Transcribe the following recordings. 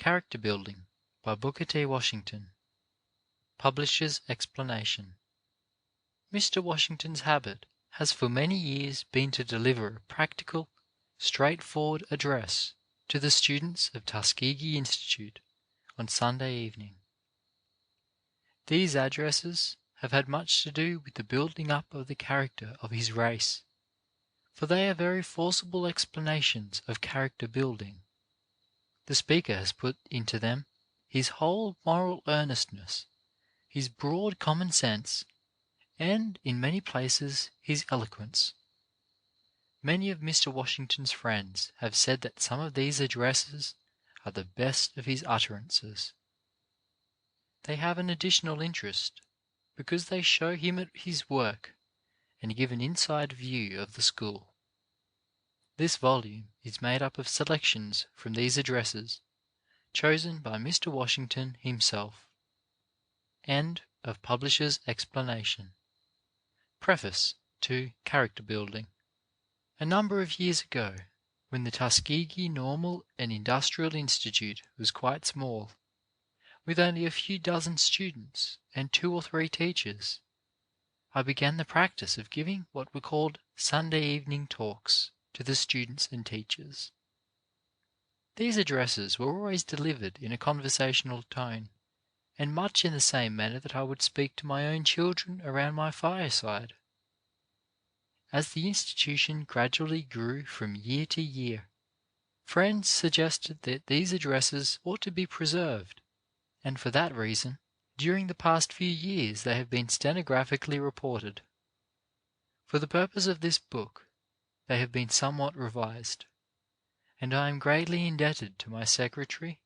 Character Building by Booker T. Washington. Publisher's Explanation. Mr. Washington's habit has for many years been to deliver a practical, straightforward address to the students of Tuskegee Institute on Sunday evening. These addresses have had much to do with the building up of the character of his race, for they are very forcible explanations of character building. The speaker has put into them his whole moral earnestness, his broad common sense, and, in many places, his eloquence. Many of Mr. Washington's friends have said that some of these addresses are the best of his utterances. They have an additional interest, because they show him at his work and give an inside view of the school. This volume is made up of selections from these addresses, chosen by Mr. Washington himself. End of Publisher's Explanation. Preface to Character Building. A number of years ago, when the Tuskegee Normal and Industrial Institute was quite small, with only a few dozen students and 2 or 3 teachers, I began the practice of giving what were called Sunday evening talks to the students and teachers. These addresses were always delivered in a conversational tone, and much in the same manner that I would speak to my own children around my fireside. As the institution gradually grew from year to year, friends suggested that these addresses ought to be preserved, and for that reason, during the past few years they have been stenographically reported. For the purpose of this book, they have been somewhat revised, and I am greatly indebted to my secretary,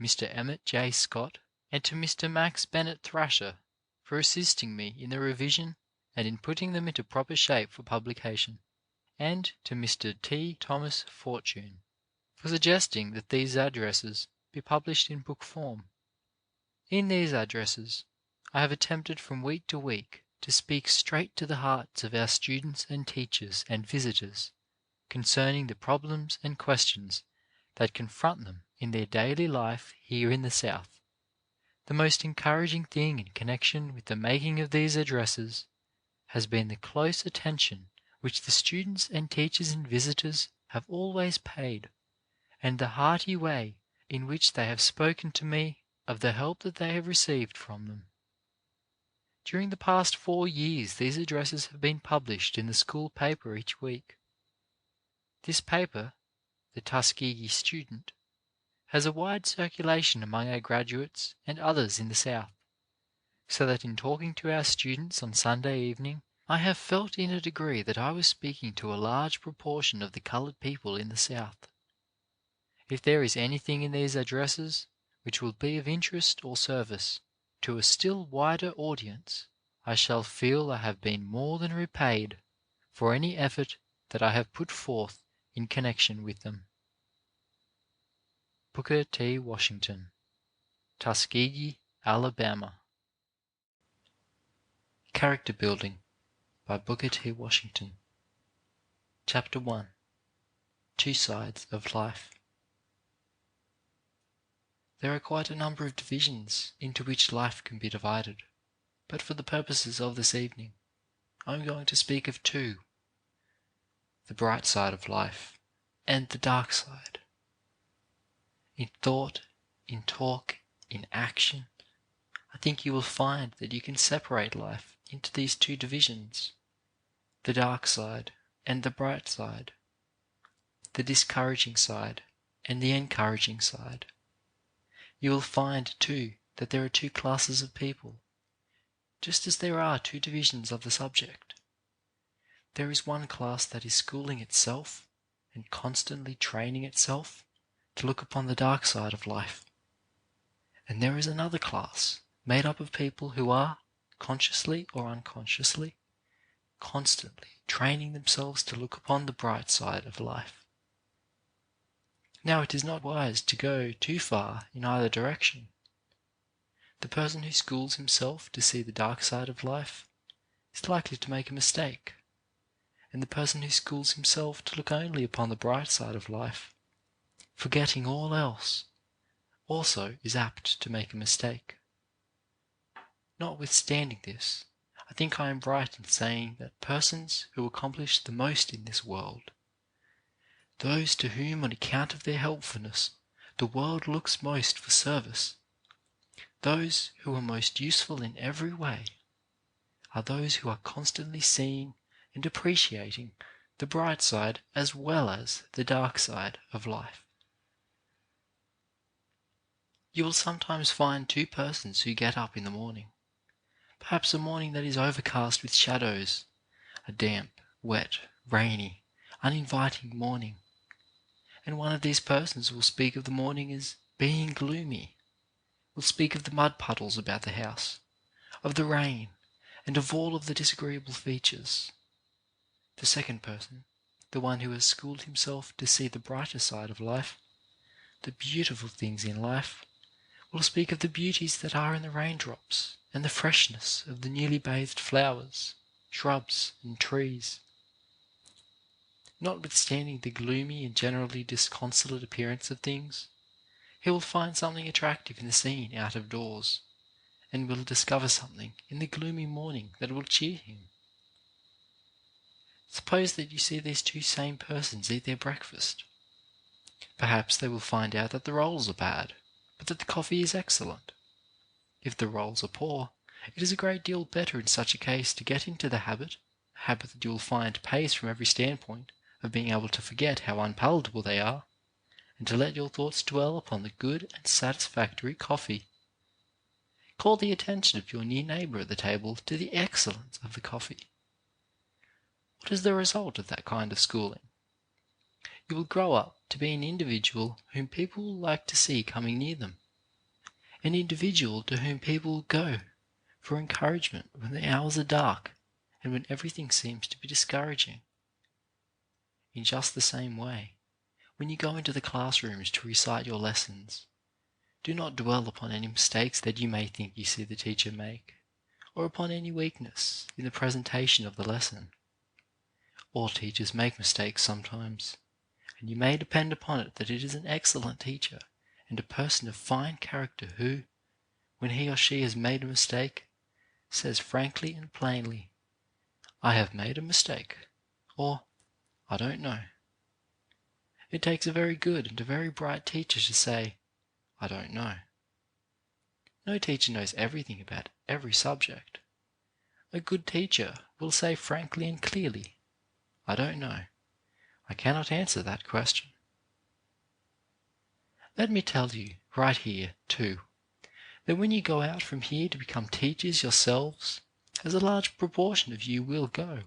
Mr. Emmett J. Scott, and to Mr. Max Bennett Thrasher for assisting me in the revision and in putting them into proper shape for publication, and to Mr. T. Thomas Fortune for suggesting that these addresses be published in book form. In these addresses, I have attempted from week to week to speak straight to the hearts of our students and teachers and visitors concerning the problems and questions that confront them in their daily life here in the South. The most encouraging thing in connection with the making of these addresses has been the close attention which the students and teachers and visitors have always paid, and the hearty way in which they have spoken to me of the help that they have received from them. During the past 4 years these addresses have been published in the school paper each week. This paper, the Tuskegee Student, has a wide circulation among our graduates and others in the South, so that in talking to our students on Sunday evening, I have felt in a degree that I was speaking to a large proportion of the colored people in the South. If there is anything in these addresses which will be of interest or service to a still wider audience, I shall feel I have been more than repaid for any effort that I have put forth in connection with them. Booker T. Washington, Tuskegee, Alabama. Character Building by Booker T. Washington. Chapter 1. 2 Sides of Life. There are quite a number of divisions into which life can be divided, but for the purposes of this evening, I am going to speak of 2, the bright side of life and the dark side. In thought, in talk, in action, I think you will find that you can separate life into these 2 divisions, the dark side and the bright side, the discouraging side and the encouraging side. You will find, too, that there are 2 classes of people, just as there are 2 divisions of the subject. There is one class that is schooling itself and constantly training itself to look upon the dark side of life. And there is another class made up of people who are, consciously or unconsciously, constantly training themselves to look upon the bright side of life. Now, it is not wise to go too far in either direction. The person who schools himself to see the dark side of life is likely to make a mistake, and the person who schools himself to look only upon the bright side of life, forgetting all else, also is apt to make a mistake. Notwithstanding this, I think I am right in saying that persons who accomplish the most in this world, those to whom on account of their helpfulness the world looks most for service, those who are most useful in every way, are those who are constantly seeing and appreciating the bright side as well as the dark side of life. You will sometimes find two persons who get up in the morning, perhaps a morning that is overcast with shadows, a damp, wet, rainy, uninviting morning, and one of these persons will speak of the morning as being gloomy, will speak of the mud puddles about the house, of the rain, and of all of the disagreeable features. The second person, the one who has schooled himself to see the brighter side of life, the beautiful things in life, will speak of the beauties that are in the raindrops and the freshness of the newly bathed flowers, shrubs, and trees. Notwithstanding the gloomy and generally disconsolate appearance of things, he will find something attractive in the scene out of doors, and will discover something in the gloomy morning that will cheer him. Suppose that you see these two same persons eat their breakfast. Perhaps they will find out that the rolls are bad, but that the coffee is excellent. If the rolls are poor, it is a great deal better in such a case to get into the habit, a habit that you will find pays from every standpoint, of being able to forget how unpalatable they are, and to let your thoughts dwell upon the good and satisfactory coffee. Call the attention of your near neighbour at the table to the excellence of the coffee. What is the result of that kind of schooling? You will grow up to be an individual whom people will like to see coming near them, an individual to whom people will go for encouragement when the hours are dark and when everything seems to be discouraging. In just the same way, when you go into the classrooms to recite your lessons, do not dwell upon any mistakes that you may think you see the teacher make, or upon any weakness in the presentation of the lesson. All teachers make mistakes sometimes, and you may depend upon it that it is an excellent teacher and a person of fine character who, when he or she has made a mistake, says frankly and plainly, "I have made a mistake," or "I don't know." It takes a very good and a very bright teacher to say, "I don't know." No teacher knows everything about every subject. A good teacher will say frankly and clearly, "I don't know. I cannot answer that question." Let me tell you right here, too, that when you go out from here to become teachers yourselves, as a large proportion of you will go,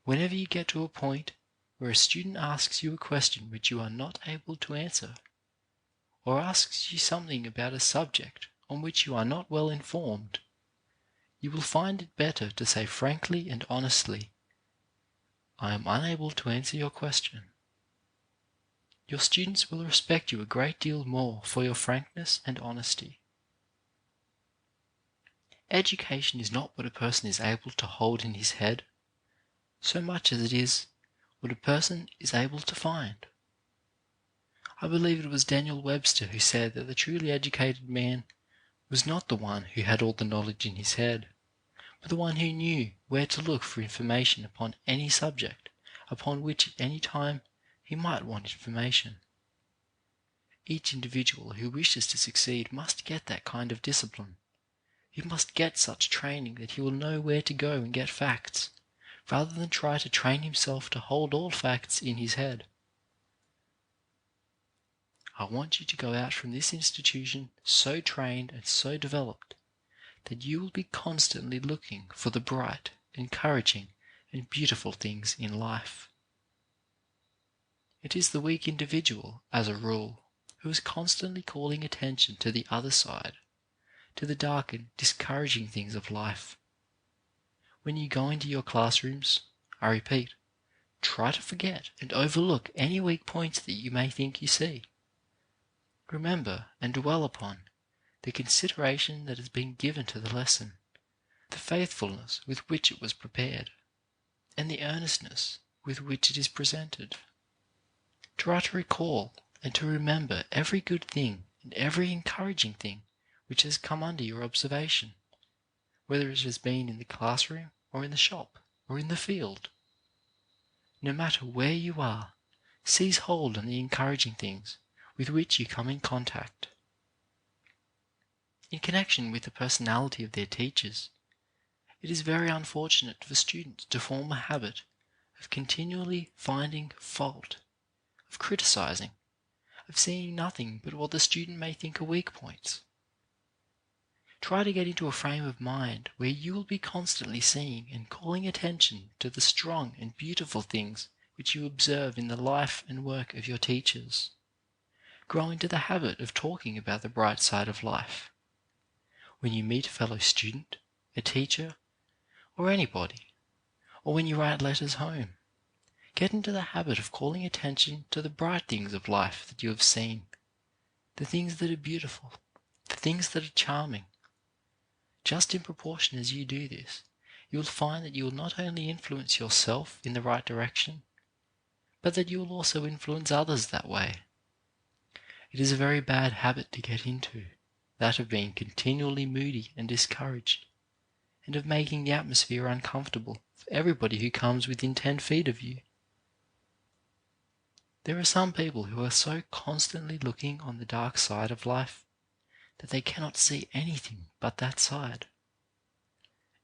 whenever you get to a point where a student asks you a question which you are not able to answer, or asks you something about a subject on which you are not well informed, you will find it better to say frankly and honestly, "I am unable to answer your question." Your students will respect you a great deal more for your frankness and honesty. Education is not what a person is able to hold in his head, so much as it is what a person is able to find. I believe it was Daniel Webster who said that the truly educated man was not the one who had all the knowledge in his head, but the one who knew where to look for information upon any subject upon which at any time he might want information. Each individual who wishes to succeed must get that kind of discipline. He must get such training that he will know where to go and get facts, rather than try to train himself to hold all facts in his head. I want you to go out from this institution so trained and so developed that you will be constantly looking for the bright, encouraging, and beautiful things in life. It is the weak individual, as a rule, who is constantly calling attention to the other side, to the dark and discouraging things of life. When you go into your classrooms, I repeat, try to forget and overlook any weak points that you may think you see. Remember and dwell upon the consideration that has been given to the lesson, the faithfulness with which it was prepared, and the earnestness with which it is presented. Try to recall and to remember every good thing and every encouraging thing which has come under your observation, whether it has been in the classroom or in the shop or in the field. No matter where you are, seize hold on the encouraging things with which you come in contact. In connection with the personality of their teachers, it is very unfortunate for students to form a habit of continually finding fault, of criticizing, of seeing nothing but what the student may think are weak points. Try to get into a frame of mind where you will be constantly seeing and calling attention to the strong and beautiful things which you observe in the life and work of your teachers. Grow into the habit of talking about the bright side of life. When you meet a fellow student, a teacher, or anybody, or when you write letters home, get into the habit of calling attention to the bright things of life that you have seen, the things that are beautiful, the things that are charming. Just in proportion as you do this, you will find that you will not only influence yourself in the right direction, but that you will also influence others that way. It is a very bad habit to get into, that of being continually moody and discouraged, and of making the atmosphere uncomfortable for everybody who comes within 10 feet of you. There are some people who are so constantly looking on the dark side of life that they cannot see anything but that side.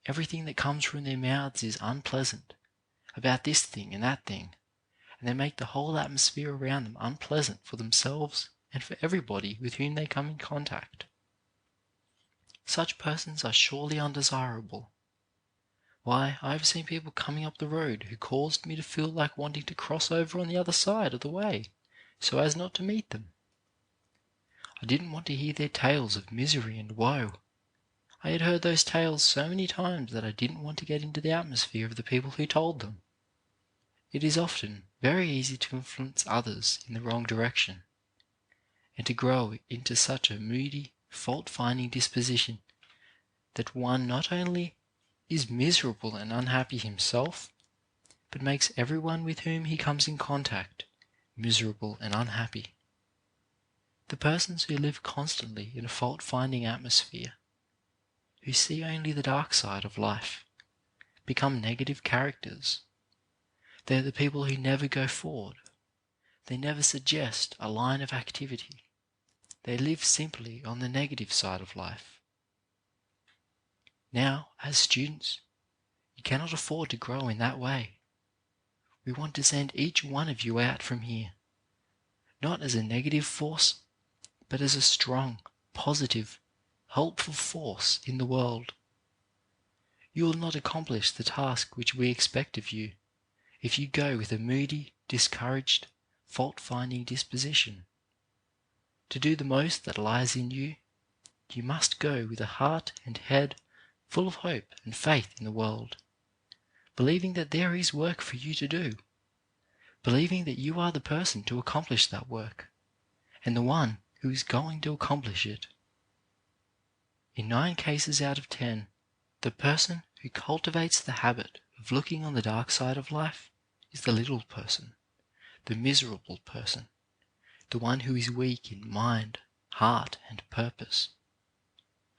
Everything that comes from their mouths is unpleasant, about this thing and that thing, and they make the whole atmosphere around them unpleasant for themselves and for everybody with whom they come in contact. Such persons are surely undesirable. Why, I have seen people coming up the road who caused me to feel like wanting to cross over on the other side of the way so as not to meet them. I didn't want to hear their tales of misery and woe. I had heard those tales so many times that I didn't want to get into the atmosphere of the people who told them. It is often very easy to influence others in the wrong direction, and to grow into such a moody, fault-finding disposition that one not only is miserable and unhappy himself, but makes everyone with whom he comes in contact miserable and unhappy. The persons who live constantly in a fault-finding atmosphere, who see only the dark side of life, become negative characters. They are the people who never go forward. They never suggest a line of activity. They live simply on the negative side of life. Now, as students, you cannot afford to grow in that way. We want to send each one of you out from here, not as a negative force, but as a strong, positive, helpful force in the world. You will not accomplish the task which we expect of you if you go with a moody, discouraged, fault-finding disposition. To do the most that lies in you, you must go with a heart and head full of hope and faith in the world, believing that there is work for you to do, believing that you are the person to accomplish that work, and the one who is going to accomplish it. In 9 cases out of 10, the person who cultivates the habit of looking on the dark side of life is the little person, the miserable person, the one who is weak in mind, heart, and purpose.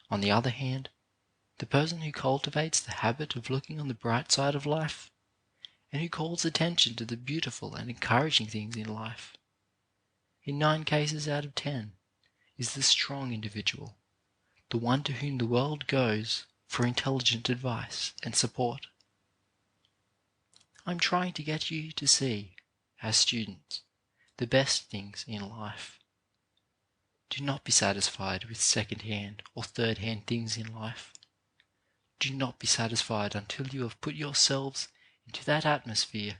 On the other hand, the person who cultivates the habit of looking on the bright side of life, and who calls attention to the beautiful and encouraging things in life, in 9 cases out of 10, is the strong individual, the one to whom the world goes for intelligent advice and support. I'm trying to get you to see, as students, the best things in life. Do not be satisfied with second-hand or third-hand things in life. Do not be satisfied until you have put yourselves into that atmosphere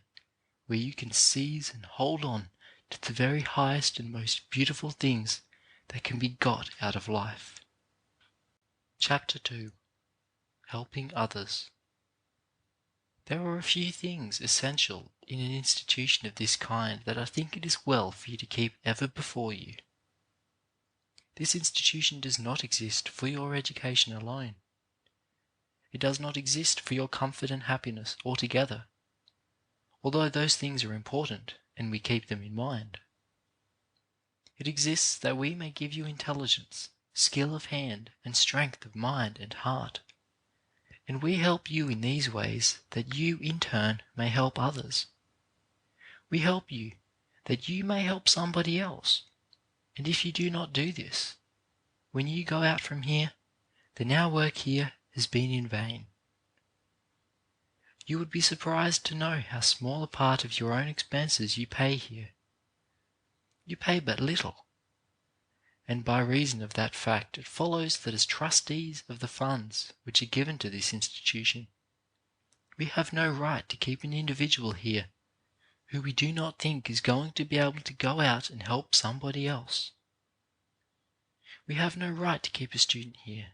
where you can seize and hold on to the very highest and most beautiful things that can be got out of life. Chapter 2. Helping Others. There are a few things essential in an institution of this kind that I think it is well for you to keep ever before you. This institution does not exist for your education alone. It does not exist for your comfort and happiness altogether, although those things are important and we keep them in mind. It exists that we may give you intelligence, skill of hand, and strength of mind and heart. And we help you in these ways that you in turn may help others. We help you that you may help somebody else. And if you do not do this, when you go out from here, then our work here has been in vain. You would be surprised to know how small a part of your own expenses you pay here. You pay but little. And by reason of that fact it follows that as trustees of the funds which are given to this institution, we have no right to keep an individual here who we do not think is going to be able to go out and help somebody else. We have no right to keep a student here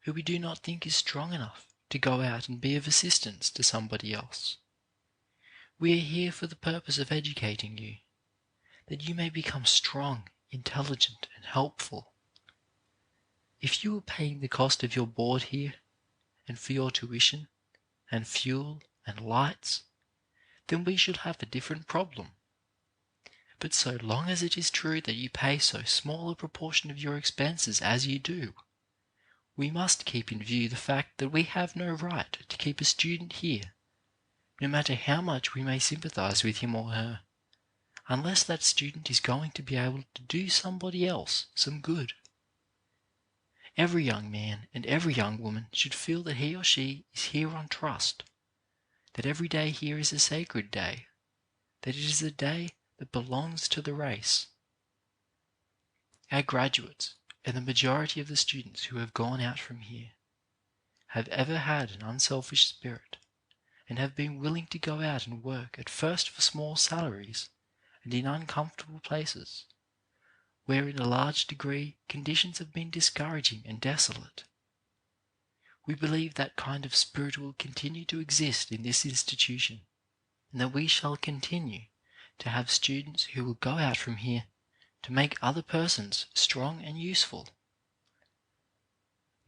who we do not think is strong enough to go out and be of assistance to somebody else. We are here for the purpose of educating you, that you may become strong, intelligent, and helpful. If you were paying the cost of your board here, and for your tuition, and fuel, and lights, then we should have a different problem. But so long as it is true that you pay so small a proportion of your expenses as you do, we must keep in view the fact that we have no right to keep a student here, no matter how much we may sympathize with him or her, unless that student is going to be able to do somebody else some good. Every young man and every young woman should feel that he or she is here on trust, that every day here is a sacred day, that it is a day that belongs to the race. Our graduates, and the majority of the students who have gone out from here, have ever had an unselfish spirit, and have been willing to go out and work at first for small salaries and in uncomfortable places, where in a large degree conditions have been discouraging and desolate. We believe that kind of spirit will continue to exist in this institution, and that we shall continue to have students who will go out from here to make other persons strong and useful.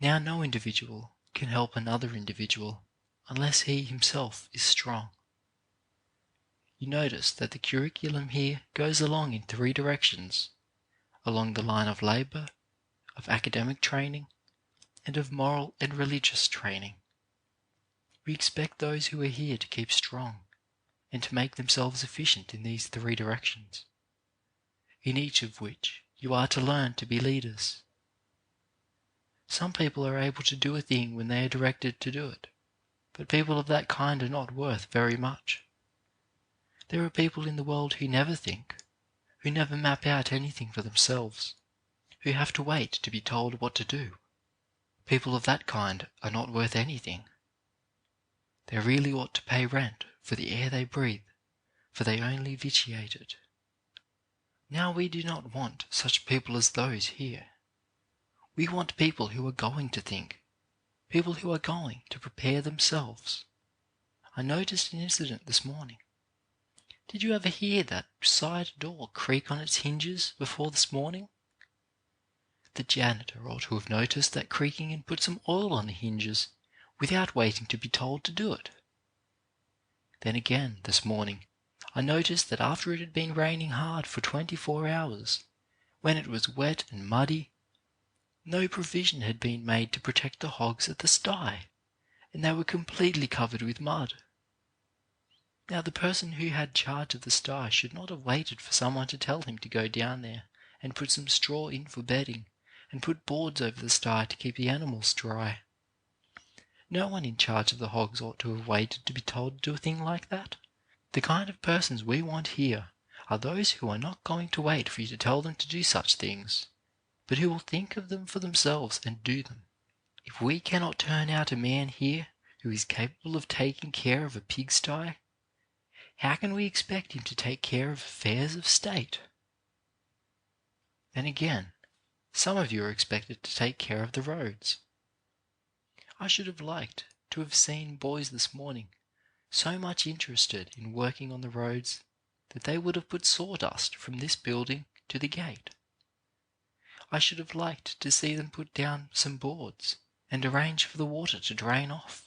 Now no individual can help another individual unless he himself is strong. You notice that the curriculum here goes along in three directions: along the line of labour, of academic training, and of moral and religious training. We expect those who are here to keep strong and to make themselves efficient in these three directions, in each of which you are to learn to be leaders. Some people are able to do a thing when they are directed to do it, but people of that kind are not worth very much. There are people in the world who never think, who never map out anything for themselves, who have to wait to be told what to do. People of that kind are not worth anything. They really ought to pay rent for the air they breathe, for they only vitiate it. Now we do not want such people as those here. We want people who are going to think, people who are going to prepare themselves. I noticed an incident this morning. Did you ever hear that side door creak on its hinges before this morning? The janitor ought to have noticed that creaking and put some oil on the hinges without waiting to be told to do it. Then again, this morning, I noticed that after it had been raining hard for 24 hours, when it was wet and muddy, no provision had been made to protect the hogs at the sty, and they were completely covered with mud. Now the person who had charge of the sty should not have waited for someone to tell him to go down there and put some straw in for bedding and put boards over the sty to keep the animals dry. No one in charge of the hogs ought to have waited to be told to do a thing like that. The kind of persons we want here are those who are not going to wait for you to tell them to do such things, but who will think of them for themselves and do them. If we cannot turn out a man here who is capable of taking care of a pigsty, how can we expect him to take care of affairs of state? Then again, some of you are expected to take care of the roads. I should have liked to have seen boys this morning so much interested in working on the roads that they would have put sawdust from this building to the gate. I should have liked to see them put down some boards and arrange for the water to drain off.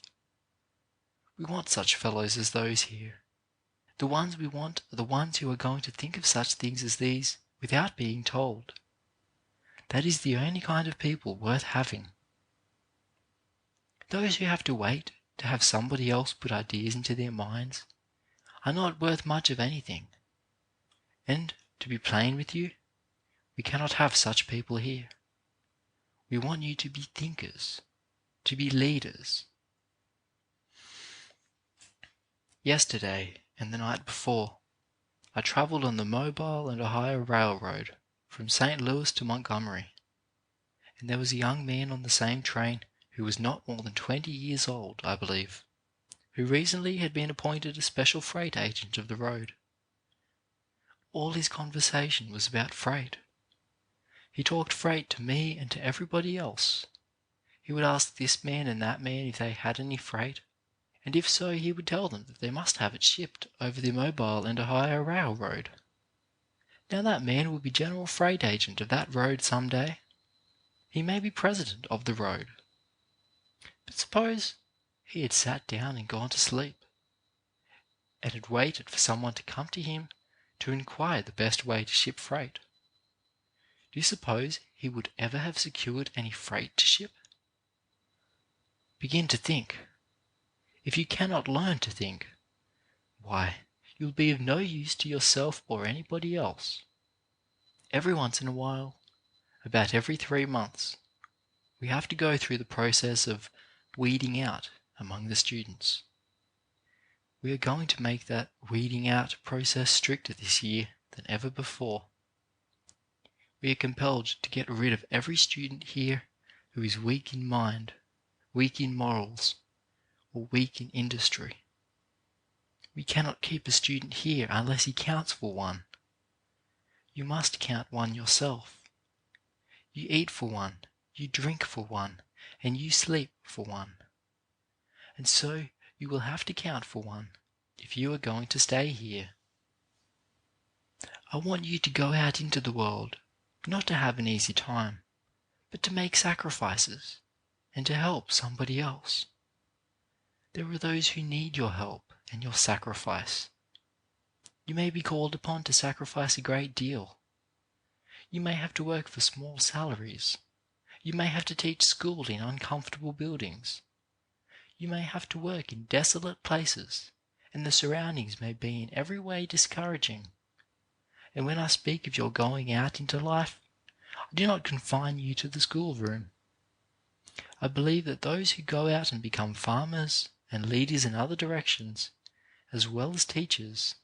We want such fellows as those here. The ones we want are the ones who are going to think of such things as these without being told. That is the only kind of people worth having. Those who have to wait to have somebody else put ideas into their minds are not worth much of anything. And, to be plain with you, we cannot have such people here. We want you to be thinkers, to be leaders. Yesterday and the night before, I travelled on the Mobile and Ohio Railroad from St. Louis to Montgomery, and there was a young man on the same train who was not more than 20 years old, I believe, who recently had been appointed a special freight agent of the road. All his conversation was about freight. He talked freight to me and to everybody else. He would ask this man and that man if they had any freight, and if so, he would tell them that they must have it shipped over the Mobile and Ohio Railroad. Now that man will be general freight agent of that road some day. He may be president of the road. But suppose he had sat down and gone to sleep, and had waited for someone to come to him to inquire the best way to ship freight. Do you suppose he would ever have secured any freight to ship? Begin to think. If you cannot learn to think, why, you will be of no use to yourself or anybody else. Every once in a while, about every 3 months, we have to go through the process of weeding out among the students. We are going to make that weeding out process stricter this year than ever before. We are compelled to get rid of every student here who is weak in mind, weak in morals, or weak in industry. We cannot keep a student here unless he counts for one. You must count one yourself. You eat for one, you drink for one, and you sleep for one. And so you will have to count for one if you are going to stay here. I want you to go out into the world, not to have an easy time, but to make sacrifices and to help somebody else. There are those who need your help and your sacrifice. You may be called upon to sacrifice a great deal. You may have to work for small salaries. You may have to teach school in uncomfortable buildings. You may have to work in desolate places, and the surroundings may be in every way discouraging. And when I speak of your going out into life, I do not confine you to the schoolroom. I believe that those who go out and become farmers and leaders in other directions, as well as teachers,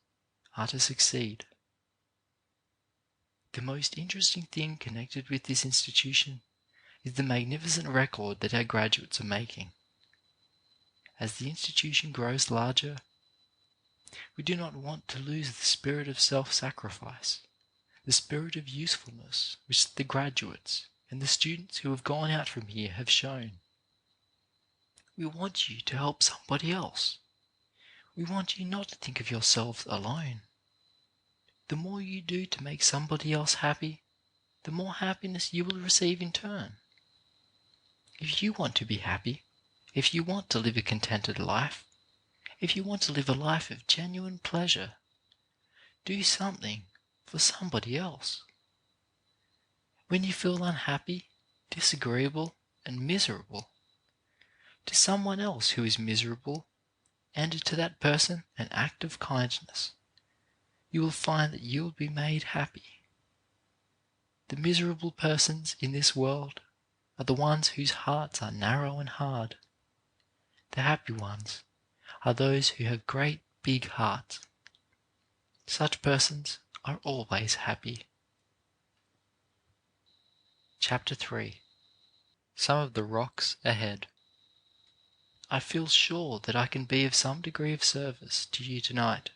are to succeed. The most interesting thing connected with this institution is the magnificent record that our graduates are making. As the institution grows larger, we do not want to lose the spirit of self-sacrifice, the spirit of usefulness which the graduates and the students who have gone out from here have shown. We want you to help somebody else. We want you not to think of yourselves alone. The more you do to make somebody else happy, the more happiness you will receive in turn. If you want to be happy, if you want to live a contented life, if you want to live a life of genuine pleasure, do something for somebody else. When you feel unhappy, disagreeable, and miserable, to someone else who is miserable, and to that person an act of kindness, you will find that you will be made happy. The miserable persons in this world are the ones whose hearts are narrow and hard. The happy ones are those who have great big hearts. Such persons are always happy. Chapter 3. Some of the Rocks Ahead. I feel sure that I can be of some degree of service to you tonight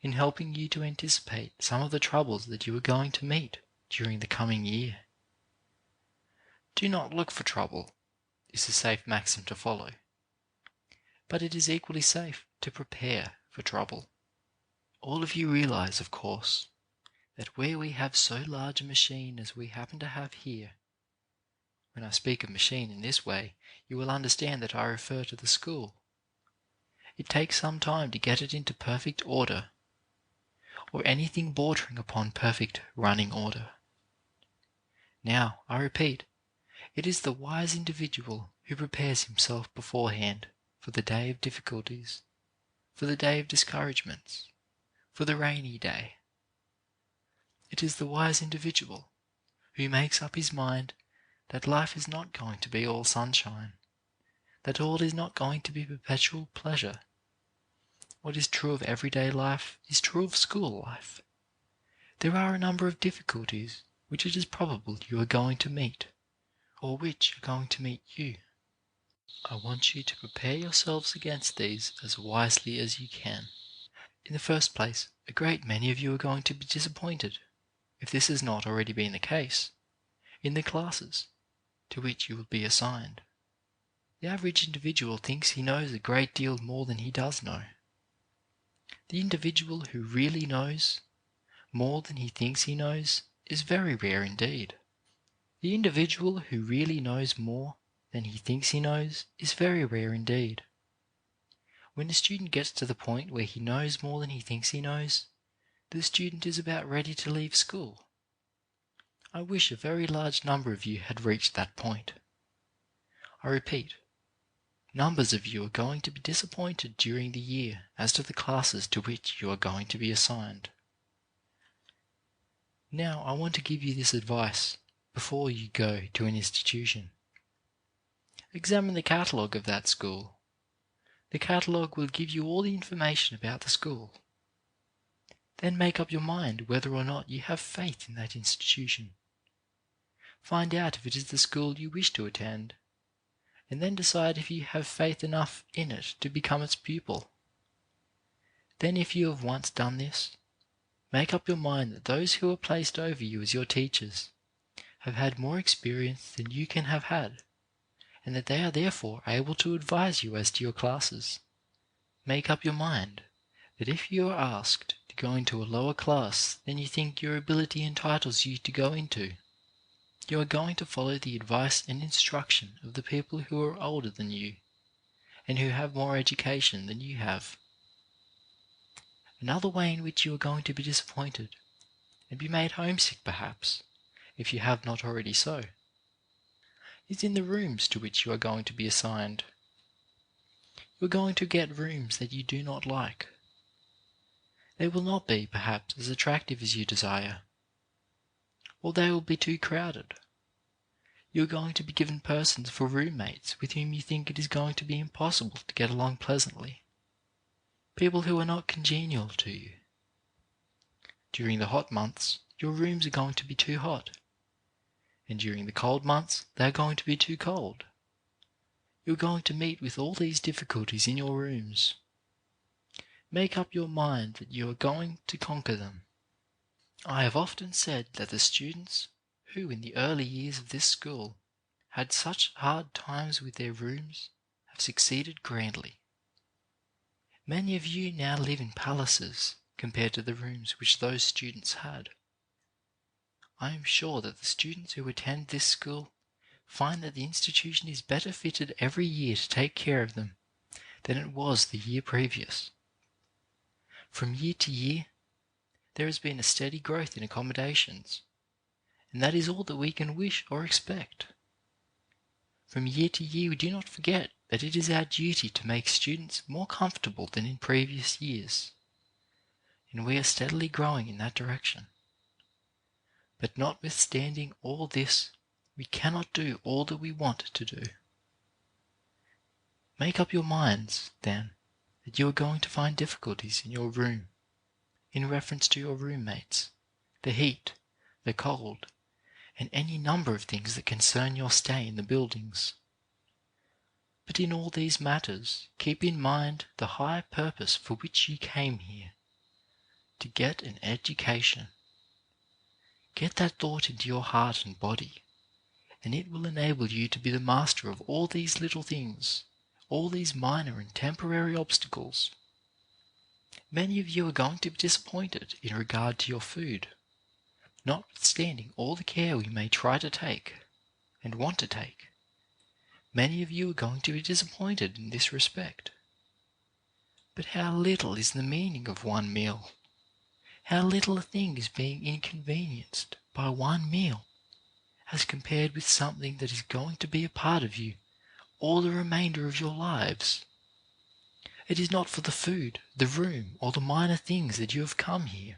in helping you to anticipate some of the troubles that you are going to meet during the coming year. Do not look for trouble is a safe maxim to follow, but it is equally safe to prepare for trouble. All of you realize, of course, that where we have so large a machine as we happen to have here, when I speak of machine in this way, you will understand that I refer to the school. It takes some time to get it into perfect order. or anything bordering upon perfect running order. Now, I repeat, it is the wise individual who prepares himself beforehand for the day of difficulties, for the day of discouragements, for the rainy day. It is the wise individual who makes up his mind that life is not going to be all sunshine, that all is not going to be perpetual pleasure. What is true of everyday life is true of school life. There are a number of difficulties which it is probable you are going to meet, or which are going to meet you. I want you to prepare yourselves against these as wisely as you can. In the first place, a great many of you are going to be disappointed, if this has not already been the case, in the classes to which you will be assigned. The average individual thinks he knows a great deal more than he does know. The individual who really knows more than he thinks he knows is very rare indeed. The individual who really knows more than he thinks he knows is very rare indeed. When a student gets to the point where he knows more than he thinks he knows, the student is about ready to leave school. I wish a very large number of you had reached that point. I repeat, numbers of you are going to be disappointed during the year as to the classes to which you are going to be assigned. Now I want to give you this advice before you go to an institution. Examine the catalogue of that school. The catalogue will give you all the information about the school. Then make up your mind whether or not you have faith in that institution. Find out if it is the school you wish to attend, and then decide if you have faith enough in it to become its pupil. Then, if you have once done this, make up your mind that those who are placed over you as your teachers have had more experience than you can have had, and that they are therefore able to advise you as to your classes. Make up your mind that if you are asked to go into a lower class than you think your ability entitles you to go into, you are going to follow the advice and instruction of the people who are older than you and who have more education than you have. Another way in which you are going to be disappointed and be made homesick perhaps, if you have not already so, is in the rooms to which you are going to be assigned. You are going to get rooms that you do not like. They will not be, perhaps, as attractive as you desire, or they will be too crowded. You are going to be given persons for roommates with whom you think it is going to be impossible to get along pleasantly, people who are not congenial to you. During the hot months, your rooms are going to be too hot, and during the cold months, they are going to be too cold. You are going to meet with all these difficulties in your rooms. Make up your mind that you are going to conquer them. I have often said that the students who in the early years of this school had such hard times with their rooms have succeeded grandly. Many of you now live in palaces compared to the rooms which those students had. I am sure that the students who attend this school find that the institution is better fitted every year to take care of them than it was the year previous. From year to year, there has been a steady growth in accommodations, and that is all that we can wish or expect. From year to year, we do not forget that it is our duty to make students more comfortable than in previous years, and we are steadily growing in that direction. But notwithstanding all this, we cannot do all that we want to do. Make up your minds, then, that you are going to find difficulties in your room, in reference to your roommates, the heat, the cold, and any number of things that concern your stay in the buildings. But in all these matters, keep in mind the high purpose for which you came here, to get an education. Get that thought into your heart and body, and it will enable you to be the master of all these little things, all these minor and temporary obstacles. Many of you are going to be disappointed in regard to your food, notwithstanding all the care we may try to take and want to take. Many of you are going to be disappointed in this respect. But how little is the meaning of one meal, How little a thing is being inconvenienced by one meal as compared with something that is going to be a part of you all the remainder of your lives. It is not for the food, the room, or the minor things that you have come here.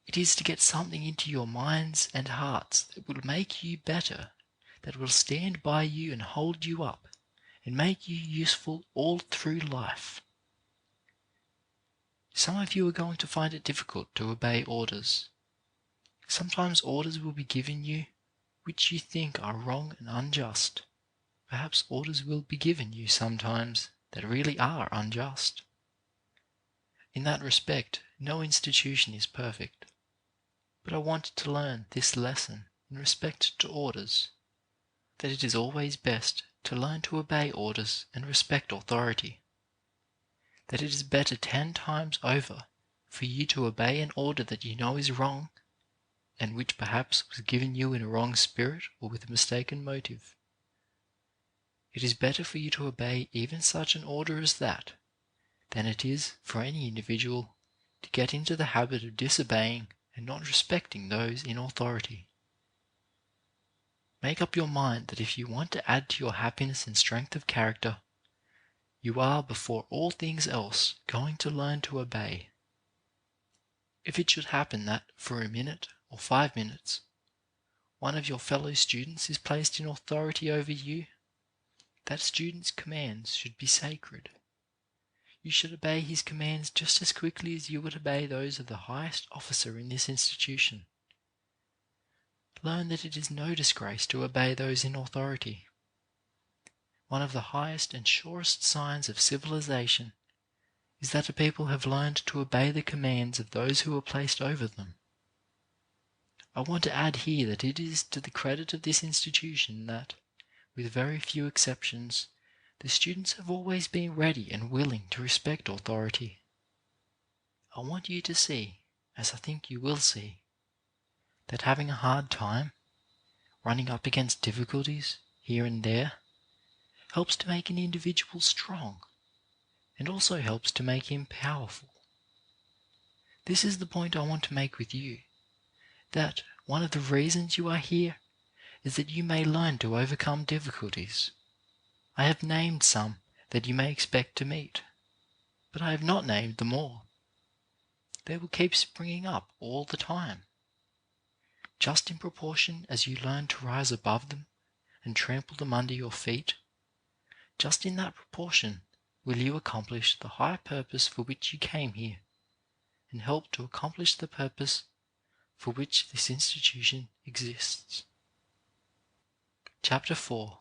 It is to get something into your minds and hearts that will make you better, that will stand by you and hold you up, and make you useful all through life. Some of you are going to find it difficult to obey orders. Sometimes orders will be given you which you think are wrong and unjust. Perhaps orders will be given you sometimes that really are unjust. In that respect, no institution is perfect. But I wanted to learn this lesson in respect to orders, that it is always best to learn to obey orders and respect authority, that it is better 10 times over for you to obey an order that you know is wrong, and which perhaps was given you in a wrong spirit or with a mistaken motive. It is better for you to obey even such an order as that, than it is for any individual to get into the habit of disobeying and not respecting those in authority. Make up your mind that if you want to add to your happiness and strength of character, you are before all things else going to learn to obey. If it should happen that for a minute or 5 minutes, one of your fellow students is placed in authority over you, that student's commands should be sacred. You should obey his commands just as quickly as you would obey those of the highest officer in this institution. Learn that it is no disgrace to obey those in authority. One of the highest and surest signs of civilization is that a people have learned to obey the commands of those who are placed over them. I want to add here that it is to the credit of this institution that, with very few exceptions, the students have always been ready and willing to respect authority. I want you to see, as I think you will see, that having a hard time, running up against difficulties here and there, helps to make an individual strong, and also helps to make him powerful. This is the point I want to make with you, that one of the reasons you are here is that you may learn to overcome difficulties. I have named some that you may expect to meet, but I have not named them all. They will keep springing up all the time. Just in proportion as you learn to rise above them and trample them under your feet, just in that proportion will you accomplish the high purpose for which you came here, and help to accomplish the purpose for which this institution exists. Chapter 4.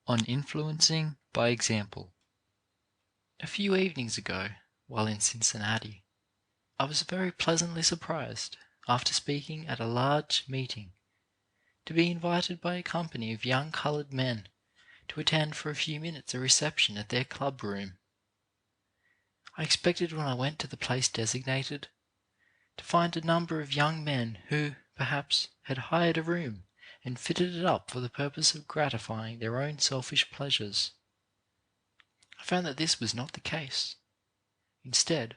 On Influencing by Example. A few evenings ago, while in Cincinnati, I was very pleasantly surprised, after speaking at a large meeting, to be invited by a company of young colored men to attend for a few minutes a reception at their club room. I expected when I went to the place designated to find a number of young men who, perhaps, had hired a room and fitted it up for the purpose of gratifying their own selfish pleasures. I found that this was not the case. Instead,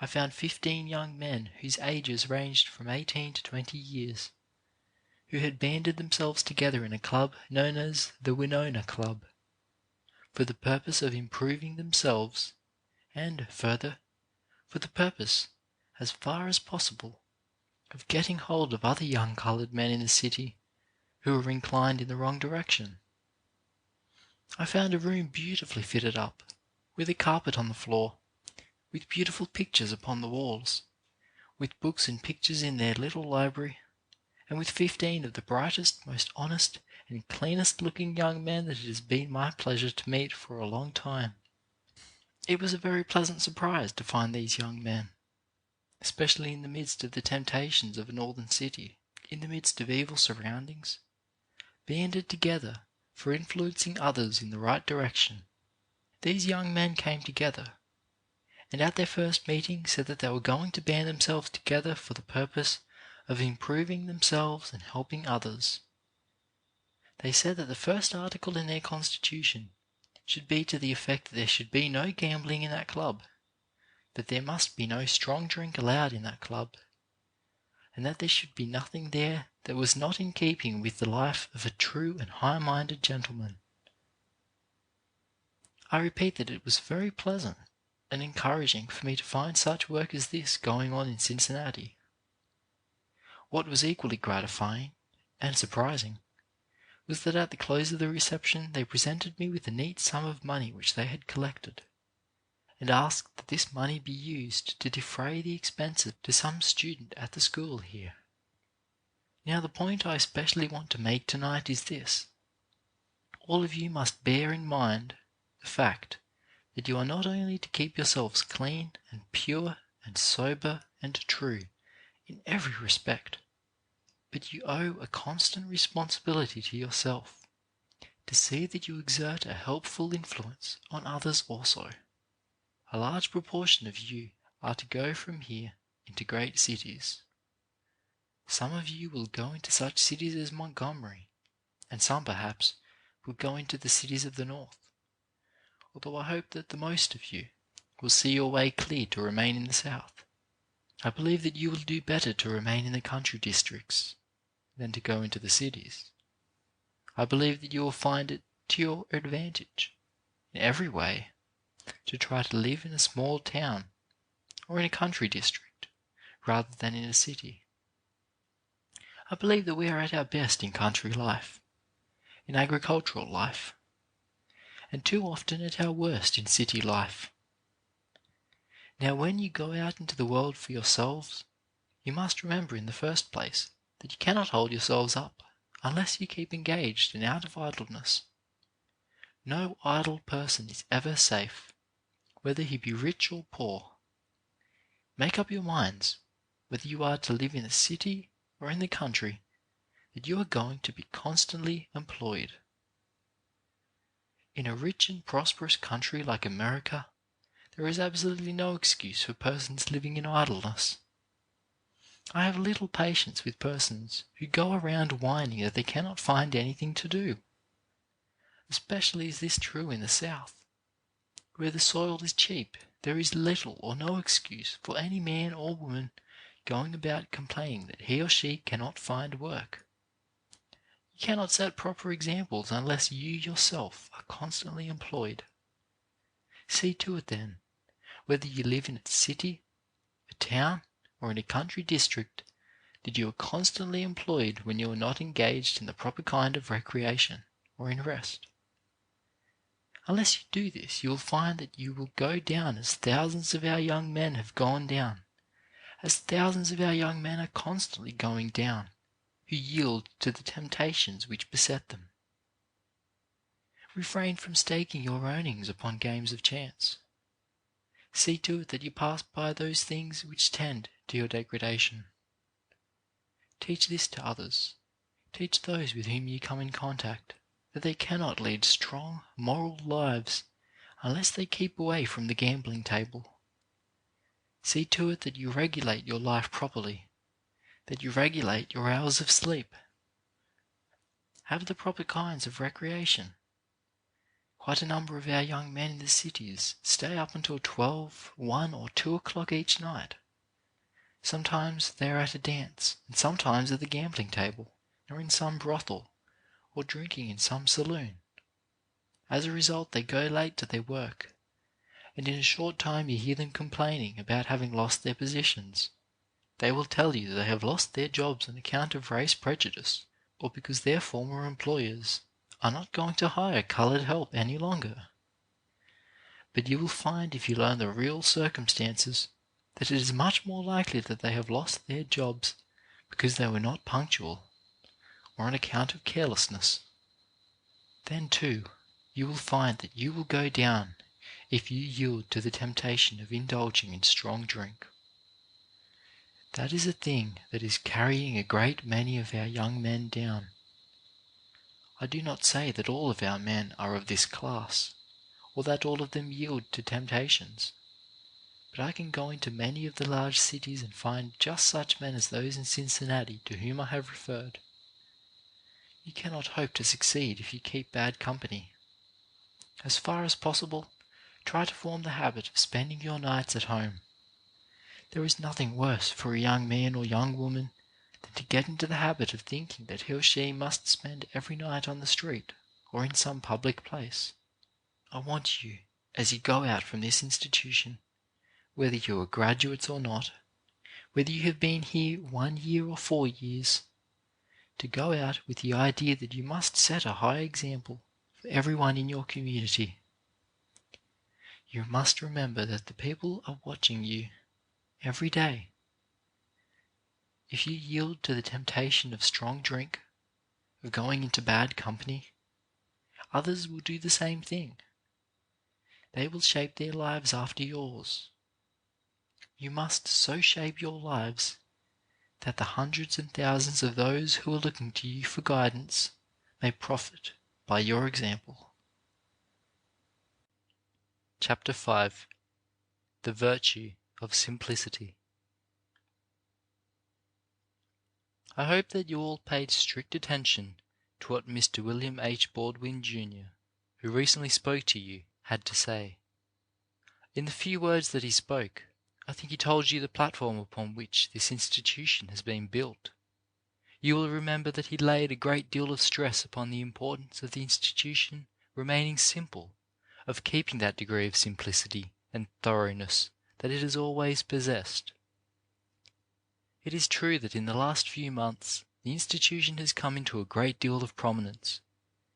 I found 15 young men whose ages ranged from 18 to 20 years, who had banded themselves together in a club known as the Winona Club, for the purpose of improving themselves, and, further, for the purpose, as far as possible, of getting hold of other young colored men in the city who were inclined in the wrong direction. I found a room beautifully fitted up, with a carpet on the floor, with beautiful pictures upon the walls, with books and pictures in their little library, and with 15 of the brightest, most honest, and cleanest looking young men that it has been my pleasure to meet for a long time. It was a very pleasant surprise to find these young men, especially in the midst of the temptations of a northern city, in the midst of evil surroundings, banded together for influencing others in the right direction. These young men came together, and at their first meeting said that they were going to band themselves together for the purpose of improving themselves and helping others. They said that the first article in their constitution should be to the effect that there should be no gambling in that club, that there must be no strong drink allowed in that club, and that there should be nothing there that was not in keeping with the life of a true and high-minded gentleman. I repeat that it was very pleasant and encouraging for me to find such work as this going on in Cincinnati. What was equally gratifying and surprising was that at the close of the reception they presented me with a neat sum of money which they had collected, and asked that this money be used to defray the expenses to some student at the school here. Now the point I especially want to make tonight is this. All of you must bear in mind the fact that you are not only to keep yourselves clean and pure and sober and true in every respect, but you owe a constant responsibility to yourself to see that you exert a helpful influence on others also. A large proportion of you are to go from here into great cities. Some of you will go into such cities as Montgomery, and some perhaps will go into the cities of the North, although I hope that the most of you will see your way clear to remain in the South. I believe that you will do better to remain in the country districts than to go into the cities. I believe that you will find it to your advantage in every way to try to live in a small town or in a country district rather than in a city. I believe that we are at our best in country life, in agricultural life, and too often at our worst in city life. Now when you go out into the world for yourselves, you must remember in the first place that you cannot hold yourselves up unless you keep engaged and out of idleness. No idle person is ever safe, whether he be rich or poor. Make up your minds, whether you are to live in the city or in the country, that you are going to be constantly employed. In a rich and prosperous country like America, there is absolutely no excuse for persons living in idleness. I have little patience with persons who go around whining that they cannot find anything to do. Especially is this true in the South. Where the soil is cheap, there is little or no excuse for any man or woman going about complaining that he or she cannot find work. You cannot set proper examples unless you yourself are constantly employed. See to it then, whether you live in a city, a town, or in a country district, that you are constantly employed when you are not engaged in the proper kind of recreation or in rest. Unless you do this, you will find that you will go down as thousands of our young men have gone down, as thousands of our young men are constantly going down, who yield to the temptations which beset them. Refrain from staking your earnings upon games of chance. See to it that you pass by those things which tend to your degradation. Teach this to others. Teach those with whom you come in contact that they cannot lead strong, moral lives unless they keep away from the gambling table. See to it that you regulate your life properly, that you regulate your hours of sleep. Have the proper kinds of recreation. Quite a number of our young men in the cities stay up until 12, 1 or 2 o'clock each night. Sometimes they are at a dance, and sometimes at the gambling table, or in some brothel, or drinking in some saloon. As a result, they go late to their work, and in a short time you hear them complaining about having lost their positions. They will tell you that they have lost their jobs on account of race prejudice, or because their former employers are not going to hire colored help any longer. But you will find, if you learn the real circumstances, that it is much more likely that they have lost their jobs because they were not punctual, or on account of carelessness. Then, too, you will find that you will go down if you yield to the temptation of indulging in strong drink. That is a thing that is carrying a great many of our young men down. I do not say that all of our men are of this class, or that all of them yield to temptations, but I can go into many of the large cities and find just such men as those in Cincinnati to whom I have referred. You cannot hope to succeed if you keep bad company. As far as possible, try to form the habit of spending your nights at home. There is nothing worse for a young man or young woman than to get into the habit of thinking that he or she must spend every night on the street or in some public place. I want you, as you go out from this institution, whether you are graduates or not, whether you have been here 1 year or 4 years, to go out with the idea that you must set a high example for everyone in your community. You must remember that the people are watching you every day. If you yield to the temptation of strong drink, of going into bad company, others will do the same thing. They will shape their lives after yours. You must so shape your lives that the hundreds and thousands of those who are looking to you for guidance may profit by your example. Chapter 5. The Virtue of Simplicity. I hope that you all paid strict attention to what Mr. William H. Baldwin, Jr., who recently spoke to you, had to say. In the few words that he spoke, I think he told you the platform upon which this institution has been built. You will remember that he laid a great deal of stress upon the importance of the institution remaining simple, of keeping that degree of simplicity and thoroughness that it has always possessed. It is true that in the last few months the institution has come into a great deal of prominence,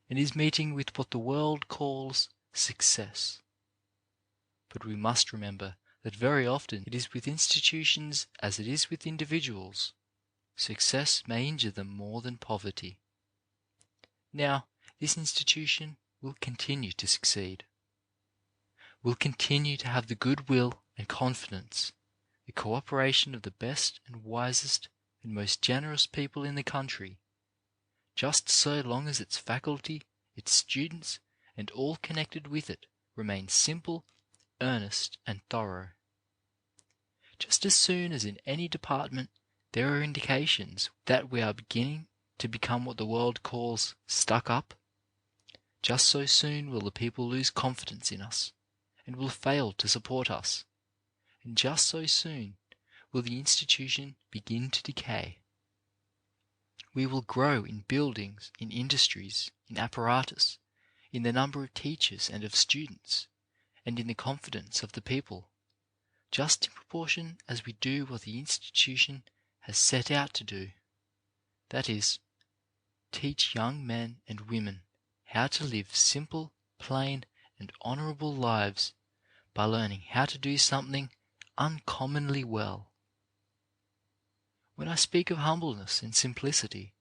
and is meeting with what the world calls success. But we must remember that very often it is with institutions as it is with individuals. Success may injure them more than poverty. Now, this institution will continue to succeed, will continue to have the goodwill and confidence, the cooperation of the best and wisest and most generous people in the country, just so long as its faculty, its students, and all connected with it remain simple, earnest, and thorough. Just as soon as in any department there are indications that we are beginning to become what the world calls stuck up, just so soon will the people lose confidence in us and will fail to support us, and just so soon will the institution begin to decay. We will grow in buildings, in industries, in apparatus, in the number of teachers and of students, and in the confidence of the people, just in proportion as we do what the institution has set out to do, that is, teach young men and women how to live simple, plain, and honourable lives by learning how to do something uncommonly well. When I speak of humbleness and simplicity,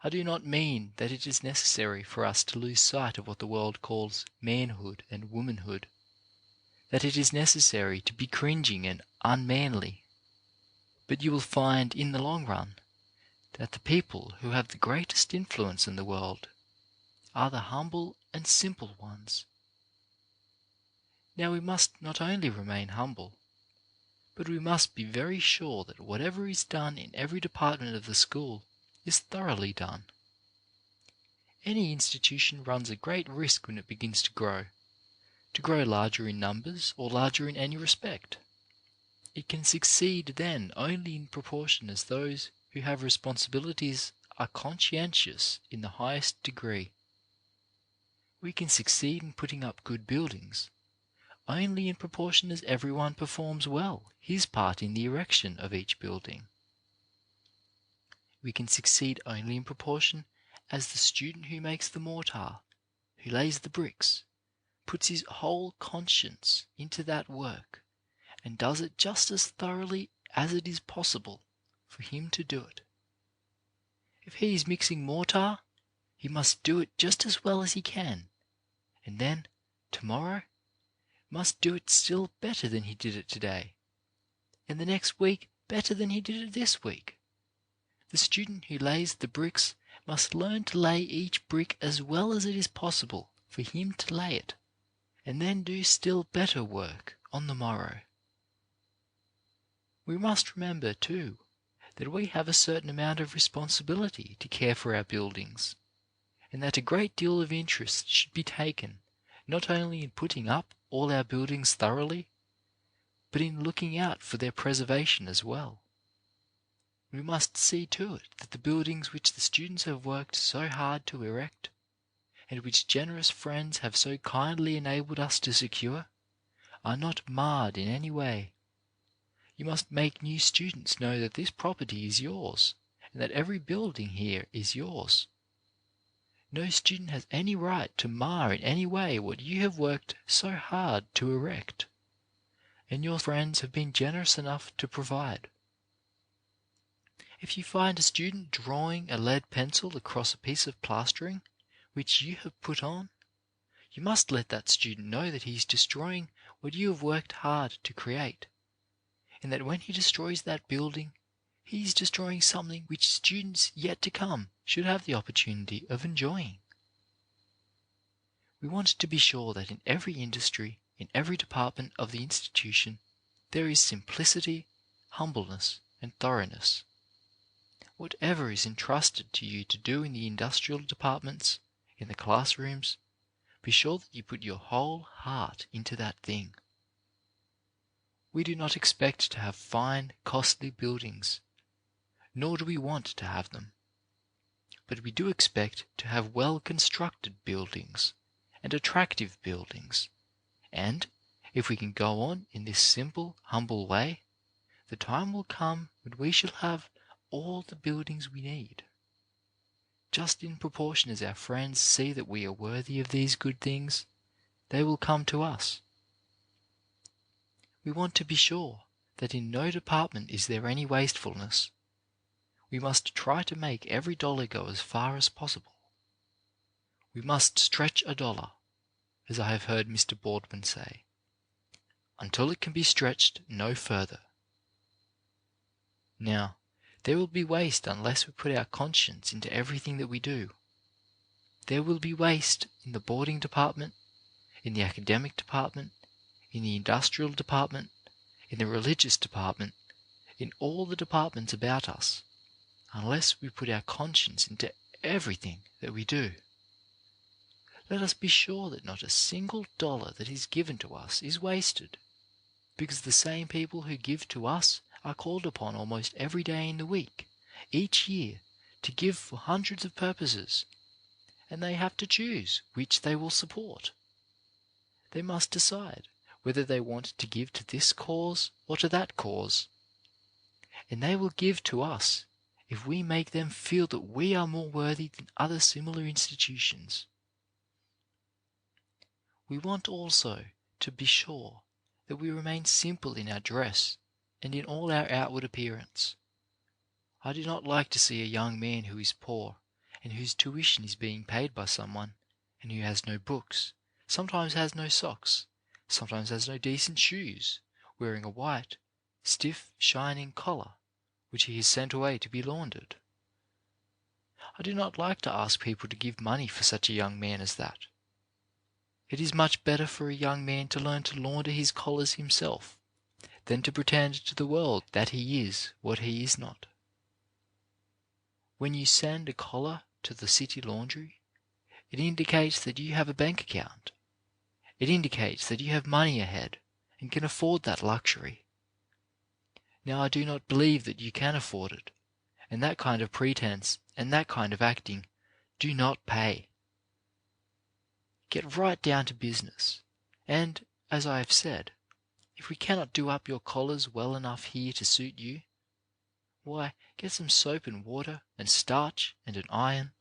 I do not mean that it is necessary for us to lose sight of what the world calls manhood and womanhood, that it is necessary to be cringing and unmanly. But you will find in the long run that the people who have the greatest influence in the world are the humble and simple ones. Now we must not only remain humble, but we must be very sure that whatever is done in every department of the school is thoroughly done. Any institution runs a great risk when it begins to grow larger in numbers or larger in any respect. It can succeed then only in proportion as those who have responsibilities are conscientious in the highest degree. We can succeed in putting up good buildings only in proportion as everyone performs well his part in the erection of each building. We can succeed only in proportion as the student who makes the mortar, who lays the bricks, puts his whole conscience into that work and does it just as thoroughly as it is possible for him to do it. If he is mixing mortar, he must do it just as well as he can, and then, tomorrow, must do it still better than he did it today, and the next week better than he did it this week. The student who lays the bricks must learn to lay each brick as well as it is possible for him to lay it, and then do still better work on the morrow. We must remember, too, that we have a certain amount of responsibility to care for our buildings, and that a great deal of interest should be taken not only in putting up all our buildings thoroughly, but in looking out for their preservation as well. We must see to it that the buildings which the students have worked so hard to erect, and which generous friends have so kindly enabled us to secure, are not marred in any way. You must make new students know that this property is yours, and that every building here is yours. No student has any right to mar in any way what you have worked so hard to erect, and your friends have been generous enough to provide. If you find a student drawing a lead pencil across a piece of plastering which you have put on, you must let that student know that he is destroying what you have worked hard to create, and that when he destroys that building, he is destroying something which students yet to come should have the opportunity of enjoying. We want to be sure that in every industry, in every department of the institution, there is simplicity, humbleness, and thoroughness. Whatever is entrusted to you to do in the industrial departments, in the classrooms, be sure that you put your whole heart into that thing. We do not expect to have fine, costly buildings, nor do we want to have them. But we do expect to have well-constructed buildings and attractive buildings, and if we can go on in this simple, humble way, the time will come when we shall have all the buildings we need. Just in proportion as our friends see that we are worthy of these good things, they will come to us. We want to be sure that in no department is there any wastefulness. We must try to make every dollar go as far as possible. We must stretch a dollar, as I have heard Mr. Boardman say, until it can be stretched no further. Now, there will be waste unless we put our conscience into everything that we do. There will be waste in the boarding department, in the academic department, in the industrial department, in the religious department, in all the departments about us, unless we put our conscience into everything that we do. Let us be sure that not a single dollar that is given to us is wasted, because the same people who give to us are called upon almost every day in the week, each year, to give for hundreds of purposes, and they have to choose which they will support. They must decide whether they want to give to this cause or to that cause, and they will give to us if we make them feel that we are more worthy than other similar institutions. We want also to be sure that we remain simple in our dress and in all our outward appearance. I do not like to see a young man who is poor, and whose tuition is being paid by someone, and who has no books, sometimes has no socks, sometimes has no decent shoes, wearing a white, stiff, shining collar, which he has sent away to be laundered. I do not like to ask people to give money for such a young man as that. It is much better for a young man to learn to launder his collars himself than to pretend to the world that he is what he is not. When you send a collar to the city laundry, it indicates that you have a bank account. It indicates that you have money ahead and can afford that luxury. Now, I do not believe that you can afford it, and that kind of pretense and that kind of acting do not pay. Get right down to business, and, as I have said, if we cannot do up your collars well enough here to suit you, why, get some soap and water and starch and an iron,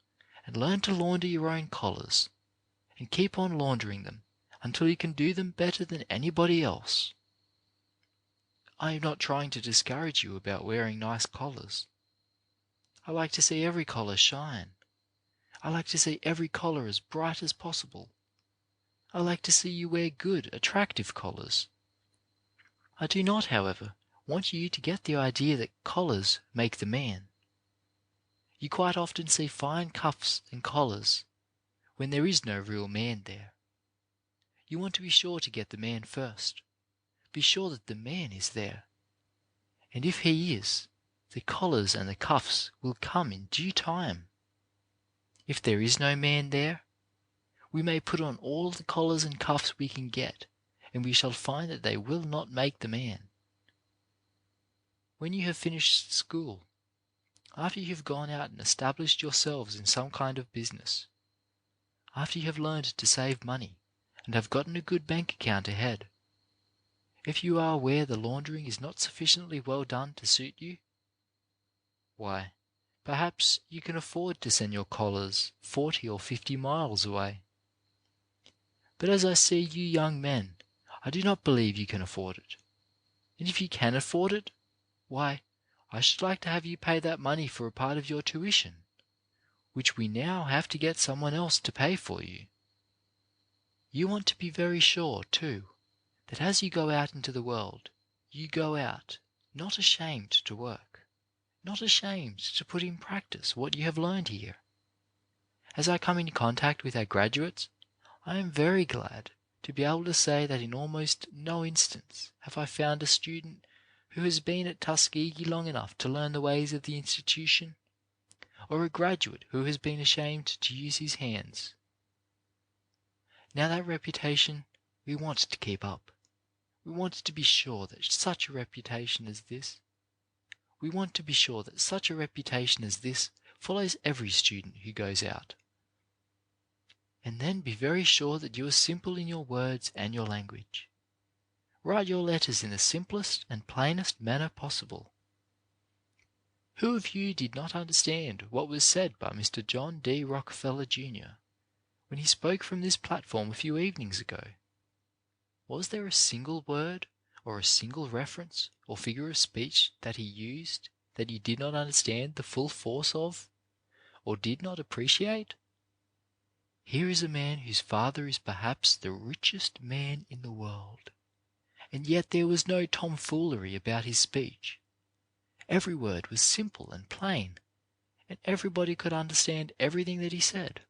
and learn to launder your own collars, and keep on laundering them until you can do them better than anybody else. I am not trying to discourage you about wearing nice collars. I like to see every collar shine. I like to see every collar as bright as possible. I like to see you wear good, attractive collars. I do not, however, want you to get the idea that collars make the man. You quite often see fine cuffs and collars when there is no real man there. You want to be sure to get the man first. Be sure that the man is there. And if he is, the collars and the cuffs will come in due time. If there is no man there, we may put on all the collars and cuffs we can get, and we shall find that they will not make the man. When you have finished school, After you have gone out and established yourselves in some kind of business, after you have learned to save money and have gotten a good bank account ahead, if you are aware the laundering is not sufficiently well done to suit you, why, perhaps you can afford to send your collars 40 or 50 miles away. But as I see you young men, I do not believe you can afford it. And if you can afford it, why, I should like to have you pay that money for a part of your tuition, which we now have to get someone else to pay for you. You want to be very sure, too, that as you go out into the world, you go out not ashamed to work, not ashamed to put in practice what you have learned here. As I come in contact with our graduates, I am very glad to be able to say that in almost no instance have I found a student who has been at Tuskegee long enough to learn the ways of the institution, or a graduate who has been ashamed to use his hands. Now that reputation we want to keep up. We want to be sure that such a reputation as this follows every student who goes out. And then be very sure that you are simple in your words and your language. Write your letters in the simplest and plainest manner possible. Who of you did not understand what was said by Mr. John D. Rockefeller, Jr. when he spoke from this platform a few evenings ago? Was there a single word or a single reference or figure of speech that he used that you did not understand the full force of, or did not appreciate? Here is a man whose father is perhaps the richest man in the world, and yet there was no tomfoolery about his speech. Every word was simple and plain, and everybody could understand everything that he said.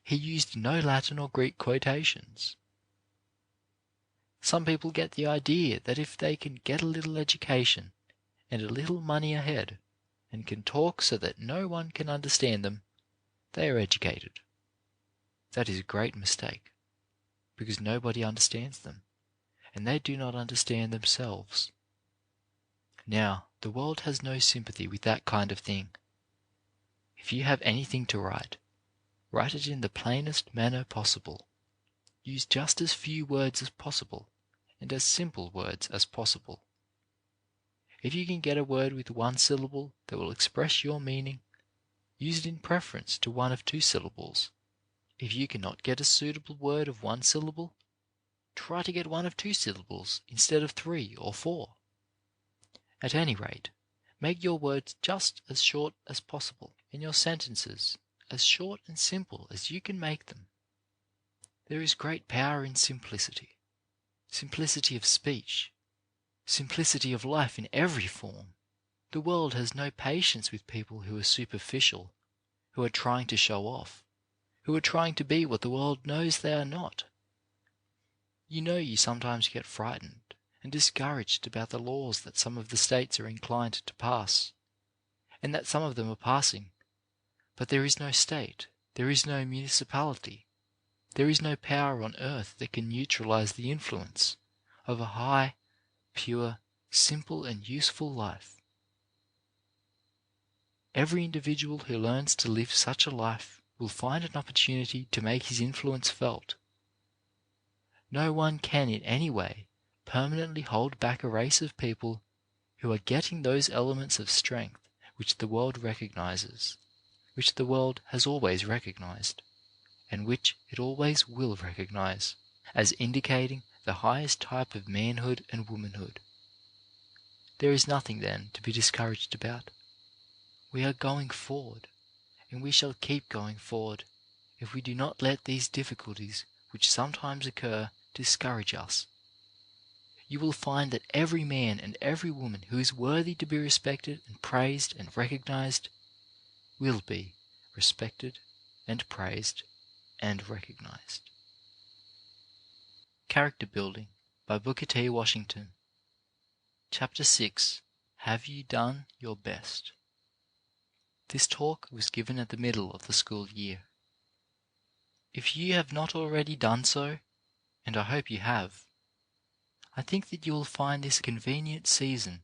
He used no Latin or Greek quotations. Some people get the idea that if they can get a little education and a little money ahead, and can talk so that no one can understand them, they are educated. That is a great mistake, because nobody understands them, and they do not understand themselves. Now, the world has no sympathy with that kind of thing. If you have anything to write, write it in the plainest manner possible. Use just as few words as possible, and as simple words as possible. If you can get a word with one syllable that will express your meaning, use it in preference to one of 2 syllables. If you cannot get a suitable word of 1 syllable, try to get one of 2 syllables instead of 3 or 4. At any rate, make your words just as short as possible, and your sentences as short and simple as you can make them. There is great power in simplicity. Simplicity of speech, simplicity of life in every form. The world has no patience with people who are superficial, who are trying to show off, who are trying to be what the world knows they are not. You know you sometimes get frightened and discouraged about the laws that some of the states are inclined to pass, and that some of them are passing, but there is no state, there is no municipality, there is no power on earth that can neutralize the influence of a high, pure, simple and useful life. Every individual who learns to live such a life will find an opportunity to make his influence felt. No one can in any way permanently hold back a race of people who are getting those elements of strength which the world recognizes, which the world has always recognized, and which it always will recognize, as indicating the highest type of manhood and womanhood. There is nothing, then, to be discouraged about. We are going forward, and we shall keep going forward if we do not let these difficulties which sometimes occur discourage us. You will find that every man and every woman who is worthy to be respected and praised and recognized will be respected and praised and recognized. Character Building by Booker T. Washington. Chapter 6. Have you done your best? This talk was given at the middle of the school year. If you have not already done so, and I hope you have, I think that you will find this a convenient season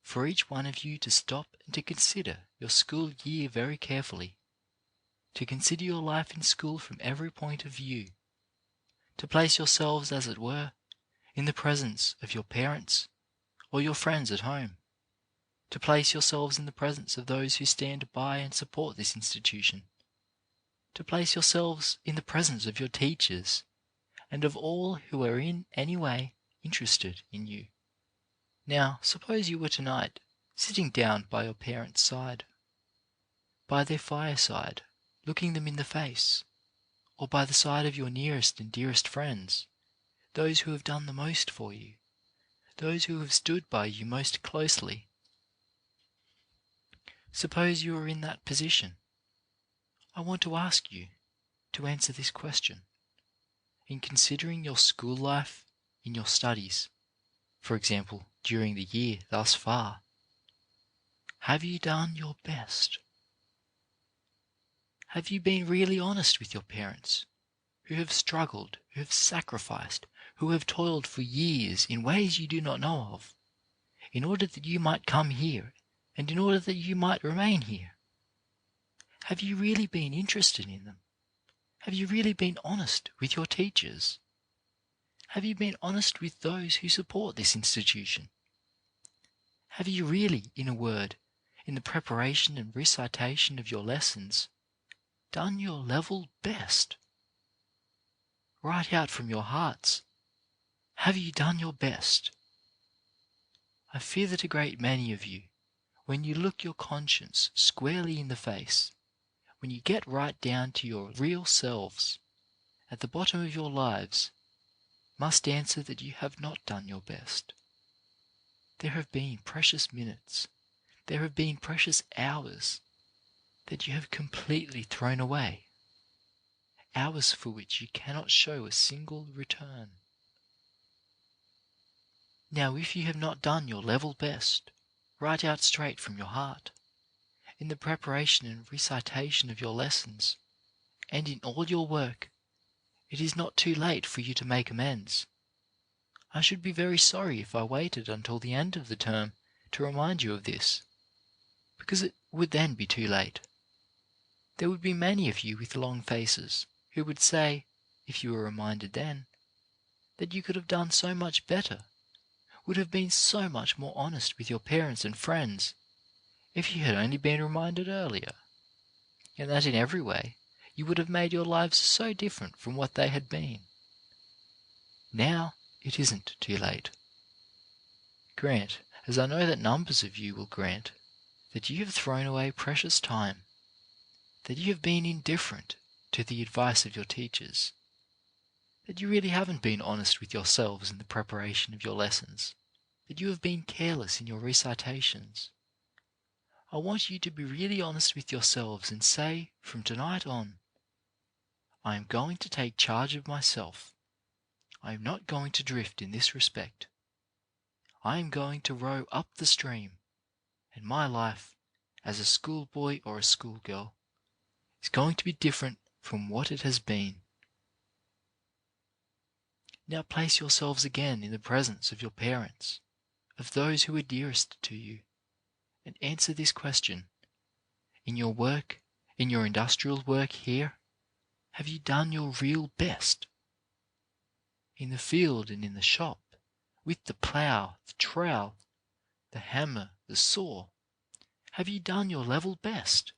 for each one of you to stop and to consider your school year very carefully, to consider your life in school from every point of view, to place yourselves, as it were, in the presence of your parents or your friends at home, to place yourselves in the presence of those who stand by and support this institution, to place yourselves in the presence of your teachers and of all who are in any way interested in you. Now, suppose you were tonight sitting down by your parents' side, by their fireside, looking them in the face, or by the side of your nearest and dearest friends, those who have done the most for you, those who have stood by you most closely. Suppose you are in that position. I want to ask you to answer this question. In considering your school life, in your studies, for example, during the year thus far, have you done your best? Have you been really honest with your parents, who have struggled, who have sacrificed, who have toiled for years in ways you do not know of, in order that you might come here and in order that you might remain here? Have you really been interested in them? Have you really been honest with your teachers? Have you been honest with those who support this institution? Have you really, in a word, in the preparation and recitation of your lessons, done your level best? Right out from your hearts, have you done your best? I fear that a great many of you, when you look your conscience squarely in the face, when you get right down to your real selves, at the bottom of your lives, must answer that you have not done your best. There have been precious minutes, there have been precious hours that you have completely thrown away, hours for which you cannot show a single return. Now, if you have not done your level best, right out straight from your heart, in the preparation and recitation of your lessons, and in all your work, it is not too late for you to make amends. I should be very sorry if I waited until the end of the term to remind you of this, because it would then be too late. There would be many of you with long faces who would say, if you were reminded then, that you could have done so much better, would have been so much more honest with your parents and friends, if you had only been reminded earlier, and that in every way you would have made your lives so different from what they had been. Now it isn't too late. Grant, as I know that numbers of you will grant, that you have thrown away precious time, that you have been indifferent to the advice of your teachers, that you really haven't been honest with yourselves in the preparation of your lessons, that you have been careless in your recitations. I want you to be really honest with yourselves and say, from tonight on, I am going to take charge of myself. I am not going to drift in this respect. I am going to row up the stream, and my life, as a schoolboy or a schoolgirl, is going to be different from what it has been. Now place yourselves again in the presence of your parents, of those who are dearest to you, and answer this question. In your work, in your industrial work here, have you done your real best? In the field and in the shop, with the plough, the trowel, the hammer, the saw, have you done your level best?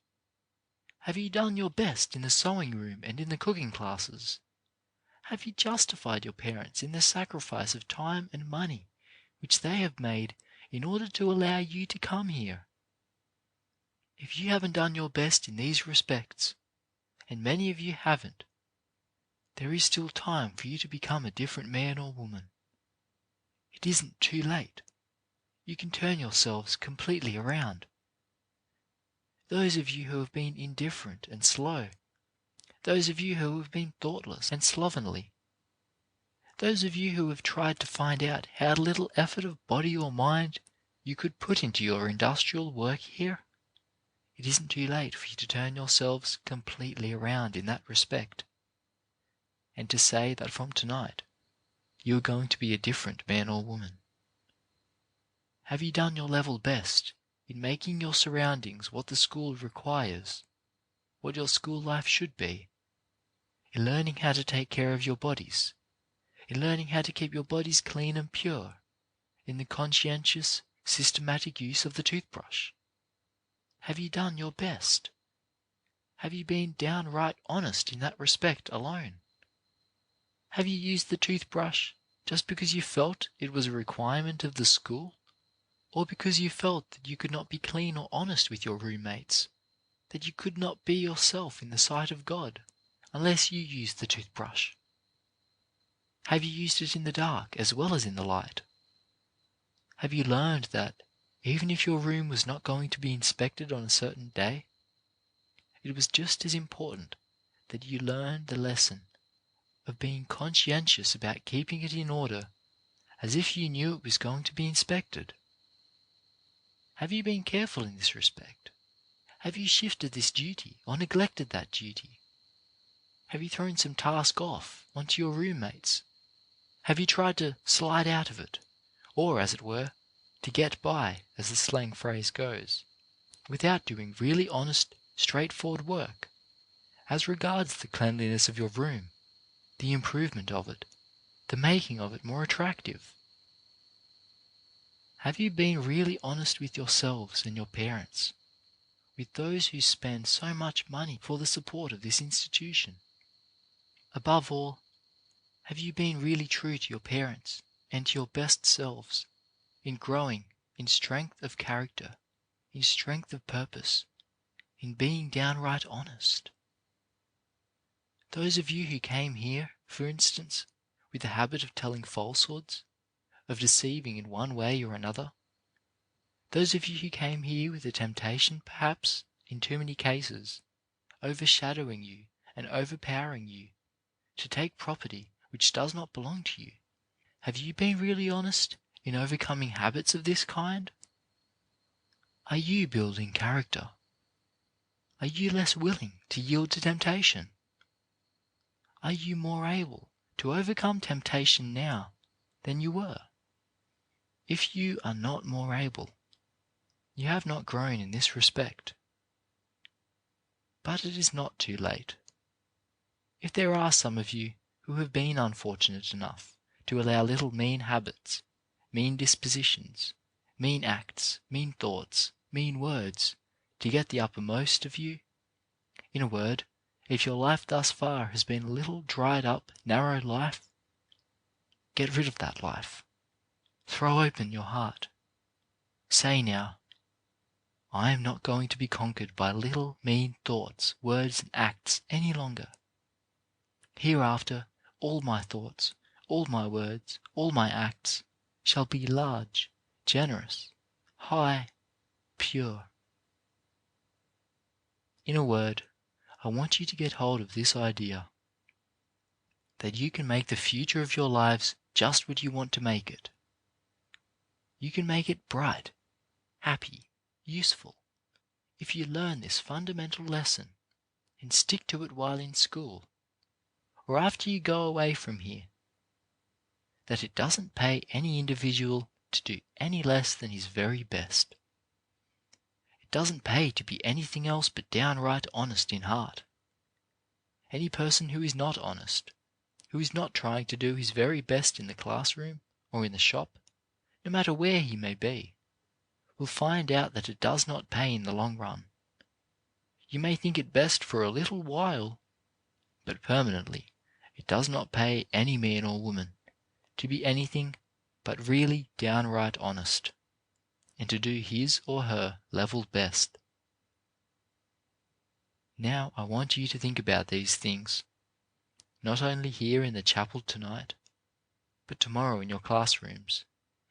Have you done your best in the sewing room and in the cooking classes? Have you justified your parents in the sacrifice of time and money which they have made in order to allow you to come here? If you haven't done your best in these respects, and many of you haven't, there is still time for you to become a different man or woman. It isn't too late. You can turn yourselves completely around. Those of you who have been indifferent and slow, those of you who have been thoughtless and slovenly, those of you who have tried to find out how little effort of body or mind you could put into your industrial work here, it isn't too late for you to turn yourselves completely around in that respect, and to say that from tonight you are going to be a different man or woman. Have you done your level best in making your surroundings what the school requires, what your school life should be, in learning how to take care of your bodies, in learning how to keep your bodies clean and pure, in the conscientious, systematic use of the toothbrush? Have you done your best? Have you been downright honest in that respect alone? Have you used the toothbrush just because you felt it was a requirement of the school, or because you felt that you could not be clean or honest with your roommates, that you could not be yourself in the sight of God unless you used the toothbrush? Have you used it in the dark as well as in the light? Have you learned that even if your room was not going to be inspected on a certain day, it was just as important that you learn the lesson of being conscientious about keeping it in order as if you knew it was going to be inspected? Have you been careful in this respect? Have you shifted this duty or neglected that duty? Have you thrown some task off onto your roommates? Have you tried to slide out of it, or, as it were, to get by, as the slang phrase goes, without doing really honest, straightforward work as regards the cleanliness of your room, the improvement of it, the making of it more attractive? Have you been really honest with yourselves and your parents, with those who spend so much money for the support of this institution? Above all, have you been really true to your parents and to your best selves in growing in strength of character, in strength of purpose, in being downright honest? Those of you who came here, for instance, with the habit of telling falsehoods, of deceiving in one way or another, those of you who came here with the temptation, perhaps, in too many cases, overshadowing you and overpowering you, to take property which does not belong to you, have you been really honest in overcoming habits of this kind? Are you building character? Are you less willing to yield to temptation? Are you more able to overcome temptation now than you were? If you are not more able, you have not grown in this respect. But it is not too late. If there are some of you who have been unfortunate enough to allow little mean habits, mean dispositions, mean acts, mean thoughts, mean words to get the uppermost of you, in a word, if your life thus far has been a little dried up, narrow life, get rid of that life. Throw open your heart. Say now, I am not going to be conquered by little mean thoughts, words and acts any longer. Hereafter, all my thoughts, all my words, all my acts shall be large, generous, high, pure. In a word, I want you to get hold of this idea, that you can make the future of your lives just what you want to make it. You can make it bright, happy, useful, if you learn this fundamental lesson and stick to it while in school, or after you go away from here, that it doesn't pay any individual to do any less than his very best. It doesn't pay to be anything else but downright honest in heart. Any person who is not honest, who is not trying to do his very best in the classroom or in the shop, no matter where he may be, will find out that it does not pay in the long run. You may think it best for a little while, but permanently it does not pay any man or woman to be anything but really downright honest, and to do his or her level best. Now I want you to think about these things, not only here in the chapel tonight, but tomorrow in your classrooms,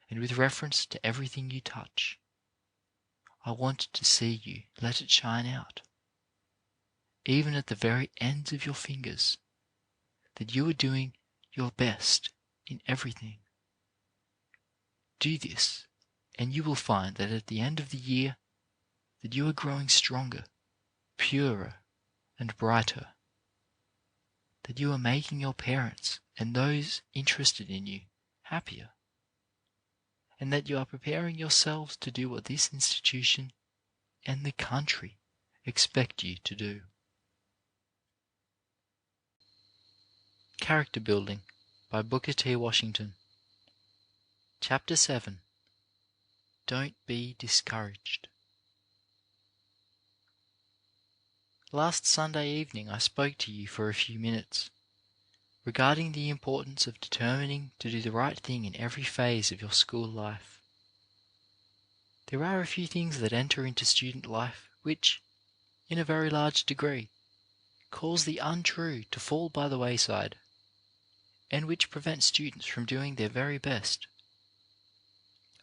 and with reference to everything you touch. I want to see you let it shine out, even at the very ends of your fingers, that you are doing your best in everything. Do this, and you will find that at the end of the year, that you are growing stronger, purer, and brighter, that you are making your parents and those interested in you happier, and that you are preparing yourselves to do what this institution and the country expect you to do. Character Building by Booker T. Washington. Chapter 7. Don't be discouraged. Last Sunday evening I spoke to you for a few minutes regarding the importance of determining to do the right thing in every phase of your school life. There are a few things that enter into student life which, in a very large degree, cause the untrue to fall by the wayside, and which prevent students from doing their very best.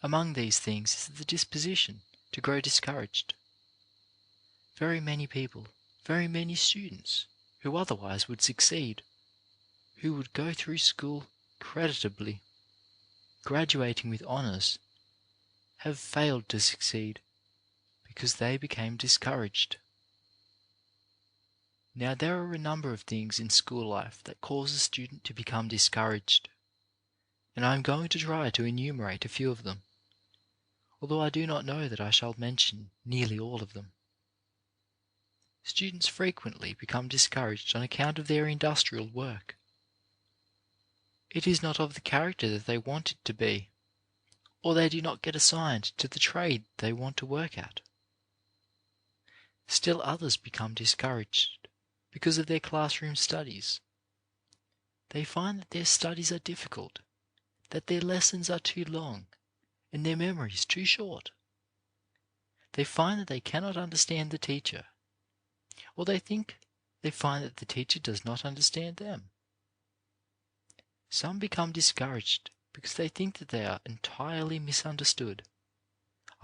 Among these things is the disposition to grow discouraged. Very many people, very many students, who otherwise would succeed, who would go through school creditably, graduating with honours, have failed to succeed because they became discouraged. Now there are a number of things in school life that cause a student to become discouraged, and I am going to try to enumerate a few of them, although I do not know that I shall mention nearly all of them. Students frequently become discouraged on account of their industrial work. It is not of the character that they want it to be, or they do not get assigned to the trade they want to work at. Still others become discouraged because of their classroom studies. They find that their studies are difficult, that their lessons are too long, and their memories too short. They find that they cannot understand the teacher, or they find that the teacher does not understand them. Some become discouraged because they think that they are entirely misunderstood,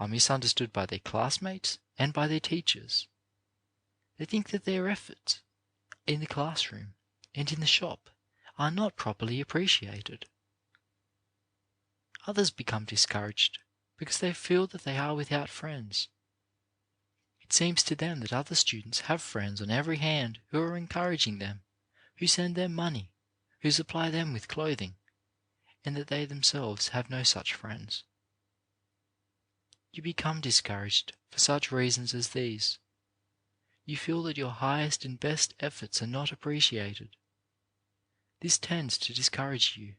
are misunderstood by their classmates and by their teachers. They think that their efforts in the classroom and in the shop are not properly appreciated. Others become discouraged because they feel that they are without friends. It seems to them that other students have friends on every hand who are encouraging them, who send them money, who supply them with clothing, and that they themselves have no such friends. You become discouraged for such reasons as these. You feel that your highest and best efforts are not appreciated. This tends to discourage you.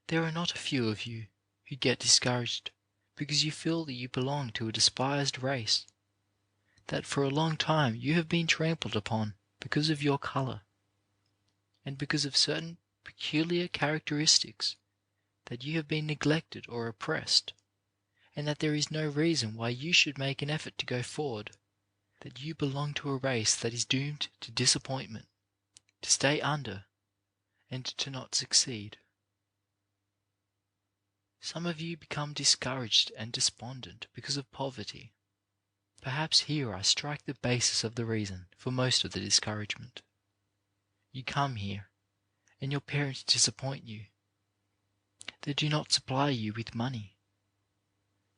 There are not a few of you who get discouraged because you feel that you belong to a despised race, that for a long time you have been trampled upon because of your color, and because of certain peculiar characteristics, that you have been neglected or oppressed, and that there is no reason why you should make an effort to go forward, that you belong to a race that is doomed to disappointment, to stay under, and to not succeed. Some of you become discouraged and despondent because of poverty. Perhaps here I strike the basis of the reason for most of the discouragement. You come here, and your parents disappoint you. They do not supply you with money.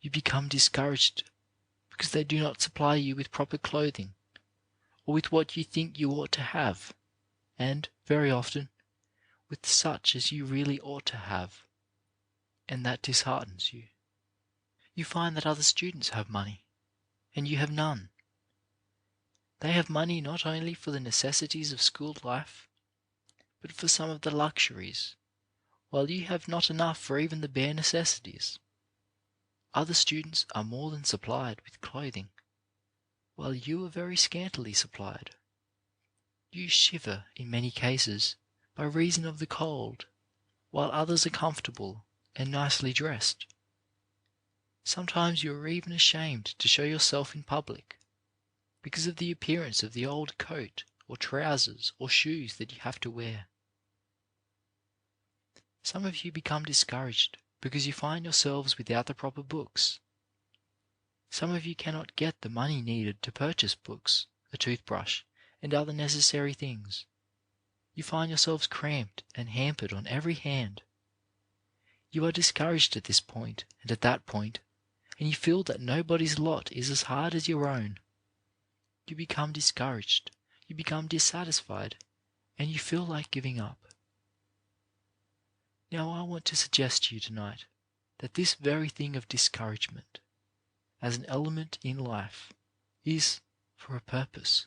You become discouraged because they do not supply you with proper clothing, or with what you think you ought to have, and, very often, with such as you really ought to have, and that disheartens you. You find that other students have money, and you have none. They have money not only for the necessities of school life, but for some of the luxuries, while you have not enough for even the bare necessities. Other students are more than supplied with clothing, while you are very scantily supplied. You shiver in many cases by reason of the cold, while others are comfortable and nicely dressed. Sometimes you are even ashamed to show yourself in public because of the appearance of the old coat or trousers or shoes that you have to wear. Some of you become discouraged because you find yourselves without the proper books. Some of you cannot get the money needed to purchase books, a toothbrush, and other necessary things. You find yourselves cramped and hampered on every hand. You are discouraged at this point and at that point, and you feel that nobody's lot is as hard as your own. You become discouraged, you become dissatisfied, and you feel like giving up. Now I want to suggest to you tonight that this very thing of discouragement, as an element in life, is for a purpose.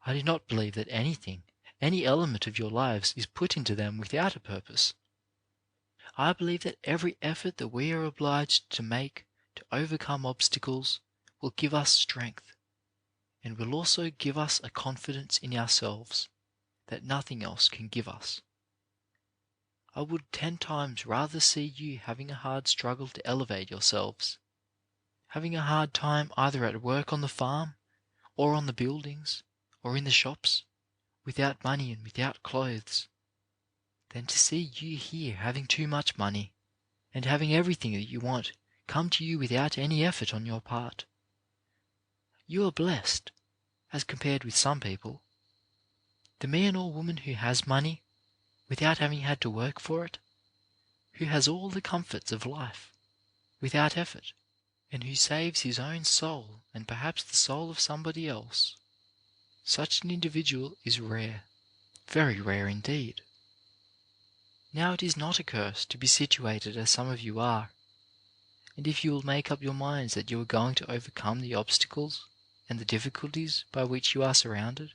I do not believe that any element of your lives is put into them without a purpose. I believe that every effort that we are obliged to make to overcome obstacles will give us strength, and will also give us a confidence in ourselves that nothing else can give us. I would 10 times rather see you having a hard struggle to elevate yourselves, having a hard time either at work on the farm, or on the buildings, or in the shops, without money and without clothes, than to see you here having too much money, and having everything that you want come to you without any effort on your part. You are blessed, as compared with some people. The man or woman who has money, without having had to work for it, who has all the comforts of life, without effort, and who saves his own soul and perhaps the soul of somebody else, such an individual is rare, very rare indeed. Now it is not a curse to be situated as some of you are, and if you will make up your minds that you are going to overcome the obstacles and the difficulties by which you are surrounded,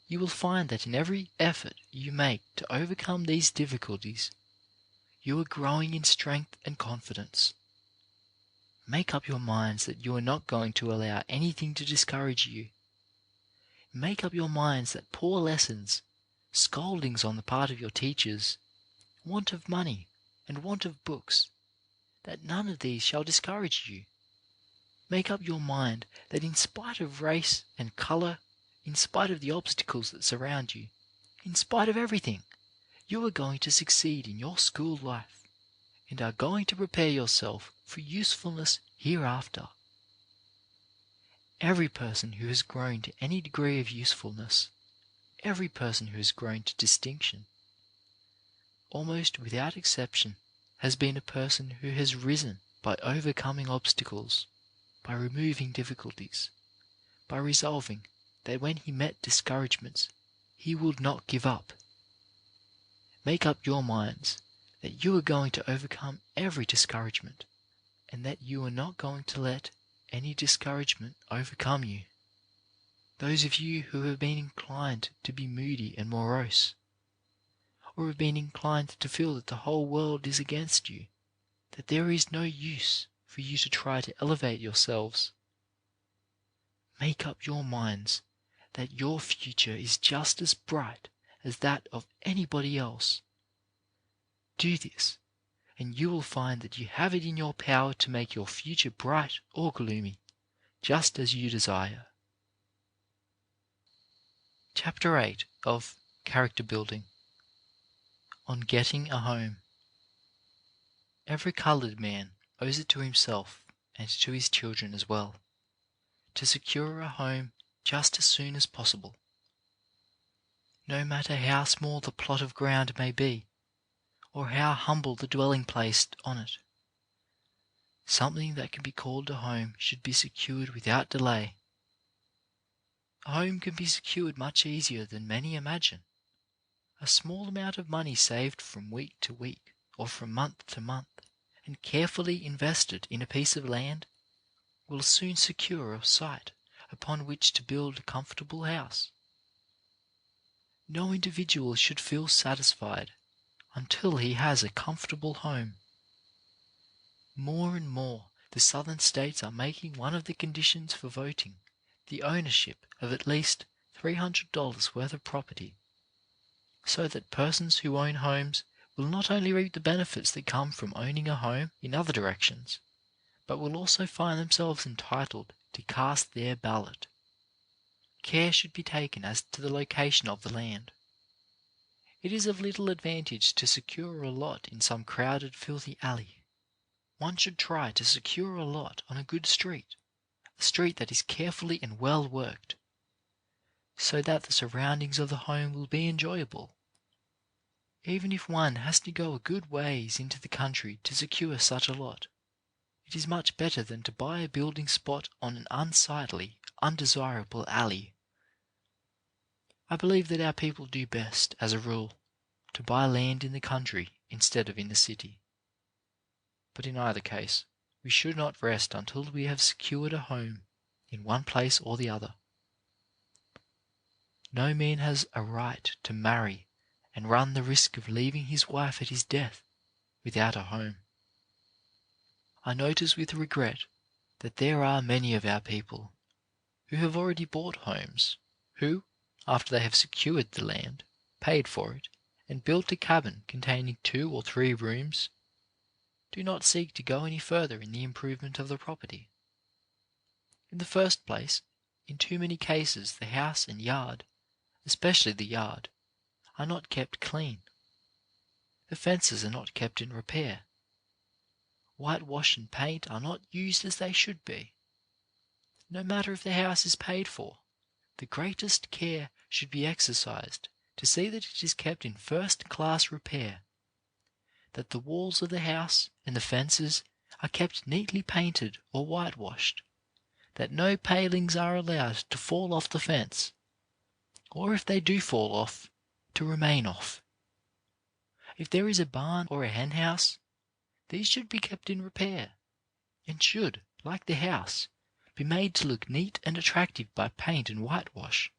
you will find that in every effort you make to overcome these difficulties, you are growing in strength and confidence. Make up your minds that you are not going to allow anything to discourage you. Make up your minds that poor lessons, scoldings on the part of your teachers, want of money, and want of books, that none of these shall discourage you. Make up your mind that in spite of race and colour, in spite of the obstacles that surround you, in spite of everything, you are going to succeed in your school life, and are going to prepare yourself for usefulness hereafter. Every person who has grown to any degree of usefulness, every person who has grown to distinction, almost without exception, has been a person who has risen by overcoming obstacles, by removing difficulties, by resolving that when he met discouragements, he would not give up. Make up your minds that you are going to overcome every discouragement, and that you are not going to let any discouragement overcome you. Those of you who have been inclined to be moody and morose, or have been inclined to feel that the whole world is against you, that there is no use for you to try to elevate yourselves, make up your minds that your future is just as bright as that of anybody else. Do this, and you will find that you have it in your power to make your future bright or gloomy, just as you desire. Chapter 8 of Character Building, on Getting a Home. Every coloured man owes it to himself and to his children as well, to secure a home just as soon as possible. No matter how small the plot of ground may be, or how humble the dwelling placed on it, something that can be called a home should be secured without delay. A home can be secured much easier than many imagine. A small amount of money saved from week to week, or from month to month, and carefully invested in a piece of land, will soon secure a site upon which to build a comfortable house. No individual should feel satisfied until he has a comfortable home. More and more, the Southern states are making one of the conditions for voting the ownership of at least $300 worth of property, so that persons who own homes will not only reap the benefits that come from owning a home in other directions, but will also find themselves entitled to cast their ballot. Care should be taken as to the location of the land. It is of little advantage to secure a lot in some crowded, filthy alley. One should try to secure a lot on a good street, a street that is carefully and well worked, so that the surroundings of the home will be enjoyable. Even if one has to go a good ways into the country to secure such a lot, it is much better than to buy a building spot on an unsightly, undesirable alley. I believe that our people do best, as a rule, to buy land in the country instead of in the city. But in either case, we should not rest until we have secured a home in one place or the other. No man has a right to marry and run the risk of leaving his wife at his death without a home. I notice with regret that there are many of our people who have already bought homes, who, after they have secured the land, paid for it, and built a cabin containing 2 or 3 rooms, do not seek to go any further in the improvement of the property. In the first place, in too many cases the house and yard, especially the yard, are not kept clean. The fences are not kept in repair. Whitewash and paint are not used as they should be. No matter if the house is paid for, the greatest care should be exercised to see that it is kept in first-class repair, that the walls of the house and the fences are kept neatly painted or whitewashed, that no palings are allowed to fall off the fence, or if they do fall off, to remain off. If there is a barn or a hen house, these should be kept in repair, and should, like the house, be made to look neat and attractive by paint and whitewash.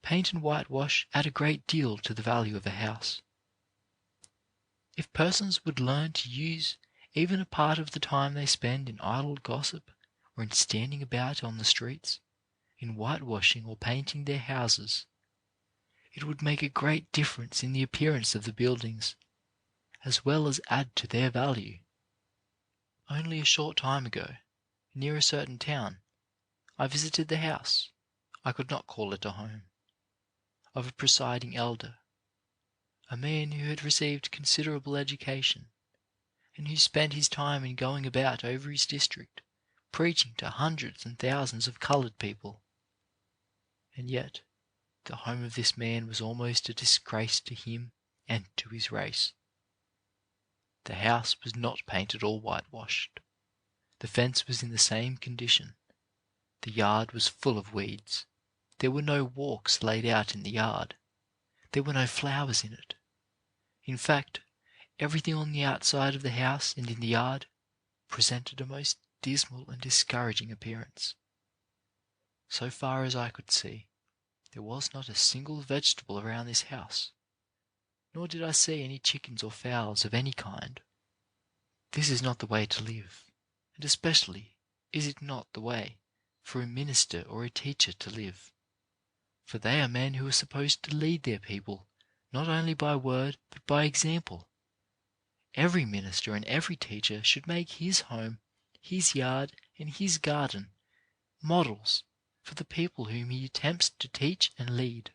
Paint and whitewash add a great deal to the value of a house. If persons would learn to use even a part of the time they spend in idle gossip or in standing about on the streets, in whitewashing or painting their houses, it would make a great difference in the appearance of the buildings, as well as add to their value. Only a short time ago, near a certain town, I visited the house, I could not call it a home, of a presiding elder, a man who had received considerable education, and who spent his time in going about over his district, preaching to hundreds and thousands of coloured people. And yet, the home of this man was almost a disgrace to him and to his race. The house was not painted or whitewashed. The fence was in the same condition. The yard was full of weeds. There were no walks laid out in the yard. There were no flowers in it. In fact, everything on the outside of the house and in the yard presented a most dismal and discouraging appearance. So far as I could see, there was not a single vegetable around this house, nor did I see any chickens or fowls of any kind. This is not the way to live, and especially is it not the way for a minister or a teacher to live, for they are men who are supposed to lead their people not only by word but by example. Every minister and every teacher should make his home, his yard, and his garden models for the people whom he attempts to teach and lead.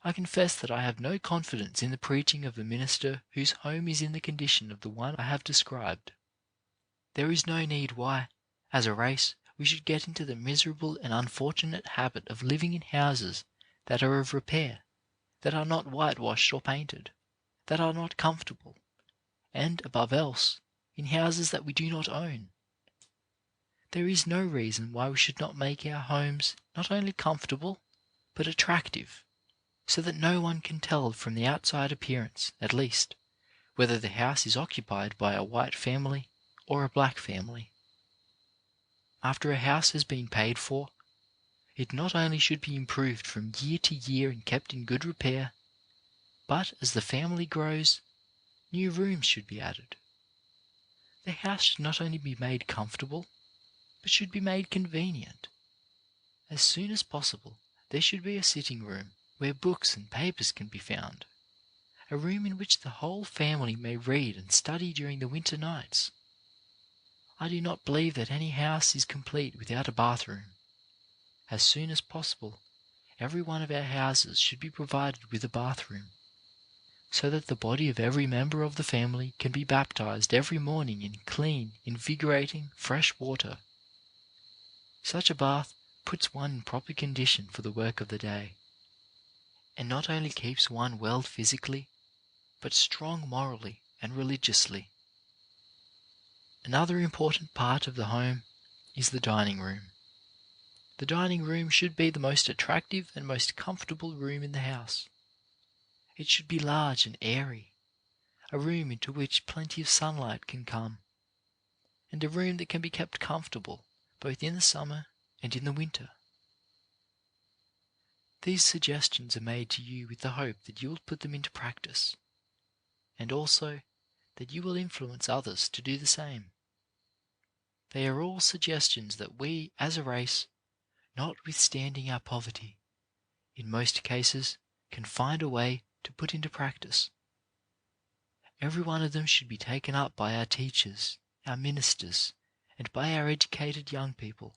I confess that I have no confidence in the preaching of a minister whose home is in the condition of the one I have described. There is no need why, as a race, we should get into the miserable and unfortunate habit of living in houses that are of repair, that are not whitewashed or painted, that are not comfortable, and, above else, in houses that we do not own. There is no reason why we should not make our homes not only comfortable, but attractive, so that no one can tell from the outside appearance, at least, whether the house is occupied by a white family or a black family. After a house has been paid for, it not only should be improved from year to year and kept in good repair, but as the family grows, new rooms should be added. The house should not only be made comfortable, but should be made convenient. As soon as possible, there should be a sitting room where books and papers can be found, a room in which the whole family may read and study during the winter nights. I do not believe that any house is complete without a bathroom. As soon as possible, every one of our houses should be provided with a bathroom, so that the body of every member of the family can be baptized every morning in clean, invigorating, fresh water. Such a bath puts one in proper condition for the work of the day, and not only keeps one well physically, but strong morally and religiously. Another important part of the home is the dining room. The dining room should be the most attractive and most comfortable room in the house. It should be large and airy, a room into which plenty of sunlight can come, and a room that can be kept comfortable both in the summer and in the winter. These suggestions are made to you with the hope that you will put them into practice, and also that you will influence others to do the same. They are all suggestions that we, as a race, notwithstanding our poverty, in most cases can find a way to put into practice. Every one of them should be taken up by our teachers, our ministers, and by our educated young people.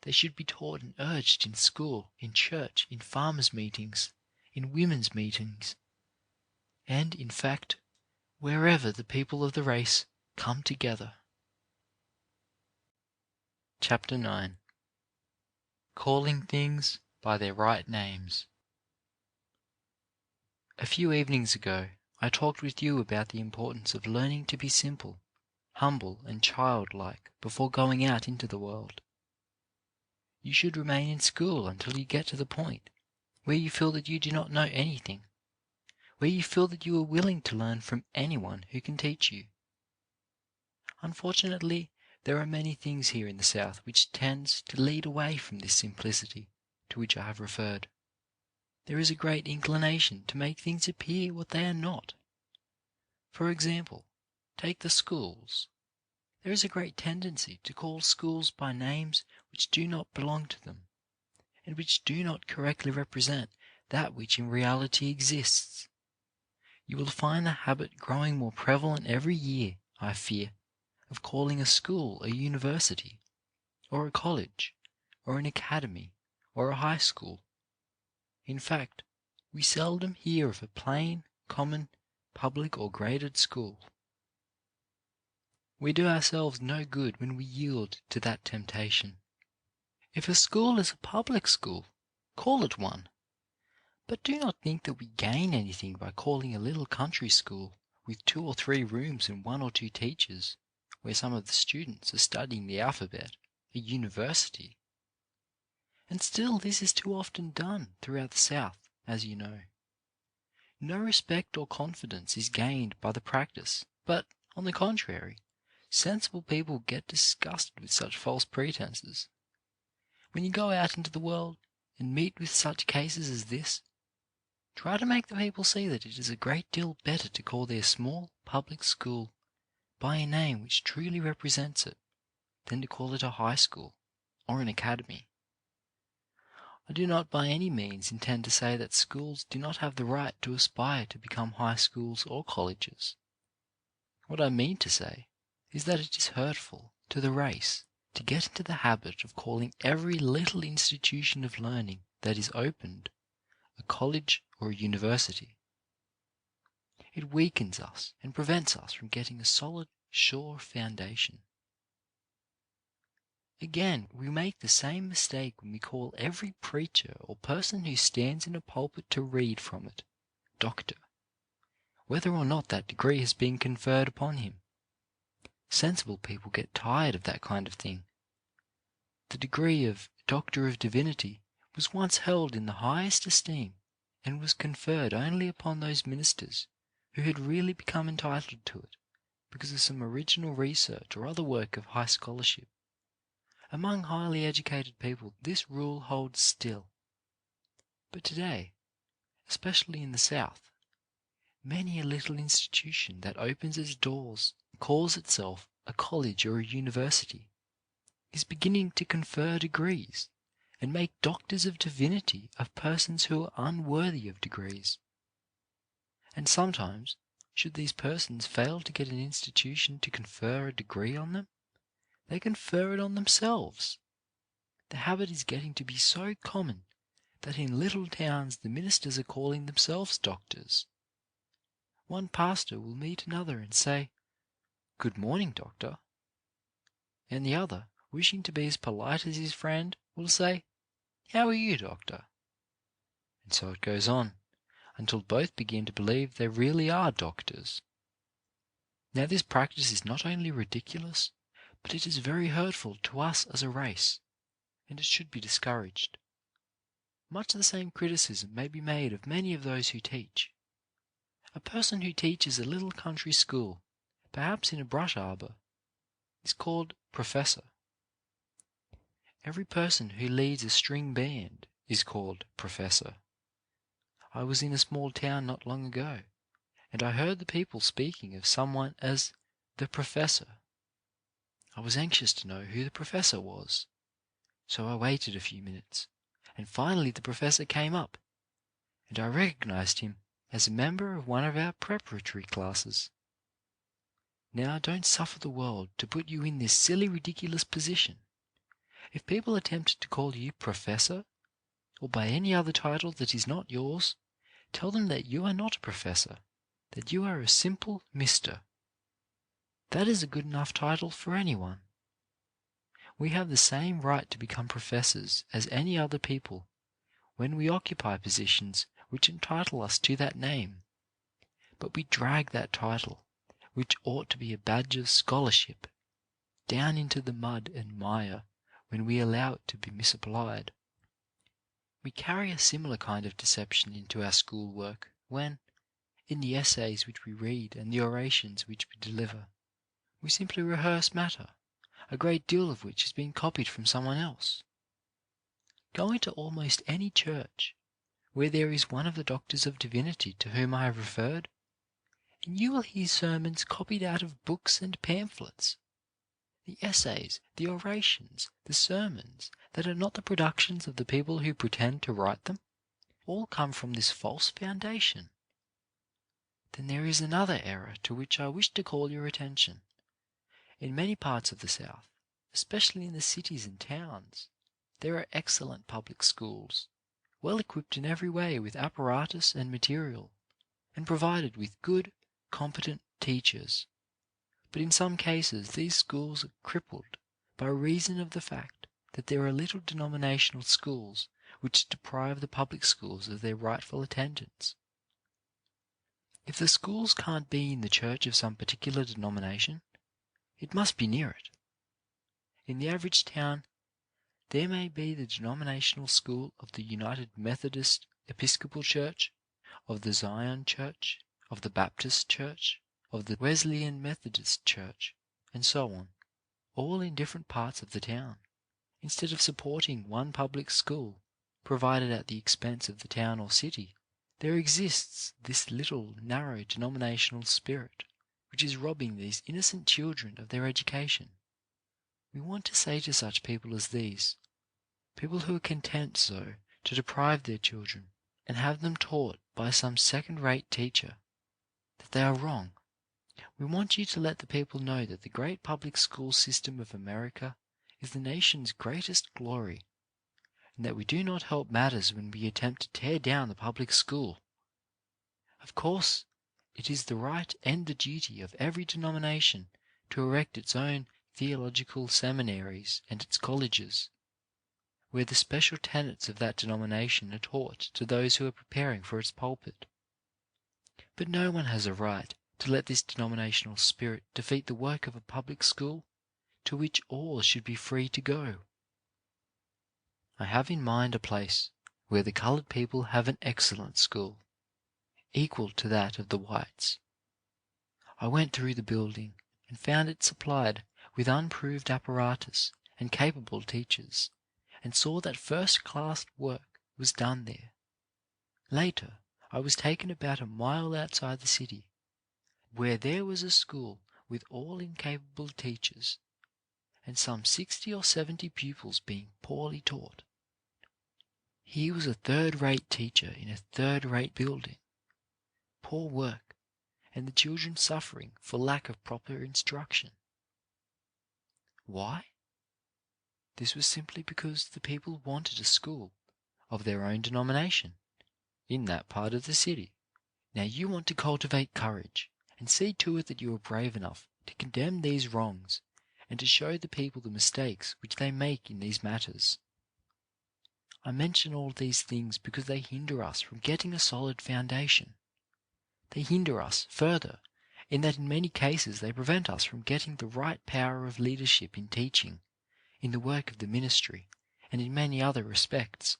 They should be taught and urged in school, in church, in farmers' meetings, in women's meetings, and, in fact, wherever the people of the race come together. Chapter 9. Calling Things by Their Right Names. A few evenings ago I talked with you about the importance of learning to be simple, humble, and childlike before going out into the world. You should remain in school until you get to the point where you feel that you do not know anything, where you feel that you are willing to learn from anyone who can teach you. Unfortunately, there are many things here in the South which tends to lead away from this simplicity to which I have referred. There is a great inclination to make things appear what they are not. For example, take the schools. There is a great tendency to call schools by names which do not belong to them, and which do not correctly represent that which in reality exists. You will find the habit growing more prevalent every year, I fear, of calling a school a university, or a college, or an academy, or a high school. In fact, we seldom hear of a plain, common, public or graded school. We do ourselves no good when we yield to that temptation. If a school is a public school, call it one. But do not think that we gain anything by calling a little country school with 2 or 3 rooms and 1 or 2 teachers, where some of the students are studying the alphabet, a university. And still this is too often done throughout the South, as you know. No respect or confidence is gained by the practice, but, on the contrary, sensible people get disgusted with such false pretenses. When you go out into the world and meet with such cases as this, try to make the people see that it is a great deal better to call their small public school by a name which truly represents it than to call it a high school or an academy. I do not by any means intend to say that schools do not have the right to aspire to become high schools or colleges. What I mean to say is that it is hurtful to the race to get into the habit of calling every little institution of learning that is opened a college or a university. It weakens us and prevents us from getting a solid, sure foundation. Again, we make the same mistake when we call every preacher or person who stands in a pulpit to read from it, doctor, whether or not that degree has been conferred upon him. Sensible people get tired of that kind of thing. The degree of Doctor of Divinity was once held in the highest esteem, and was conferred only upon those ministers who had really become entitled to it because of some original research or other work of high scholarship. Among highly educated people this rule holds still. But today, especially in the South, many a little institution that opens its doors, calls itself a college or a university, is beginning to confer degrees and make doctors of divinity of persons who are unworthy of degrees. And sometimes, should these persons fail to get an institution to confer a degree on them, they confer it on themselves. The habit is getting to be so common that in little towns the ministers are calling themselves doctors. One pastor will meet another and say, "Good morning, doctor." And the other, wishing to be as polite as his friend, will say, "How are you, doctor?" And so it goes on, until both begin to believe they really are doctors. Now this practice is not only ridiculous, but it is very hurtful to us as a race, and it should be discouraged. Much the same criticism may be made of many of those who teach. A person who teaches a little country school, perhaps in a brush arbor, is called professor. Every person who leads a string band is called professor. I was in a small town not long ago, and I heard the people speaking of someone as the professor. I was anxious to know who the professor was, so I waited a few minutes, and finally the professor came up, and I recognized him as a member of one of our preparatory classes. Now don't suffer the world to put you in this silly, ridiculous position. If people attempt to call you professor, or by any other title that is not yours, tell them that you are not a professor, that you are a simple Mister. That is a good enough title for anyone. We have the same right to become professors as any other people when we occupy positions which entitle us to that name, but we drag that title, which ought to be a badge of scholarship, down into the mud and mire when we allow it to be misapplied. We carry a similar kind of deception into our school work when, in the essays which we read and the orations which we deliver, we simply rehearse matter, a great deal of which has been copied from someone else. Go into almost any church where there is one of the doctors of divinity to whom I have referred, and you will hear sermons copied out of books and pamphlets. The essays, the orations, the sermons that are not the productions of the people who pretend to write them, all come from this false foundation. Then there is another error to which I wish to call your attention. In many parts of the South, especially in the cities and towns, there are excellent public schools, well equipped in every way with apparatus and material, and provided with good, competent teachers. But in some cases these schools are crippled by reason of the fact that there are little denominational schools which deprive the public schools of their rightful attendance. If the schools can't be in the church of some particular denomination, it must be near it. In the average town, there may be the denominational school of the United Methodist Episcopal Church, of the Zion Church, of the Baptist Church, of the Wesleyan Methodist Church, and so on, all in different parts of the town. Instead of supporting one public school, provided at the expense of the town or city, there exists this little narrow denominational spirit, which is robbing these innocent children of their education. We want to say to such people as these, people who are content so to deprive their children and have them taught by some second-rate teacher, that they are wrong. We want you to let the people know that the great public school system of America is the nation's greatest glory, and that we do not help matters when we attempt to tear down the public school. Of course, it is the right and the duty of every denomination to erect its own theological seminaries and its colleges, where the special tenets of that denomination are taught to those who are preparing for its pulpit. But no one has a right to let this denominational spirit defeat the work of a public school to which all should be free to go. I have in mind a place where the coloured people have an excellent school, equal to that of the whites. I went through the building and found it supplied with unproved apparatus and capable teachers, and saw that first-class work was done there. Later, I was taken about a mile outside the city, where there was a school with all incapable teachers, and some 60 or 70 pupils being poorly taught. Here was a third-rate teacher in a third-rate building. Poor work, and the children suffering for lack of proper instruction. Why? This was simply because the people wanted a school of their own denomination in that part of the city. Now you want to cultivate courage, and see to it that you are brave enough to condemn these wrongs and to show the people the mistakes which they make in these matters. I mention all these things because they hinder us from getting a solid foundation. They hinder us, further, in that in many cases they prevent us from getting the right power of leadership in teaching, in the work of the ministry, and in many other respects.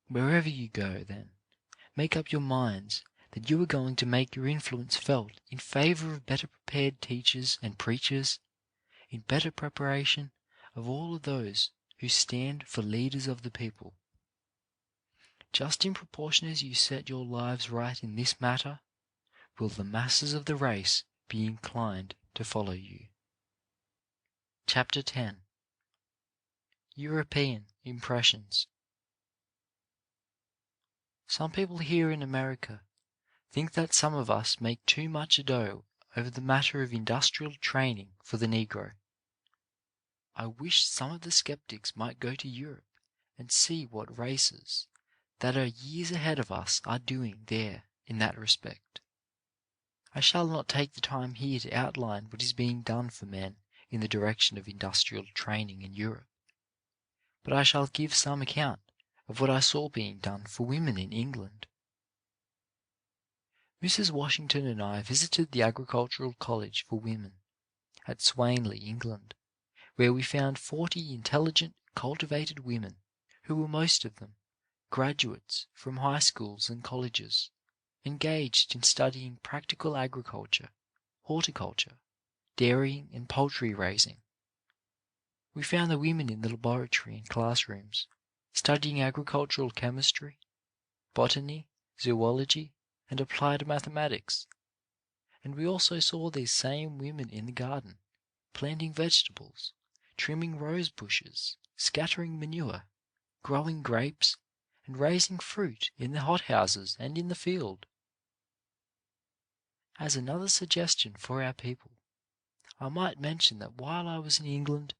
Wherever you go, then, make up your minds that you are going to make your influence felt in favor of better prepared teachers and preachers, in better preparation of all of those who stand for leaders of the people. Just in proportion as you set your lives right in this matter, will the masses of the race be inclined to follow you. Chapter 10. European Impressions. Some people here in America think that some of us make too much ado over the matter of industrial training for the Negro. I wish some of the skeptics might go to Europe and see what races that are years ahead of us are doing there in that respect. I shall not take the time here to outline what is being done for men in the direction of industrial training in Europe, but I shall give some account of what I saw being done for women in England. Mrs. Washington and I visited the Agricultural College for Women at Swanley, England, where we found 40 intelligent, cultivated women who were most of them graduates from high schools and colleges, engaged in studying practical agriculture, horticulture, dairying and poultry raising. We found the women in the laboratory and classrooms, studying agricultural chemistry, botany, zoology, and applied mathematics. And we also saw these same women in the garden, planting vegetables, trimming rose bushes, scattering manure, growing grapes, and raising fruit in the hothouses and in the field. As another suggestion for our people, I might mention that while I was in England,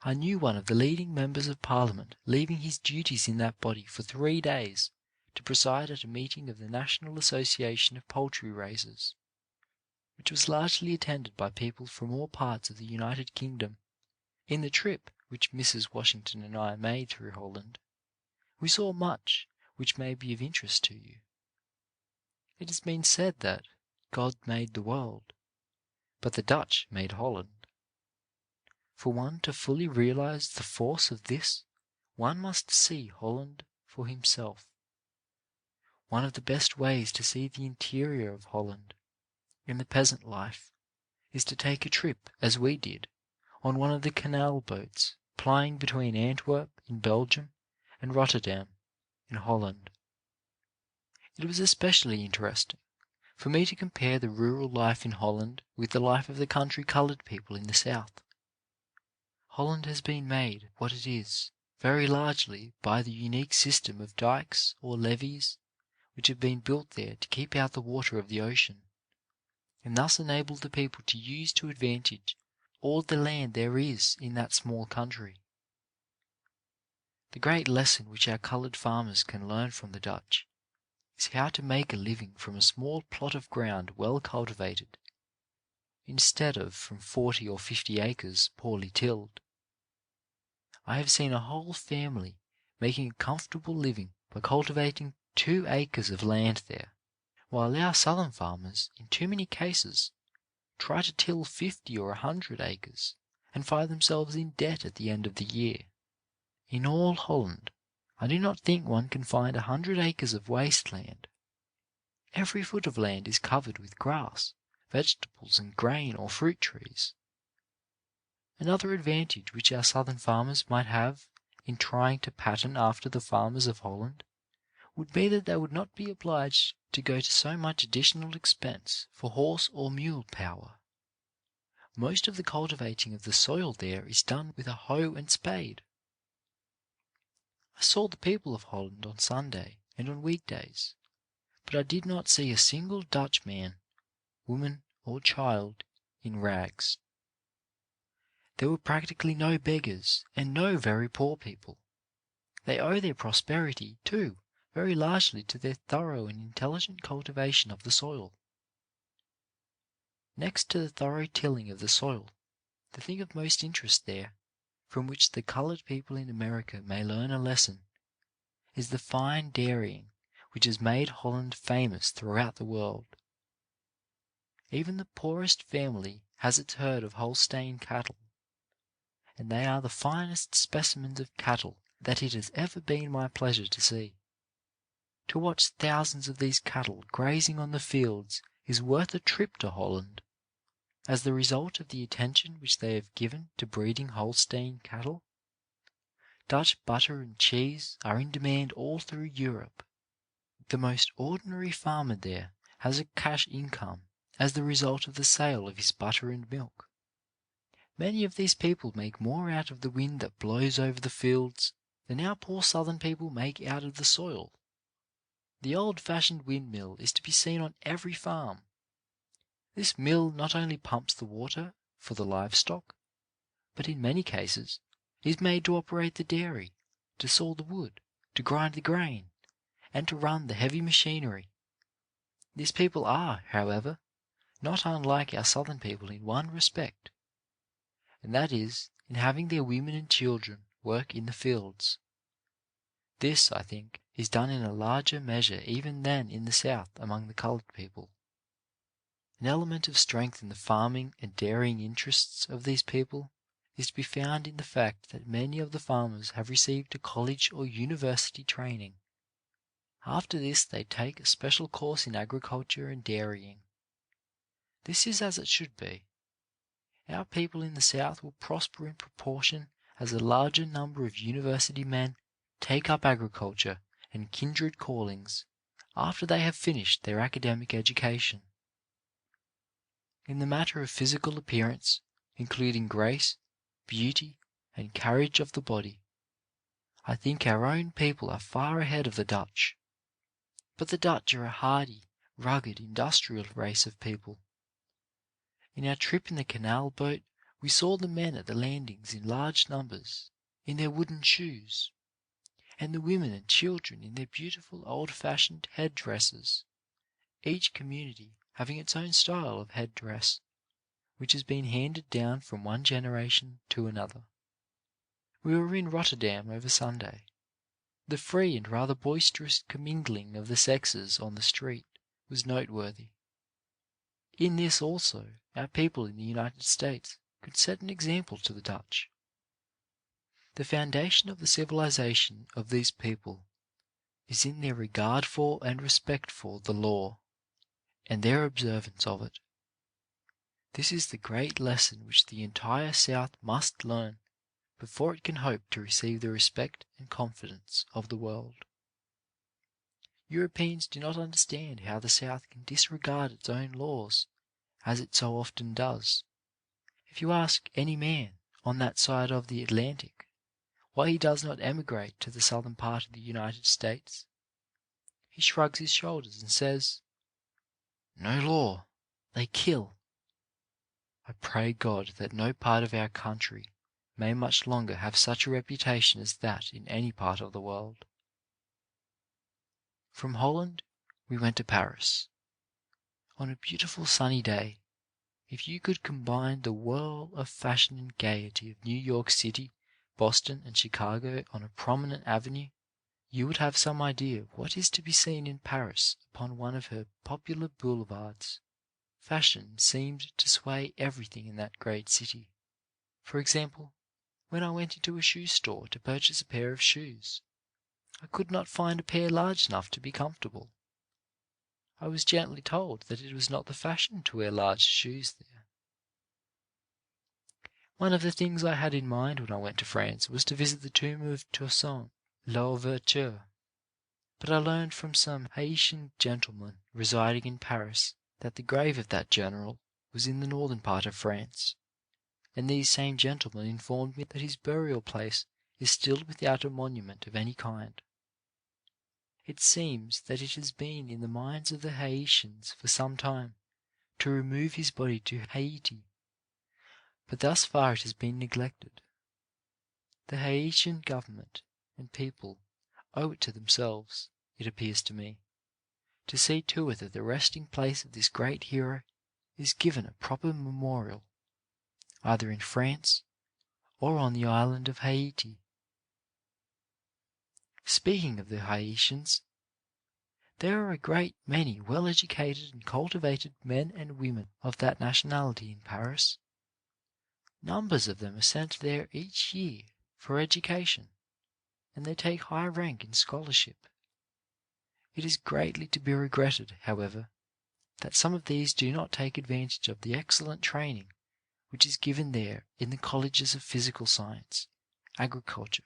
I knew one of the leading members of Parliament leaving his duties in that body for 3 days to preside at a meeting of the National Association of Poultry Raisers, which was largely attended by people from all parts of the United Kingdom. In the trip which Mrs. Washington and I made through Holland, we saw much which may be of interest to you. It has been said that God made the world, but the Dutch made Holland. For one to fully realize the force of this, one must see Holland for himself. One of the best ways to see the interior of Holland in the peasant life is to take a trip, as we did, on one of the canal boats plying between Antwerp in Belgium and Rotterdam in Holland. It was especially interesting for me to compare the rural life in Holland with the life of the country coloured people in the south. Holland has been made what it is very largely by the unique system of dikes or levees which have been built there to keep out the water of the ocean, and thus enable the people to use to advantage all the land there is in that small country. The great lesson which our coloured farmers can learn from the Dutch is how to make a living from a small plot of ground well cultivated, instead of from 40 or 50 acres poorly tilled. I have seen a whole family making a comfortable living by cultivating 2 acres of land there, while our southern farmers, in too many cases, try to till 50 or 100 acres and find themselves in debt at the end of the year. In all Holland, I do not think one can find 100 acres of waste land. Every foot of land is covered with grass, vegetables, and grain or fruit trees. Another advantage which our southern farmers might have in trying to pattern after the farmers of Holland would be that they would not be obliged to go to so much additional expense for horse or mule power. Most of the cultivating of the soil there is done with a hoe and spade. I saw the people of Holland on Sunday and on weekdays, but I did not see a single Dutch man, woman, or child in rags. There were practically no beggars and no very poor people. They owe their prosperity, too, very largely to their thorough and intelligent cultivation of the soil. Next to the thorough tilling of the soil, the thing of most interest there, from which the coloured people in America may learn a lesson, is the fine dairying which has made Holland famous throughout the world. Even the poorest family has its herd of Holstein cattle, and they are the finest specimens of cattle that it has ever been my pleasure to see. To watch thousands of these cattle grazing on the fields is worth a trip to Holland, as the result of the attention which they have given to breeding Holstein cattle. Dutch butter and cheese are in demand all through Europe. The most ordinary farmer there has a cash income as the result of the sale of his butter and milk. Many of these people make more out of the wind that blows over the fields than our poor southern people make out of the soil. The old-fashioned windmill is to be seen on every farm. This mill not only pumps the water for the livestock, but in many cases is made to operate the dairy, to saw the wood, to grind the grain, and to run the heavy machinery. These people are, however, not unlike our southern people in one respect, and that is in having their women and children work in the fields. This, I think, is done in a larger measure even than in the South among the coloured people. An element of strength in the farming and dairying interests of these people is to be found in the fact that many of the farmers have received a college or university training. After this they take a special course in agriculture and dairying. This is as it should be. Our people in the South will prosper in proportion as a larger number of university men take up agriculture and kindred callings after they have finished their academic education. In the matter of physical appearance, including grace, beauty, and carriage of the body, I think our own people are far ahead of the Dutch. But the Dutch are a hardy, rugged, industrial race of people. In our trip in the canal boat, we saw the men at the landings in large numbers, in their wooden shoes, and the women and children in their beautiful old-fashioned head-dresses, each community having its own style of head-dress, which has been handed down from one generation to another. We were in Rotterdam over Sunday. The free and rather boisterous commingling of the sexes on the street was noteworthy. In this also our people in the United States could set an example to the Dutch. The foundation of the civilization of these people is in their regard for and respect for the law, and their observance of it. This is the great lesson which the entire South must learn before it can hope to receive the respect and confidence of the world. Europeans do not understand how the South can disregard its own laws, as it so often does. If you ask any man on that side of the Atlantic why he does not emigrate to the southern part of the United States, he shrugs his shoulders and says, "No law, they kill." I pray God that no part of our country may much longer have such a reputation as that in any part of the world. From Holland we went to Paris. On a beautiful sunny day, if you could combine the whirl of fashion and gaiety of New York City, Boston, and Chicago on a prominent avenue, you would have some idea of what is to be seen in Paris upon one of her popular boulevards. Fashion seemed to sway everything in that great city. For example, when I went into a shoe store to purchase a pair of shoes, I could not find a pair large enough to be comfortable. I was gently told that it was not the fashion to wear large shoes there. One of the things I had in mind when I went to France was to visit the tomb of Toussaint Louverture, but I learned from some Haitian gentlemen residing in Paris that the grave of that general was in the northern part of France, and these same gentlemen informed me that his burial place is still without a monument of any kind. It seems that it has been in the minds of the Haitians for some time to remove his body to Haiti, but thus far it has been neglected. The Haitian government and people owe it to themselves, it appears to me, to see to it that the resting place of this great hero is given a proper memorial, either in France or on the island of Haiti. Speaking of the Haitians, there are a great many well-educated and cultivated men and women of that nationality in Paris. Numbers of them are sent there each year for education, and they take high rank in scholarship. It is greatly to be regretted, however, that some of these do not take advantage of the excellent training which is given there in the colleges of physical science, agriculture,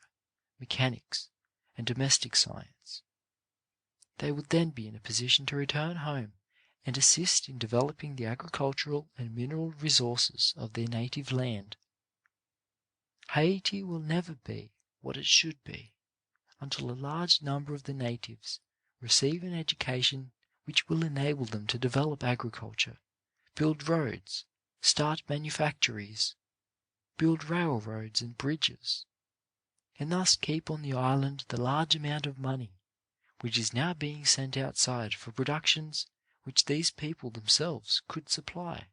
mechanics, and domestic science. They would then be in a position to return home and assist in developing the agricultural and mineral resources of their native land. Haiti will never be what it should be until a large number of the natives receive an education which will enable them to develop agriculture, build roads, start manufactories, build railroads and bridges, and thus keep on the island the large amount of money which is now being sent outside for productions which these people themselves could supply.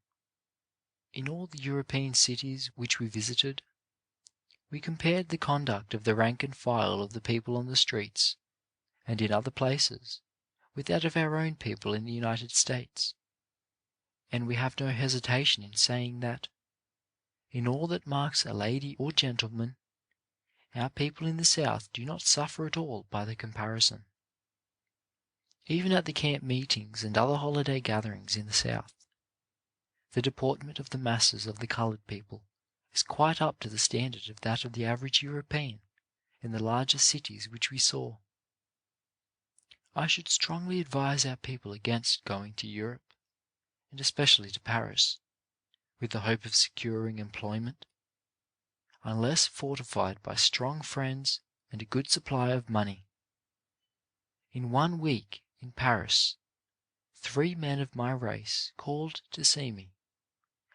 In all the European cities which we visited, we compared the conduct of the rank and file of the people on the streets, and in other places, with that of our own people in the United States, and we have no hesitation in saying that, in all that marks a lady or gentleman, our people in the South do not suffer at all by the comparison. Even at the camp meetings and other holiday gatherings in the South, the deportment of the masses of the coloured people is quite up to the standard of that of the average European in the larger cities which we saw. I should strongly advise our people against going to Europe, and especially to Paris, with the hope of securing employment, unless fortified by strong friends and a good supply of money. In 1 week in Paris, 3 men of my race called to see me,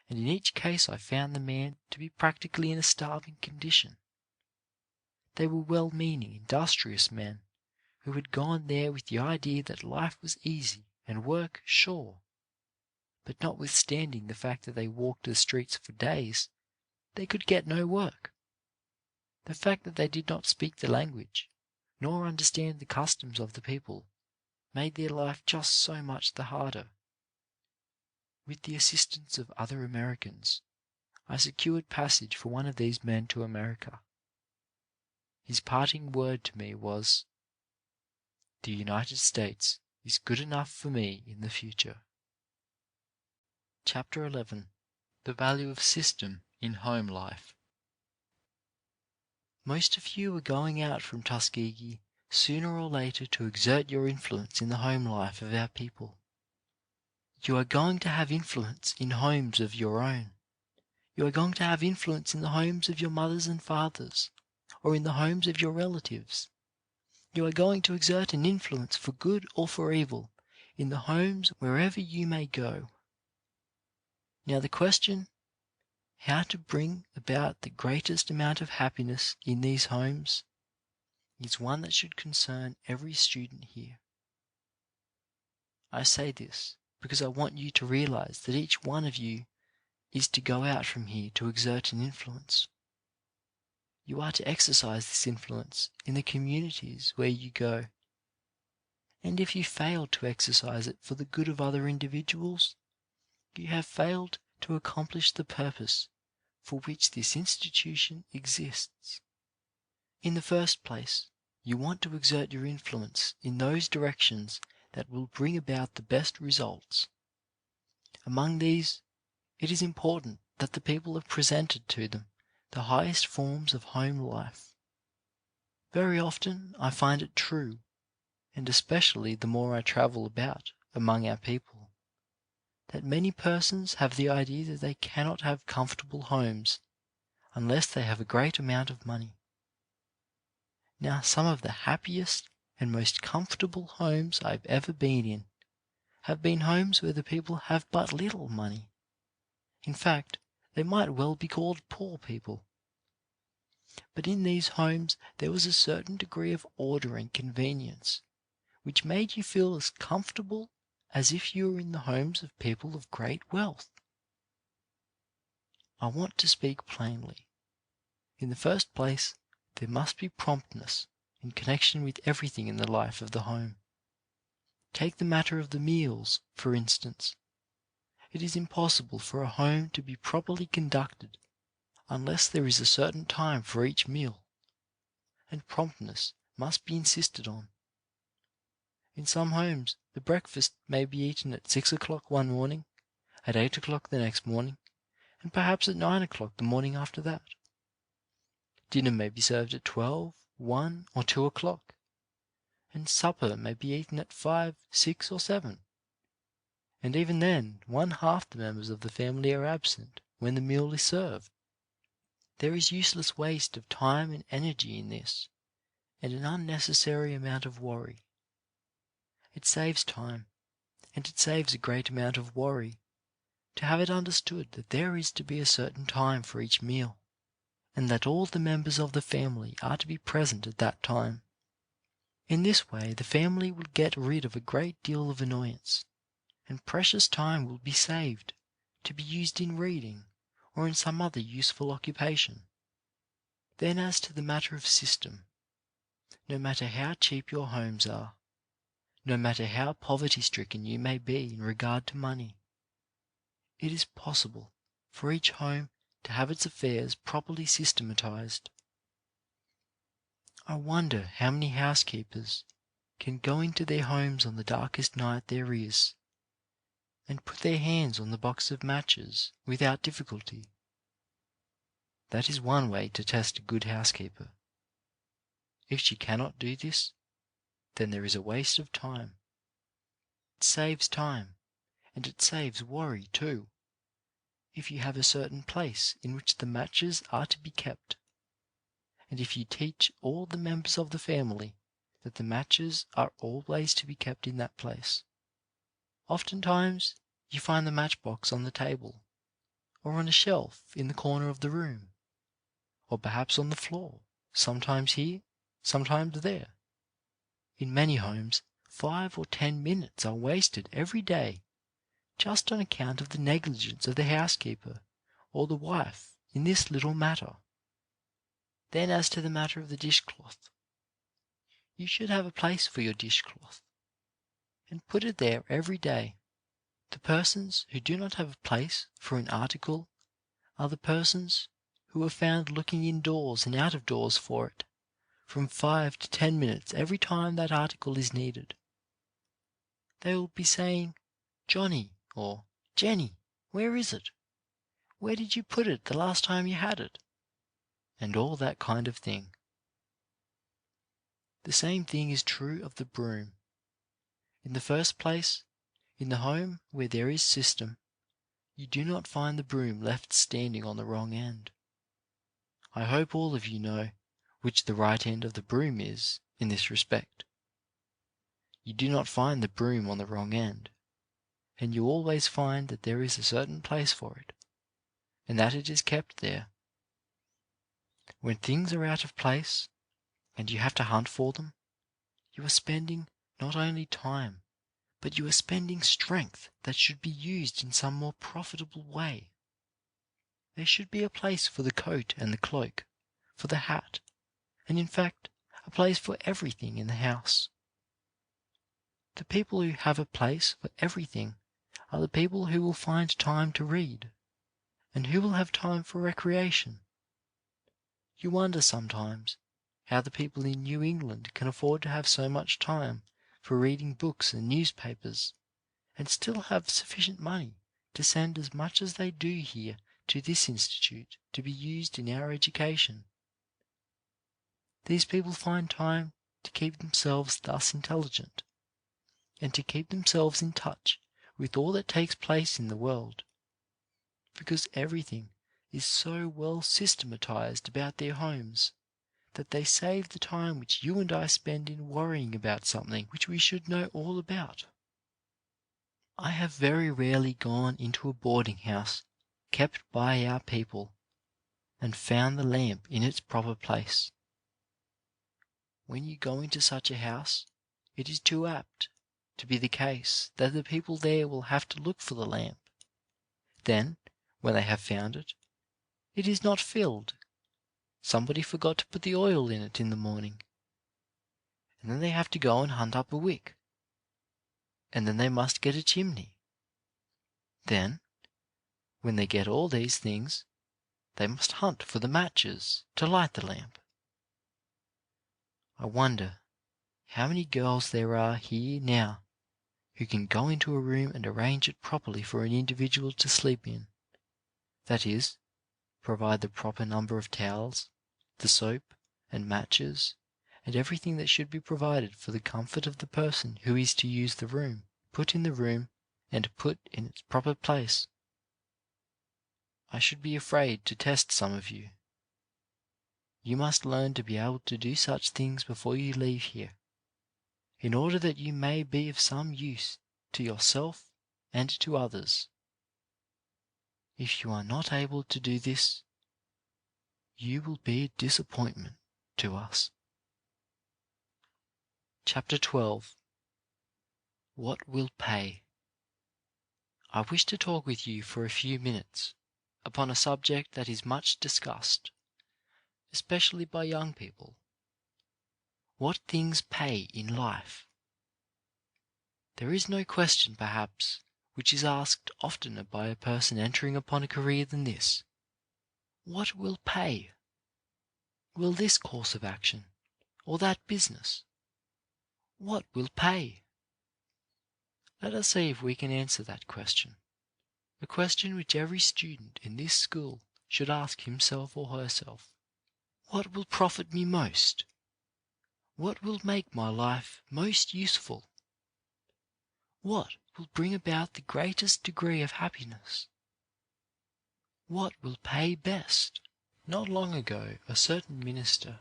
and in each case I found the man to be practically in a starving condition. They were well-meaning, industrious men who had gone there with the idea that life was easy and work sure, but notwithstanding the fact that they walked the streets for days, they could get no work. The fact that they did not speak the language, nor understand the customs of the people, made their life just so much the harder. With the assistance of other Americans, I secured passage for one of these men to America. His parting word to me was, "The United States is good enough for me in the future." Chapter 11. The Value of System in Home Life. Most of you are going out from Tuskegee sooner or later to exert your influence in the home life of our people. You are going to have influence in homes of your own. You are going to have influence in the homes of your mothers and fathers, or in the homes of your relatives. You are going to exert an influence for good or for evil in the homes wherever you may go. Now the question, how to bring about the greatest amount of happiness in these homes, is one that should concern every student here. I say this because I want you to realize that each one of you is to go out from here to exert an influence. You are to exercise this influence in the communities where you go. And if you fail to exercise it for the good of other individuals, you have failed to accomplish the purpose for which this institution exists. In the first place, you want to exert your influence in those directions that will bring about the best results. Among these, it is important that the people have presented to them the highest forms of home life. Very often I find it true, and especially the more I travel about among our people, that many persons have the idea that they cannot have comfortable homes unless they have a great amount of money. Now, some of the happiest and most comfortable homes I've ever been in have been homes where the people have but little money. In fact, they might well be called poor people. But in these homes there was a certain degree of order and convenience which made you feel as comfortable as if you were in the homes of people of great wealth. I want to speak plainly. In the first place, there must be promptness in connection with everything in the life of the home. Take the matter of the meals, for instance. It is impossible for a home to be properly conducted unless there is a certain time for each meal, and promptness must be insisted on. In some homes, the breakfast may be eaten at 6 o'clock one morning, at 8 o'clock the next morning, and perhaps at 9 o'clock the morning after that. Dinner may be served at 12, 1, or 2 o'clock, and supper may be eaten at 5, 6, or 7. And even then, one half the members of the family are absent when the meal is served. There is useless waste of time and energy in this, and an unnecessary amount of worry. It saves time, and it saves a great amount of worry, to have it understood that there is to be a certain time for each meal, and that all the members of the family are to be present at that time. In this way the family will get rid of a great deal of annoyance, and precious time will be saved to be used in reading or in some other useful occupation. Then as to the matter of system, no matter how cheap your homes are, no matter how poverty-stricken you may be in regard to money, it is possible for each home to have its affairs properly systematized. I wonder how many housekeepers can go into their homes on the darkest night there is, and put their hands on the box of matches without difficulty. That is one way to test a good housekeeper. If she cannot do this, then there is a waste of time. It saves time, and it saves worry too, if you have a certain place in which the matches are to be kept, and if you teach all the members of the family that the matches are always to be kept in that place. Oftentimes you find the matchbox on the table, or on a shelf in the corner of the room, or perhaps on the floor, sometimes here, sometimes there. In many homes 5 or 10 minutes are wasted every day just on account of the negligence of the housekeeper or the wife in this little matter. Then as to the matter of the dishcloth. You should have a place for your dishcloth, and put it there every day. The persons who do not have a place for an article are the persons who are found looking indoors and out of doors for it, from 5 to 10 minutes every time that article is needed. They will be saying, "Johnny," or "Jenny, where is it? Where did you put it the last time you had it?" and all that kind of thing. The same thing is true of the broom. In the first place, in the home where there is system, you do not find the broom left standing on the wrong end. I hope all of you know which the right end of the broom is in this respect. You do not find the broom on the wrong end, and you always find that there is a certain place for it, and that it is kept there. When things are out of place, and you have to hunt for them, you are spending not only time, but you are spending strength that should be used in some more profitable way. There should be a place for the coat and the cloak, for the hat, and in fact, a place for everything in the house. The people who have a place for everything are the people who will find time to read, and who will have time for recreation. You wonder sometimes how the people in New England can afford to have so much time for reading books and newspapers, and still have sufficient money to send as much as they do here to this institute to be used in our education. These people find time to keep themselves thus intelligent, and to keep themselves in touch with all that takes place in the world, because everything is so well systematized about their homes that they save the time which you and I spend in worrying about something which we should know all about. I have very rarely gone into a boarding house kept by our people and found the lamp in its proper place. When you go into such a house, it is too apt to be the case that the people there will have to look for the lamp. Then, when they have found it, it is not filled. Somebody forgot to put the oil in it in the morning. And then they have to go and hunt up a wick. And then they must get a chimney. Then, when they get all these things, they must hunt for the matches to light the lamp. I wonder How many girls there are here now who can go into a room and arrange it properly for an individual to sleep in, that is, provide the proper number of towels, the soap and matches, and everything that should be provided for the comfort of the person who is to use the room, put in the room and put in its proper place. I should be afraid to test some of you. You must learn to be able to do such things before you leave here, in order that you may be of some use to yourself and to others. If you are not able to do this, you will be a disappointment to us. Chapter 12. What will pay? I wish to talk with you for a few minutes upon a subject that is much discussed, especially by young people. What things pay in life? There is no question, perhaps, which is asked oftener by a person entering upon a career than this: what will pay? Will this course of action, or that business? What will pay? Let us see if we can answer that question, a question which every student in this school should ask himself or herself. What will profit me most? What will make my life most useful? What will bring about the greatest degree of happiness? What will pay best? Not long ago, a certain minister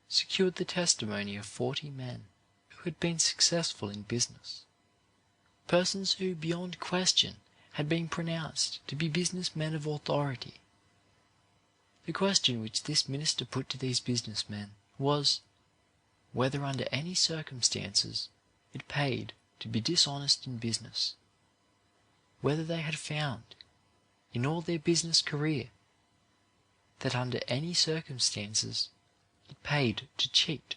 secured the testimony of 40 men who had been successful in business, persons who, beyond question, had been pronounced to be businessmen of authority. The question which this minister put to these businessmen was, whether under any circumstances it paid to be dishonest in business, whether they had found, in all their business career, that under any circumstances it paid to cheat,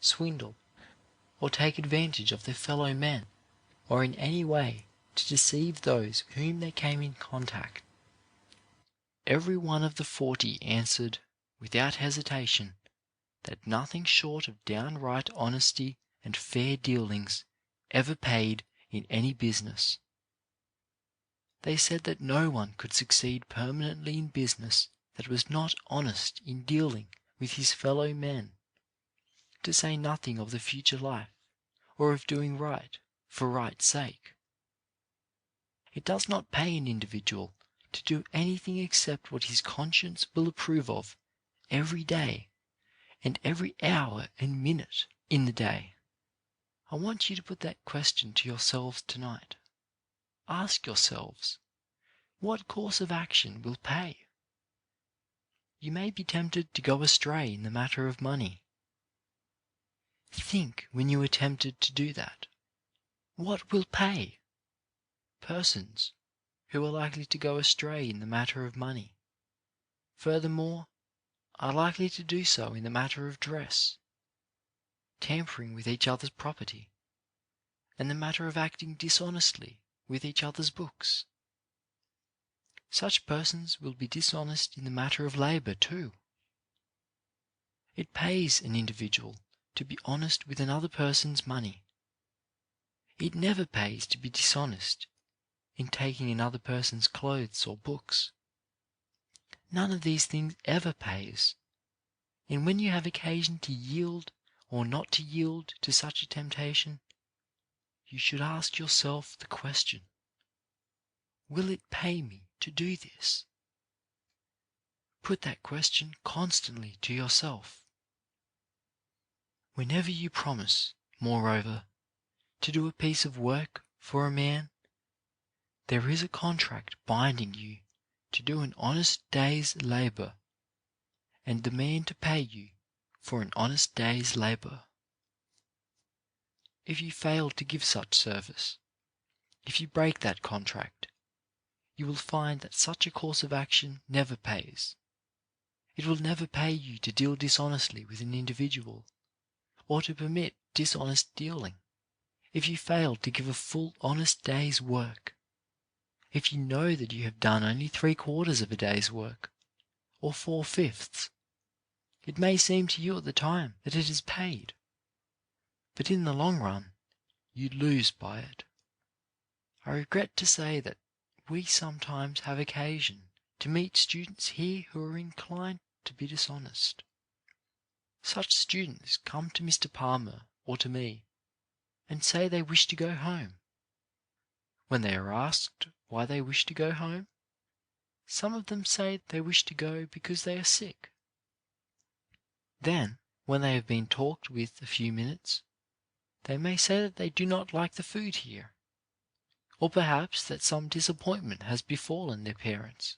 swindle, or take advantage of their fellow men, or in any way to deceive those with whom they came in contact. Every one of the 40 answered, without hesitation, that nothing short of downright honesty and fair dealings ever paid in any business. They said that no one could succeed permanently in business that was not honest in dealing with his fellow men, to say nothing of the future life, or of doing right for right's sake. It does not pay an individual to do anything except what his conscience will approve of every day and every hour and minute in the day. I want you to put that question to yourselves tonight. Ask yourselves, what course of action will pay? You may be tempted to go astray in the matter of money. Think when you are tempted to do that. What will pay? Persons who are likely to go astray in the matter of money, furthermore, are likely to do so in the matter of dress, tampering with each other's property, and the matter of acting dishonestly with each other's books. Such persons will be dishonest in the matter of labor too. It pays an individual to be honest with another person's money. It never pays to be dishonest in taking another person's clothes or books. None of these things ever pays. And when you have occasion to yield or not to yield to such a temptation, you should ask yourself the question, will it pay me to do this? Put that question constantly to yourself. Whenever you promise, moreover, to do a piece of work for a man, there is a contract binding you to do an honest day's labor, and the man to pay you for an honest day's labor. If you fail to give such service, if you break that contract, you will find that such a course of action never pays. It will never pay you to deal dishonestly with an individual, or to permit dishonest dealing, if you fail to give a full honest day's work. If you know that you have done only 3/4 of a day's work, or 4/5, it may seem to you at the time that it is paid. but in the long run you lose by it. I regret to say that we sometimes have occasion to meet students here who are inclined to be dishonest. Such students come to Mr. Palmer or to me and say they wish to go home. When they are asked why they wish to go home, some of them say they wish to go because they are sick. Then, when they have been talked with a few minutes, they may say that they do not like the food here, or perhaps that some disappointment has befallen their parents.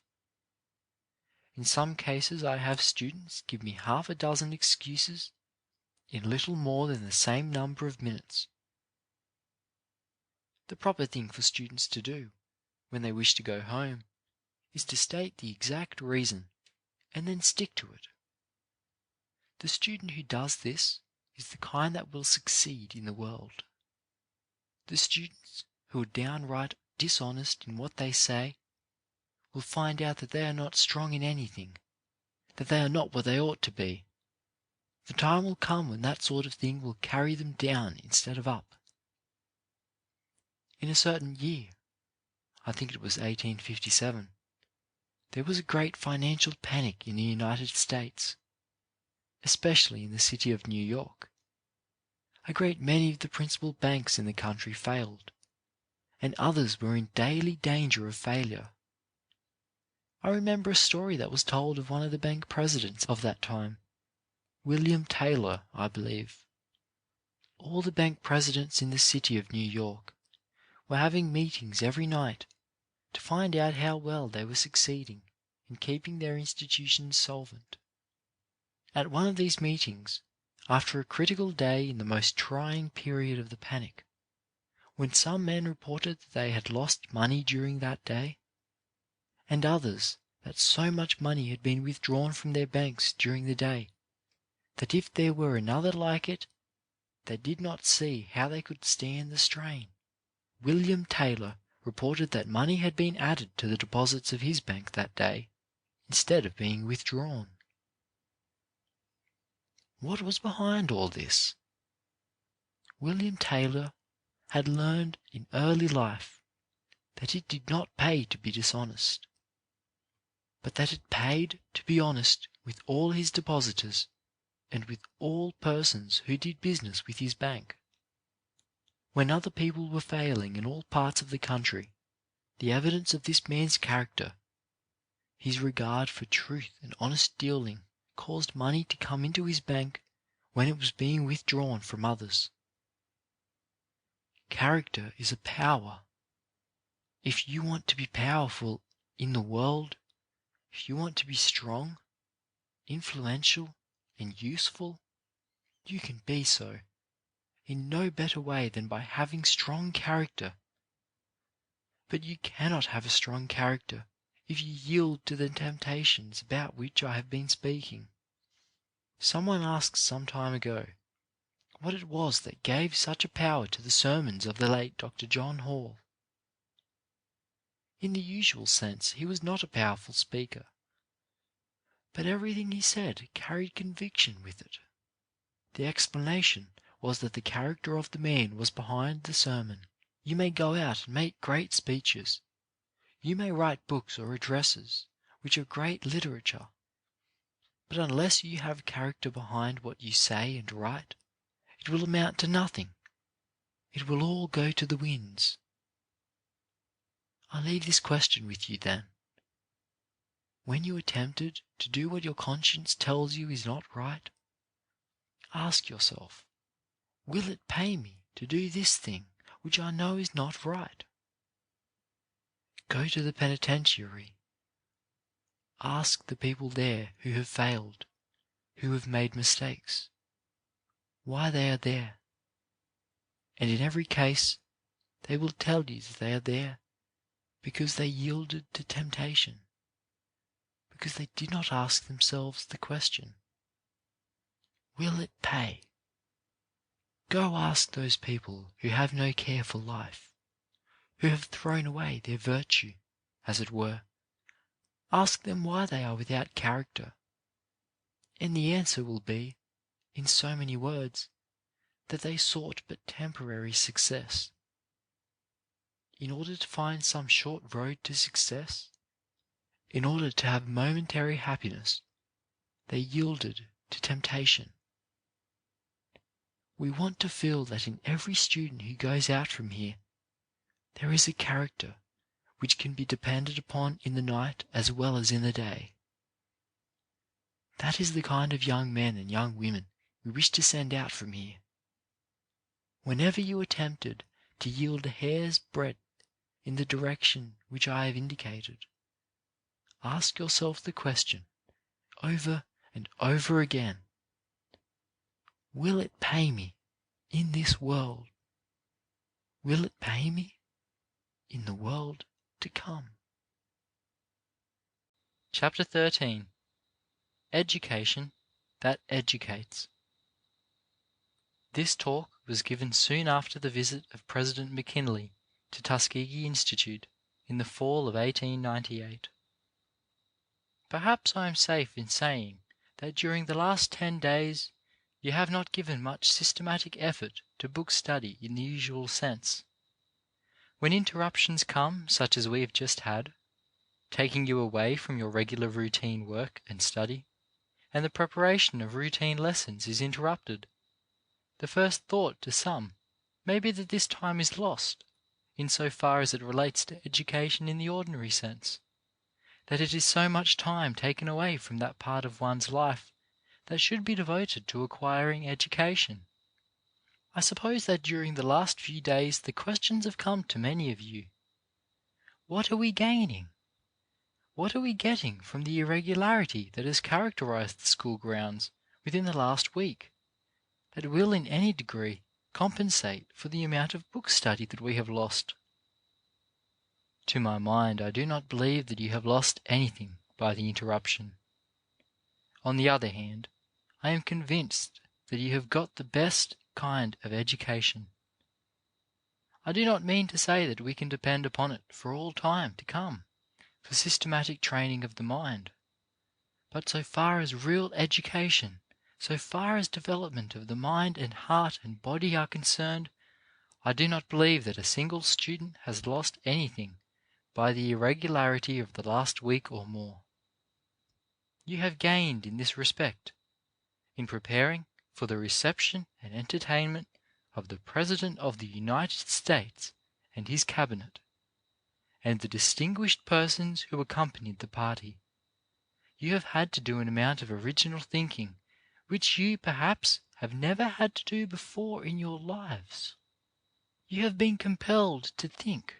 In some cases I have students give me half a dozen excuses in little more than the same number of minutes. The proper thing for students to do, when they wish to go home, is to state the exact reason and then stick to it. The student who does this is the kind that will succeed in the world. The students who are downright dishonest in what they say will find out that they are not strong in anything, that they are not what they ought to be. The time will come when that sort of thing will carry them down instead of up. In a certain year, I think it was 1857, there was a great financial panic in the United States, especially in the city of New York. A great many of the principal banks in the country failed, and others were in daily danger of failure. I remember a story that was told of one of the bank presidents of that time, William Taylor, I believe. All the bank presidents in the city of New York were having meetings every night to find out how well they were succeeding in keeping their institutions solvent. At one of these meetings, after a critical day in the most trying period of the panic, when some men reported that they had lost money during that day, and others that so much money had been withdrawn from their banks during the day that if there were another like it, they did not see how they could stand the strain, William Taylor reported that money had been added to the deposits of his bank that day instead of being withdrawn. What was behind all this? William Taylor had learned in early life that it did not pay to be dishonest, but that it paid to be honest with all his depositors and with all persons who did business with his bank. When other people were failing in all parts of the country, the evidence of this man's character, his regard for truth and honest dealing, caused money to come into his bank when it was being withdrawn from others. Character is a power. If you want to be powerful in the world, if you want to be strong, influential, and useful, you can be so in no better way than by having strong character. But you cannot have a strong character if you yield to the temptations about which I have been speaking. Someone asked some time ago what it was that gave such a power to the sermons of the late Dr. John Hall. In the usual sense, he was not a powerful speaker, but everything he said carried conviction with it. The explanation was that the character of the man was behind the sermon. You may go out and make great speeches. You may write books or addresses, which are great literature. But unless you have character behind what you say and write, it will amount to nothing. It will all go to the winds. I leave this question with you then. When you are tempted to do what your conscience tells you is not right, ask yourself, will it pay me to do this thing which I know is not right? Go to the penitentiary. Ask the people there who have failed, who have made mistakes, why they are there. And in every case, they will tell you that they are there because they yielded to temptation, because they did not ask themselves the question, will it pay? Go ask those people who have no care for life, who have thrown away their virtue, as it were. Ask them why they are without character, and the answer will be, in so many words, that they sought but temporary success. In order to find some short road to success, in order to have momentary happiness, they yielded to temptation. We want to feel that in every student who goes out from here, there is a character which can be depended upon in the night as well as in the day. That is the kind of young men and young women we wish to send out from here. Whenever you are tempted to yield a hair's breadth in the direction which I have indicated, ask yourself the question, over and over again, will it pay me in this world? Will it pay me in the world to come? Chapter 13. Education that Educates. This talk was given soon after the visit of President McKinley to Tuskegee Institute in the fall of 1898. Perhaps I am safe in saying that during the last 10 days you have not given much systematic effort to book study in the usual sense. When interruptions come, such as we have just had, taking you away from your regular routine work and study, and the preparation of routine lessons is interrupted, the first thought to some may be that this time is lost, in so far as it relates to education in the ordinary sense, that it is so much time taken away from that part of one's life that should be devoted to acquiring education. I suppose that during the last few days the questions have come to many of you. What are we gaining? What are we getting from the irregularity that has characterized the school grounds within the last week, that will in any degree compensate for the amount of book study that we have lost? To my mind, I do not believe that you have lost anything by the interruption. On the other hand, I am convinced that you have got the best kind of education. I do not mean to say that we can depend upon it for all time to come, for systematic training of the mind. But so far as real education, so far as development of the mind and heart and body are concerned, I do not believe that a single student has lost anything by the irregularity of the last week or more. You have gained in this respect, in preparing for the reception and entertainment of the President of the United States and his Cabinet, and the distinguished persons who accompanied the party. You have had to do an amount of original thinking which you, perhaps, have never had to do before in your lives. You have been compelled to think.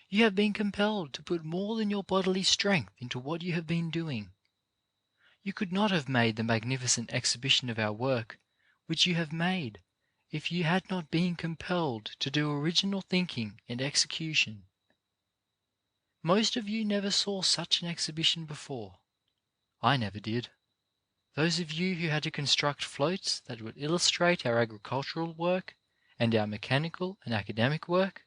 You have been compelled to put more than your bodily strength into what you have been doing. You could not have made the magnificent exhibition of our work which you have made if you had not been compelled to do original thinking and execution. Most of you never saw such an exhibition before. I never did. Those of you who had to construct floats that would illustrate our agricultural work and our mechanical and academic work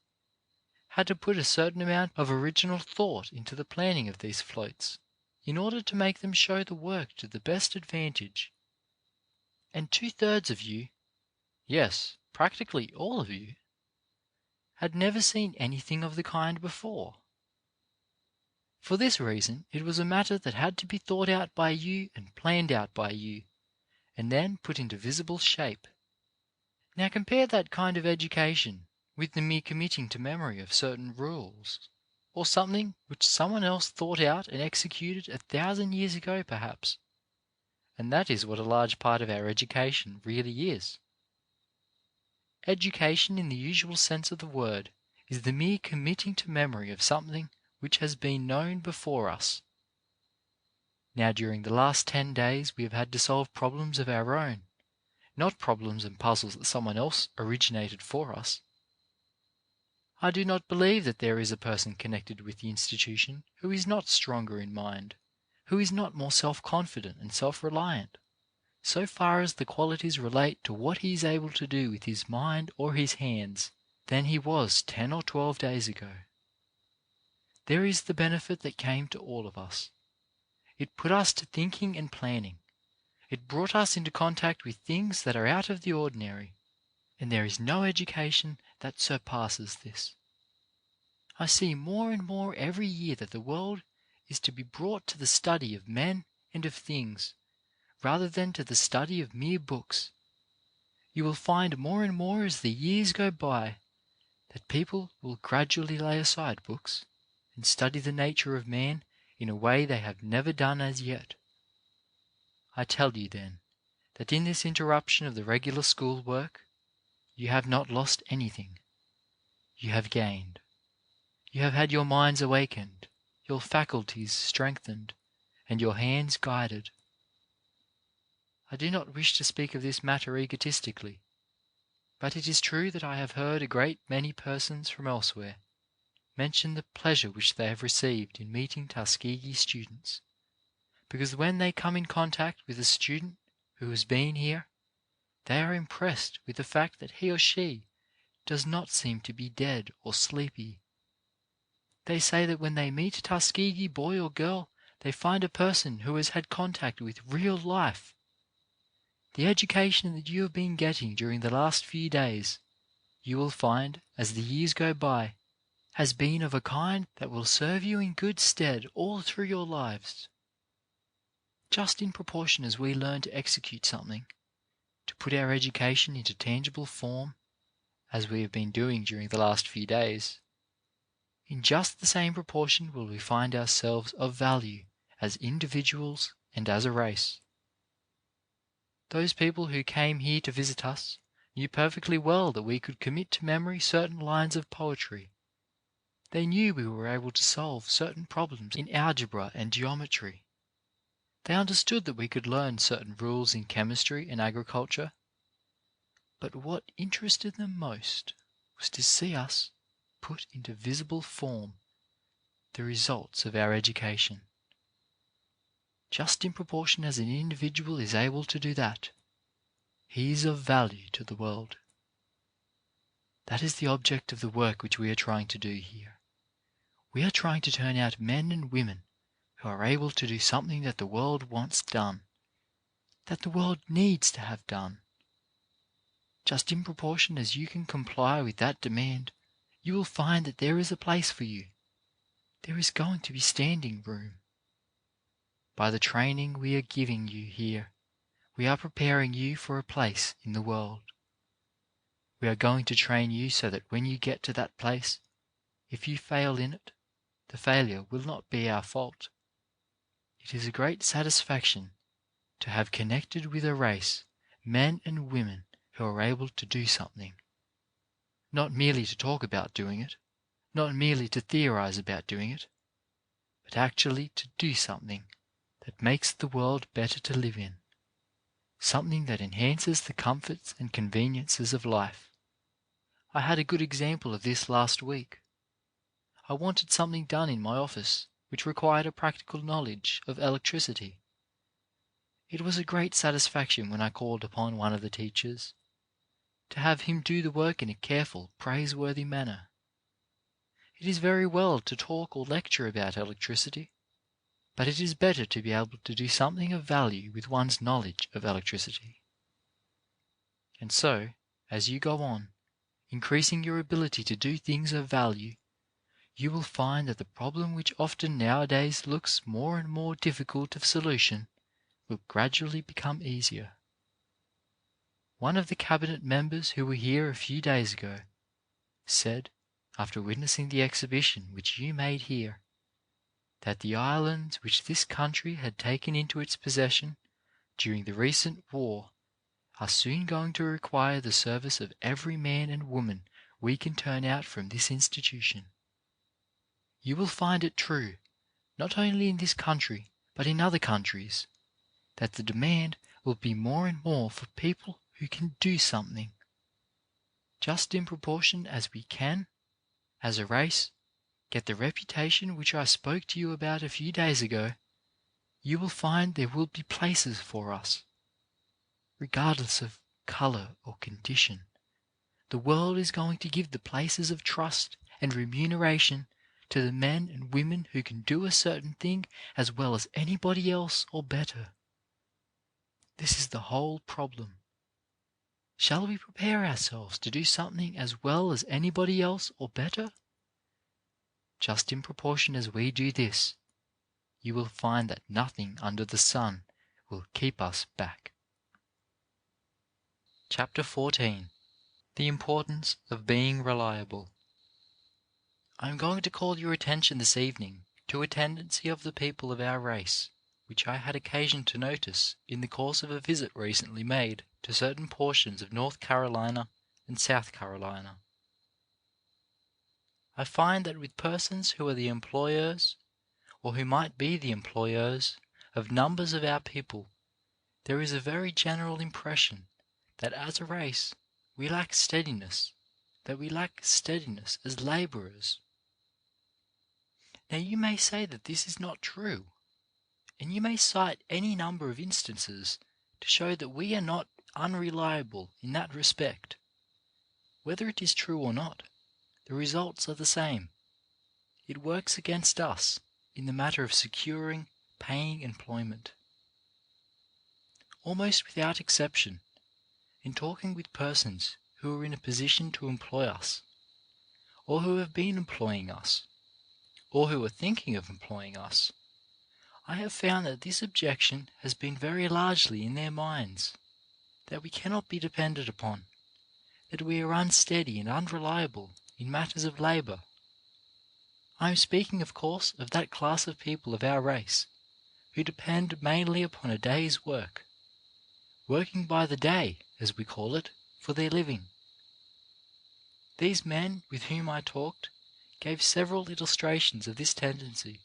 had to put a certain amount of original thought into the planning of these floats in order to make them show the work to the best advantage. And 2/3 of you, yes, practically all of you, had never seen anything of the kind before. For this reason, it was a matter that had to be thought out by you and planned out by you, and then put into visible shape. Now compare that kind of education with the mere committing to memory of certain rules, or something which someone else thought out and executed 1,000 years ago perhaps. And that is what a large part of our education really is. Education in the usual sense of the word is the mere committing to memory of something which has been known before us. Now during the last 10 days we have had to solve problems of our own, not problems and puzzles that someone else originated for us. I do not believe that there is a person connected with the institution who is not stronger in mind, who is not more self-confident and self-reliant, so far as the qualities relate to what he is able to do with his mind or his hands, than he was 10 or 12 days ago. There is the benefit that came to all of us. It put us to thinking and planning. It brought us into contact with things that are out of the ordinary. And there is no education that surpasses this. I see more and more every year that the world is to be brought to the study of men and of things, rather than to the study of mere books. You will find more and more as the years go by that people will gradually lay aside books and study the nature of man in a way they have never done as yet. I tell you, then, that in this interruption of the regular school work, you have not lost anything. You have gained. You have had your minds awakened, your faculties strengthened, and your hands guided. I do not wish to speak of this matter egotistically, but it is true that I have heard a great many persons from elsewhere mention the pleasure which they have received in meeting Tuskegee students, because when they come in contact with a student who has been here, they are impressed with the fact that he or she does not seem to be dead or sleepy. They say that when they meet a Tuskegee boy or girl, they find a person who has had contact with real life. The education that you have been getting during the last few days, you will find, as the years go by, has been of a kind that will serve you in good stead all through your lives. Just in proportion as we learn to execute something, to put our education into tangible form, as we have been doing during the last few days, in just the same proportion will we find ourselves of value as individuals and as a race. Those people who came here to visit us knew perfectly well that we could commit to memory certain lines of poetry. They knew we were able to solve certain problems in algebra and geometry. They understood that we could learn certain rules in chemistry and agriculture. But what interested them most was to see us put into visible form the results of our education. Just in proportion as an individual is able to do that, he is of value to the world. That is the object of the work which we are trying to do here. We are trying to turn out men and women who are able to do something that the world wants done, that the world needs to have done. Just in proportion as you can comply with that demand, you will find that there is a place for you. There is going to be standing room. By the training we are giving you here, we are preparing you for a place in the world. We are going to train you so that when you get to that place, if you fail in it, the failure will not be our fault. It is a great satisfaction to have connected with a race, men and women who are able to do something. Not merely to talk about doing it, not merely to theorize about doing it, but actually to do something that makes the world better to live in, something that enhances the comforts and conveniences of life. I had a good example of this last week. I wanted something done in my office which required a practical knowledge of electricity. It was a great satisfaction when I called upon one of the teachers to have him do the work in a careful, praiseworthy manner. It is very well to talk or lecture about electricity, but it is better to be able to do something of value with one's knowledge of electricity. And so, as you go on, increasing your ability to do things of value, you will find that the problem which often nowadays looks more and more difficult of solution will gradually become easier. One of the cabinet members who were here a few days ago said, after witnessing the exhibition which you made here, that the islands which this country had taken into its possession during the recent war are soon going to require the service of every man and woman we can turn out from this institution. You will find it true, not only in this country, but in other countries, that the demand will be more and more for people who can do something. Just in proportion as we can, as a race, get the reputation which I spoke to you about a few days ago, you will find there will be places for us. Regardless of colour or condition, the world is going to give the places of trust and remuneration to the men and women who can do a certain thing as well as anybody else or better. This is the whole problem. Shall we prepare ourselves to do something as well as anybody else or better? Just in proportion as we do this, you will find that nothing under the sun will keep us back. Chapter 14. The Importance of Being Reliable. I am going to call your attention this evening to a tendency of the people of our race, which I had occasion to notice in the course of a visit recently made to certain portions of North Carolina and South Carolina. I find that with persons who are the employers, or who might be the employers, of numbers of our people, there is a very general impression that as a race we lack steadiness, that we lack steadiness as labourers. Now you may say that this is not true, and you may cite any number of instances to show that we are not unreliable in that respect. Whether it is true or not, the results are the same. It works against us in the matter of securing paying employment. Almost without exception, in talking with persons who are in a position to employ us, or who have been employing us, or who are thinking of employing us, I have found that this objection has been very largely in their minds, that we cannot be depended upon, that we are unsteady and unreliable in matters of labour. I am speaking, of course, of that class of people of our race who depend mainly upon a day's work, working by the day, as we call it, for their living. These men with whom I talked gave several illustrations of this tendency.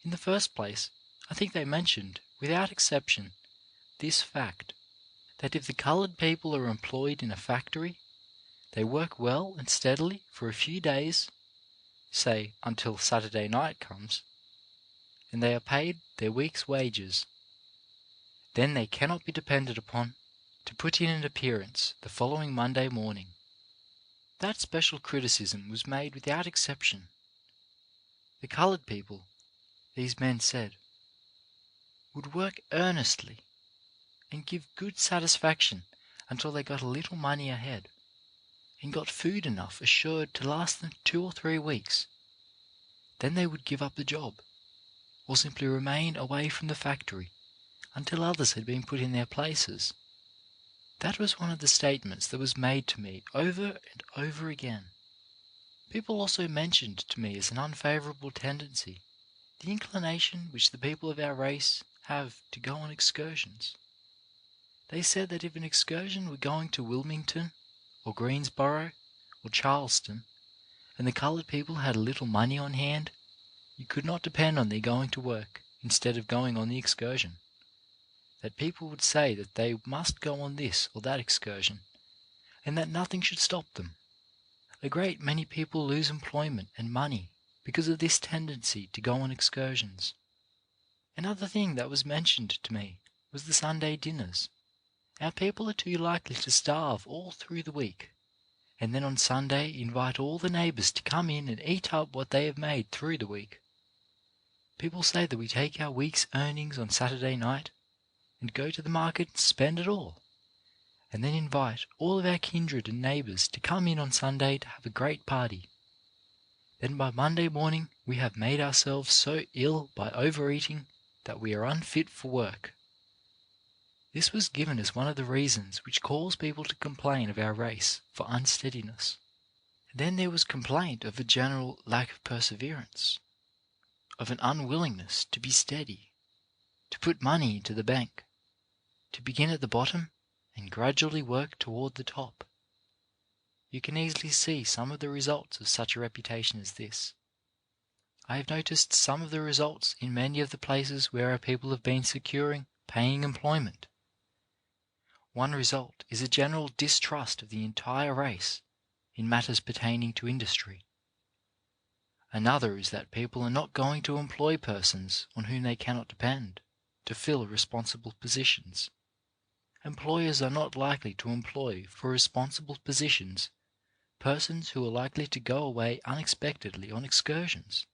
In the first place, I think they mentioned, without exception, this fact, that if the coloured people are employed in a factory, they work well and steadily for a few days, say until Saturday night comes, and they are paid their week's wages. Then they cannot be depended upon to put in an appearance the following Monday morning. That special criticism was made without exception. The coloured people, these men said, would work earnestly and give good satisfaction until they got a little money ahead, and got food enough assured to last them 2 or 3 weeks. Then they would give up the job, or simply remain away from the factory until others had been put in their places. That was one of the statements that was made to me over and over again. People also mentioned to me as an unfavourable tendency the inclination which the people of our race have to go on excursions. They said that if an excursion were going to Wilmington, or Greensboro, or Charleston, and the coloured people had a little money on hand, you could not depend on their going to work instead of going on the excursion. That people would say that they must go on this or that excursion, and that nothing should stop them. A great many people lose employment and money because of this tendency to go on excursions. Another thing that was mentioned to me was the Sunday dinners. Our people are too likely to starve all through the week, and then on Sunday invite all the neighbours to come in and eat up what they have made through the week. People say that we take our week's earnings on Saturday night and go to the market and spend it all, and then invite all of our kindred and neighbours to come in on Sunday to have a great party. Then by Monday morning we have made ourselves so ill by overeating that we are unfit for work. This was given as one of the reasons which cause people to complain of our race for unsteadiness. Then there was complaint of a general lack of perseverance, of an unwillingness to be steady, to put money into the bank, to begin at the bottom and gradually work toward the top. You can easily see some of the results of such a reputation as this. I have noticed some of the results in many of the places where our people have been securing paying employment. One result is a general distrust of the entire race in matters pertaining to industry. Another is that people are not going to employ persons on whom they cannot depend to fill responsible positions. Employers are not likely to employ for responsible positions persons who are likely to go away unexpectedly on excursions.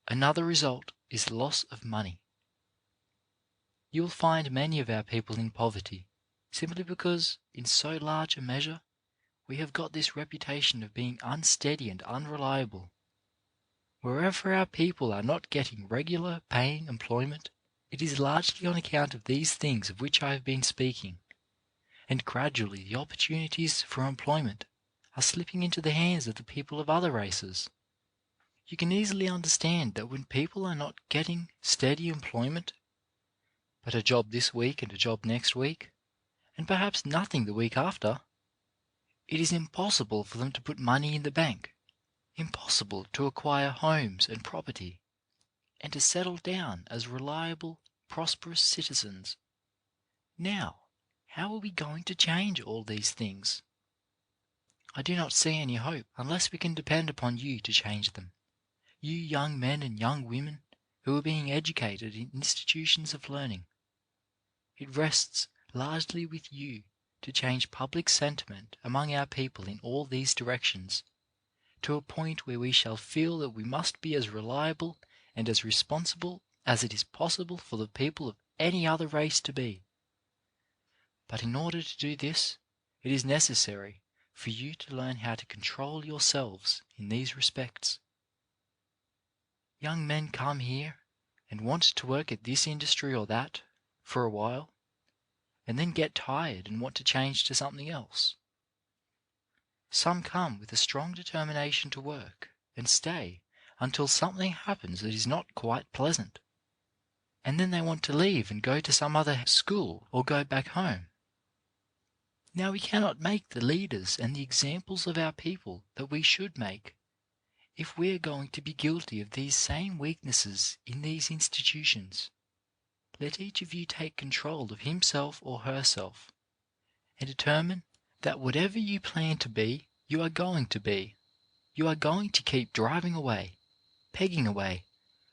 Another result is the loss of money. You will find many of our people in poverty, simply because, in so large a measure, we have got this reputation of being unsteady and unreliable. Wherever our people are not getting regular paying employment, it is largely on account of these things of which I have been speaking, and gradually the opportunities for employment are slipping into the hands of the people of other races. You can easily understand that when people are not getting steady employment, but a job this week and a job next week, and perhaps nothing the week after, it is impossible for them to put money in the bank, impossible to acquire homes and property, and to settle down as reliable, prosperous citizens. Now, how are we going to change all these things? I do not see any hope unless we can depend upon you to change them. You young men and young women who are being educated in institutions of learning. It rests largely with you to change public sentiment among our people in all these directions, to a point where we shall feel that we must be as reliable and as responsible as it is possible for the people of any other race to be. But in order to do this, it is necessary for you to learn how to control yourselves in these respects. Young men come here and want to work at this industry or that for a while, and then get tired and want to change to something else. Some come with a strong determination to work and stay until something happens that is not quite pleasant, and then they want to leave and go to some other school or go back home. Now we cannot make the leaders and the examples of our people that we should make if we are going to be guilty of these same weaknesses in these institutions. Let each of you take control of himself or herself and determine that whatever you plan to be, you are going to be. You are going to keep driving away, pegging away,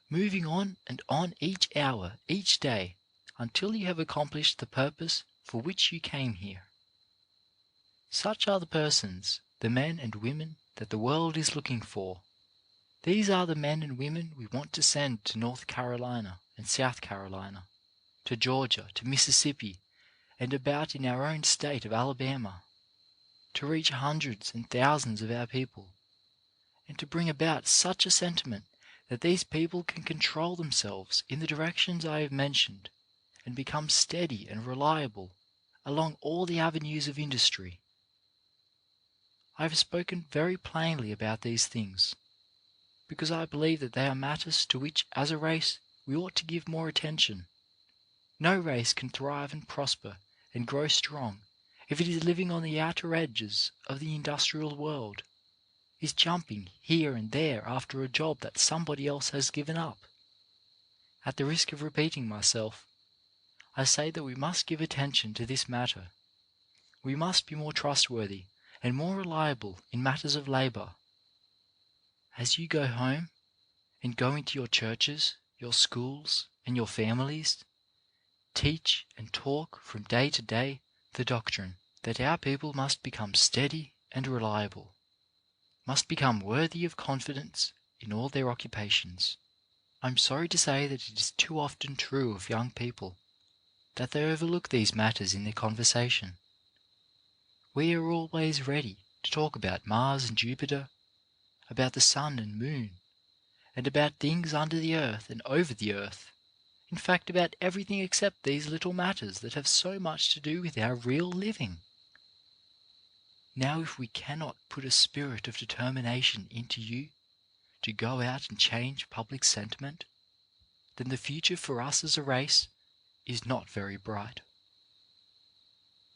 moving on and on each hour, each day, until you have accomplished the purpose for which you came here. Such are the persons, the men and women that the world is looking for. These are the men and women we want to send to North Carolina and South Carolina, to Georgia, to Mississippi, and about in our own state of Alabama, to reach hundreds and thousands of our people, and to bring about such a sentiment that these people can control themselves in the directions I have mentioned and become steady and reliable along all the avenues of industry. I have spoken very plainly about these things, because I believe that they are matters to which as a race we ought to give more attention. No race can thrive and prosper and grow strong if it is living on the outer edges of the industrial world, is jumping here and there after a job that somebody else has given up. At the risk of repeating myself, I say that we must give attention to this matter. We must be more trustworthy and more reliable in matters of labour. As you go home and go into your churches, your schools, and your families, teach and talk from day to day the doctrine that our people must become steady and reliable, must become worthy of confidence in all their occupations. I am sorry to say that it is too often true of young people that they overlook these matters in their conversation. We are always ready to talk about Mars and Jupiter, about the sun and moon, and about things under the earth and over the earth, in fact about everything except these little matters that have so much to do with our real living. Now if we cannot put a spirit of determination into you to go out and change public sentiment, then the future for us as a race is not very bright.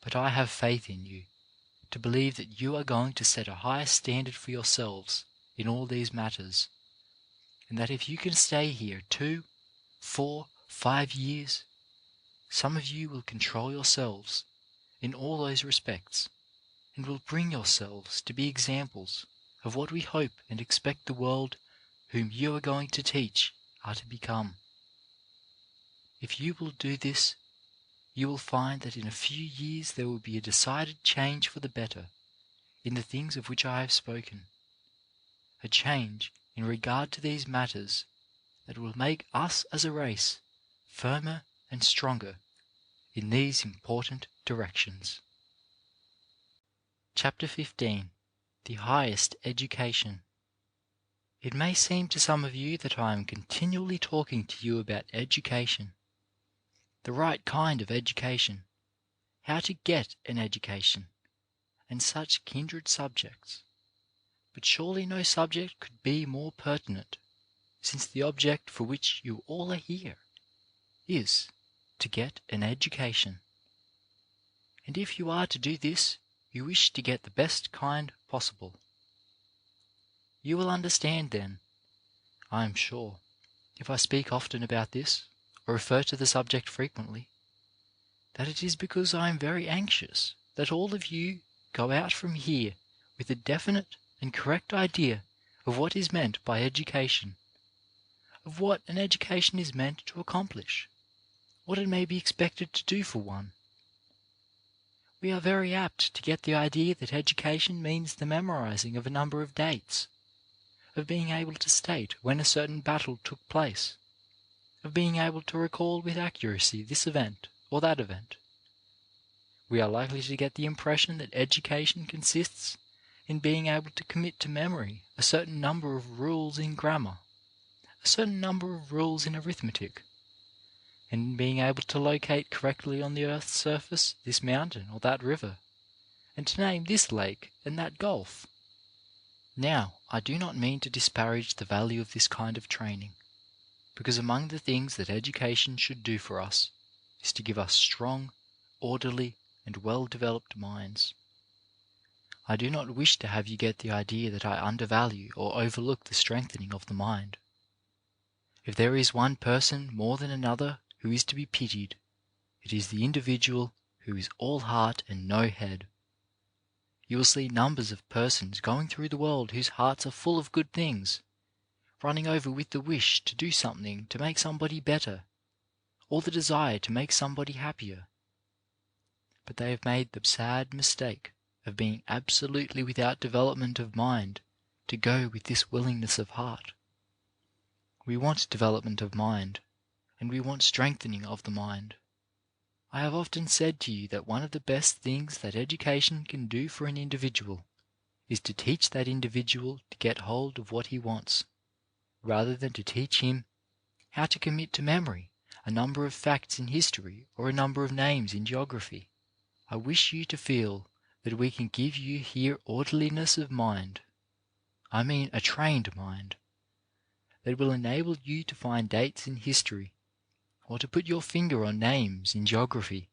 But I have faith in you to believe that you are going to set a high standard for yourselves in all these matters, and that if you can stay here 2, 4, 5 years, some of you will control yourselves in all those respects, and will bring yourselves to be examples of what we hope and expect the world whom you are going to teach are to become. If you will do this, you will find that in a few years there will be a decided change for the better in the things of which I have spoken, a change in regard to these matters that will make us as a race firmer and stronger in these important directions. directions. Chapter 15. The Highest Education. It may seem to some of you that I am continually talking to you about education, the right kind of education, how to get an education, and such kindred subjects. But surely no subject could be more pertinent, since the object for which you all are here is to get an education. And if you are to do this, you wish to get the best kind possible. You will understand then, I am sure, if I speak often about this, or refer to the subject frequently, that it is because I am very anxious that all of you go out from here with a definite and correct idea of what is meant by education, of what an education is meant to accomplish, what it may be expected to do for one. We are very apt to get the idea that education means the memorizing of a number of dates, of being able to state when a certain battle took place, of being able to recall with accuracy this event or that event. We are likely to get the impression that education consists in being able to commit to memory a certain number of rules in grammar, a certain number of rules in arithmetic, and in being able to locate correctly on the earth's surface this mountain or that river, and to name this lake and that gulf. Now, I do not mean to disparage the value of this kind of training, because among the things that education should do for us is to give us strong, orderly, and well-developed minds. I do not wish to have you get the idea that I undervalue or overlook the strengthening of the mind. If there is one person more than another who is to be pitied, it is the individual who is all heart and no head. You will see numbers of persons going through the world whose hearts are full of good things, running over with the wish to do something to make somebody better, or the desire to make somebody happier. But they have made the sad mistake of being absolutely without development of mind to go with this willingness of heart. We want development of mind, and we want strengthening of the mind. I have often said to you that one of the best things that education can do for an individual is to teach that individual to get hold of what he wants, rather than to teach him how to commit to memory a number of facts in history or a number of names in geography. I wish you to feel that we can give you here orderliness of mind, I mean a trained mind, that will enable you to find dates in history or to put your finger on names in geography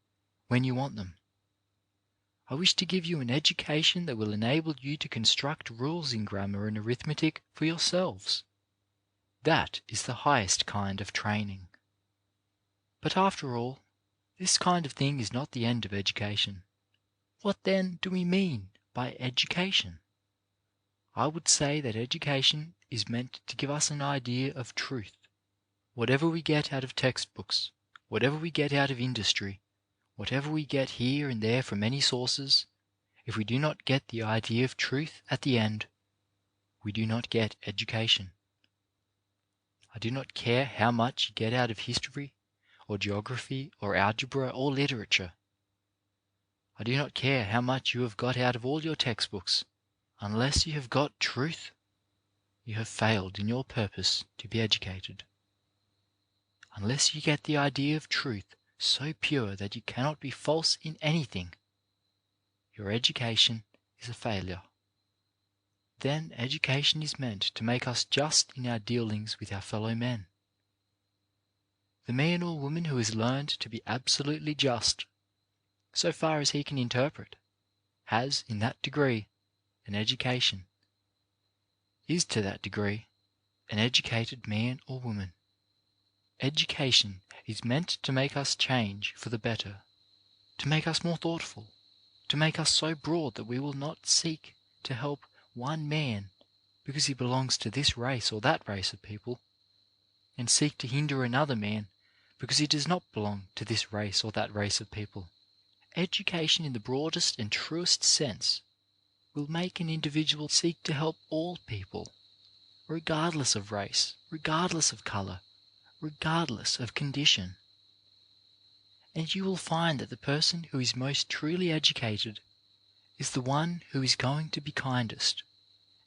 when you want them. I wish to give you an education that will enable you to construct rules in grammar and arithmetic for yourselves. That is the highest kind of training. But after all, this kind of thing is not the end of education. What then do we mean by education? I would say that education is meant to give us an idea of truth. Whatever we get out of textbooks, whatever we get out of industry, whatever we get here and there from many sources, if we do not get the idea of truth at the end, we do not get education. I do not care how much you get out of history, or geography, or algebra, or literature. I do not care how much you have got out of all your textbooks. Unless you have got truth, you have failed in your purpose to be educated. Unless you get the idea of truth so pure that you cannot be false in anything, your education is a failure. Then education is meant to make us just in our dealings with our fellow men. The man or woman who has learned to be absolutely just, so far as he can interpret, has, in that degree, an education, is to that degree an educated man or woman. Education is meant to make us change for the better, to make us more thoughtful, to make us so broad that we will not seek to help one man because he belongs to this race or that race of people, and seek to hinder another man because he does not belong to this race or that race of people. Education in the broadest and truest sense will make an individual seek to help all people, regardless of race, regardless of color, regardless of condition. And you will find that the person who is most truly educated is the one who is going to be kindest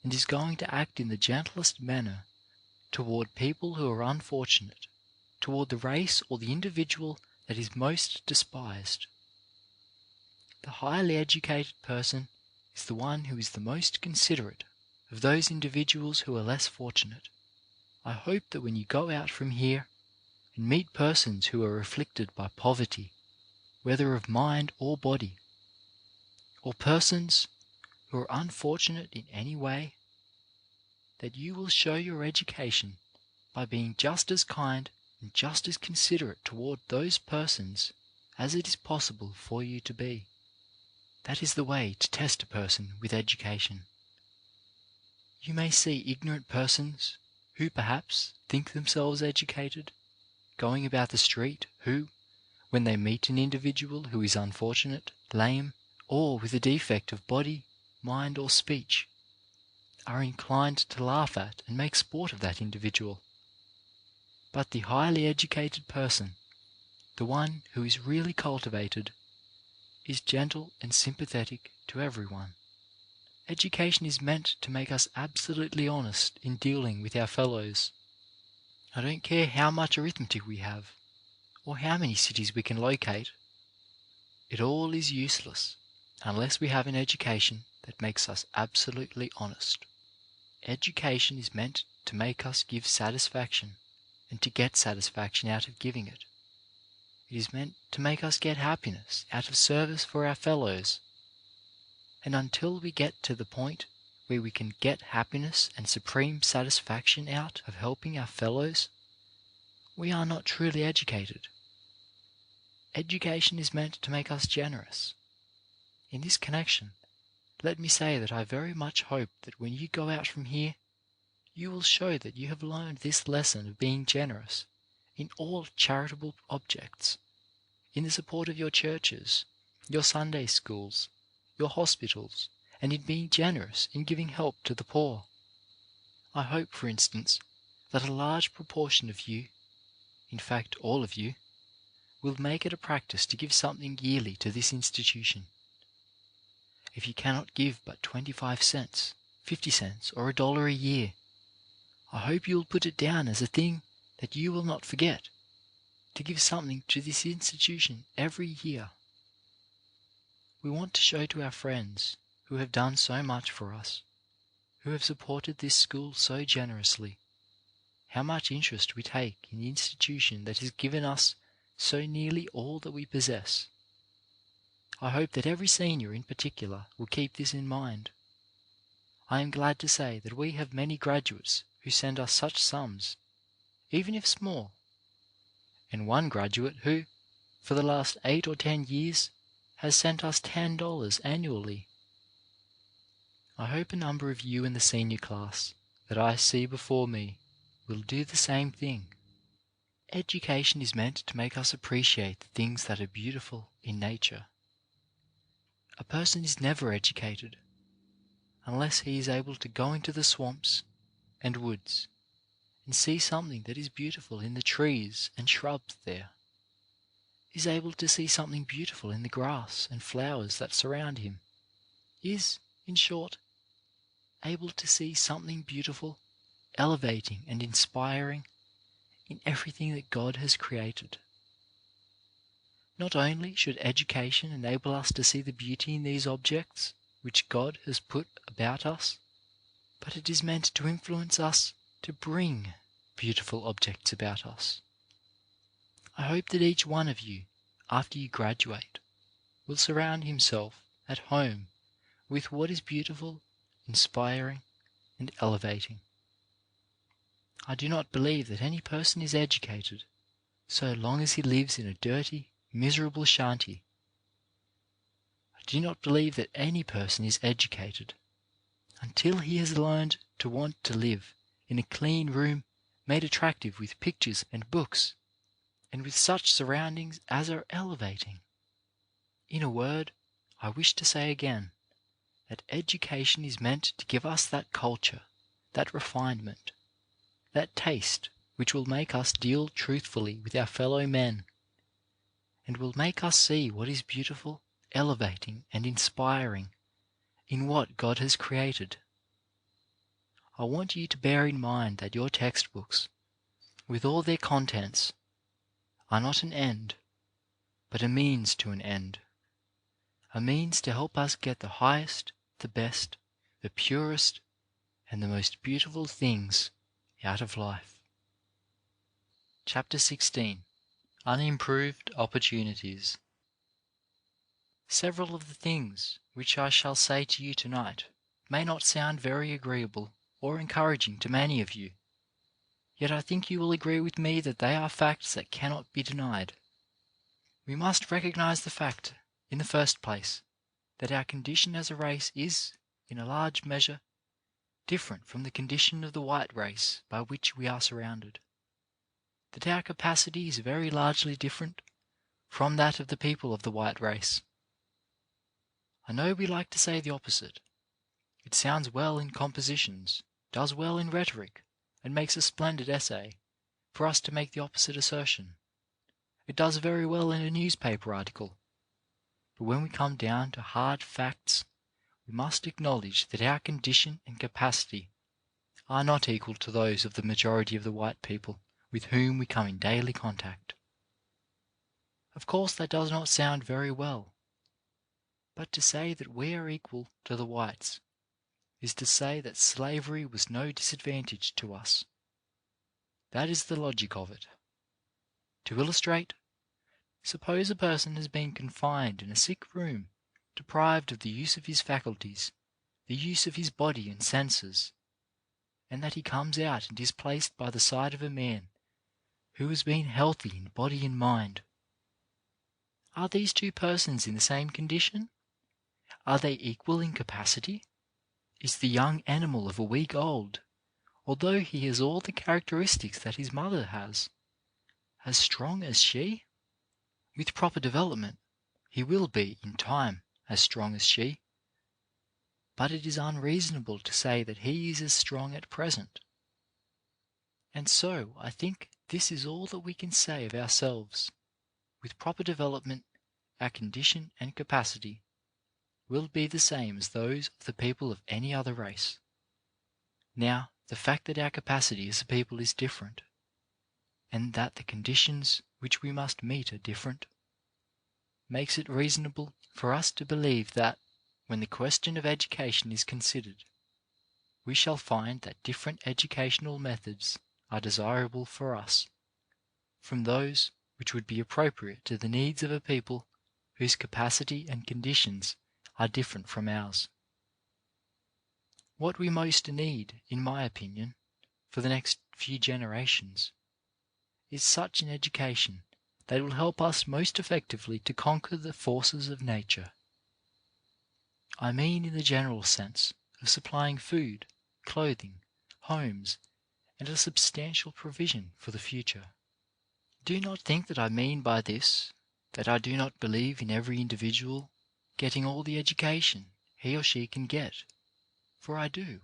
and is going to act in the gentlest manner toward people who are unfortunate, toward the race or the individual that is most despised. The highly educated person is the one who is the most considerate of those individuals who are less fortunate. I hope that when you go out from here and meet persons who are afflicted by poverty, whether of mind or body, or persons who are unfortunate in any way, that you will show your education by being just as kind and just as considerate toward those persons as it is possible for you to be. That is the way to test a person with education. You may see ignorant persons who perhaps think themselves educated, going about the street, who, when they meet an individual who is unfortunate, lame, or with a defect of body, mind, or speech, are inclined to laugh at and make sport of that individual. But the highly educated person, the one who is really cultivated, is gentle and sympathetic to everyone. Education is meant to make us absolutely honest in dealing with our fellows. I don't care how much arithmetic we have, or how many cities we can locate. It all is useless unless we have an education that makes us absolutely honest. Education is meant to make us give satisfaction and to get satisfaction out of giving it. It is meant to make us get happiness out of service for our fellows. And until we get to the point where we can get happiness and supreme satisfaction out of helping our fellows, we are not truly educated. Education is meant to make us generous. In this connection, let me say that I very much hope that when you go out from here, you will show that you have learned this lesson of being generous in all charitable objects, in the support of your churches, your Sunday schools, your hospitals, and in being generous in giving help to the poor. I hope, for instance, that a large proportion of you, in fact all of you, will make it a practice to give something yearly to this institution. If you cannot give but 25 cents, 50 cents, or $1 a year, I hope you will put it down as a thing that you will not forget, to give something to this institution every year. We want to show to our friends who have done so much for us, who have supported this school so generously, how much interest we take in the institution that has given us so nearly all that we possess. I hope that every senior in particular will keep this in mind. I am glad to say that we have many graduates who send us such sums, even if small, and one graduate who, for the last 8 or 10 years, has sent us $10 annually. I hope a number of you in the senior class that I see before me will do the same thing. Education is meant to make us appreciate the things that are beautiful in nature. A person is never educated unless he is able to go into the swamps and woods and see something that is beautiful in the trees and shrubs there, is able to see something beautiful in the grass and flowers that surround him, is, in short, able to see something beautiful, elevating and inspiring in everything that God has created. Not only should education enable us to see the beauty in these objects which God has put about us, but it is meant to influence us to bring beautiful objects about us. I hope that each one of you, after you graduate, will surround himself at home with what is beautiful, inspiring, and elevating. I do not believe that any person is educated so long as he lives in a dirty, miserable shanty. I do not believe that any person is educated until he has learned to want to live in a clean room made attractive with pictures and books, and with such surroundings as are elevating. In a word, I wish to say again that education is meant to give us that culture, that refinement, that taste which will make us deal truthfully with our fellow men, and will make us see what is beautiful, elevating, and inspiring in what God has created. I want you to bear in mind that your textbooks, with all their contents, are not an end, but a means to an end. A means to help us get the highest, the best, the purest, and the most beautiful things out of life. Chapter 16. Unimproved Opportunities. Several of the things which I shall say to you tonight may not sound very agreeable or encouraging to many of you, yet I think you will agree with me that they are facts that cannot be denied. We must recognize the fact, in the first place, that our condition as a race is, in a large measure, different from the condition of the white race by which we are surrounded. That our capacity is very largely different from that of the people of the white race. I know we like to say the opposite. It sounds well in compositions, does well in rhetoric, and makes a splendid essay, for us to make the opposite assertion. It does very well in a newspaper article. But when we come down to hard facts, we must acknowledge that our condition and capacity are not equal to those of the majority of the white people with whom we come in daily contact. Of course, that does not sound very well, but to say that we are equal to the whites is to say that slavery was no disadvantage to us. That is the logic of it. To illustrate, suppose a person has been confined in a sick room, deprived of the use of his faculties, the use of his body and senses, and that he comes out and is placed by the side of a man who has been healthy in body and mind. Are these two persons in the same condition? Are they equal in capacity? Is the young animal of a week old, although he has all the characteristics that his mother has, as strong as she? With proper development, he will be, in time, as strong as she. But it is unreasonable to say that he is as strong at present. And so I think this is all that we can say of ourselves. With proper development, our condition and capacity will be the same as those of the people of any other race. Now, the fact that our capacity as a people is different, and that the conditions which we must meet are different, makes it reasonable for us to believe that, when the question of education is considered, we shall find that different educational methods are desirable for us from those which would be appropriate to the needs of a people whose capacity and conditions are different from ours. What we most need, in my opinion, for the next few generations, is such an education that will help us most effectively to conquer the forces of nature. I mean in the general sense of supplying food, clothing, homes, and a substantial provision for the future. Do not think that I mean by this that I do not believe in every individual getting all the education he or she can get, for I do.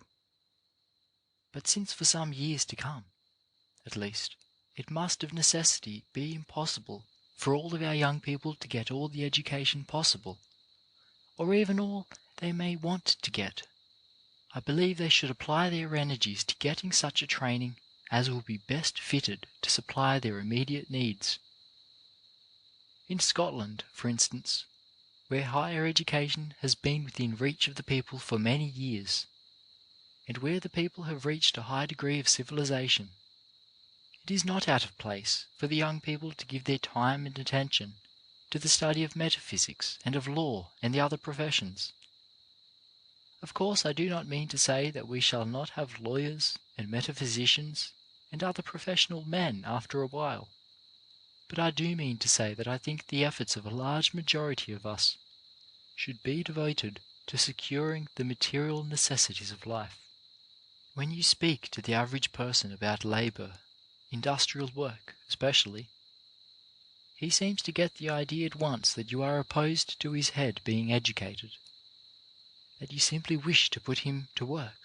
But since for some years to come, at least, it must of necessity be impossible for all of our young people to get all the education possible, or even all they may want to get, I believe they should apply their energies to getting such a training as will be best fitted to supply their immediate needs. In Scotland, for instance, where higher education has been within reach of the people for many years, and where the people have reached a high degree of civilization, it is not out of place for the young people to give their time and attention to the study of metaphysics and of law and the other professions. Of course, I do not mean to say that we shall not have lawyers and metaphysicians and other professional men after a while, but I do mean to say that I think the efforts of a large majority of us should be devoted to securing the material necessities of life. When you speak to the average person about labour, industrial work especially, he seems to get the idea at once that you are opposed to his head being educated, that you simply wish to put him to work.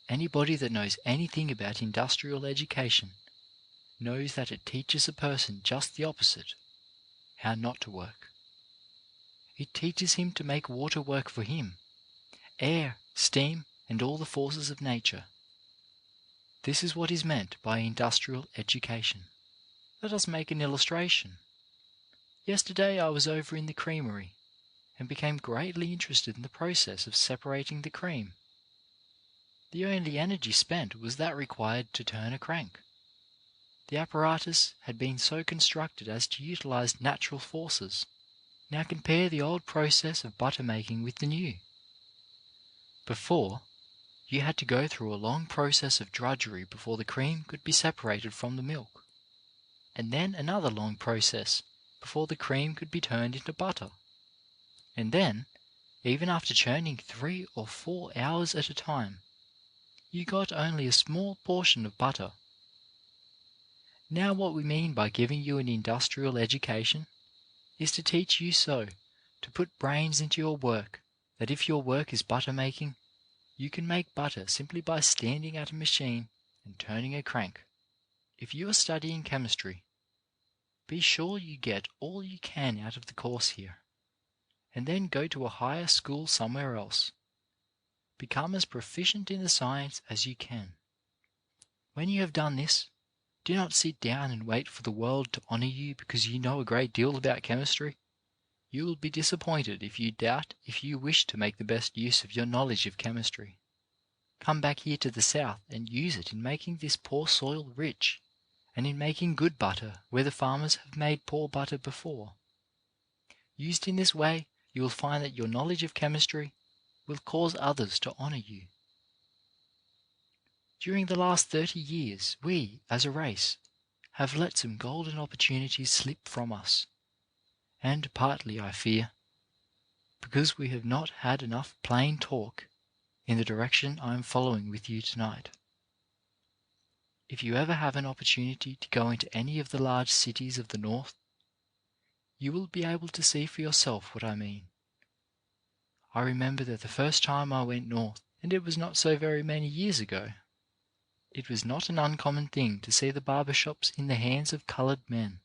Anybody that knows anything about industrial education knows that it teaches a person just the opposite, how not to work. It teaches him to make water work for him, air, steam, and all the forces of nature. This is what is meant by industrial education. Let us make an illustration. Yesterday I was over in the creamery and became greatly interested in the process of separating the cream. The only energy spent was that required to turn a crank. The apparatus had been so constructed as to utilize natural forces. Now compare the old process of butter making with the new. Before, you had to go through a long process of drudgery before the cream could be separated from the milk, and then another long process before the cream could be turned into butter. And then, even after churning 3 or 4 hours at a time, you got only a small portion of butter. Now what we mean by giving you an industrial education is to teach you so to put brains into your work that if your work is butter making, you can make butter simply by standing at a machine and turning a crank. If you are studying chemistry, be sure you get all you can out of the course here, and then go to a higher school somewhere else. Become as proficient in the science as you can. When you have done this, do not sit down and wait for the world to honor you because you know a great deal about chemistry. You will be disappointed if you doubt if you wish to make the best use of your knowledge of chemistry. Come back here to the South and use it in making this poor soil rich, and in making good butter where the farmers have made poor butter before. Used in this way, you will find that your knowledge of chemistry will cause others to honor you. During the last 30 years, we, as a race, have let some golden opportunities slip from us, and partly, I fear, because we have not had enough plain talk in the direction I am following with you tonight. If you ever have an opportunity to go into any of the large cities of the North, you will be able to see for yourself what I mean. I remember that the first time I went North, and it was not so very many years ago, it was not an uncommon thing to see the barber shops in the hands of coloured men.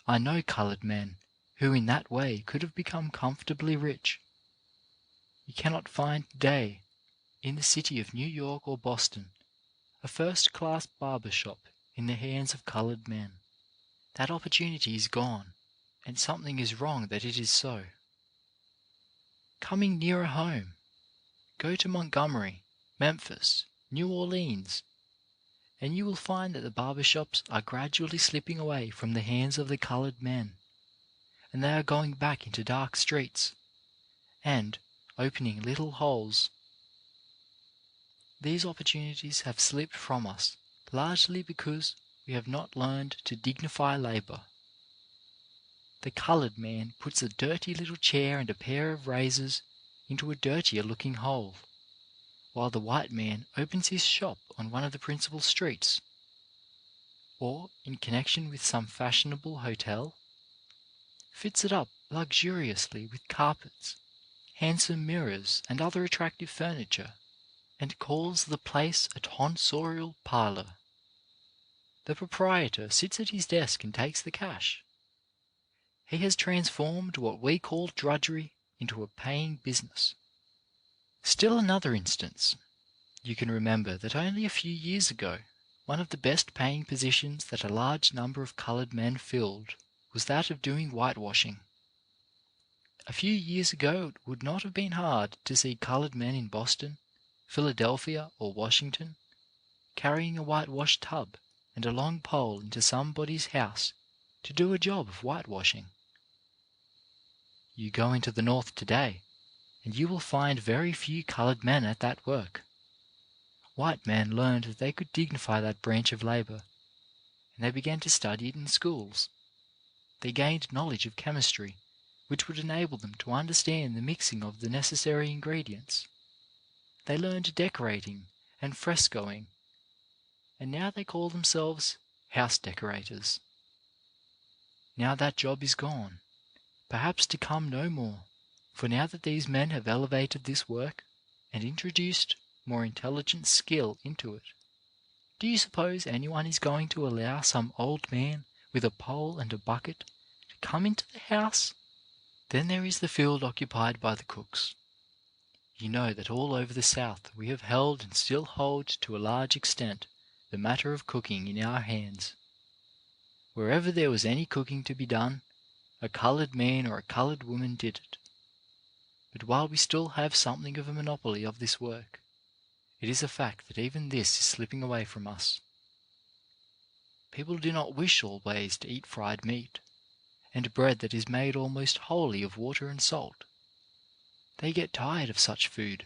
I know coloured men who in that way could have become comfortably rich. You cannot find today in the city of New York or Boston a first-class barber shop in the hands of coloured men. That opportunity is gone, and something is wrong that it is so. Coming nearer home, go to Montgomery, Memphis, New Orleans, and you will find that the barber shops are gradually slipping away from the hands of the coloured men, and they are going back into dark streets, and opening little holes. These opportunities have slipped from us largely because we have not learned to dignify labour. The coloured man puts a dirty little chair and a pair of razors into a dirtier looking hole, while the white man opens his shop on one of the principal streets, or in connection with some fashionable hotel, fits it up luxuriously with carpets, handsome mirrors, and other attractive furniture, and calls the place a tonsorial parlour. The proprietor sits at his desk and takes the cash. He has transformed what we call drudgery into a paying business. Still another instance. You can remember that only a few years ago, one of the best paying positions that a large number of coloured men filled was that of doing whitewashing. A few years ago it would not have been hard to see coloured men in Boston, Philadelphia, or Washington carrying a whitewash tub and a long pole into somebody's house to do a job of whitewashing. You go into the North today, and you will find very few coloured men at that work. White men learned that they could dignify that branch of labour, and they began to study it in schools. They gained knowledge of chemistry, which would enable them to understand the mixing of the necessary ingredients. They learned decorating and frescoing, and now they call themselves house decorators. Now that job is gone, perhaps to come no more, for now that these men have elevated this work and introduced more intelligent skill into it, do you suppose anyone is going to allow some old man with a pole and a bucket to come into the house? Then there is the field occupied by the cooks. You know that all over the South we have held and still hold to a large extent the matter of cooking in our hands. Wherever there was any cooking to be done, a coloured man or a coloured woman did it. But while we still have something of a monopoly of this work, it is a fact that even this is slipping away from us. People do not wish always to eat fried meat, and bread that is made almost wholly of water and salt. They get tired of such food,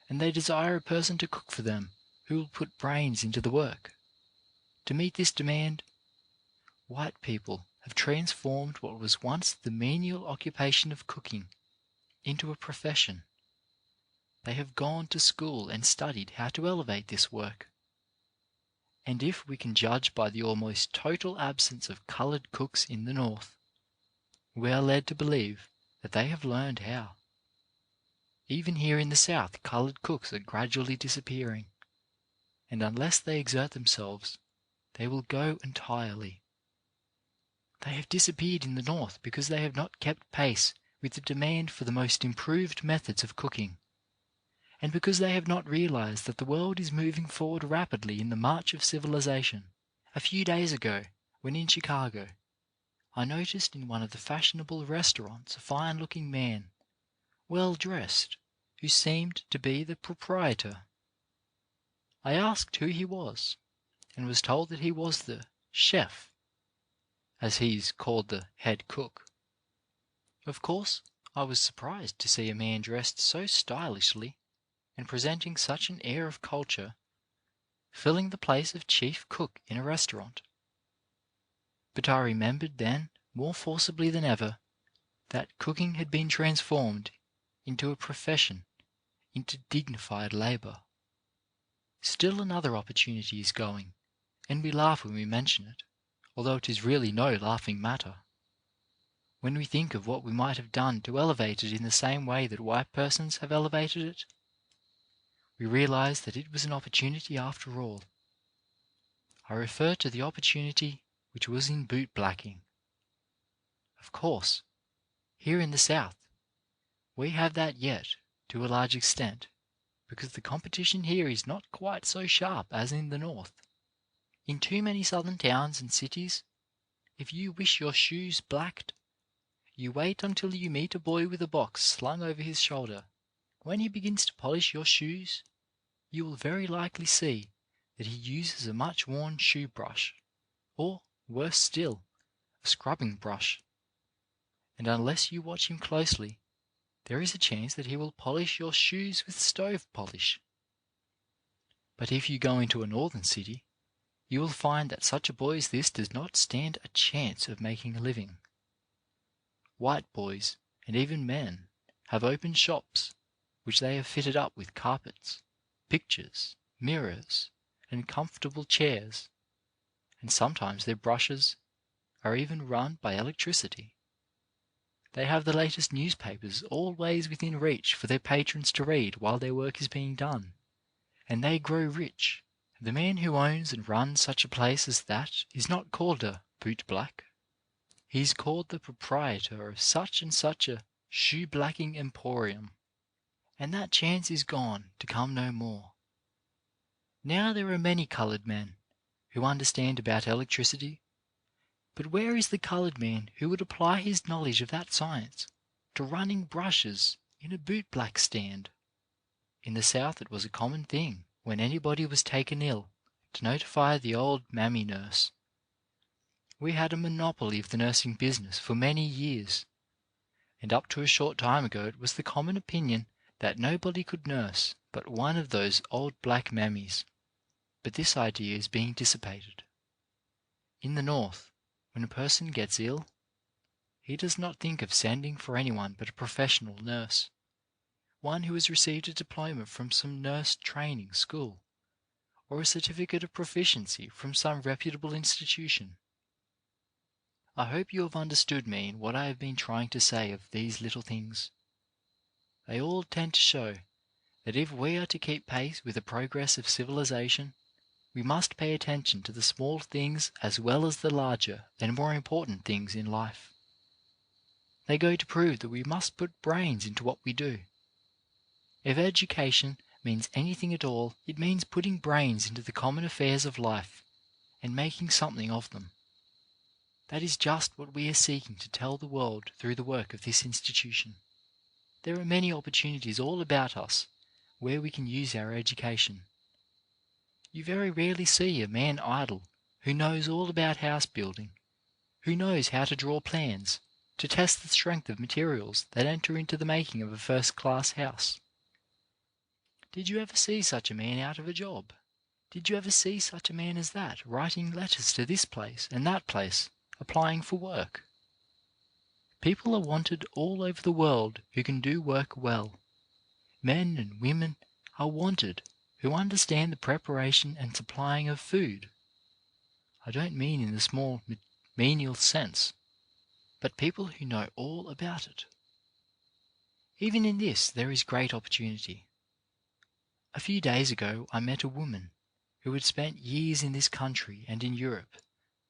and they desire a person to cook for them who will put brains into the work. To meet this demand, white people have transformed what was once the menial occupation of cooking into a profession. They have gone to school and studied how to elevate this work. And if we can judge by the almost total absence of coloured cooks in the North, we are led to believe that they have learned how. Even here in the South, coloured cooks are gradually disappearing, and unless they exert themselves, they will go entirely. They have disappeared in the North because they have not kept pace with the demand for the most improved methods of cooking, and because they have not realized that the world is moving forward rapidly in the march of civilization. A few days ago, when in Chicago, I noticed in one of the fashionable restaurants a fine-looking man, well dressed, who seemed to be the proprietor. I asked who he was, and was told that he was the chef, as he is called the head cook. Of course, I was surprised to see a man dressed so stylishly and presenting such an air of culture, filling the place of chief cook in a restaurant. But I remembered then, more forcibly than ever, that cooking had been transformed into a profession, into dignified labour. Still another opportunity is going, and we laugh when we mention it, although it is really no laughing matter. When we think of what we might have done to elevate it in the same way that white persons have elevated it, we realize that it was an opportunity after all. I refer to the opportunity which was in boot blacking. Of course, here in the South, we have that yet, to a large extent, because the competition here is not quite so sharp as in the North. In too many southern towns and cities, if you wish your shoes blacked, you wait until you meet a boy with a box slung over his shoulder. When he begins to polish your shoes, you will very likely see that he uses a much worn shoe brush, or, worse still, a scrubbing brush. And unless you watch him closely, there is a chance that he will polish your shoes with stove polish. But if you go into a northern city, you will find that such a boy as this does not stand a chance of making a living. White boys, and even men, have opened shops which they have fitted up with carpets, pictures, mirrors, and comfortable chairs, and sometimes their brushes are even run by electricity. They have the latest newspapers always within reach for their patrons to read while their work is being done, and they grow rich. The man who owns and runs such a place as that is not called a boot-black. He is called the proprietor of such and such a shoe-blacking emporium, and that chance is gone to come no more. Now there are many coloured men who understand about electricity, but where is the coloured man who would apply his knowledge of that science to running brushes in a boot-black stand? In the South it was a common thing, when anybody was taken ill, to notify the old mammy nurse. We had a monopoly of the nursing business for many years, and up to a short time ago it was the common opinion that nobody could nurse but one of those old black mammies. But this idea is being dissipated. In the North, when a person gets ill, he does not think of sending for anyone but a professional nurse, one who has received a diploma from some nurse training school, or a certificate of proficiency from some reputable institution. I hope you have understood me in what I have been trying to say of these little things. They all tend to show that if we are to keep pace with the progress of civilization, we must pay attention to the small things as well as the larger and more important things in life. They go to prove that we must put brains into what we do. If education means anything at all, it means putting brains into the common affairs of life and making something of them. That is just what we are seeking to tell the world through the work of this institution. There are many opportunities all about us where we can use our education. You very rarely see a man idle who knows all about house building, who knows how to draw plans, to test the strength of materials that enter into the making of a first-class house. Did you ever see such a man out of a job? Did you ever see such a man as that, writing letters to this place and that place, applying for work? People are wanted all over the world who can do work well. Men and women are wanted who understand the preparation and supplying of food. I don't mean in the small menial sense, but people who know all about it. Even in this there is great opportunity. A few days ago I met a woman who had spent years in this country and in Europe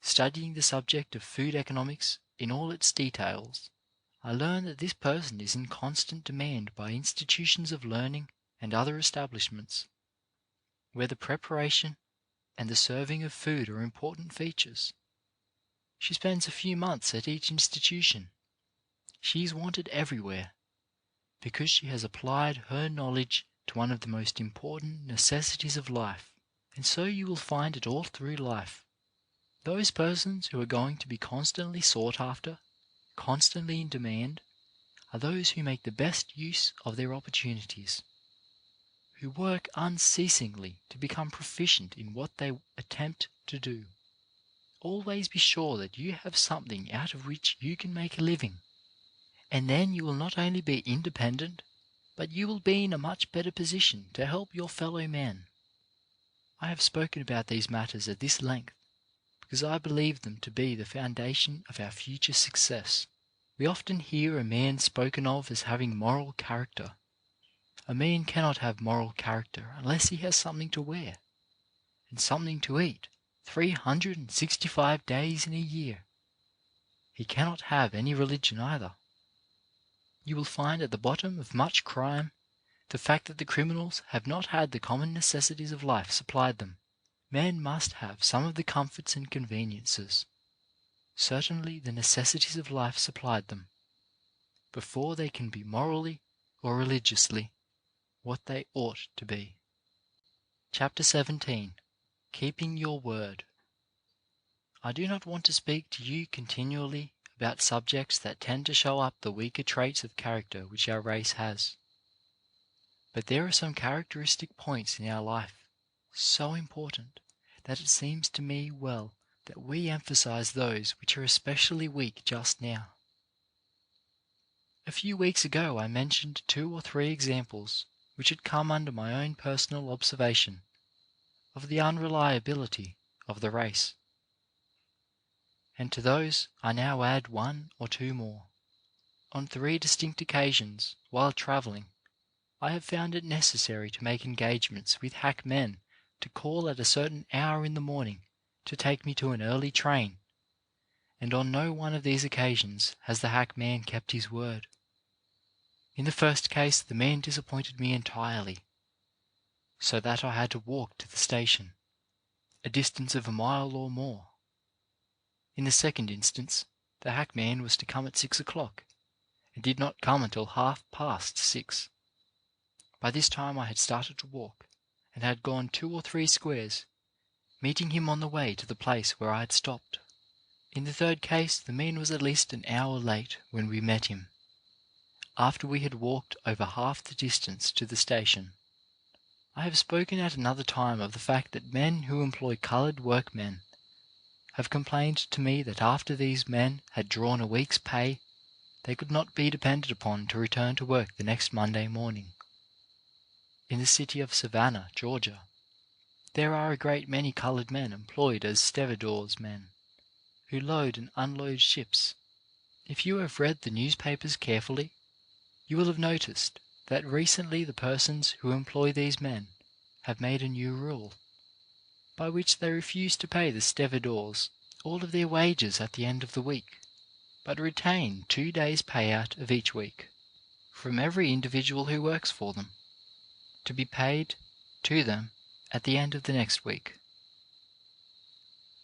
studying the subject of food economics in all its details. I learned that this person is in constant demand by institutions of learning and other establishments where the preparation and the serving of food are important features. She spends a few months at each institution. She is wanted everywhere because she has applied her knowledge to one of the most important necessities of life. And so you will find it all through life. Those persons who are going to be constantly sought after, constantly in demand, are those who make the best use of their opportunities, who work unceasingly to become proficient in what they attempt to do. Always be sure that you have something out of which you can make a living, and then you will not only be independent, but you will be in a much better position to help your fellow men. I have spoken about these matters at this length because I believe them to be the foundation of our future success. We often hear a man spoken of as having moral character. A man cannot have moral character unless he has something to wear and something to eat 365 days in a year. He cannot have any religion either. You will find at the bottom of much crime the fact that the criminals have not had the common necessities of life supplied them. Men must have some of the comforts and conveniences, certainly the necessities of life supplied them, before they can be morally or religiously what they ought to be. Chapter 17. Keeping Your Word. I do not want to speak to you continually about subjects that tend to show up the weaker traits of character which our race has. But there are some characteristic points in our life so important that it seems to me well that we emphasize those which are especially weak just now. A few weeks ago I mentioned 2 or 3 examples which had come under my own personal observation of the unreliability of the race. And to those I now add 1 or 2 more. On 3 distinct occasions, while travelling, I have found it necessary to make engagements with hack men to call at a certain hour in the morning to take me to an early train, and on no one of these occasions has the hack man kept his word. In the first case the man disappointed me entirely, so that I had to walk to the station, a distance of a mile or more. In the second instance, the hackman was to come at 6 o'clock, and did not come until 6:30. By this time I had started to walk, and had gone 2 or 3 squares, meeting him on the way to the place where I had stopped. In the third case, the man was at least an hour late when we met him, after we had walked over half the distance to the station. I have spoken at another time of the fact that men who employ coloured workmen have complained to me that after these men had drawn a week's pay, they could not be depended upon to return to work the next Monday morning. In the city of Savannah, Georgia, there are a great many coloured men employed as stevedores men, who load and unload ships. If you have read the newspapers carefully, you will have noticed that recently the persons who employ these men have made a new rule, by which they refuse to pay the stevedores all of their wages at the end of the week. but retain 2 days' payout of each week from every individual who works for them, to be paid to them at the end of the next week.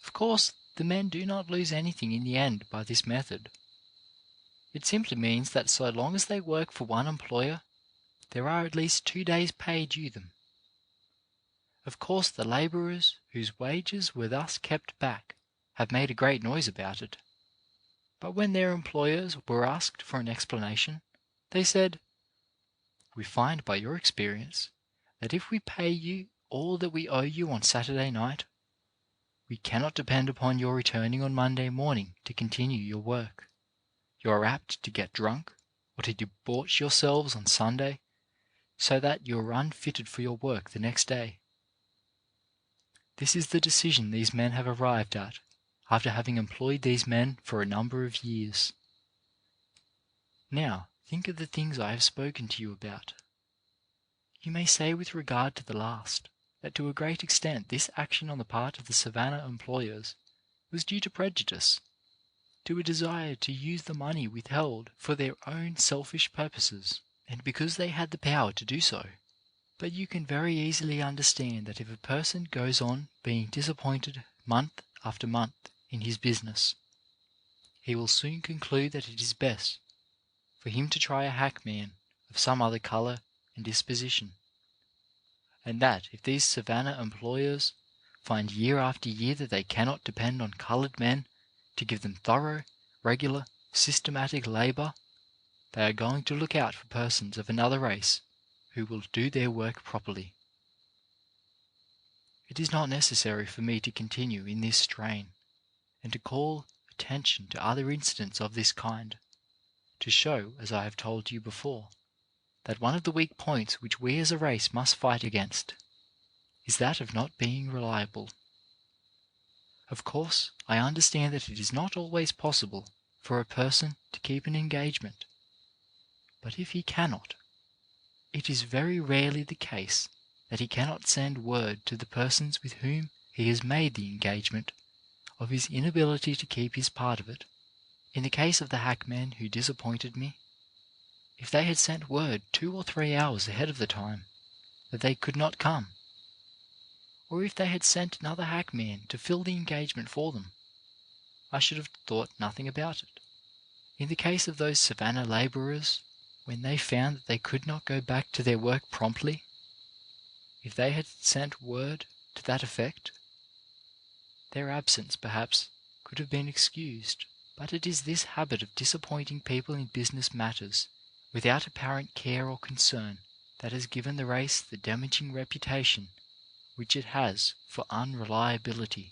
Of course, the men do not lose anything in the end by this method. It simply means that so long as they work for one employer, there are at least 2 days' pay due them. Of course, the labourers whose wages were thus kept back have made a great noise about it. But when their employers were asked for an explanation, they said, "We find by your experience that if we pay you all that we owe you on Saturday night, we cannot depend upon your returning on Monday morning to continue your work. You are apt to get drunk or to debauch yourselves on Sunday, so that you are unfitted for your work the next day." This is the decision these men have arrived at after having employed these men for a number of years. Now, think of the things I have spoken to you about. You may say with regard to the last, that to a great extent this action on the part of the Savannah employers was due to prejudice, to a desire to use the money withheld for their own selfish purposes, and because they had the power to do so. But you can very easily understand that if a person goes on being disappointed month after month in his business, he will soon conclude that it is best for him to try a hackman of some other colour and disposition, and that if these Savannah employers find year after year that they cannot depend on coloured men to give them thorough, regular, systematic labour, they are going to look out for persons of another race who will do their work properly. It is not necessary for me to continue in this strain, and to call attention to other incidents of this kind, to show, as I have told you before, that one of the weak points which we as a race must fight against is that of not being reliable. Of course, I understand that it is not always possible for a person to keep an engagement, but if he cannot, it is very rarely the case that he cannot send word to the persons with whom he has made the engagement of his inability to keep his part of it. In the case of the hackmen who disappointed me, if they had sent word 2 or 3 hours ahead of the time that they could not come, or if they had sent another hackman to fill the engagement for them, I should have thought nothing about it. In the case of those Savannah labourers, when they found that they could not go back to their work promptly, if they had sent word to that effect, their absence, perhaps, could have been excused. But it is this habit of disappointing people in business matters without apparent care or concern that has given the race the damaging reputation which it has for unreliability.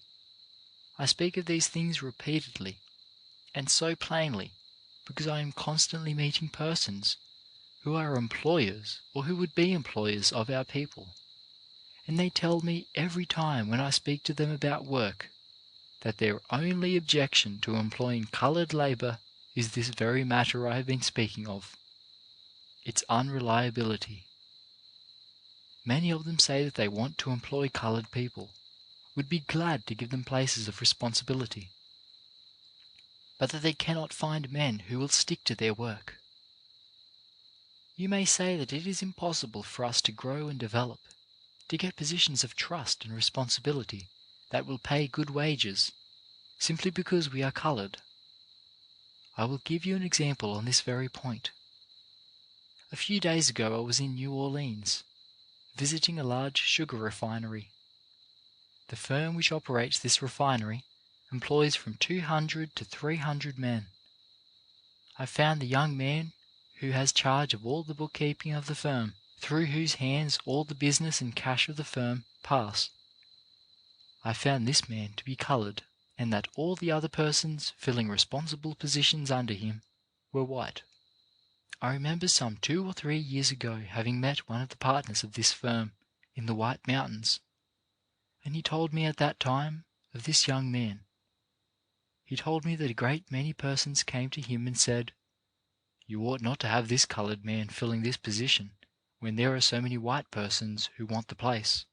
I speak of these things repeatedly and so plainly because I am constantly meeting persons who are employers or who would be employers of our people, and they tell me every time when I speak to them about work that their only objection to employing coloured labour is this very matter I have been speaking of, its unreliability. Many of them say that they want to employ coloured people, would be glad to give them places of responsibility, but that they cannot find men who will stick to their work. You may say that it is impossible for us to grow and develop, to get positions of trust and responsibility that will pay good wages, simply because we are coloured. I will give you an example on this very point. A few days ago I was in New Orleans, visiting a large sugar refinery. The firm which operates this refinery employs from 200 to 300 men. I found the young man who has charge of all the bookkeeping of the firm, through whose hands all the business and cash of the firm pass. I found this man to be coloured, and that all the other persons filling responsible positions under him were white. I remember some 2 or 3 years ago having met one of the partners of this firm in the White Mountains, and he told me at that time of this young man. He told me that a great many persons came to him and said, "You ought not to have this coloured man filling this position when there are so many white persons who want the place."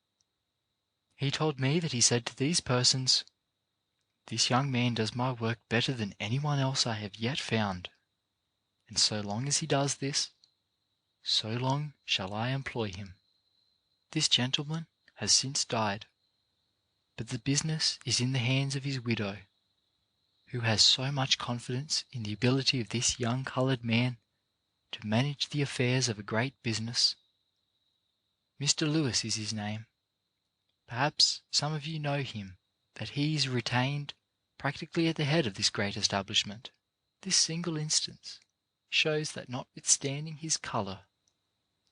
He told me that he said to these persons, This young man does my work better than anyone else I have yet found, and so long as he does this, so long shall I employ him. This gentleman has since died, but the business is in the hands of his widow, who has so much confidence in the ability of this young coloured man to manage the affairs of a great business. Mr. Lewis is his name. Perhaps some of you know him, that he is retained practically at the head of this great establishment. This single instance shows that notwithstanding his colour,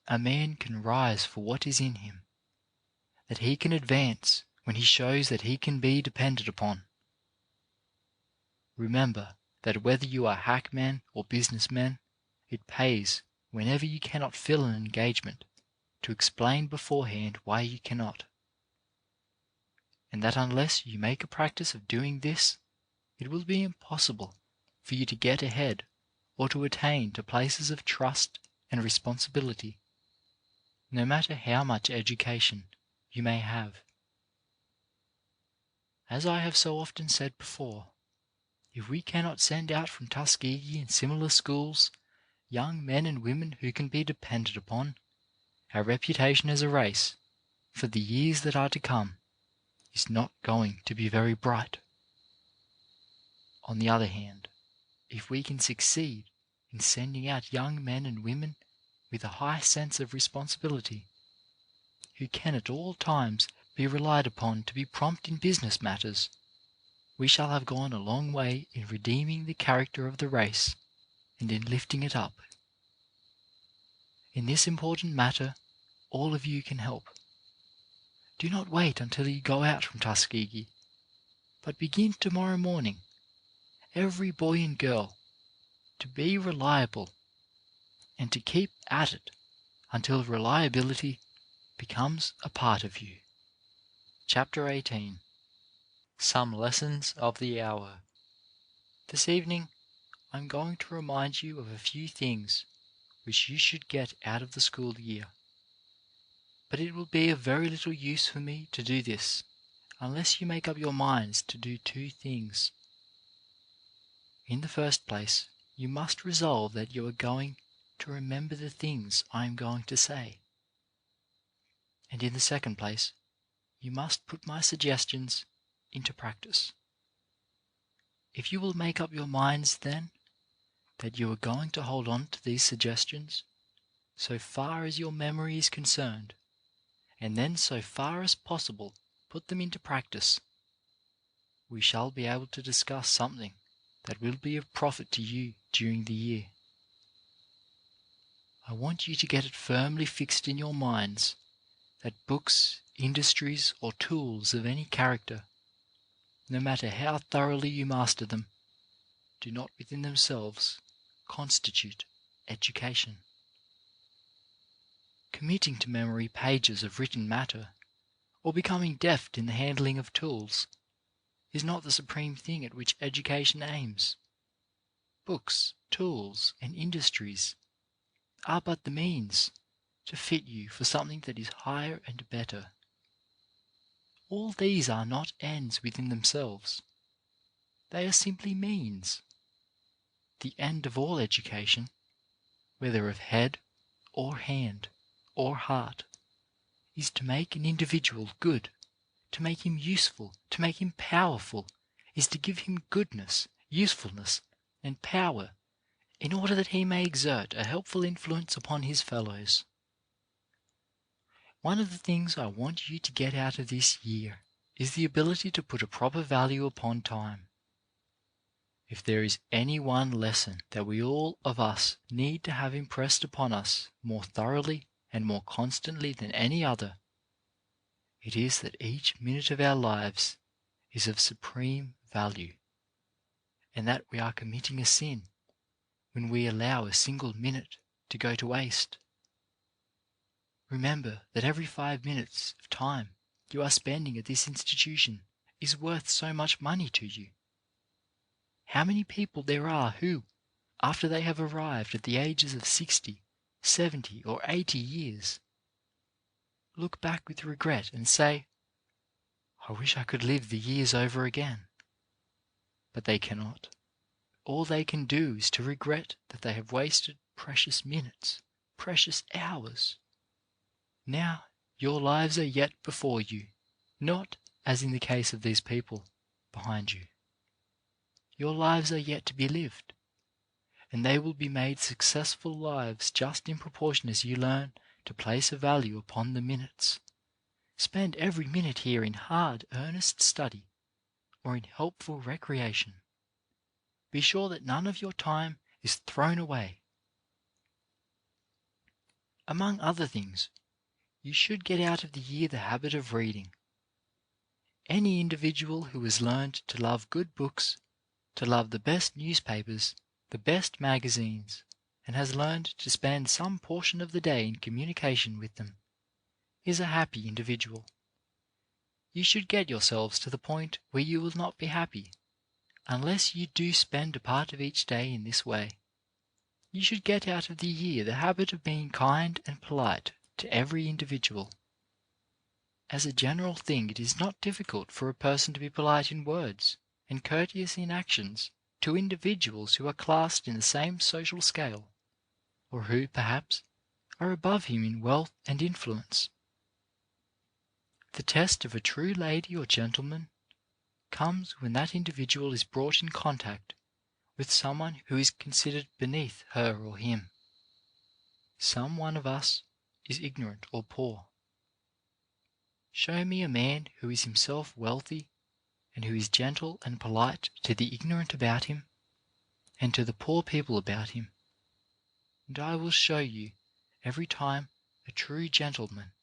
a man can rise for what is in him, that he can advance when he shows that he can be depended upon. Remember that whether you are hackmen or businessmen, it pays, whenever you cannot fill an engagement, to explain beforehand why you cannot, and that unless you make a practice of doing this, it will be impossible for you to get ahead or to attain to places of trust and responsibility, no matter how much education you may have. As I have so often said before, if we cannot send out from Tuskegee and similar schools young men and women who can be depended upon, our reputation as a race, for the years that are to come, is not going to be very bright. On the other hand, if we can succeed in sending out young men and women with a high sense of responsibility, who can at all times be relied upon to be prompt in business matters, we shall have gone a long way in redeeming the character of the race and in lifting it up. In this important matter, all of you can help. Do not wait until you go out from Tuskegee, but begin tomorrow morning, every boy and girl, to be reliable and to keep at it until reliability becomes a part of you. Chapter 18. Some Lessons of the Hour. This evening I am going to remind you of a few things which you should get out of the school year. But it will be of very little use for me to do this unless you make up your minds to do two things. In the first place, you must resolve that you are going to remember the things I am going to say. And in the second place, you must put my suggestions into practice. If you will make up your minds then that you are going to hold on to these suggestions so far as your memory is concerned, and then so far as possible put them into practice, we shall be able to discuss something that will be of profit to you during the year. I want you to get it firmly fixed in your minds that books, industries, or tools of any character, no matter how thoroughly you master them, do not within themselves constitute education. Committing to memory pages of written matter, or becoming deft in the handling of tools, is not the supreme thing at which education aims. Books, tools, and industries are but the means to fit you for something that is higher and better. All these are not ends within themselves. They are simply means. The end of all education, whether of head or hand or heart, is to make an individual good, to make him useful, to make him powerful, is to give him goodness, usefulness, and power, in order that he may exert a helpful influence upon his fellows. One of the things I want you to get out of this year is the ability to put a proper value upon time. If there is any one lesson that we all of us need to have impressed upon us more thoroughly and more constantly than any other, it is that each minute of our lives is of supreme value, and that we are committing a sin when we allow a single minute to go to waste. Remember that every 5 minutes of time you are spending at this institution is worth so much money to you. How many people there are who, after they have arrived at the ages of 60, 70, or 80 years, look back with regret and say, "I wish I could live the years over again." but they cannot. All they can do is to regret that they have wasted precious minutes, precious hours. Now your lives are yet before you, not, as in the case of these people, behind you. Your lives are yet to be lived, and they will be made successful lives just in proportion as you learn to place a value upon the minutes. Spend every minute here in hard, earnest study or in helpful recreation. Be sure that none of your time is thrown away. Among other things, you should get out of the year the habit of reading. Any individual who has learned to love good books, to love the best newspapers, the best magazines, and has learned to spend some portion of the day in communication with them, is a happy individual. You should get yourselves to the point where you will not be happy unless you do spend a part of each day in this way. You should get out of the year the habit of being kind and polite to every individual. As a general thing, it is not difficult for a person to be polite in words and courteous in actions to individuals who are classed in the same social scale, or who, perhaps, are above him in wealth and influence. The test of a true lady or gentleman comes when that individual is brought in contact with someone who is considered beneath her or him. Some one of us is ignorant or poor. Show me a man who is himself wealthy and who is gentle and polite to the ignorant about him and to the poor people about him, and I will show you every time a true gentleman.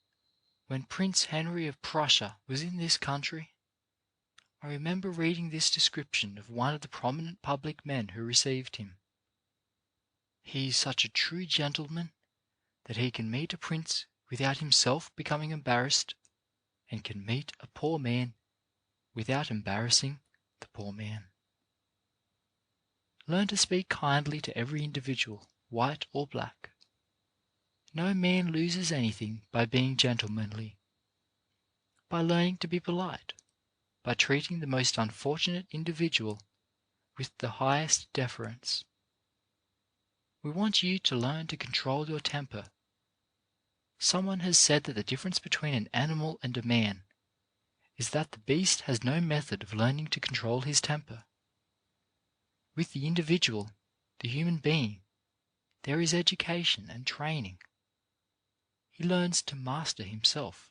When Prince Henry of Prussia was in this country, I remember reading this description of one of the prominent public men who received him. He is such a true gentleman that he can meet a prince without himself becoming embarrassed, and can meet a poor man without embarrassing the poor man. Learn to speak kindly to every individual, white or black. No man loses anything by being gentlemanly. By learning to be polite, by treating the most unfortunate individual with the highest deference. We want you to learn to control your temper. Someone has said that the difference between an animal and a man is that the beast has no method of learning to control his temper. With the individual, the human being, there is education and training. He learns to master himself,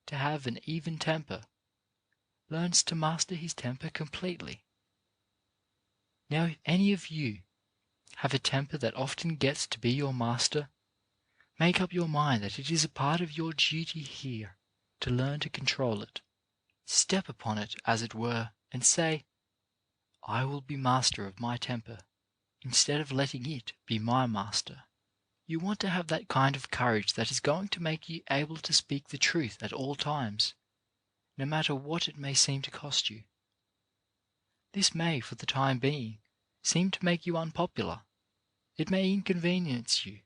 to have an even temper, learns to master his temper completely. Now, if any of you have a temper that often gets to be your master, make up your mind that it is a part of your duty here to learn to control it. Step upon it, as it were, and say, I will be master of my temper, instead of letting it be my master. You want to have that kind of courage that is going to make you able to speak the truth at all times, no matter what it may seem to cost you. This may, for the time being, seem to make you unpopular. It may inconvenience you.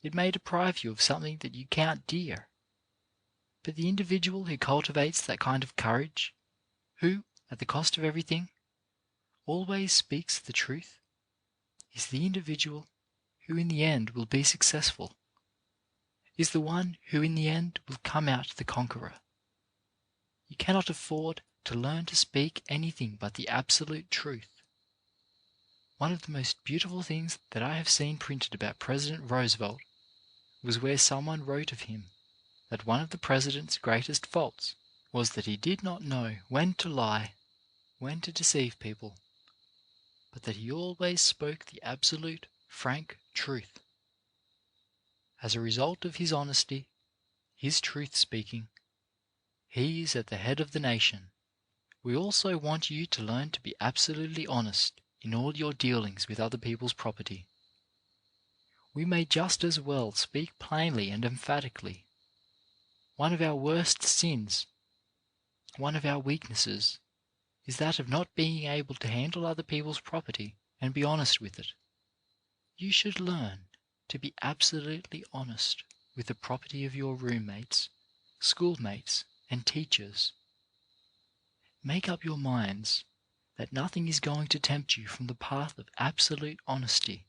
It may deprive you of something that you count dear. But the individual who cultivates that kind of courage, who, at the cost of everything, always speaks the truth, is the individual who in the end will be successful, is the one who in the end will come out the conqueror. You cannot afford to learn to speak anything but the absolute truth. One of the most beautiful things that I have seen printed about President Roosevelt was where someone wrote of him that one of the president's greatest faults was that he did not know when to lie, when to deceive people, but that he always spoke the absolute, frank truth. As a result of his honesty, his truth-speaking, he is at the head of the nation. We also want you to learn to be absolutely honest in all your dealings with other people's property. We may just as well speak plainly and emphatically. One of our worst sins, one of our weaknesses, is that of not being able to handle other people's property and be honest with it. You should learn to be absolutely honest with the property of your roommates, schoolmates, and teachers. Make up your minds that nothing is going to tempt you from the path of absolute honesty.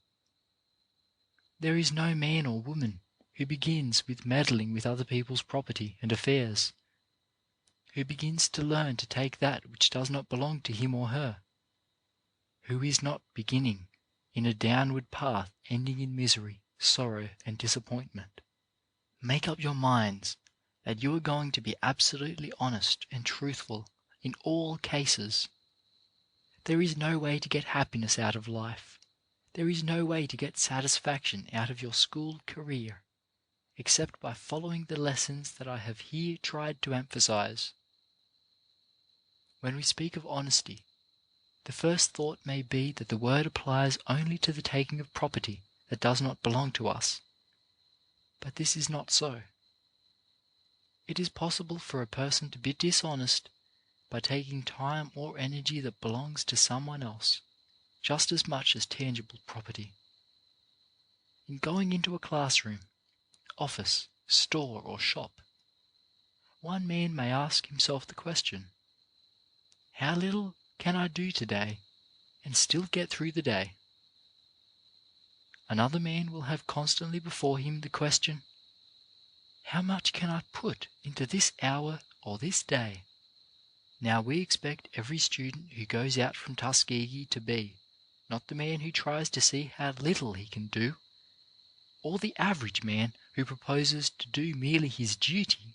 There is no man or woman who begins with meddling with other people's property and affairs, who begins to learn to take that which does not belong to him or her, who is not beginning in a downward path ending in misery, sorrow, and disappointment. Make up your minds that you are going to be absolutely honest and truthful in all cases. There is no way to get happiness out of life. There is no way to get satisfaction out of your school career except by following the lessons that I have here tried to emphasize. When we speak of honesty, the first thought may be that the word applies only to the taking of property that does not belong to us. But this is not so. It is possible for a person to be dishonest by taking time or energy that belongs to someone else, just as much as tangible property. In going into a classroom, office, store, or shop, one man may ask himself the question, how little can I do today and still get through the day? Another man will have constantly before him the question, how much can I put into this hour or this day? Now we expect every student who goes out from Tuskegee to be, not the man who tries to see how little he can do, or the average man who proposes to do merely his duty,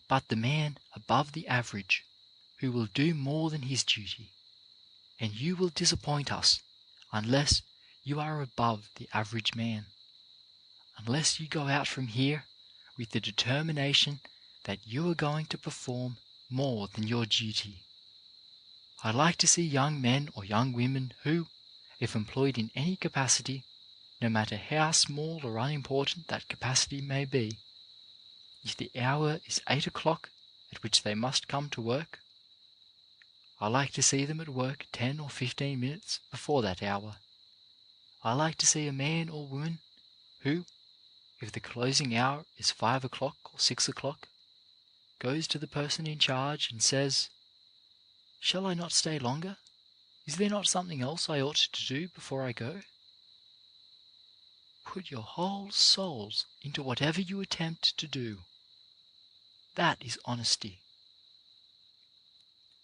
but the man above the average who will do more than his duty. And you will disappoint us unless you are above the average man, unless you go out from here with the determination that you are going to perform more than your duty. I like to see young men or young women who, if employed in any capacity, no matter how small or unimportant that capacity may be, if the hour is 8 o'clock at which they must come to work, I like to see them at work 10 or 15 minutes before that hour. I like to see a man or woman who, if the closing hour is 5 o'clock or 6 o'clock, goes to the person in charge and says, "Shall I not stay longer? Is there not something else I ought to do before I go?" Put your whole souls into whatever you attempt to do. That is honesty.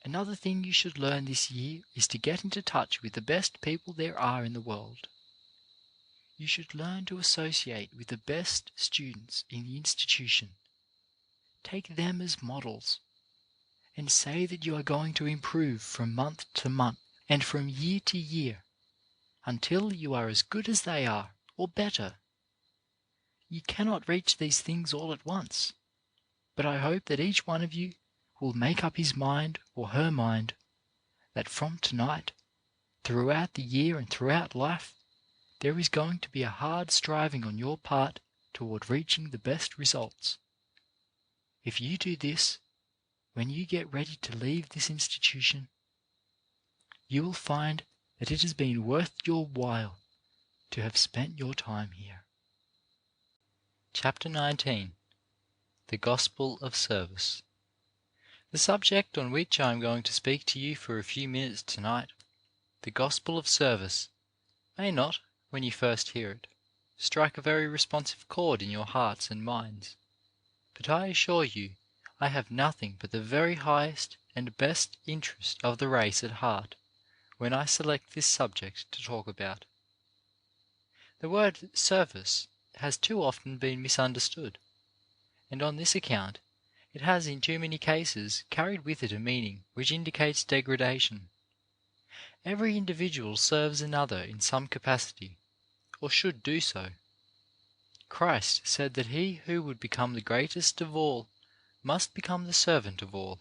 Another thing you should learn this year is to get into touch with the best people there are in the world. You should learn to associate with the best students in the institution. Take them as models, and say that you are going to improve from month to month and from year to year until you are as good as they are, or better. You cannot reach these things all at once, but I hope that each one of you will make up his mind or her mind that from tonight, throughout the year and throughout life, there is going to be a hard striving on your part toward reaching the best results. If you do this, when you get ready to leave this institution, you will find that it has been worth your while to have spent your time here. Chapter 19. The Gospel of Service. The subject on which I am going to speak to you for a few minutes tonight, the Gospel of Service, may not, when you first hear it, strike a very responsive chord in your hearts and minds, but I assure you I have nothing but the very highest and best interest of the race at heart when I select this subject to talk about. The word service has too often been misunderstood, and on this account it has in too many cases carried with it a meaning which indicates degradation. Every individual serves another in some capacity, or should do so. Christ said that he who would become the greatest of all must become the servant of all.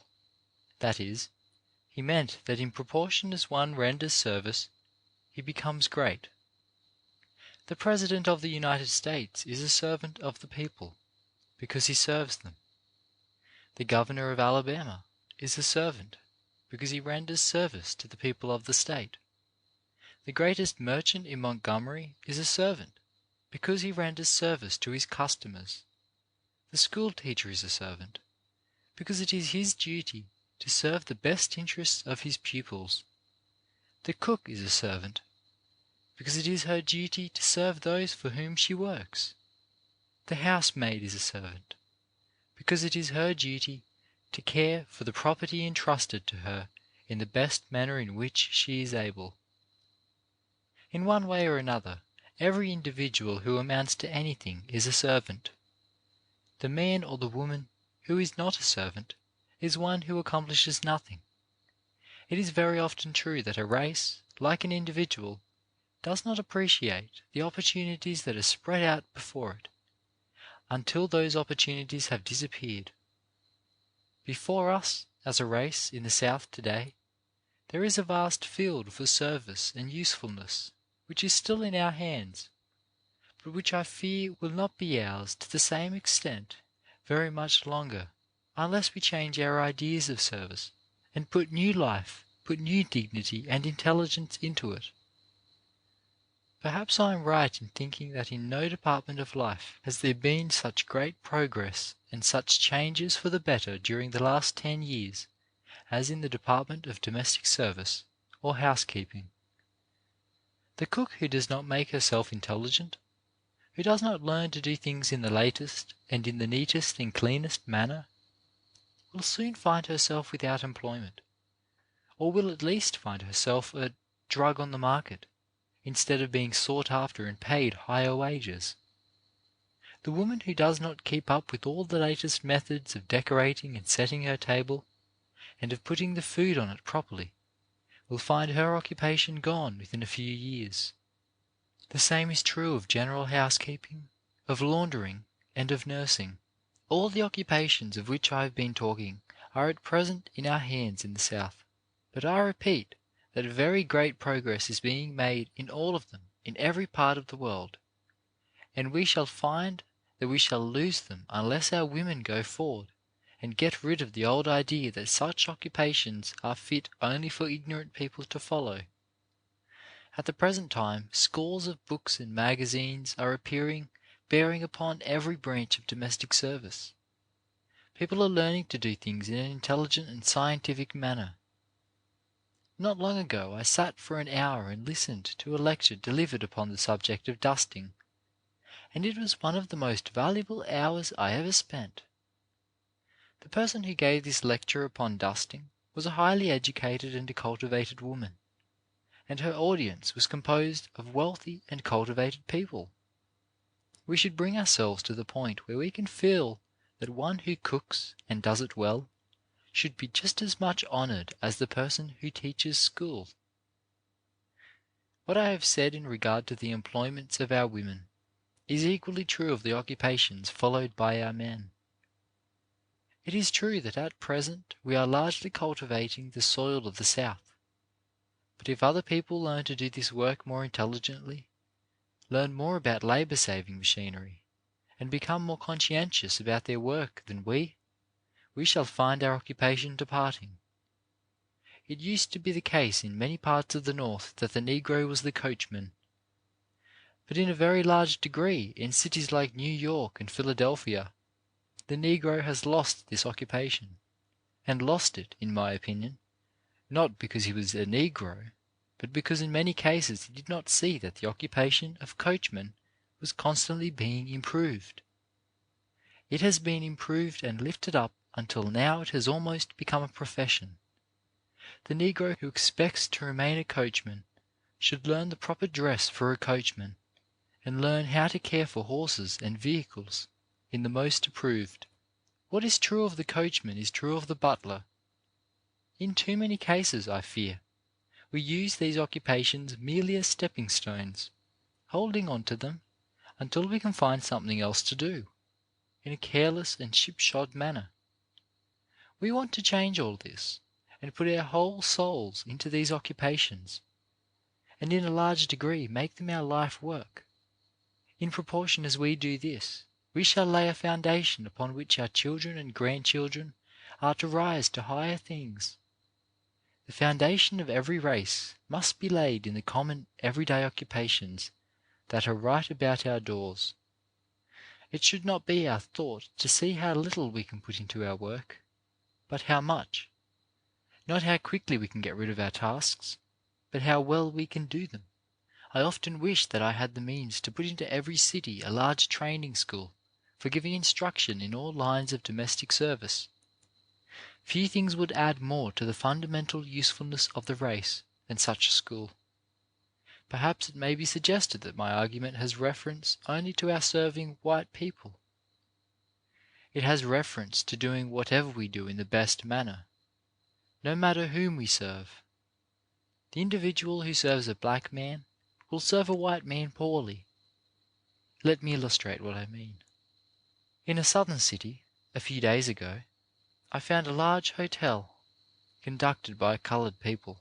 That is, he meant that in proportion as one renders service, he becomes great. The President of the United States is a servant of the people, because he serves them. The Governor of Alabama is a servant, because he renders service to the people of the state. The greatest merchant in Montgomery is a servant, because he renders service to his customers. The school teacher is a servant, because it is his duty to serve the best interests of his pupils. The cook is a servant, because it is her duty to serve those for whom she works. The housemaid is a servant, because it is her duty to care for the property entrusted to her in the best manner in which she is able. In one way or another, every individual who amounts to anything is a servant. The man or the woman who is not a servant is one who accomplishes nothing. It is very often true that a race, like an individual, does not appreciate the opportunities that are spread out before it, until those opportunities have disappeared. Before us, as a race in the South today, there is a vast field for service and usefulness which is still in our hands, but which I fear will not be ours to the same extent very much longer unless we change our ideas of service and put new life, put new dignity and intelligence into it. Perhaps I am right in thinking that in no department of life has there been such great progress and such changes for the better during the last 10 years as in the department of domestic service or housekeeping. The cook who does not make herself intelligent, who does not learn to do things in the latest and in the neatest and cleanest manner, will soon find herself without employment, or will at least find herself a drug on the market, instead of being sought after and paid higher wages. The woman who does not keep up with all the latest methods of decorating and setting her table, and of putting the food on it properly, will find her occupation gone within a few years. The same is true of general housekeeping, of laundering, and of nursing. All the occupations of which I have been talking are at present in our hands in the South, but I repeat that very great progress is being made in all of them in every part of the world, and we shall find that we shall lose them unless our women go forward and get rid of the old idea that such occupations are fit only for ignorant people to follow. At the present time, scores of books and magazines are appearing bearing upon every branch of domestic service. People are learning to do things in an intelligent and scientific manner. Not long ago I sat for an hour and listened to a lecture delivered upon the subject of dusting, and it was one of the most valuable hours I ever spent. The person who gave this lecture upon dusting was a highly educated and cultivated woman, and her audience was composed of wealthy and cultivated people. We should bring ourselves to the point where we can feel that one who cooks and does it well should be just as much honored as the person who teaches school. What I have said in regard to the employments of our women is equally true of the occupations followed by our men. It is true that at present we are largely cultivating the soil of the South, but if other people learn to do this work more intelligently, learn more about labor-saving machinery, and become more conscientious about their work than we shall find our occupation departing. It used to be the case in many parts of the North that the Negro was the coachman, but in a very large degree in cities like New York and Philadelphia, the Negro has lost this occupation, and lost it, in my opinion, not because he was a Negro, but because in many cases he did not see that the occupation of coachman was constantly being improved. It has been improved and lifted up until now it has almost become a profession. The Negro who expects to remain a coachman should learn the proper dress for a coachman, and learn how to care for horses and vehicles in the most approved. What is true of the coachman is true of the butler. In too many cases, I fear, we use these occupations merely as stepping stones, holding on to them until we can find something else to do, in a careless and shipshod manner. We want to change all this, and put our whole souls into these occupations, and in a large degree make them our life work. In proportion as we do this, we shall lay a foundation upon which our children and grandchildren are to rise to higher things. The foundation of every race must be laid in the common everyday occupations that are right about our doors. It should not be our thought to see how little we can put into our work, but how much; not how quickly we can get rid of our tasks, but how well we can do them. I often wish that I had the means to put into every city a large training school for giving instruction in all lines of domestic service. Few things would add more to the fundamental usefulness of the race than such a school. Perhaps it may be suggested that my argument has reference only to our serving white people. It has reference to doing whatever we do in the best manner, no matter whom we serve. The individual who serves a black man will serve a white man poorly. Let me illustrate what I mean. In a southern city, a few days ago, I found a large hotel conducted by colored people.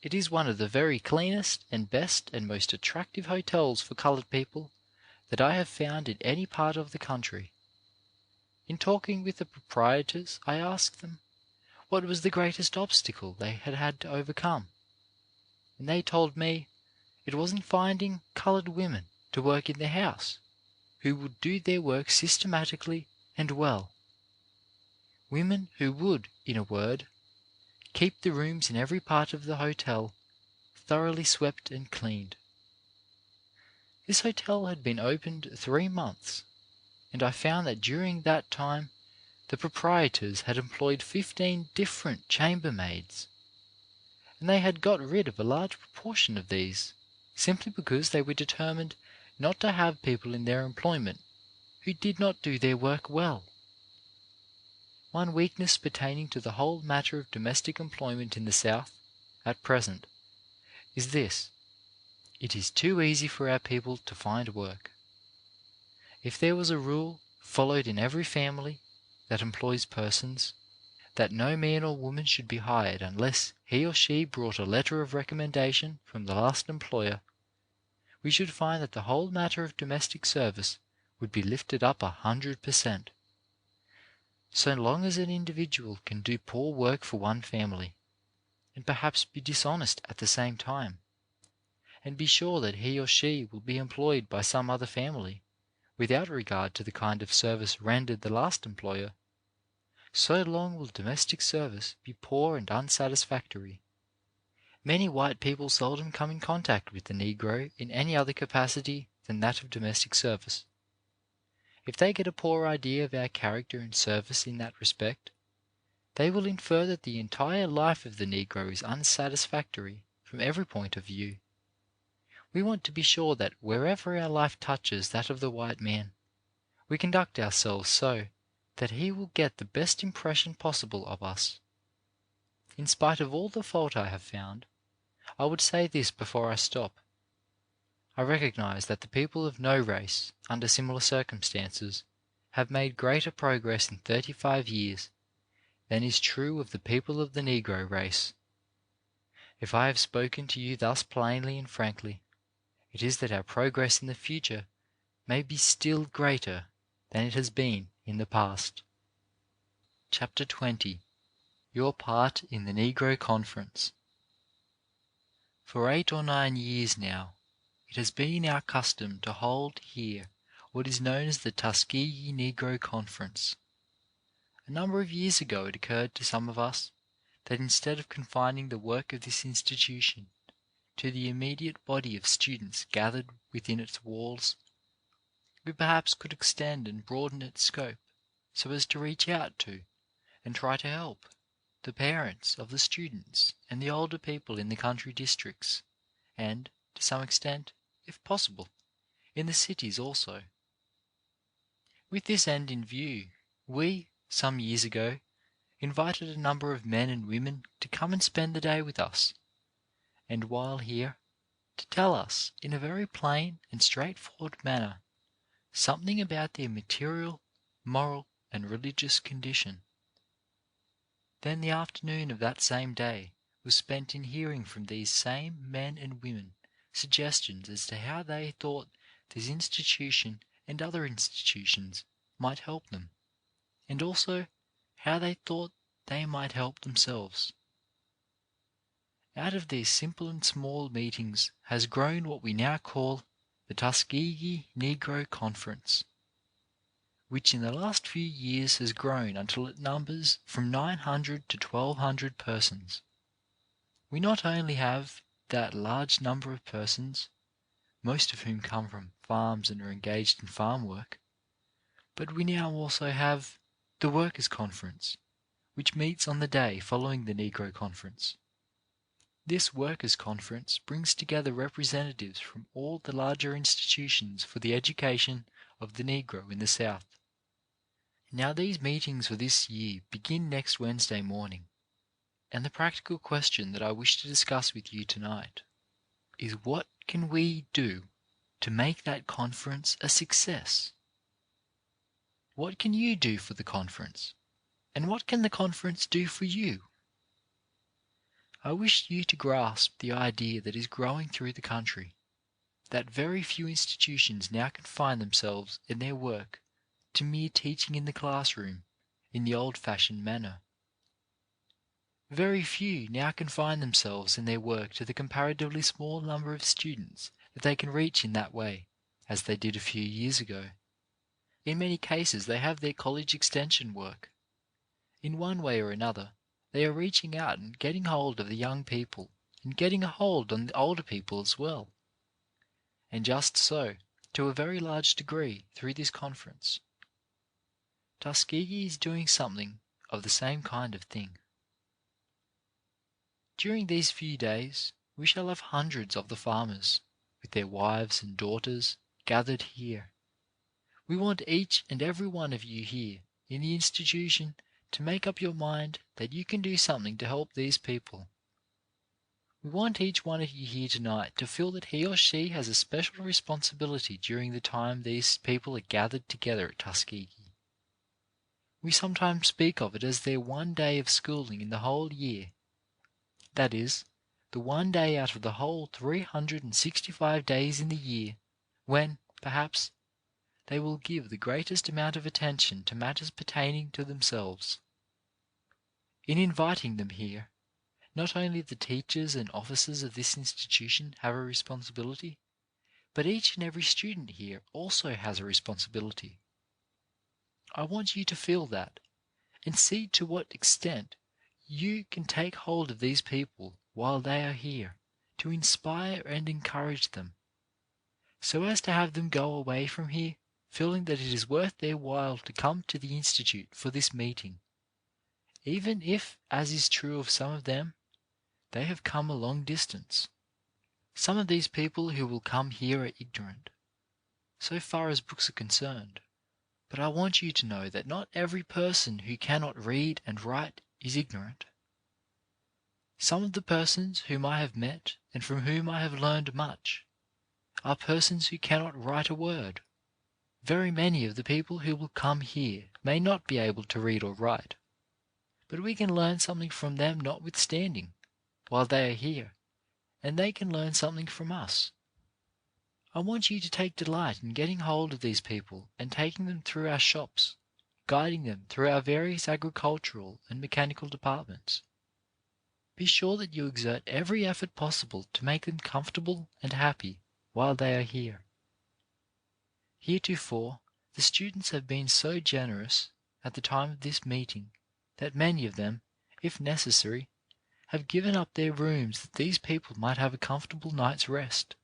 It is one of the very cleanest and best and most attractive hotels for colored people that I have found in any part of the country. In talking with the proprietors, I asked them what was the greatest obstacle they had had to overcome, and they told me it was in finding colored women to work in their house who would do their work systematically and well. Women who would, in a word, keep the rooms in every part of the hotel thoroughly swept and cleaned. This hotel had been opened 3 months, and I found that during that time the proprietors had employed 15 different chambermaids, and they had got rid of a large proportion of these, simply because they were determined not to have people in their employment who did not do their work well. One weakness pertaining to the whole matter of domestic employment in the South, at present, is this: it is too easy for our people to find work. If there was a rule followed in every family that employs persons, that no man or woman should be hired unless he or she brought a letter of recommendation from the last employer, we should find that the whole matter of domestic service would be lifted up 100%. So long as an individual can do poor work for one family, and perhaps be dishonest at the same time, and be sure that he or she will be employed by some other family, without regard to the kind of service rendered the last employer, so long will domestic service be poor and unsatisfactory. Many white people seldom come in contact with the Negro in any other capacity than that of domestic service. If they get a poor idea of our character and service in that respect, they will infer that the entire life of the Negro is unsatisfactory from every point of view. We want to be sure that wherever our life touches that of the white man, we conduct ourselves so that he will get the best impression possible of us. In spite of all the fault I have found, I would say this before I stop. I recognize that the people of no race, under similar circumstances, have made greater progress in 35 years than is true of the people of the Negro race. If I have spoken to you thus plainly and frankly, it is that our progress in the future may be still greater than it has been in the past. Chapter 20. Your Part in the Negro Conference. For 8 or 9 years now, it has been our custom to hold here what is known as the Tuskegee Negro Conference. A number of years ago it occurred to some of us that instead of confining the work of this institution to the immediate body of students gathered within its walls, we perhaps could extend and broaden its scope so as to reach out to, and try to help, the parents of the students and the older people in the country districts, and, to some extent, if possible, in the cities also. With this end in view, we, some years ago, invited a number of men and women to come and spend the day with us, and while here, to tell us in a very plain and straightforward manner something about their material, moral, and religious condition. Then the afternoon of that same day was spent in hearing from these same men and women suggestions as to how they thought this institution and other institutions might help them, and also how they thought they might help themselves. Out of these simple and small meetings has grown what we now call the Tuskegee Negro Conference, which in the last few years has grown until it numbers from 900 to 1200 persons. we not only have that large number of persons, most of whom come from farms and are engaged in farm work, but we now also have the Workers' Conference, which meets on the day following the Negro Conference. This Workers' Conference brings together representatives from all the larger institutions for the education of the Negro in the South. Now these meetings for this year begin next Wednesday morning, and the practical question that I wish to discuss with you tonight is, what can we do to make that conference a success? What can you do for the conference? And what can the conference do for you? I wish you to grasp the idea that is growing through the country, that very few institutions now confine themselves in their work to mere teaching in the classroom in the old-fashioned manner. Very few now confine themselves in their work to the comparatively small number of students that they can reach in that way, as they did a few years ago. In many cases they have their college extension work. In one way or another, they are reaching out and getting hold of the young people and getting a hold on the older people as well. And just so, to a very large degree, through this conference, Tuskegee is doing something of the same kind of thing. During these few days, we shall have hundreds of the farmers, with their wives and daughters, gathered here. We want each and every one of you here in the institution to make up your mind that you can do something to help these people. We want each one of you here tonight to feel that he or she has a special responsibility during the time these people are gathered together at Tuskegee. We sometimes speak of it as their one day of schooling in the whole year. That is, the one day out of the whole 365 days in the year when, perhaps, they will give the greatest amount of attention to matters pertaining to themselves. In inviting them here, not only the teachers and officers of this institution have a responsibility, but each and every student here also has a responsibility. I want you to feel that, and see to what extent you can take hold of these people while they are here, to inspire and encourage them, so as to have them go away from here feeling that it is worth their while to come to the Institute for this meeting, even if, as is true of some of them, they have come a long distance. Some of these people who will come here are ignorant, so far as books are concerned, but I want you to know that not every person who cannot read and write is ignorant. Some of the persons whom I have met and from whom I have learned much are persons who cannot write a word. Very many of the people who will come here may not be able to read or write, but we can learn something from them notwithstanding, while they are here, and they can learn something from us. I want you to take delight in getting hold of these people and taking them through our shops, guiding them through our various agricultural and mechanical departments. Be sure that you exert every effort possible to make them comfortable and happy while they are here. Heretofore, the students have been so generous at the time of this meeting that many of them, if necessary, have given up their rooms that these people might have a comfortable night's rest.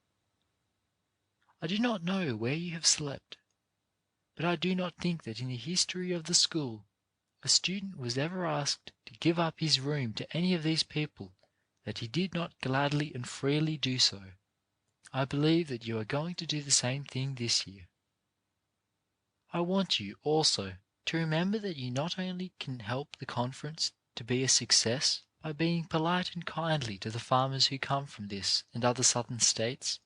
I do not know where you have slept, but I do not think that in the history of the school a student was ever asked to give up his room to any of these people that he did not gladly and freely do so. I believe that you are going to do the same thing this year. I want you also to remember that you not only can help the conference to be a success by being polite and kindly to the farmers who come from this and other southern states,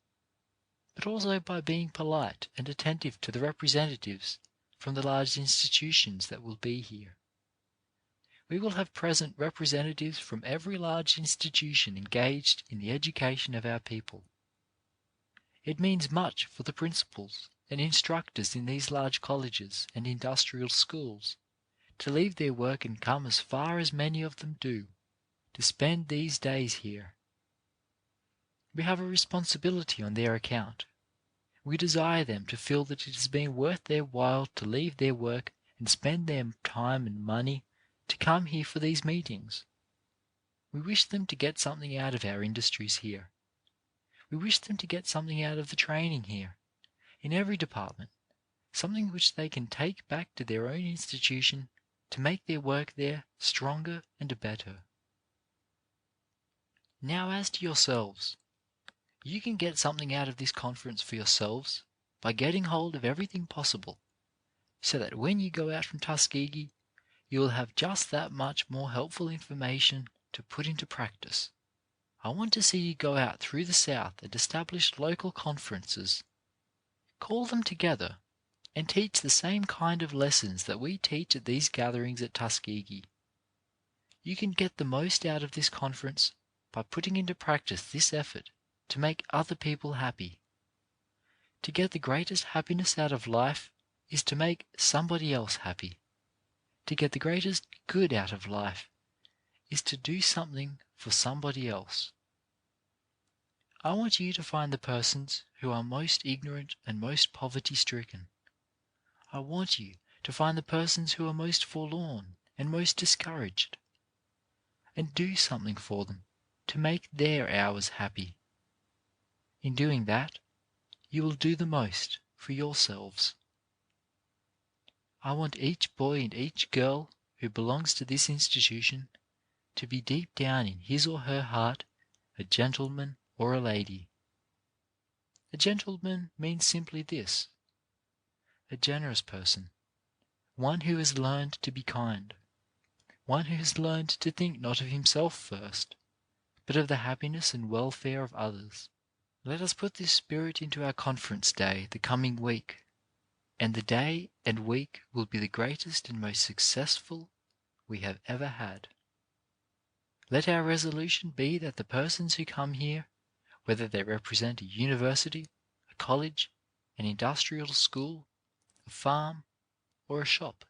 but also by being polite and attentive to the representatives from the large institutions that will be here. We will have present representatives from every large institution engaged in the education of our people. It means much for the principals and instructors in these large colleges and industrial schools to leave their work and come as far as many of them do, to spend these days here. We have a responsibility on their account. We desire them to feel that it has been worth their while to leave their work and spend their time and money to come here for these meetings. We wish them to get something out of our industries here. We wish them to get something out of the training here, in every department, something which they can take back to their own institution to make their work there stronger and better. Now as to yourselves, you can get something out of this conference for yourselves by getting hold of everything possible, so that when you go out from Tuskegee, you will have just that much more helpful information to put into practice. I want to see you go out through the South and establish local conferences. Call them together and teach the same kind of lessons that we teach at these gatherings at Tuskegee. You can get the most out of this conference by putting into practice this effort to make other people happy. To get the greatest happiness out of life is to make somebody else happy. To get the greatest good out of life is to do something for somebody else. I want you to find the persons who are most ignorant and most poverty-stricken. I want you to find the persons who are most forlorn and most discouraged, and do something for them to make their hours happy. In doing that, you will do the most for yourselves. I want each boy and each girl who belongs to this institution to be deep down in his or her heart a gentleman or a lady. A gentleman means simply this: a generous person, one who has learned to be kind, one who has learned to think not of himself first, but of the happiness and welfare of others. Let us put this spirit into our conference day the coming week, and the day and week will be the greatest and most successful we have ever had. Let our resolution be that the persons who come here, whether they represent a university, a college, an industrial school, a farm, or a shop,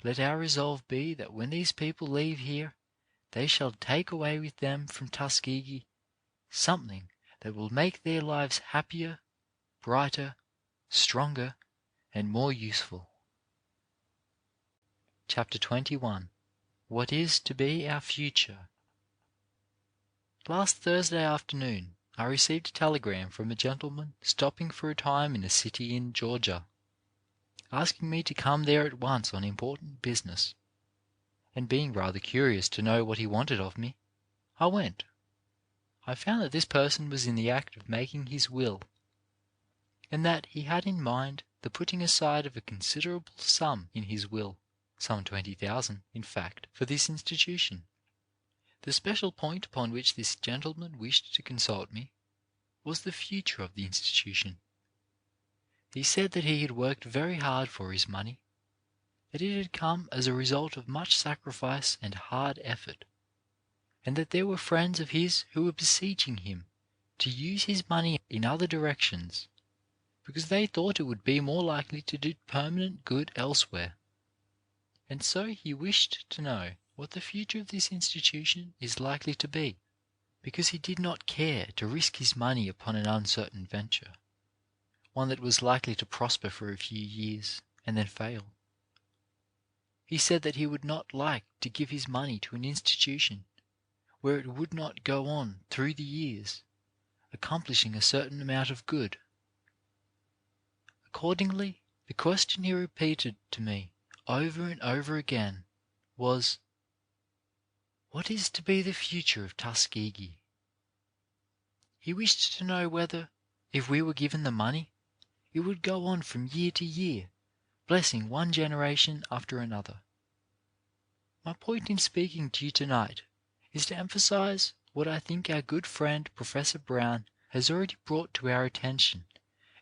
let our resolve be that when these people leave here, they shall take away with them from Tuskegee something that will make their lives happier, brighter, stronger, and more useful. Chapter 21. What is to be our future? Last Thursday afternoon, I received a telegram from a gentleman stopping for a time in a city in Georgia, asking me to come there at once on important business, and being rather curious to know what he wanted of me, I went. I found that this person was in the act of making his will, and that he had in mind the putting aside of a considerable sum in his will, some 20,000, in fact, for this institution. The special point upon which this gentleman wished to consult me was the future of the institution. He said that he had worked very hard for his money, that it had come as a result of much sacrifice and hard effort, and that there were friends of his who were beseeching him to use his money in other directions, because they thought it would be more likely to do permanent good elsewhere. And so he wished to know what the future of this institution is likely to be, because he did not care to risk his money upon an uncertain venture, one that was likely to prosper for a few years and then fail. He said that he would not like to give his money to an institution where it would not go on through the years, accomplishing a certain amount of good. Accordingly, the question he repeated to me over and over again was, "What is to be the future of Tuskegee?" He wished to know whether, if we were given the money, it would go on from year to year, blessing one generation after another. My point in speaking to you tonight is to emphasize what I think our good friend Professor Brown has already brought to our attention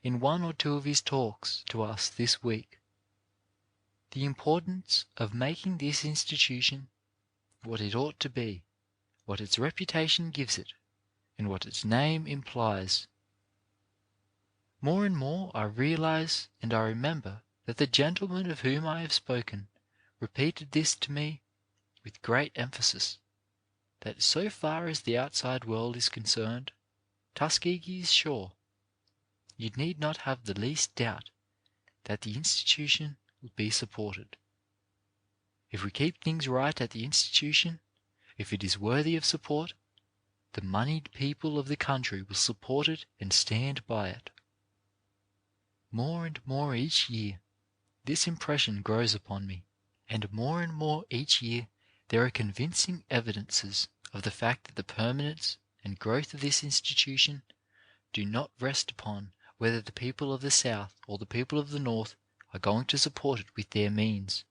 in one or two of his talks to us this week: the importance of making this institution what it ought to be, what its reputation gives it, and what its name implies. More and more I realize and I remember that the gentleman of whom I have spoken repeated this to me with great emphasis, that so far as the outside world is concerned, Tuskegee is sure. You need not have the least doubt that the institution will be supported. If we keep things right at the institution, if it is worthy of support, the moneyed people of the country will support it and stand by it. More and more each year this impression grows upon me, and more each year there are convincing evidences of the fact that the permanence and growth of this institution do not rest upon whether the people of the South or the people of the North are going to support it with their means.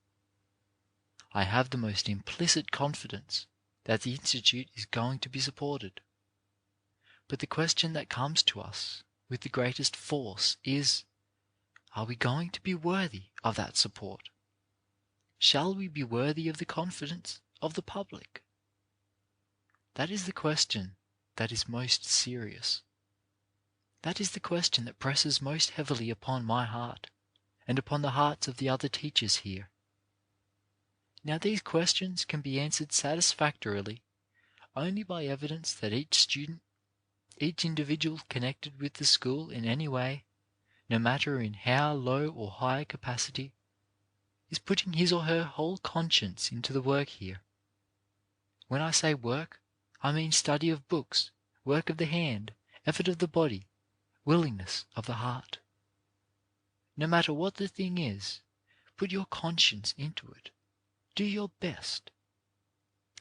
I have the most implicit confidence that the Institute is going to be supported. But the question that comes to us with the greatest force is, are we going to be worthy of that support? Shall we be worthy of the confidence of the public? That is the question that is most serious. That is the question that presses most heavily upon my heart and upon the hearts of the other teachers here. Now these questions can be answered satisfactorily only by evidence that each student, each individual connected with the school in any way, no matter in how low or high a capacity, is putting his or her whole conscience into the work here. When I say work, I mean study of books, work of the hand, effort of the body, willingness of the heart. No matter what the thing is, put your conscience into it. Do your best.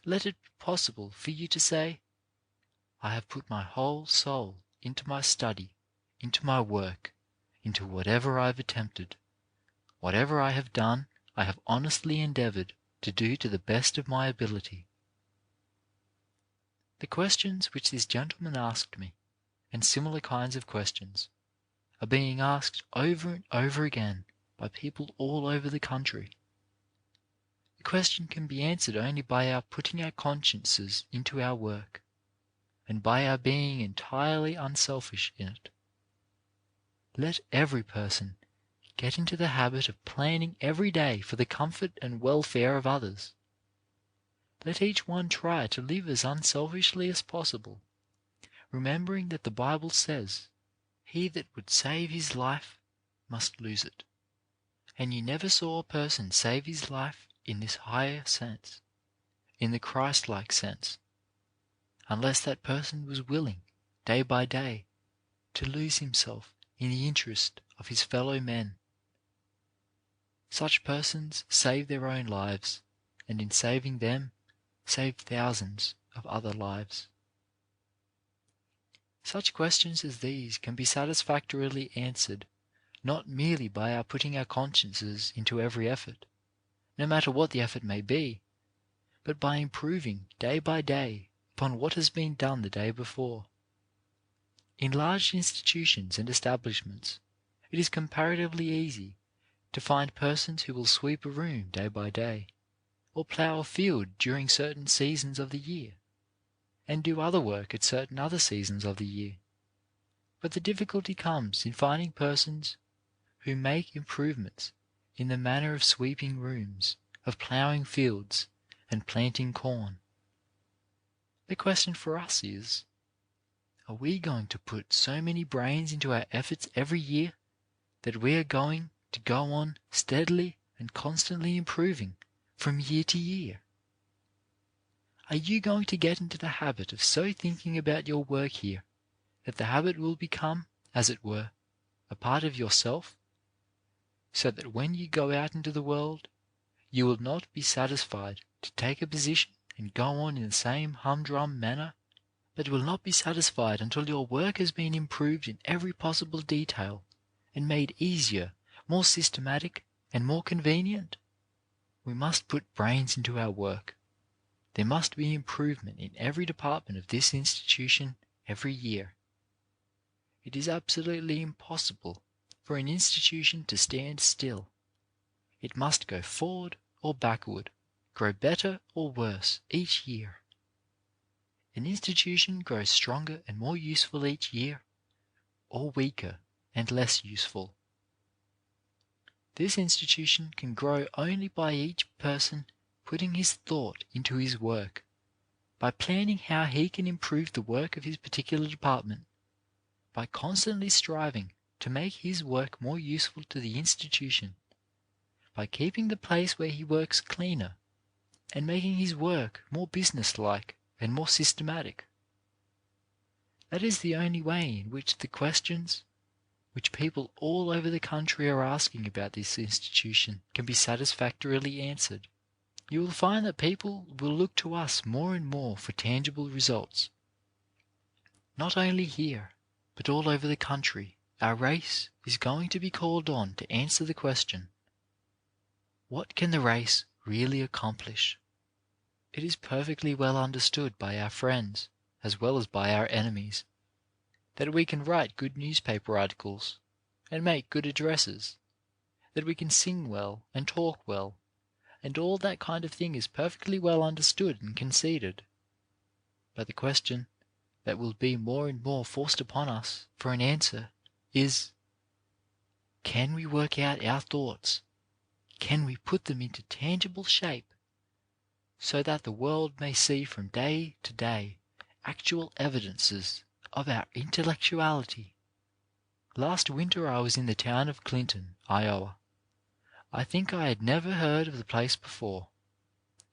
Let it be possible for you to say, I have put my whole soul into my study, into my work, into whatever I have attempted. Whatever I have done, I have honestly endeavored to do to the best of my ability. The questions which this gentleman asked me, and similar kinds of questions, are being asked over and over again by people all over the country. The question can be answered only by our putting our consciences into our work, and by our being entirely unselfish in it. Let every person get into the habit of planning every day for the comfort and welfare of others. Let each one try to live as unselfishly as possible, remembering that the Bible says, "He that would save his life must lose it." And you never saw a person save his life in this higher sense, in the Christ-like sense, unless that person was willing, day by day, to lose himself in the interest of his fellow men. Such persons save their own lives, and in saving them, save thousands of other lives. Such questions as these can be satisfactorily answered not merely by our putting our consciences into every effort, no matter what the effort may be, but by improving day by day upon what has been done the day before. In large institutions and establishments, it is comparatively easy to find persons who will sweep a room day by day, or plough a field during certain seasons of the year, and do other work at certain other seasons of the year. But the difficulty comes in finding persons who make improvements in the manner of sweeping rooms, of ploughing fields, and planting corn. The question for us is, are we going to put so many brains into our efforts every year that we are going to go on steadily and constantly improving from year to year? Are you going to get into the habit of so thinking about your work here that the habit will become, as it were, a part of yourself, so that when you go out into the world, you will not be satisfied to take a position and go on in the same humdrum manner, but will not be satisfied until your work has been improved in every possible detail and made easier, more systematic, and more convenient? We must put brains into our work. There must be improvement in every department of this institution every year. It is absolutely impossible for an institution to stand still. It must go forward or backward, grow better or worse each year. An institution grows stronger and more useful each year, or weaker and less useful. This institution can grow only by each person putting his thought into his work, by planning how he can improve the work of his particular department, by constantly striving to make his work more useful to the institution, by keeping the place where he works cleaner, and making his work more businesslike and more systematic. That is the only way in which the questions which people all over the country are asking about this institution can be satisfactorily answered. You will find that people will look to us more and more for tangible results. Not only here, but all over the country, our race is going to be called on to answer the question, what can the race really accomplish? It is perfectly well understood by our friends, as well as by our enemies, that we can write good newspaper articles and make good addresses, that we can sing well and talk well, and all that kind of thing is perfectly well understood and conceded. But the question that will be more and more forced upon us for an answer is, can we work out our thoughts? Can we put them into tangible shape so that the world may see from day to day actual evidences of our intellectuality? Last winter I was in the town of Clinton, Iowa. I think I had never heard of the place before,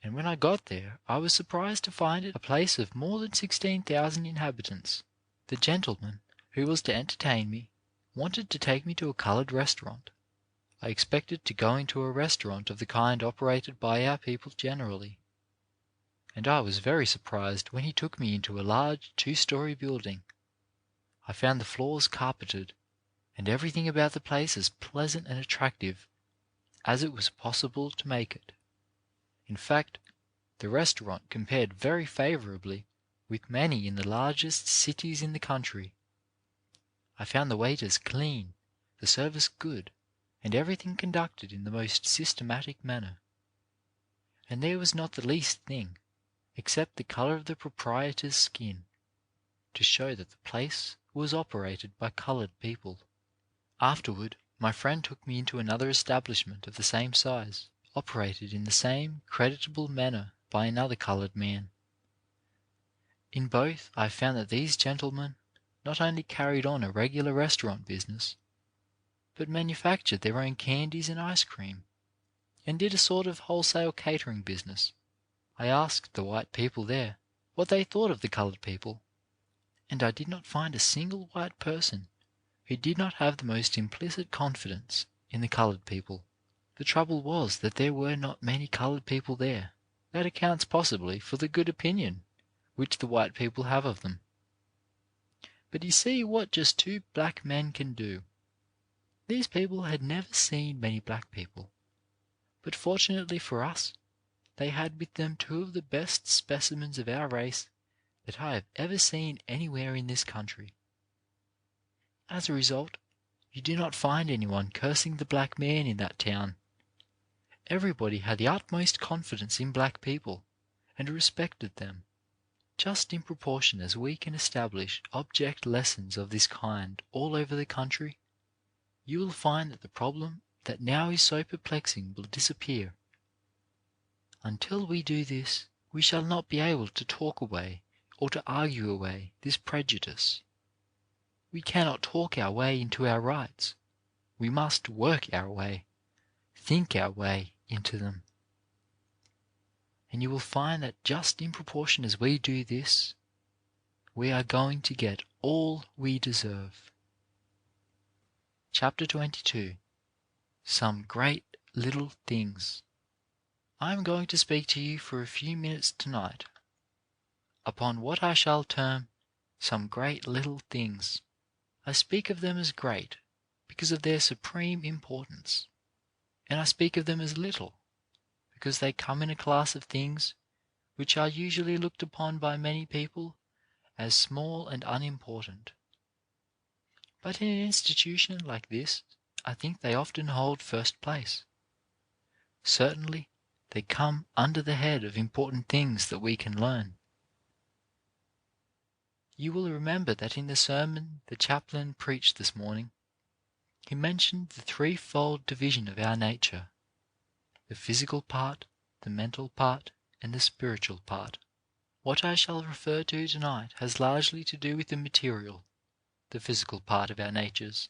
and when I got there I was surprised to find it a place of more than 16,000 inhabitants. The gentleman who was to entertain me wanted to take me to a colored restaurant. I expected to go into a restaurant of the kind operated by our people generally, and I was very surprised when he took me into a large 2-story building. I found the floors carpeted, and everything about the place as pleasant and attractive as it was possible to make it. In fact, the restaurant compared very favourably with many in the largest cities in the country. I found the waiters clean, the service good, and everything conducted in the most systematic manner. And there was not the least thing, except the colour of the proprietor's skin, to show that the place was operated by coloured people. Afterward, my friend took me into another establishment of the same size, operated in the same creditable manner by another coloured man. In both I found that these gentlemen not only carried on a regular restaurant business, but manufactured their own candies and ice cream, and did a sort of wholesale catering business. I asked the white people there what they thought of the coloured people, and I did not find a single white person who did not have the most implicit confidence in the coloured people. The trouble was that there were not many coloured people there. That accounts possibly for the good opinion which the white people have of them. But you see what just 2 black men can do. These people had never seen many black people, but fortunately for us, they had with them 2 of the best specimens of our race that I have ever seen anywhere in this country. As a result, you do not find anyone cursing the black man in that town. Everybody had the utmost confidence in black people and respected them. Just in proportion as we can establish object lessons of this kind all over the country, you will find that the problem that now is so perplexing will disappear. Until we do this, we shall not be able to talk away or to argue away this prejudice. We cannot talk our way into our rights. We must work our way, think our way into them. And you will find that just in proportion as we do this, we are going to get all we deserve. Chapter 22. Some Great Little Things. I am going to speak to you for a few minutes tonight upon what I shall term some great little things. I speak of them as great because of their supreme importance, and I speak of them as little because they come in a class of things which are usually looked upon by many people as small and unimportant. But in an institution like this, I think they often hold first place. Certainly, they come under the head of important things that we can learn. You will remember that in the sermon the chaplain preached this morning, he mentioned the 3-fold division of our nature: the physical part, the mental part, and the spiritual part. What I shall refer to tonight has largely to do with the material, the physical part of our natures.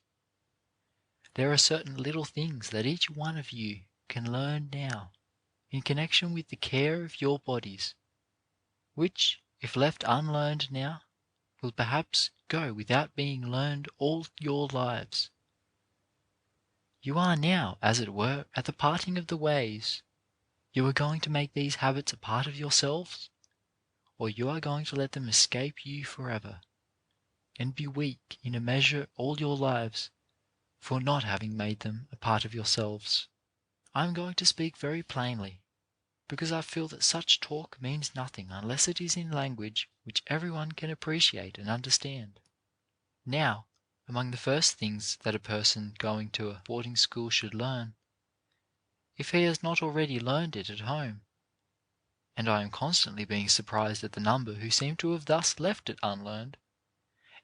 There are certain little things that each one of you can learn now in connection with the care of your bodies, which, if left unlearned now, will perhaps go without being learned all your lives. You are now, as it were, at the parting of the ways. You are going to make these habits a part of yourselves, or you are going to let them escape you forever, and be weak in a measure all your lives for not having made them a part of yourselves. I am going to speak very plainly, because I feel that such talk means nothing unless it is in language which everyone can appreciate and understand. Now, among the first things that a person going to a boarding school should learn, if he has not already learned it at home, and I am constantly being surprised at the number who seem to have thus left it unlearned,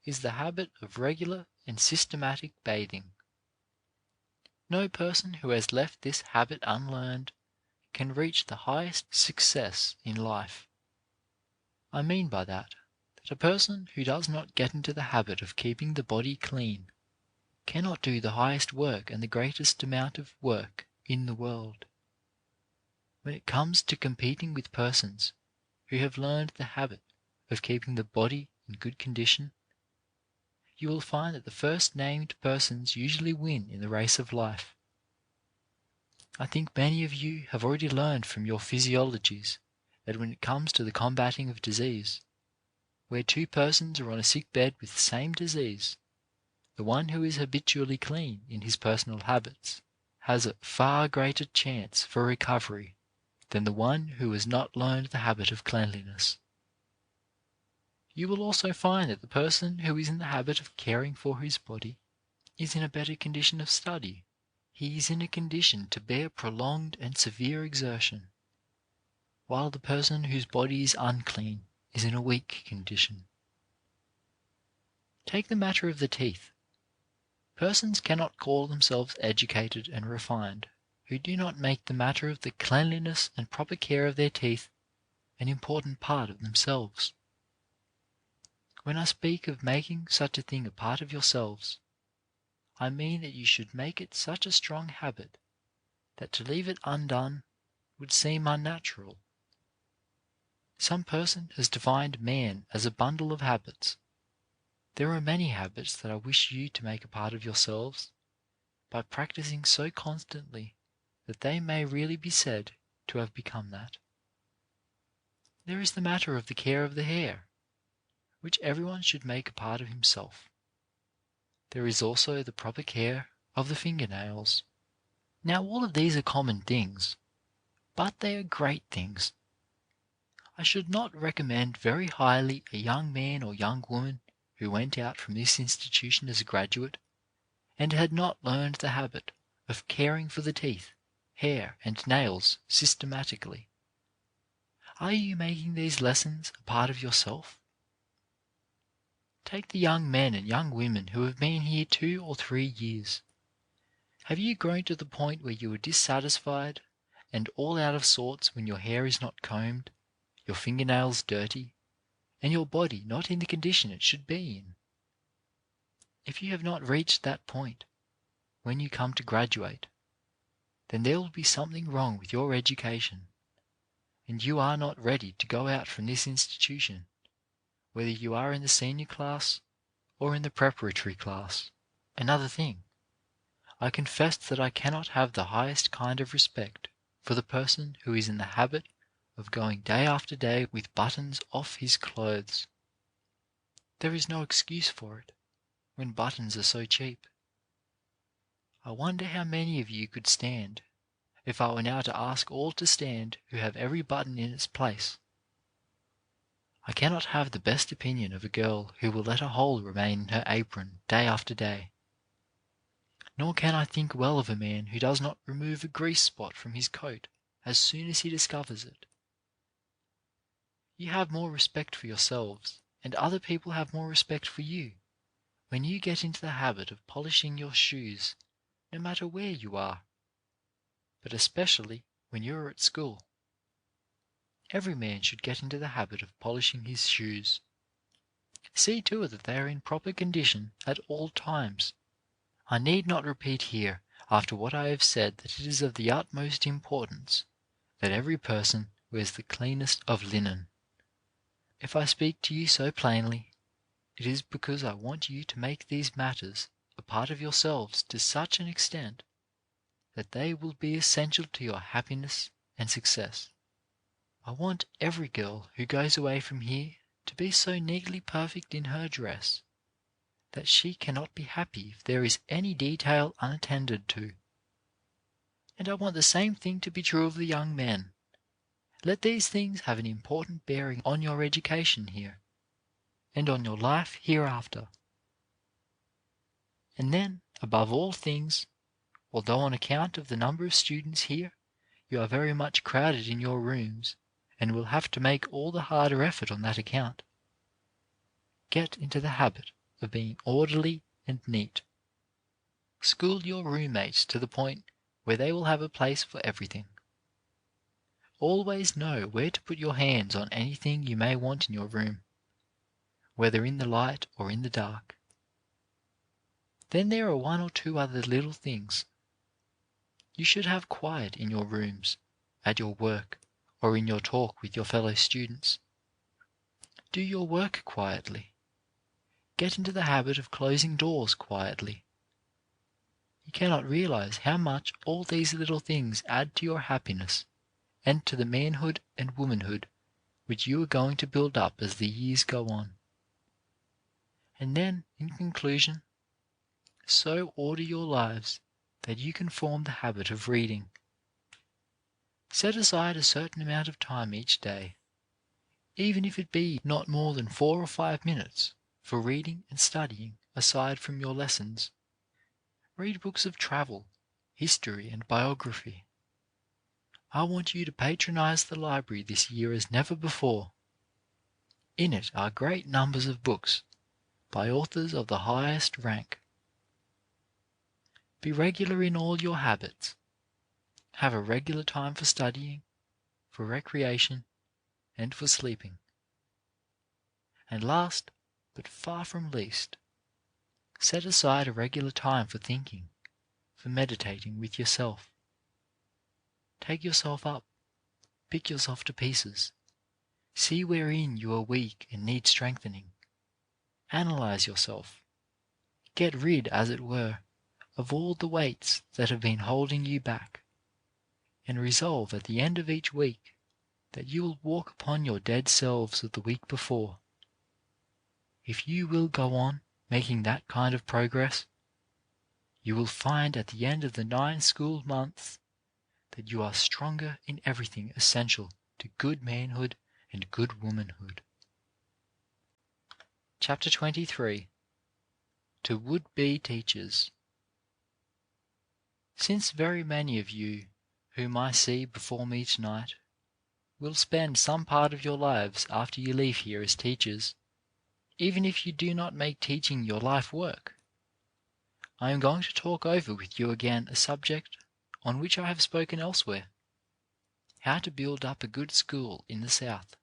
is the habit of regular and systematic bathing. No person who has left this habit unlearned can reach the highest success in life. I mean by that a person who does not get into the habit of keeping the body clean cannot do the highest work and the greatest amount of work in the world. When it comes to competing with persons who have learned the habit of keeping the body in good condition, you will find that the first named persons usually win in the race of life. I think many of you have already learned from your physiologies that when it comes to the combating of disease, where two persons are on a sick bed with the same disease, the one who is habitually clean in his personal habits has a far greater chance for recovery than the one who has not learned the habit of cleanliness. You will also find that the person who is in the habit of caring for his body is in a better condition of study. He is in a condition to bear prolonged and severe exertion, while the person whose body is unclean is in a weak condition. Take the matter of the teeth. Persons cannot call themselves educated and refined who do not make the matter of the cleanliness and proper care of their teeth an important part of themselves. When I speak of making such a thing a part of yourselves, I mean that you should make it such a strong habit that to leave it undone would seem unnatural. Some person has defined man as a bundle of habits. There are many habits that I wish you to make a part of yourselves by practicing so constantly that they may really be said to have become that. There is the matter of the care of the hair, which everyone should make a part of himself. There is also the proper care of the fingernails. Now all of these are common things, but they are great things. I should not recommend very highly a young man or young woman who went out from this institution as a graduate and had not learned the habit of caring for the teeth, hair, and nails systematically. Are you making these lessons a part of yourself? Take the young men and young women who have been here 2 or 3 years. Have you grown to the point where you are dissatisfied and all out of sorts when your hair is not combed, your fingernails dirty, and your body not in the condition it should be in? If you have not reached that point when you come to graduate, then there will be something wrong with your education, and you are not ready to go out from this institution, whether you are in the senior class or in the preparatory class. Another thing, I confess that I cannot have the highest kind of respect for the person who is in the habit of going day after day with buttons off his clothes. There is no excuse for it, when buttons are so cheap. I wonder how many of you could stand, if I were now to ask all to stand who have every button in its place. I cannot have the best opinion of a girl who will let a hole remain in her apron day after day. Nor can I think well of a man who does not remove a grease spot from his coat as soon as he discovers it. You have more respect for yourselves, and other people have more respect for you, when you get into the habit of polishing your shoes, no matter where you are, but especially when you are at school. Every man should get into the habit of polishing his shoes. See to it that they are in proper condition at all times. I need not repeat here, after what I have said, that it is of the utmost importance that every person wears the cleanest of linen. If I speak to you so plainly, it is because I want you to make these matters a part of yourselves to such an extent that they will be essential to your happiness and success. I want every girl who goes away from here to be so neatly perfect in her dress that she cannot be happy if there is any detail unattended to. And I want the same thing to be true of the young men. Let these things have an important bearing on your education here, and on your life hereafter. And then, above all things, although on account of the number of students here, you are very much crowded in your rooms, and will have to make all the harder effort on that account, get into the habit of being orderly and neat. School your roommates to the point where they will have a place for everything. Always know where to put your hands on anything you may want in your room, whether in the light or in the dark. Then there are one or two other little things. You should have quiet in your rooms, at your work, or in your talk with your fellow students. Do your work quietly. Get into the habit of closing doors quietly. You cannot realize how much all these little things add to your happiness and to the manhood and womanhood which you are going to build up as the years go on. And then, in conclusion, so order your lives that you can form the habit of reading. Set aside a certain amount of time each day, even if it be not more than 4 or 5 minutes, for reading and studying aside from your lessons. Read books of travel, history, and biography. I want you to patronize the library this year as never before. In it are great numbers of books by authors of the highest rank. Be regular in all your habits. Have a regular time for studying, for recreation, and for sleeping. And last, but far from least, set aside a regular time for thinking, for meditating with yourself. Take yourself up, pick yourself to pieces, see wherein you are weak and need strengthening. Analyze yourself. Get rid, as it were, of all the weights that have been holding you back, and resolve at the end of each week that you will walk upon your dead selves of the week before. If you will go on making that kind of progress, you will find at the end of the 9 school months that you are stronger in everything essential to good manhood and good womanhood. Chapter 23. To Would-Be Teachers. Since very many of you whom I see before me tonight will spend some part of your lives after you leave here as teachers, even if you do not make teaching your life work, I am going to talk over with you again a subject on which I have spoken elsewhere: how to build up a good school in the South.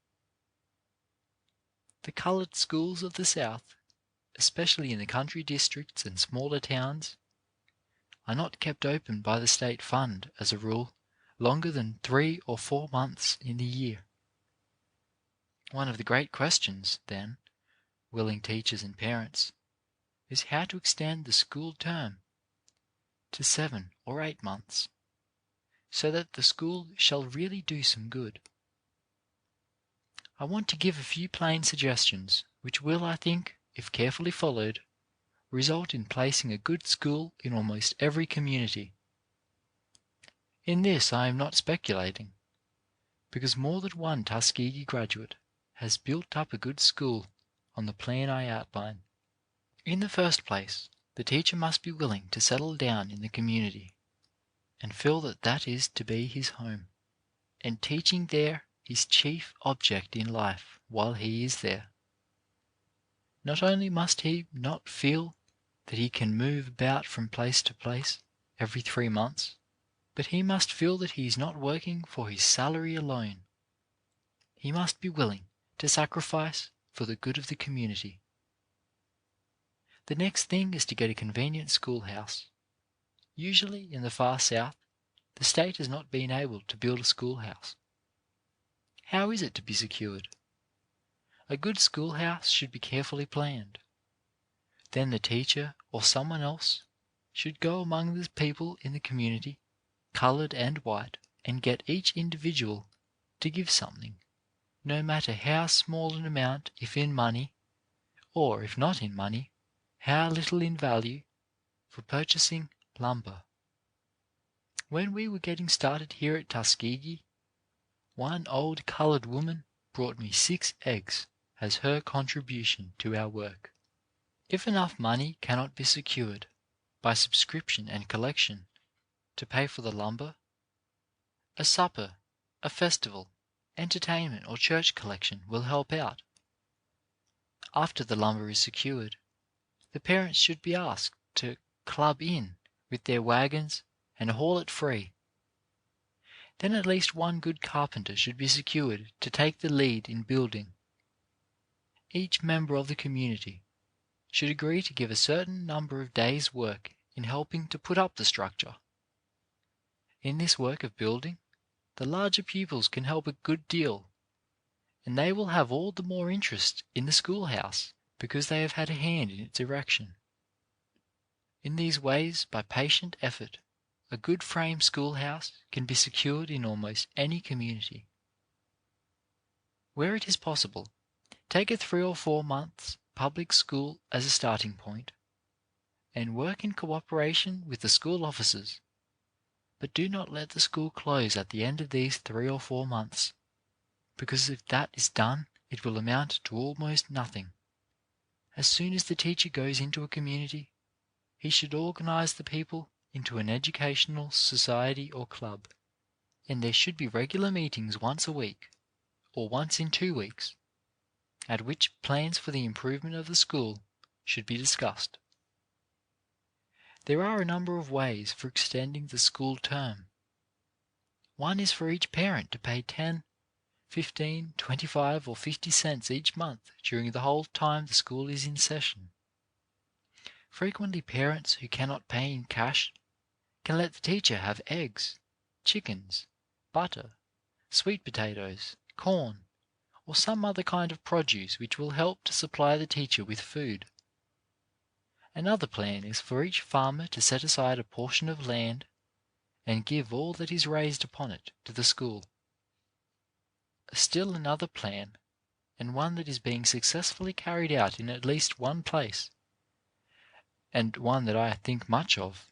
The coloured schools of the South, especially in the country districts and smaller towns, are not kept open by the state fund, as a rule, longer than 3 or 4 months in the year. One of the great questions, then, willing teachers and parents, is how to extend the school term to 7 or 8 months, so that the school shall really do some good. I want to give a few plain suggestions which will, I think, if carefully followed, result in placing a good school in almost every community. In this I am not speculating, because more than one Tuskegee graduate has built up a good school on the plan I outline. In the first place, the teacher must be willing to settle down in the community, and feel that that is to be his home, and teaching there his chief object in life while he is there. Not only must he not feel that he can move about from place to place every 3 months, but he must feel that he is not working for his salary alone. He must be willing to sacrifice for the good of the community. The next thing is to get a convenient schoolhouse. Usually in the far South, The state has not been able to build a schoolhouse. How is it to be secured? A good schoolhouse should be carefully planned. Then the teacher or someone else should go among the people in the community, coloured and white, and get each individual to give something, no matter how small an amount if in money, or if not in money, how little in value, for purchasing lumber. When we were getting started here at Tuskegee, one old coloured woman brought me 6 eggs as her contribution to our work. If enough money cannot be secured by subscription and collection to pay for the lumber, a supper, a festival, entertainment or church collection will help out. After the lumber is secured, the parents should be asked to club in with their wagons and haul it free. Then at least one good carpenter should be secured to take the lead in building. Each member of the community should agree to give a certain number of days' work in helping to put up the structure. In this work of building, the larger pupils can help a good deal, and they will have all the more interest in the schoolhouse because they have had a hand in its erection. In these ways, by patient effort, a good frame schoolhouse can be secured in almost any community. Where it is possible, take a 3 or 4 months public school as a starting point, and work in cooperation with the school officers, but do not let the school close at the end of these 3 or 4 months, because if that is done, it will amount to almost nothing. As soon as the teacher goes into a community, he should organize the people into an educational society or club, and there should be regular meetings once a week, or once in 2 weeks, at which plans for the improvement of the school should be discussed. There are a number of ways for extending the school term. One is for each parent to pay 10, 15, 25, or 50 cents each month during the whole time the school is in session. Frequently parents who cannot pay in cash can let the teacher have eggs, chickens, butter, sweet potatoes, corn, or some other kind of produce which will help to supply the teacher with food. Another plan is for each farmer to set aside a portion of land and give all that is raised upon it to the school. Still another plan, and one that is being successfully carried out in at least one place, and one that I think much of,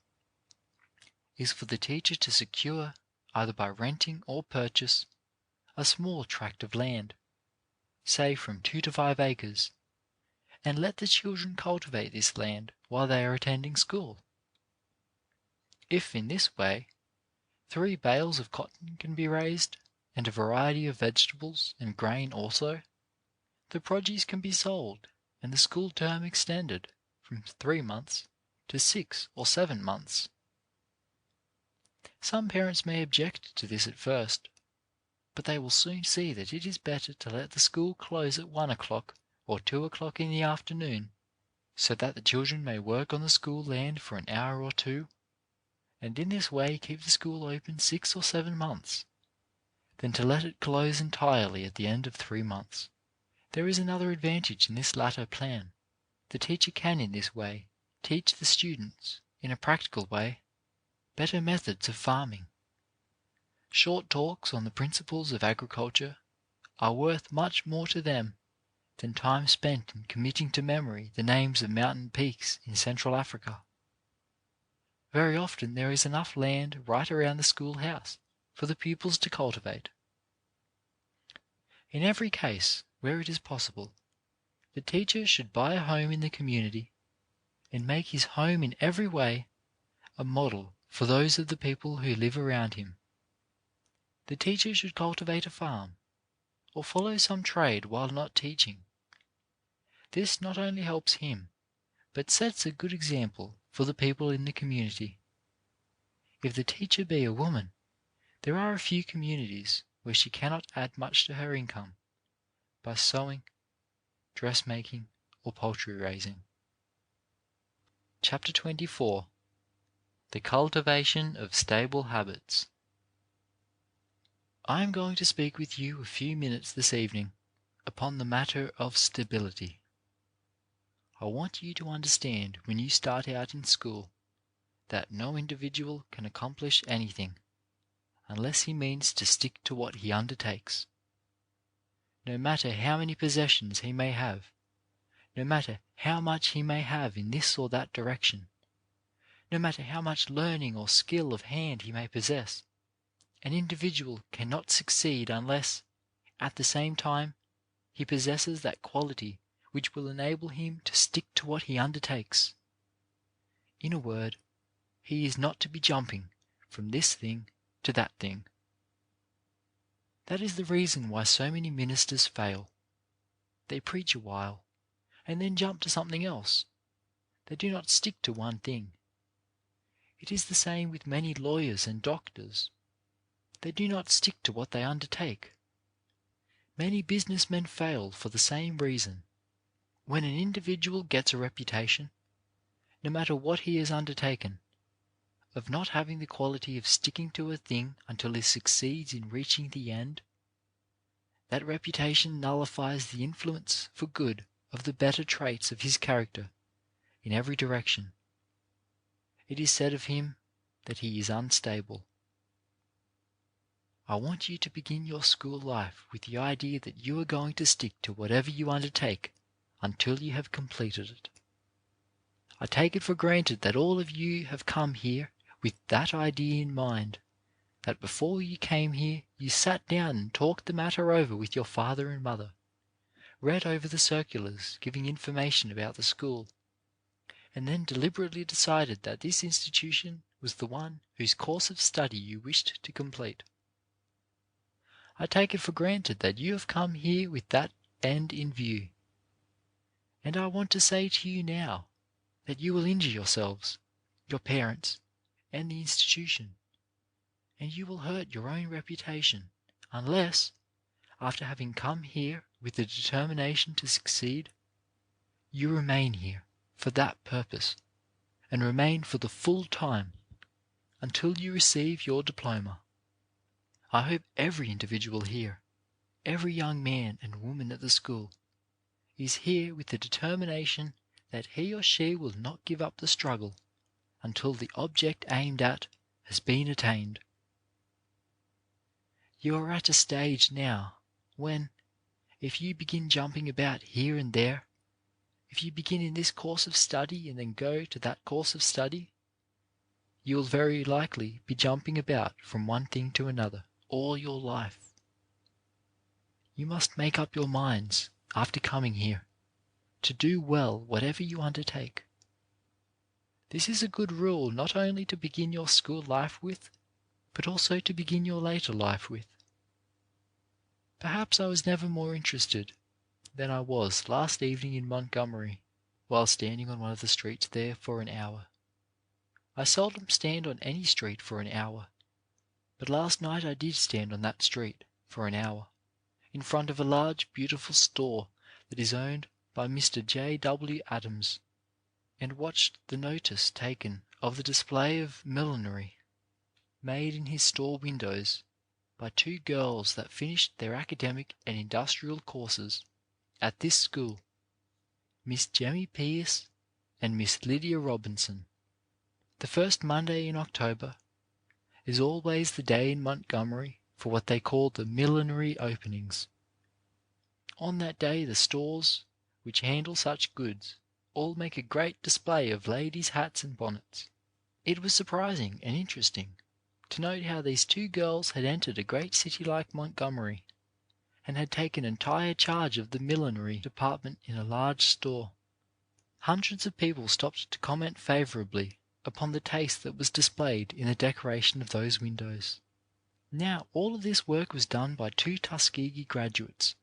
is for the teacher to secure, either by renting or purchase, a small tract of land, say from 2 to 5 acres, and let the children cultivate this land while they are attending school. If in this way 3 bales of cotton can be raised, and a variety of vegetables and grain also, the produce can be sold and the school term extended from 3 months to 6 or 7 months. Some parents may object to this at first, but they will soon see that it is better to let the school close at 1 o'clock or 2 o'clock in the afternoon, so that the children may work on the school land for an hour or 2, and in this way keep the school open 6 or 7 months, than to let it close entirely at the end of 3 months. There is another advantage in this latter plan. The teacher can in this way teach the students, in a practical way, better methods of farming. Short talks on the principles of agriculture are worth much more to them than time spent in committing to memory the names of mountain peaks in Central Africa. Very often there is enough land right around the schoolhouse for the pupils to cultivate. In every case, where it is possible, the teacher should buy a home in the community and make his home in every way a model for those of the people who live around him. The teacher should cultivate a farm, or follow some trade while not teaching. This not only helps him, but sets a good example for the people in the community. If the teacher be a woman, there are a few communities where she cannot add much to her income by sewing, dressmaking, or poultry raising. Chapter 24. The Cultivation of Stable Habits. I am going to speak with you a few minutes this evening upon the matter of stability. I want you to understand when you start out in school that no individual can accomplish anything unless he means to stick to what he undertakes. No matter how many possessions he may have, no matter how much he may have in this or that direction, no matter how much learning or skill of hand he may possess, an individual cannot succeed unless, at the same time, he possesses that quality which will enable him to stick to what he undertakes. In a word, he is not to be jumping from this thing to that thing. That is the reason why so many ministers fail. They preach a while, and then jump to something else. They do not stick to one thing. It is the same with many lawyers and doctors. They do not stick to what they undertake. Many businessmen fail for the same reason. When an individual gets a reputation, no matter what he has undertaken, of not having the quality of sticking to a thing until he succeeds in reaching the end, that reputation nullifies the influence for good of the better traits of his character in every direction. It is said of him that he is unstable. I want you to begin your school life with the idea that you are going to stick to whatever you undertake until you have completed it. I take it for granted that all of you have come here with that idea in mind, that before you came here you sat down and talked the matter over with your father and mother, read over the circulars giving information about the school, and then deliberately decided that this institution was the one whose course of study you wished to complete. I take it for granted that you have come here with that end in view. And I want to say to you now that you will injure yourselves, your parents, and the institution, and you will hurt your own reputation unless, after having come here with the determination to succeed, you remain here for that purpose, and remain for the full time until you receive your diploma. I hope every individual here, every young man and woman at the school, is here with the determination that he or she will not give up the struggle until the object aimed at has been attained. You are at a stage now when, if you begin jumping about here and there, if you begin in this course of study and then go to that course of study, you will very likely be jumping about from one thing to another all your life. You must make up your minds, after coming here, to do well whatever you undertake. This is a good rule not only to begin your school life with, but also to begin your later life with. Perhaps I was never more interested than I was last evening in Montgomery, while standing on one of the streets there for an hour. I seldom stand on any street for an hour, but last night I did stand on that street for an hour, in front of a large, beautiful store that is owned by Mr. J. W. Adams, and watched the notice taken of the display of millinery made in his store windows by two girls that finished their academic and industrial courses at this school, Miss Jemmy Pierce and Miss Lydia Robinson. The first Monday in October is always the day in Montgomery for what they call the millinery openings. On that day the stores which handle such goods all make a great display of ladies' hats and bonnets. It was surprising and interesting to note how these two girls had entered a great city like Montgomery and had taken entire charge of the millinery department in a large store. Hundreds of people stopped to comment favourably upon the taste that was displayed in the decoration of those windows. Now all of this work was done by two Tuskegee graduates,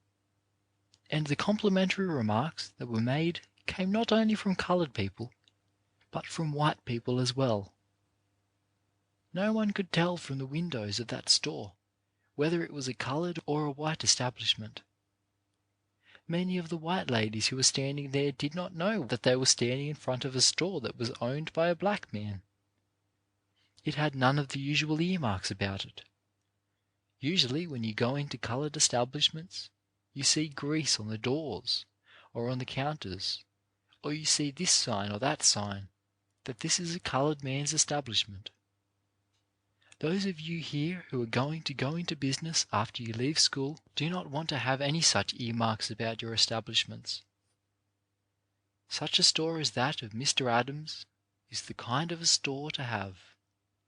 and the complimentary remarks that were made came not only from coloured people, but from white people as well. No one could tell from the windows of that store whether it was a coloured or a white establishment. Many of the white ladies who were standing there did not know that they were standing in front of a store that was owned by a black man. It had none of the usual earmarks about it. Usually when you go into coloured establishments, you see grease on the doors or on the counters, or you see this sign or that sign that this is a coloured man's establishment. Those of you here who are going to go into business after you leave school do not want to have any such earmarks about your establishments. Such a store as that of Mr. Adams is the kind of a store to have.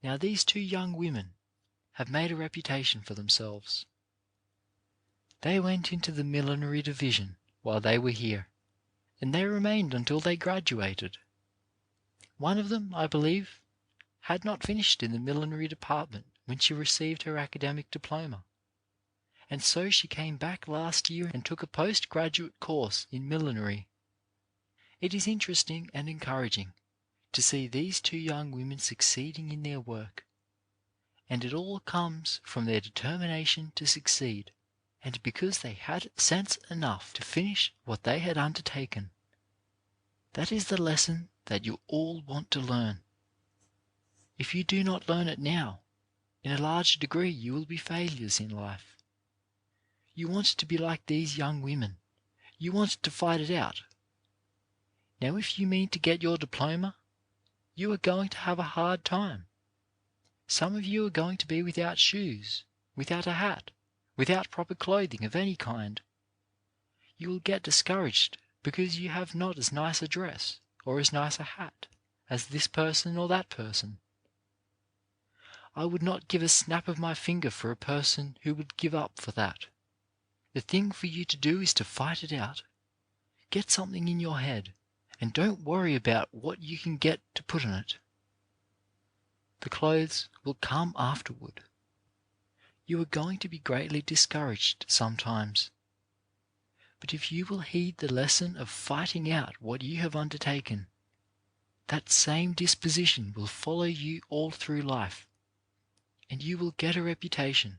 Now these two young women have made a reputation for themselves. They went into the millinery division while they were here, and they remained until they graduated. One of them, I believe, had not finished in the millinery department when she received her academic diploma, and so she came back last year and took a postgraduate course in millinery. It is interesting and encouraging to see these two young women succeeding in their work, and it all comes from their determination to succeed, and because they had sense enough to finish what they had undertaken. That is the lesson that you all want to learn. If you do not learn it now, in a large degree you will be failures in life. You want to be like these young women. You want to fight it out. Now if you mean to get your diploma, you are going to have a hard time. Some of you are going to be without shoes, without a hat, without proper clothing of any kind. You will get discouraged because you have not as nice a dress or as nice a hat as this person or that person. I would not give a snap of my finger for a person who would give up for that. The thing for you to do is to fight it out. Get something in your head, and don't worry about what you can get to put on it. The clothes will come afterward. You are going to be greatly discouraged sometimes, but if you will heed the lesson of fighting out what you have undertaken, that same disposition will follow you all through life, and you will get a reputation,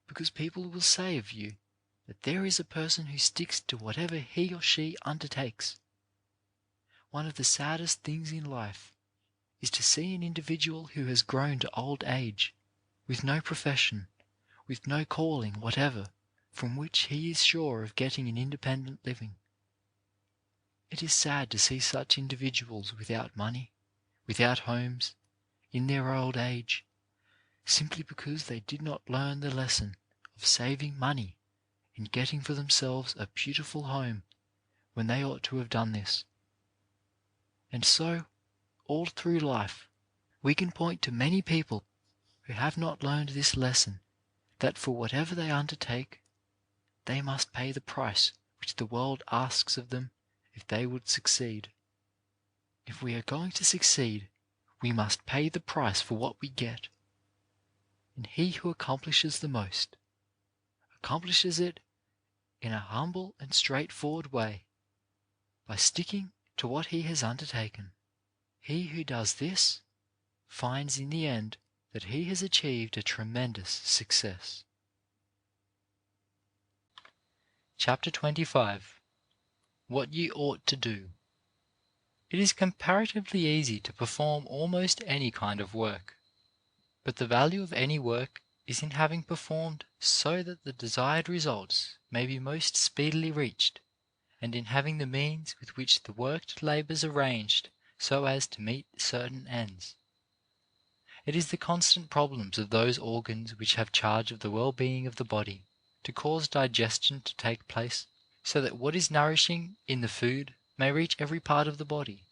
because people will say of you that there is a person who sticks to whatever he or she undertakes. One of the saddest things in life is to see an individual who has grown to old age, with no profession, with no calling whatever from which he is sure of getting an independent living. It is sad to see such individuals without money, without homes, in their old age, simply because they did not learn the lesson of saving money and getting for themselves a beautiful home when they ought to have done this. And so, all through life, we can point to many people who have not learned this lesson, that for whatever they undertake, they must pay the price which the world asks of them if they would succeed. If we are going to succeed, we must pay the price for what we get. And he who accomplishes the most, accomplishes it in a humble and straightforward way, by sticking to what he has undertaken. He who does this finds in the end that he has achieved a tremendous success. Chapter 25. What you ought to do. It is comparatively easy to perform almost any kind of work, but the value of any work is in having performed so that the desired results may be most speedily reached, and in having the means with which the worked labours arranged so as to meet certain ends. It is the constant problems of those organs which have charge of the well-being of the body to cause digestion to take place, so that what is nourishing in the food may reach every part of the body,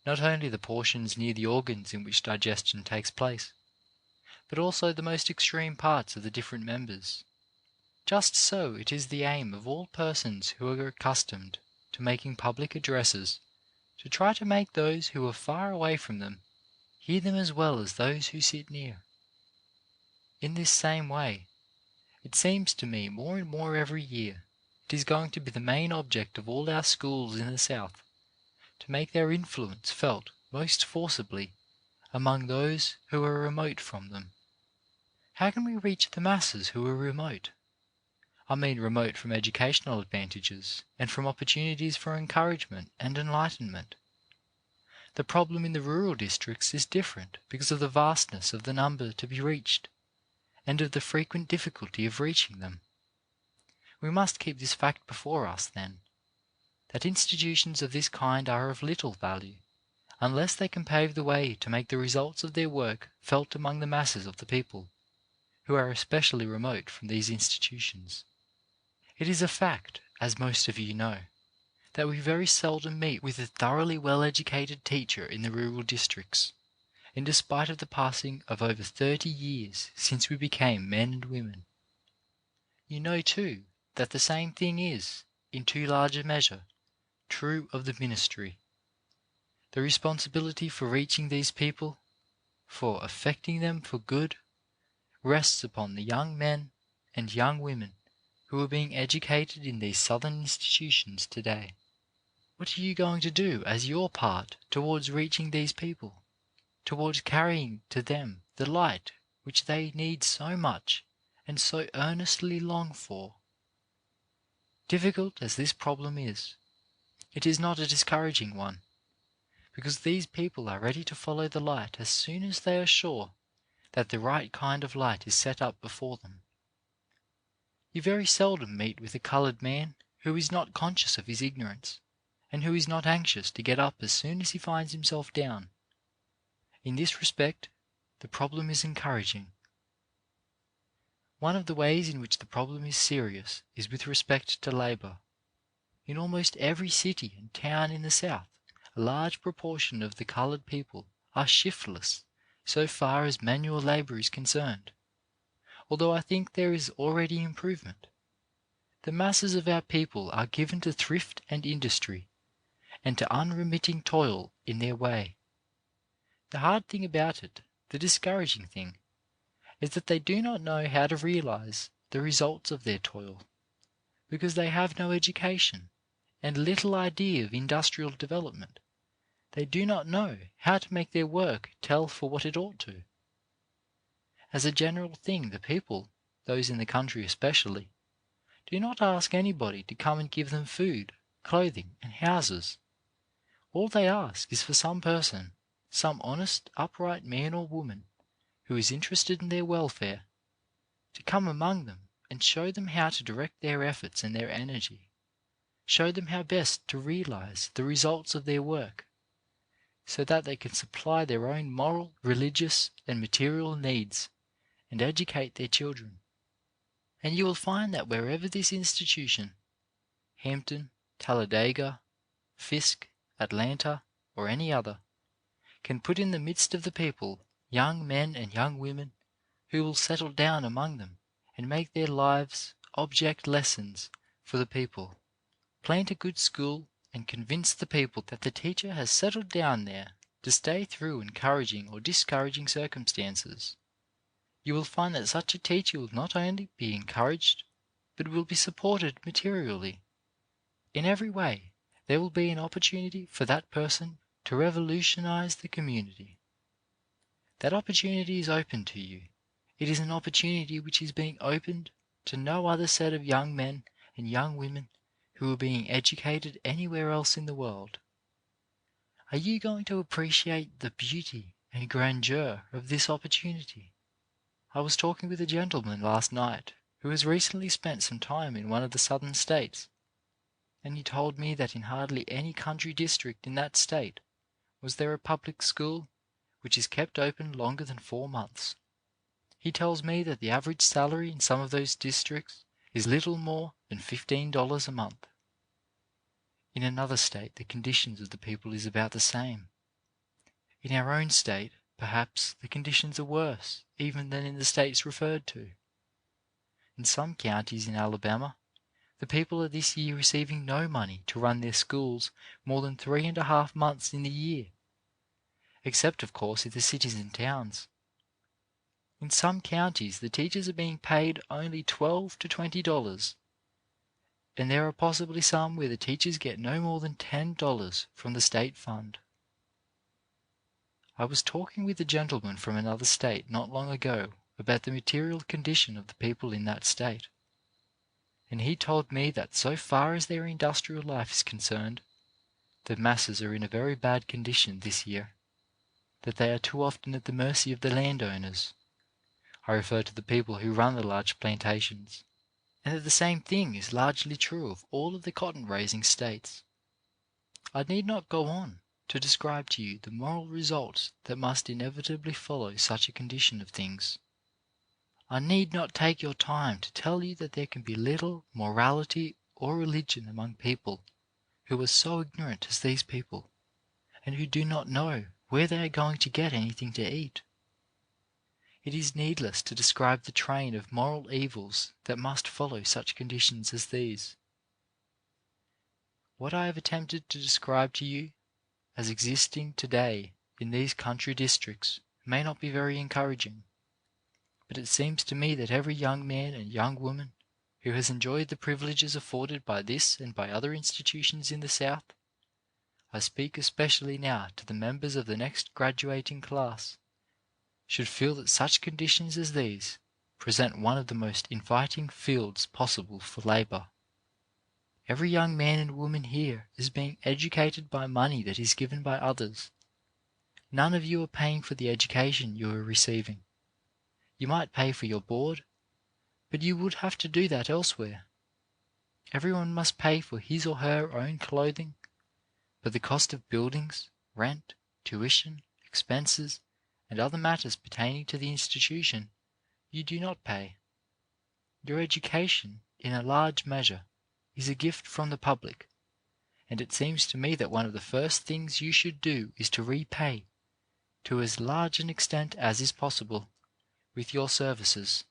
not only the portions near the organs in which digestion takes place, but also the most extreme parts of the different members. Just so it is the aim of all persons who are accustomed to making public addresses to try to make those who are far away from them hear them as well as those who sit near. In this same way, it seems to me more and more every year, it is going to be the main object of all our schools in the South to make their influence felt most forcibly among those who are remote from them. How can we reach the masses who are remote? I mean remote from educational advantages and from opportunities for encouragement and enlightenment. The problem in the rural districts is different because of the vastness of the number to be reached, and of the frequent difficulty of reaching them. We must keep this fact before us, then, that institutions of this kind are of little value unless they can pave the way to make the results of their work felt among the masses of the people, who are especially remote from these institutions. It is a fact, as most of you know, that we very seldom meet with a thoroughly well-educated teacher in the rural districts, in despite of the passing of over 30 years since we became men and women. You know, too, that the same thing is, in too large a measure, true of the ministry. The responsibility for reaching these people, for affecting them for good, rests upon the young men and young women who are being educated in these Southern institutions today. What are you going to do as your part towards reaching these people, towards carrying to them the light which they need so much and so earnestly long for? Difficult as this problem is, it is not a discouraging one, because these people are ready to follow the light as soon as they are sure that the right kind of light is set up before them. You very seldom meet with a coloured man who is not conscious of his ignorance, and who is not anxious to get up as soon as he finds himself down. In this respect, the problem is encouraging. One of the ways in which the problem is serious is with respect to labour. In almost every city and town in the South, a large proportion of the coloured people are shiftless so far as manual labour is concerned, although I think there is already improvement. The masses of our people are given to thrift and industry, and to unremitting toil in their way. The hard thing about it, the discouraging thing, is that they do not know how to realize the results of their toil, because they have no education and little idea of industrial development. They do not know how to make their work tell for what it ought to. As a general thing, the people, those in the country especially, do not ask anybody to come and give them food, clothing, and houses. All they ask is for some person, some honest, upright man or woman, who is interested in their welfare, to come among them and show them how to direct their efforts and their energy, show them how best to realize the results of their work, so that they can supply their own moral, religious, and material needs, and educate their children. And you will find that wherever this institution, Hampton, Talladega, Fisk, Atlanta, or any other, can put in the midst of the people young men and young women who will settle down among them and make their lives object lessons for the people, plant a good school, and convince the people that the teacher has settled down there to stay through encouraging or discouraging circumstances, you will find that such a teacher will not only be encouraged, but will be supported materially. In every way, there will be an opportunity for that person to revolutionize the community. That opportunity is open to you. It is an opportunity which is being opened to no other set of young men and young women who are being educated anywhere else in the world. Are you going to appreciate the beauty and grandeur of this opportunity? I was talking with a gentleman last night who has recently spent some time in one of the southern states, and he told me that in hardly any country district in that state was there a public school which is kept open longer than 4 months. He tells me that the average salary in some of those districts is little more than $15 a month. In another state the conditions of the people is about the same. In our own state, perhaps, the conditions are worse even than in the states referred to. In some counties in Alabama, the people are this year receiving no money to run their schools more than 3.5 months in the year, except of course in the cities and towns. In some counties the teachers are being paid only $12 to $20, and there are possibly some where the teachers get no more than $10 from the state fund. I was talking with a gentleman from another state not long ago about the material condition of the people in that state, and he told me that so far as their industrial life is concerned, the masses are in a very bad condition this year, that they are too often at the mercy of the landowners. I refer to the people who run the large plantations, and that the same thing is largely true of all of the cotton raising states. I need not go on to describe to you the moral results that must inevitably follow such a condition of things. I need not take your time to tell you that there can be little morality or religion among people who are so ignorant as these people, and who do not know where they are going to get anything to eat. It is needless to describe the train of moral evils that must follow such conditions as these. What I have attempted to describe to you as existing today in these country districts may not be very encouraging, but it seems to me that every young man and young woman who has enjoyed the privileges afforded by this and by other institutions in the South — I speak especially now to the members of the next graduating class — should feel that such conditions as these present one of the most inviting fields possible for labour. Every young man and woman here is being educated by money that is given by others. None of you are paying for the education you are receiving. You might pay for your board, but you would have to do that elsewhere. Everyone must pay for his or her own clothing, but the cost of buildings, rent, tuition, expenses, and other matters pertaining to the institution you do not pay. Your education, in a large measure, is a gift from the public, and it seems to me that one of the first things you should do is to repay, to as large an extent as is possible, with your services,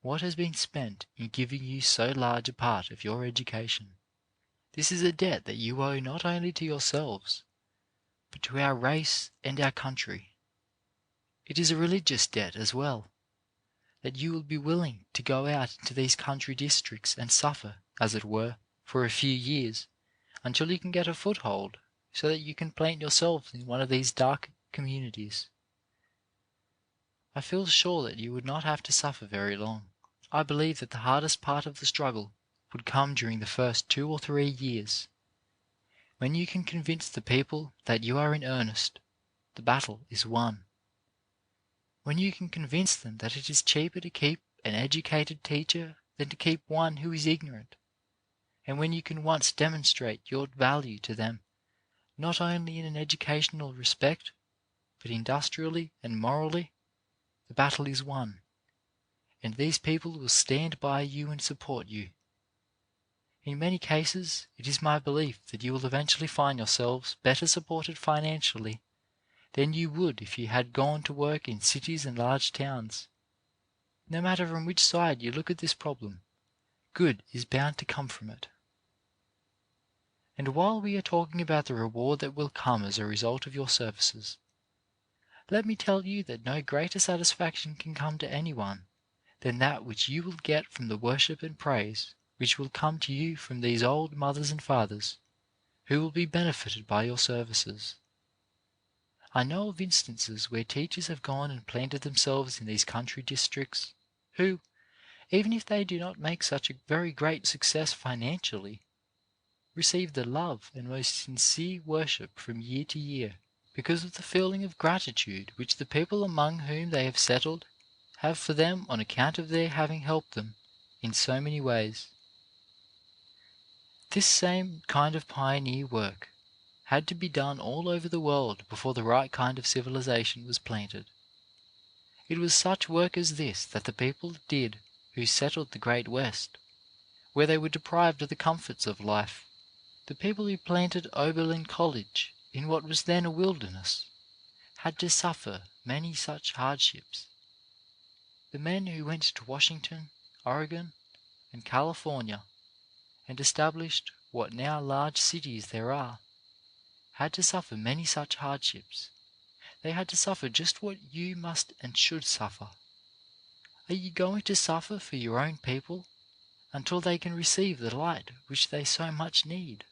what has been spent in giving you so large a part of your education. This is a debt that you owe not only to yourselves, but to our race and our country. It is a religious debt as well, that you will be willing to go out into these country districts and suffer, as it were, for a few years, until you can get a foothold, so that you can plant yourselves in one of these dark communities. I feel sure that you would not have to suffer very long. I believe that the hardest part of the struggle would come during the first 2 or 3 years. When you can convince the people that you are in earnest, the battle is won. When you can convince them that it is cheaper to keep an educated teacher than to keep one who is ignorant, and when you can once demonstrate your value to them, not only in an educational respect, but industrially and morally, the battle is won, and these people will stand by you and support you. In many cases, it is my belief that you will eventually find yourselves better supported financially than you would if you had gone to work in cities and large towns. No matter from which side you look at this problem, good is bound to come from it. And while we are talking about the reward that will come as a result of your services, let me tell you that no greater satisfaction can come to anyone than that which you will get from the worship and praise which will come to you from these old mothers and fathers, who will be benefited by your services. I know of instances where teachers have gone and planted themselves in these country districts, who, even if they do not make such a very great success financially, receive the love and most sincere worship from year to year, because of the feeling of gratitude which the people among whom they have settled have for them on account of their having helped them in so many ways. This same kind of pioneer work had to be done all over the world before the right kind of civilization was planted. It was such work as this that the people did who settled the Great West, where they were deprived of the comforts of life. The people who planted Oberlin College in what was then a wilderness had to suffer many such hardships. The men who went to Washington, Oregon, and California and established what now large cities there are had to suffer many such hardships. They had to suffer just what you must and should suffer. Are you going to suffer for your own people until they can receive the light which they so much need?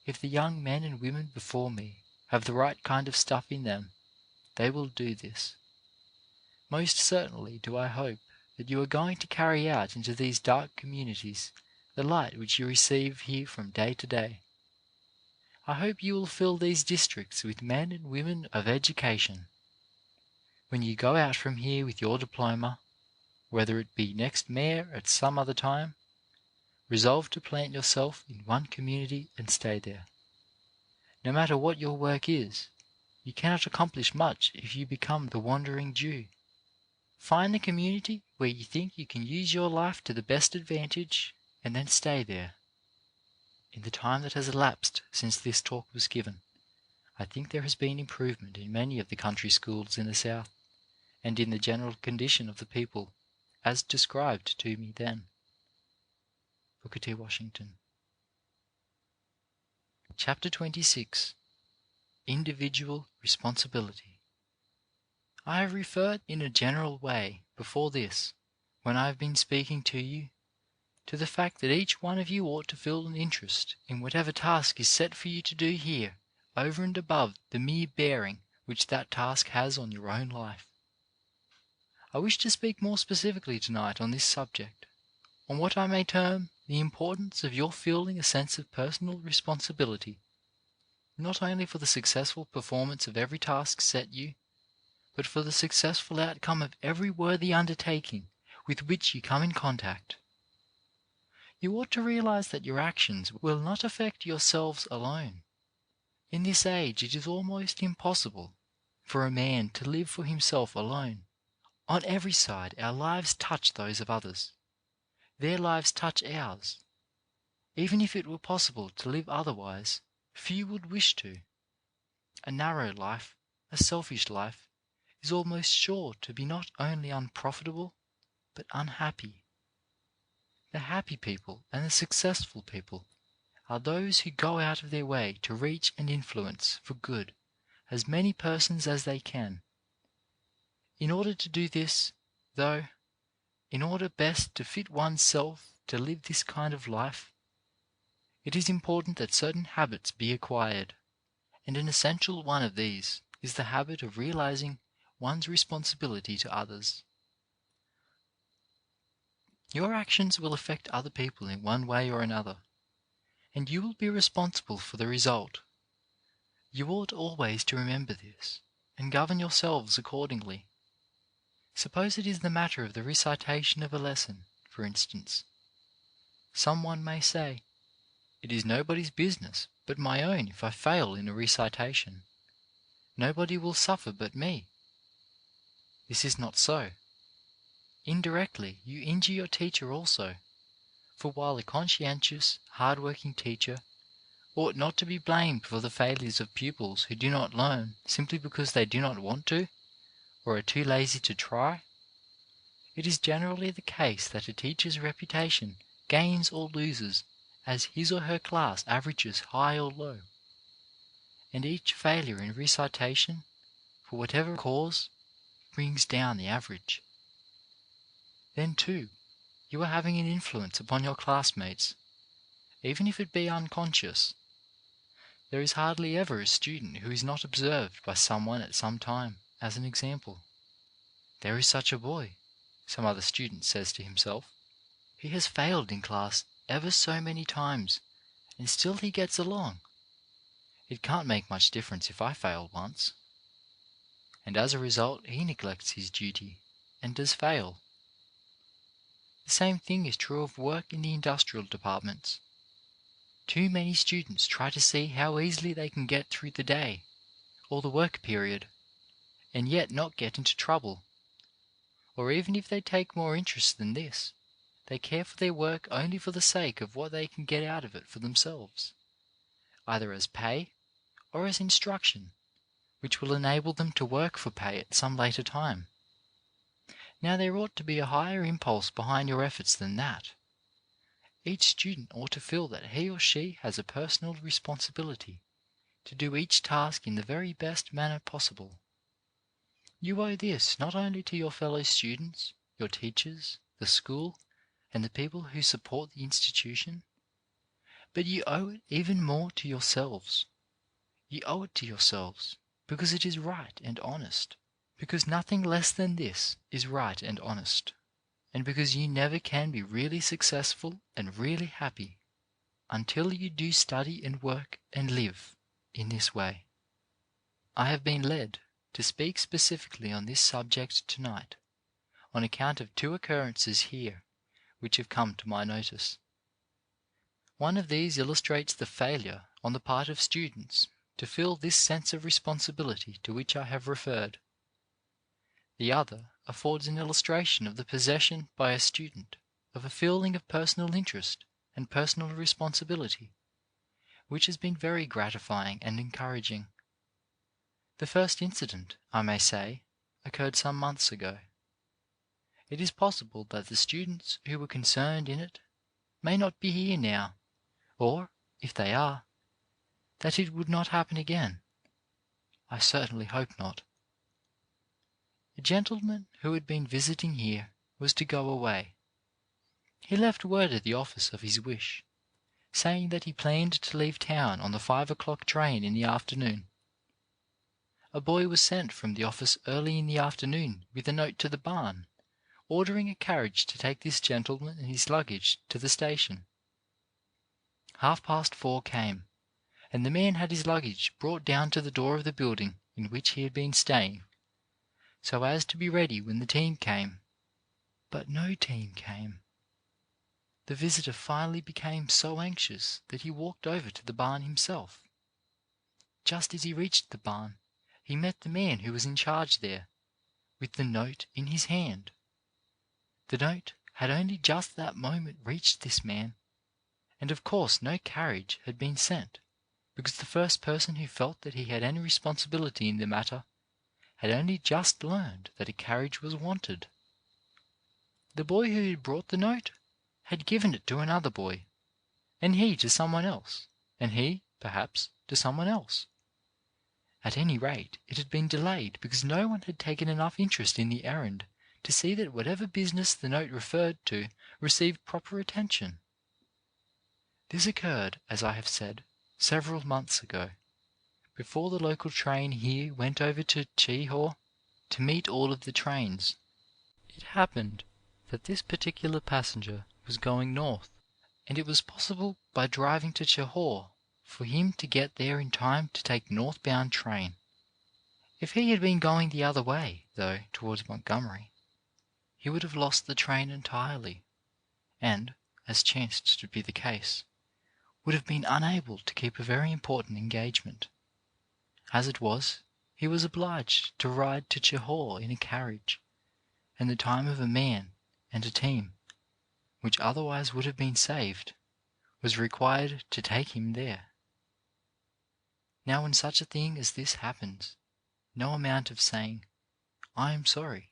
If the young men and women before me have the right kind of stuff in them, they will do this. Most certainly do I hope that you are going to carry out into these dark communities the light which you receive here from day to day. I hope you will fill these districts with men and women of education, When you go out from here with your diploma, whether it be next May or at some other time, resolve to plant yourself in one community and stay there. No matter what your work is, you cannot accomplish much if you become the wandering Jew. Find the community where you think you can use your life to the best advantage, and then stay there. In the time that has elapsed since this talk was given, I think there has been improvement in many of the country schools in the South, and in the general condition of the people, as described to me then. Booker T. Washington. Chapter 26. Individual Responsibility. I have referred in a general way before this, when I have been speaking to you, to the fact that each one of you ought to feel an interest in whatever task is set for you to do here, over and above the mere bearing which that task has on your own life. I wish to speak more specifically tonight on this subject, on what I may term the importance of your feeling a sense of personal responsibility, not only for the successful performance of every task set you, but for the successful outcome of every worthy undertaking with which you come in contact. You ought to realize that your actions will not affect yourselves alone. In this age it is almost impossible for a man to live for himself alone. On every side our lives touch those of others. Their lives touch ours. Even if it were possible to live otherwise, few would wish to. A narrow life, a selfish life, is almost sure to be not only unprofitable, but unhappy. The happy people and the successful people are those who go out of their way to reach and influence for good as many persons as they can. In order to do this, though, in order best to fit one's self to live this kind of life, it is important that certain habits be acquired, and an essential one of these is the habit of realizing one's responsibility to others. Your actions will affect other people in one way or another, and you will be responsible for the result. You ought always to remember this, and govern yourselves accordingly. Suppose it is the matter of the recitation of a lesson, for instance. Some one may say, "It is nobody's business but my own if I fail in a recitation. Nobody will suffer but me." This is not so. Indirectly you injure your teacher also, for while a conscientious, hard-working teacher ought not to be blamed for the failures of pupils who do not learn simply because they do not want to, or are too lazy to try, it is generally the case that a teacher's reputation gains or loses as his or her class averages high or low, and each failure in recitation, for whatever cause, brings down the average. Then too, you are having an influence upon your classmates, even if it be unconscious. There is hardly ever a student who is not observed by someone at some time as an example. "There is such a boy," some other student says to himself. "He has failed in class ever so many times, and still he gets along. It can't make much difference if I fail once." And as a result he neglects his duty, and does fail. The same thing is true of work in the industrial departments. Too many students try to see how easily they can get through the day, or the work period, and yet not get into trouble. Or even if they take more interest than this, they care for their work only for the sake of what they can get out of it for themselves, either as pay or as instruction, which will enable them to work for pay at some later time. Now there ought to be a higher impulse behind your efforts than that. Each student ought to feel that he or she has a personal responsibility to do each task in the very best manner possible. You owe this not only to your fellow students, your teachers, the school, and the people who support the institution, but you owe it even more to yourselves. You owe it to yourselves because it is right and honest, because nothing less than this is right and honest, and because you never can be really successful and really happy until you do study and work and live in this way. I have been led to speak specifically on this subject tonight, on account of two occurrences here which have come to my notice. One of these illustrates the failure on the part of students to feel this sense of responsibility to which I have referred. The other affords an illustration of the possession by a student of a feeling of personal interest and personal responsibility, which has been very gratifying and encouraging. The first incident, I may say, occurred some months ago. It is possible that the students who were concerned in it may not be here now, or, if they are, that it would not happen again. I certainly hope not. A gentleman who had been visiting here was to go away. He left word at the office of his wish, saying that he planned to leave town on the 5 o'clock train in the afternoon. A boy was sent from the office early in the afternoon with a note to the barn, ordering a carriage to take this gentleman and his luggage to the station. 4:30 came, and the man had his luggage brought down to the door of the building in which he had been staying, so as to be ready when the team came. But no team came. The visitor finally became so anxious that he walked over to the barn himself. Just as he reached the barn, he met the man who was in charge there, with the note in his hand. The note had only just that moment reached this man, and of course no carriage had been sent, because the first person who felt that he had any responsibility in the matter had only just learned that a carriage was wanted. The boy who had brought the note had given it to another boy, and he to someone else, and he, perhaps, to someone else. At any rate, it had been delayed because no one had taken enough interest in the errand to see that whatever business the note referred to received proper attention. This occurred, as I have said, several months ago, before the local train here went over to Cheehaw to meet all of the trains. It happened that this particular passenger was going north, and it was possible by driving to Cheehaw for him to get there in time to take the northbound train. If he had been going the other way, though, towards Montgomery, he would have lost the train entirely, and, as chanced to be the case, would have been unable to keep a very important engagement. As it was, he was obliged to ride to Cheehaw in a carriage, and the time of a man and a team, which otherwise would have been saved, was required to take him there. Now when such a thing as this happens, no amount of saying, "I am sorry,"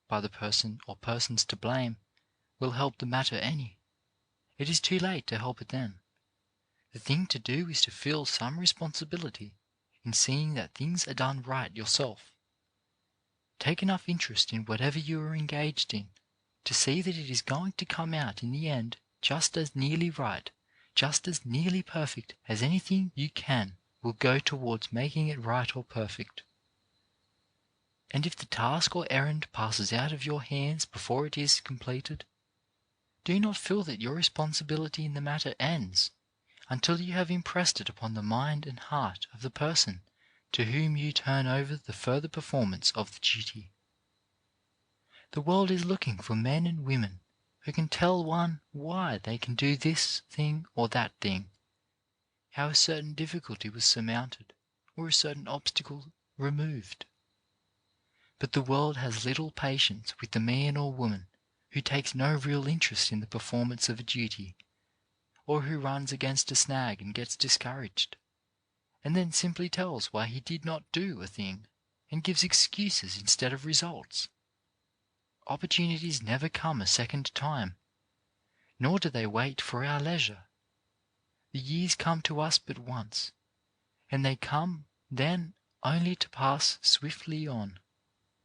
by the person or persons to blame will help the matter any. It is too late to help it then. The thing to do is to feel some responsibility in seeing that things are done right yourself. Take enough interest in whatever you are engaged in to see that it is going to come out in the end just as nearly right, just as nearly perfect as anything you can will go towards making it right or perfect. And if the task or errand passes out of your hands before it is completed, do not feel that your responsibility in the matter ends until you have impressed it upon the mind and heart of the person to whom you turn over the further performance of the duty. The world is looking for men and women who can tell one why they can do this thing or that thing, how a certain difficulty was surmounted or a certain obstacle removed. But the world has little patience with the man or woman who takes no real interest in the performance of a duty, or who runs against a snag and gets discouraged, and then simply tells why he did not do a thing, and gives excuses instead of results. Opportunities never come a second time, nor do they wait for our leisure. The years come to us but once, and they come then only to pass swiftly on,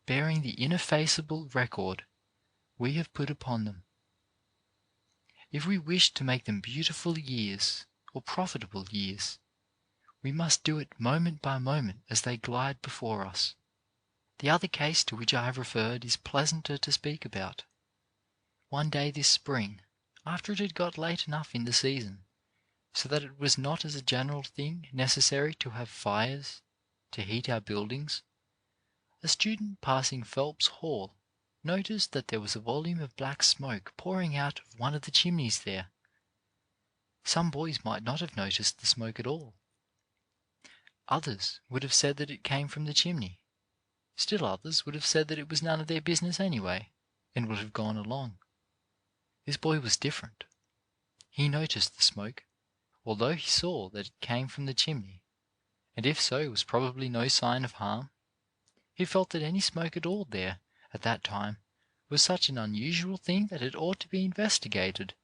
bearing the ineffaceable record we have put upon them. If we wish to make them beautiful years or profitable years, we must do it moment by moment as they glide before us. The other case to which I have referred is pleasanter to speak about. One day this spring, after it had got late enough in the season, so that it was not as a general thing necessary to have fires to heat our buildings, A student passing Phelps Hall noticed that there was a volume of black smoke pouring out of one of the chimneys there. Some boys might not have noticed the smoke at all. Others would have said that it came from the chimney. Still others would have said that it was none of their business anyway, and would have gone along. This boy was different. He noticed the smoke, although he saw that it came from the chimney, and if so was probably no sign of harm. He felt that any smoke at all there at that time was such an unusual thing that it ought to be investigated,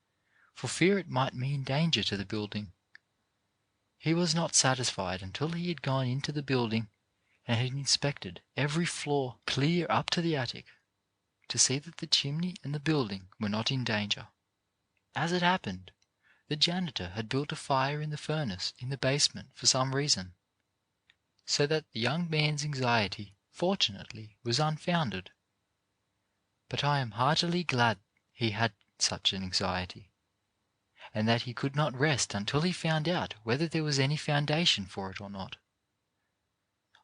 for fear it might mean danger to the building. He was not satisfied until he had gone into the building and had inspected every floor clear up to the attic, to see that the chimney and the building were not in danger. As it happened, the janitor had built a fire in the furnace in the basement for some reason, so that the young man's anxiety, fortunately, was unfounded. But I am heartily glad he had such an anxiety, and that he could not rest until he found out whether there was any foundation for it or not.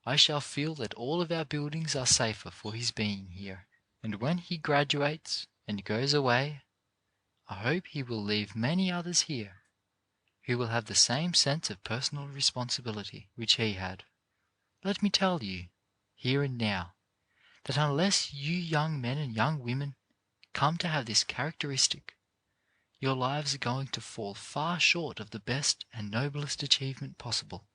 I shall feel that all of our buildings are safer for his being here, and when he graduates and goes away, I hope he will leave many others here who will have the same sense of personal responsibility which he had. Let me tell you, here and now, that unless you young men and young women come to have this characteristic, your lives are going to fall far short of the best and noblest achievement possible.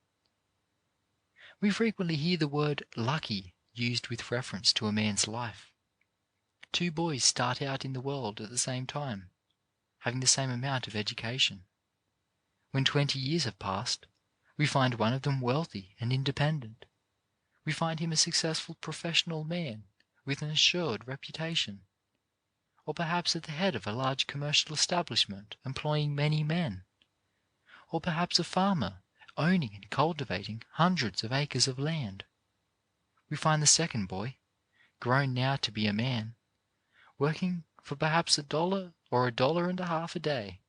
We frequently hear the word lucky used with reference to a man's life. Two boys start out in the world at the same time, having the same amount of education. When 20 years have passed, we find one of them wealthy and independent. We find him a successful professional man with an assured reputation, or perhaps at the head of a large commercial establishment employing many men, or perhaps a farmer owning and cultivating hundreds of acres of land. We find the second boy, grown now to be a man, working for perhaps $1 or $1.50 a day,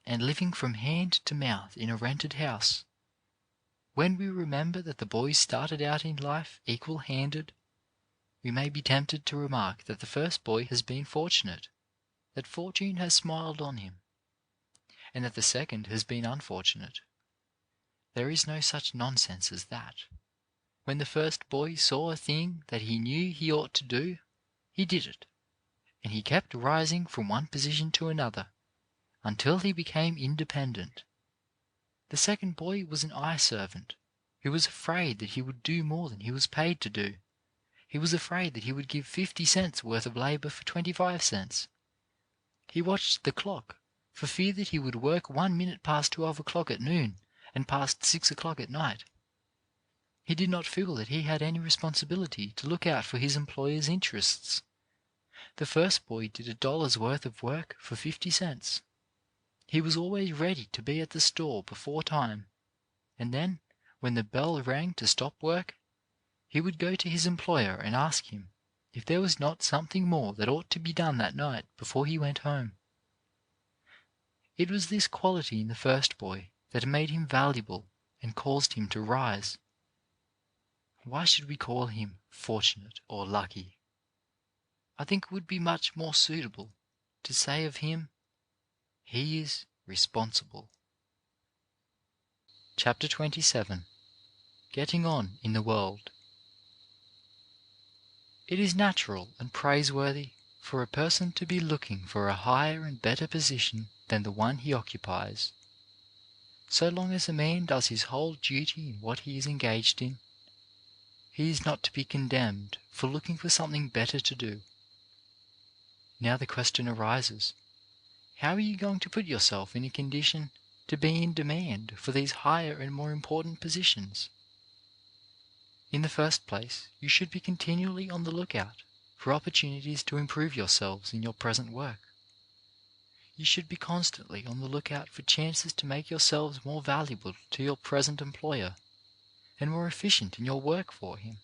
and living from hand to mouth in a rented house. When we remember that the boys started out in life equal-handed, we may be tempted to remark that the first boy has been fortunate, that fortune has smiled on him, and that the second has been unfortunate. There is no such nonsense as that. When the first boy saw a thing that he knew he ought to do, he did it, and he kept rising from one position to another until he became independent. The second boy was an eye servant who was afraid that he would do more than he was paid to do. He was afraid that he would give 50 cents worth of labor for 25 cents. He watched the clock for fear that he would work 1 minute past 12 o'clock at noon and past 6 o'clock at night. He did not feel that he had any responsibility to look out for his employer's interests. The first boy did $1 worth of work for 50 cents. He was always ready to be at the store before time, and then, when the bell rang to stop work, he would go to his employer and ask him if there was not something more that ought to be done that night before he went home. It was this quality in the first boy that made him valuable and caused him to rise. Why should we call him fortunate or lucky? I think it would be much more suitable to say of him, he is responsible. Chapter 27. Getting on in the world. It is natural and praiseworthy for a person to be looking for a higher and better position than the one he occupies. So long as a man does his whole duty in what he is engaged in, he is not to be condemned for looking for something better to do. Now the question arises, how are you going to put yourself in a condition to be in demand for these higher and more important positions? In the first place, you should be continually on the lookout for opportunities to improve yourselves in your present work. You should be constantly on the lookout for chances to make yourselves more valuable to your present employer and more efficient in your work for him.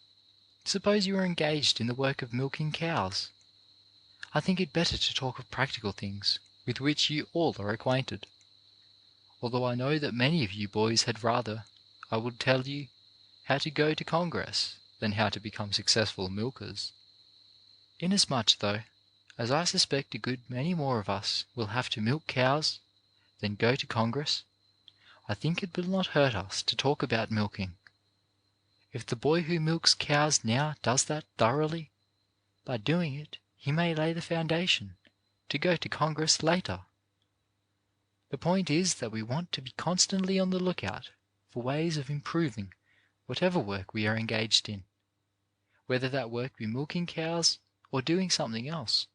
Suppose you are engaged in the work of milking cows. I think it better to talk of practical things with which you all are acquainted. Although I know that many of you boys had rather I would tell you how to go to Congress than how to become successful milkers. Inasmuch, though, as I suspect a good many more of us will have to milk cows than go to Congress, I think it will not hurt us to talk about milking. If the boy who milks cows now does that thoroughly, by doing it he may lay the foundation to go to Congress later. The point is that we want to be constantly on the lookout for ways of improving whatever work we are engaged in, whether that work be milking cows or doing something else.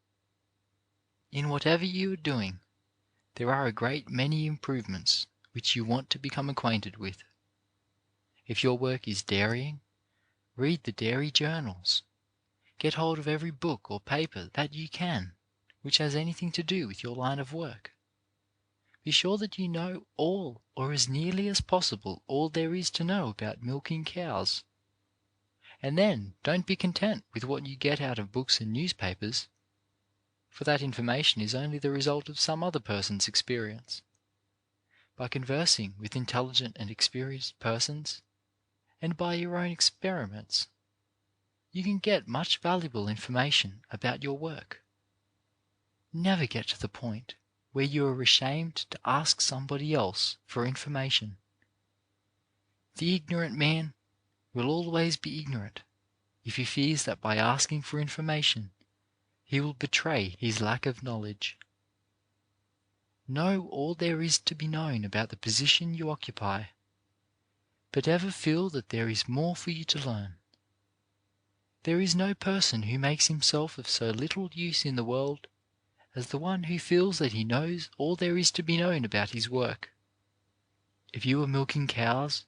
In whatever you are doing, there are a great many improvements which you want to become acquainted with. If your work is dairying, read the dairy journals. Get hold of every book or paper that you can which has anything to do with your line of work. Be sure that you know all, or as nearly as possible, all there is to know about milking cows. And then don't be content with what you get out of books and newspapers, for that information is only the result of some other person's experience. By conversing with intelligent and experienced persons, and by your own experiments, you can get much valuable information about your work. Never get to the point where you are ashamed to ask somebody else for information. The ignorant man will always be ignorant if he fears that by asking for information he will betray his lack of knowledge. Know all there is to be known about the position you occupy, but ever feel that there is more for you to learn. There is no person who makes himself of so little use in the world as the one who feels that he knows all there is to be known about his work. If you are milking cows,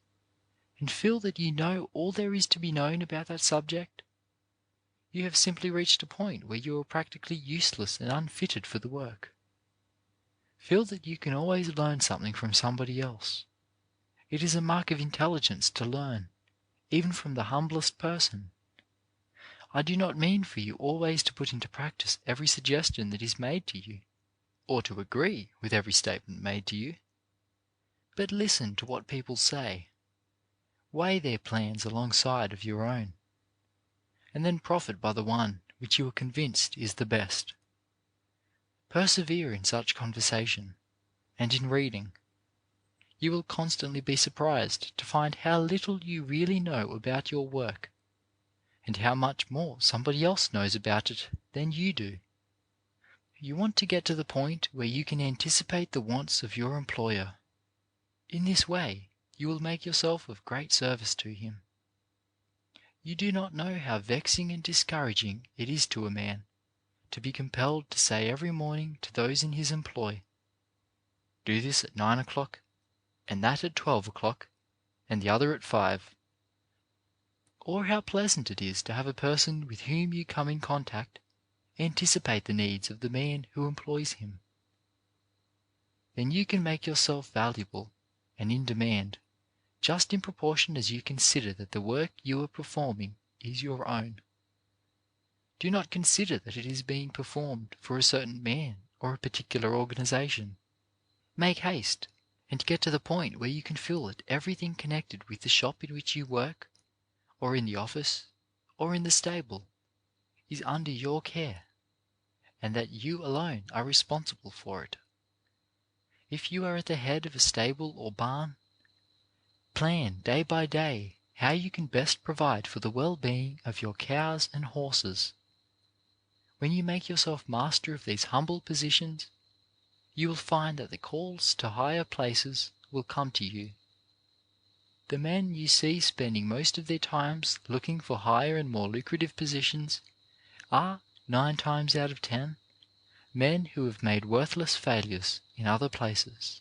and feel that you know all there is to be known about that subject, you have simply reached a point where you are practically useless and unfitted for the work. Feel that you can always learn something from somebody else. It is a mark of intelligence to learn, even from the humblest person. I do not mean for you always to put into practice every suggestion that is made to you, or to agree with every statement made to you. But listen to what people say, weigh their plans alongside of your own, and then profit by the one which you are convinced is the best. Persevere in such conversation, and in reading. You will constantly be surprised to find how little you really know about your work, and how much more somebody else knows about it than you do. You want to get to the point where you can anticipate the wants of your employer. In this way, you will make yourself of great service to him. You do not know how vexing and discouraging it is to a man to be compelled to say every morning to those in his employ, "Do this at 9 o'clock, and that at 12 o'clock, and the other at 5. Or how pleasant it is to have a person with whom you come in contact anticipate the needs of the man who employs him. Then you can make yourself valuable and in demand, just in proportion as you consider that the work you are performing is your own. Do not consider that it is being performed for a certain man or a particular organization. Make haste and get to the point where you can feel that everything connected with the shop in which you work, or in the office, or in the stable, is under your care, and that you alone are responsible for it. If you are at the head of a stable or barn, plan day by day how you can best provide for the well-being of your cows and horses. When you make yourself master of these humble positions, you will find that the calls to higher places will come to you. The men you see spending most of their times looking for higher and more lucrative positions are, 9 times out of 10, men who have made worthless failures in other places.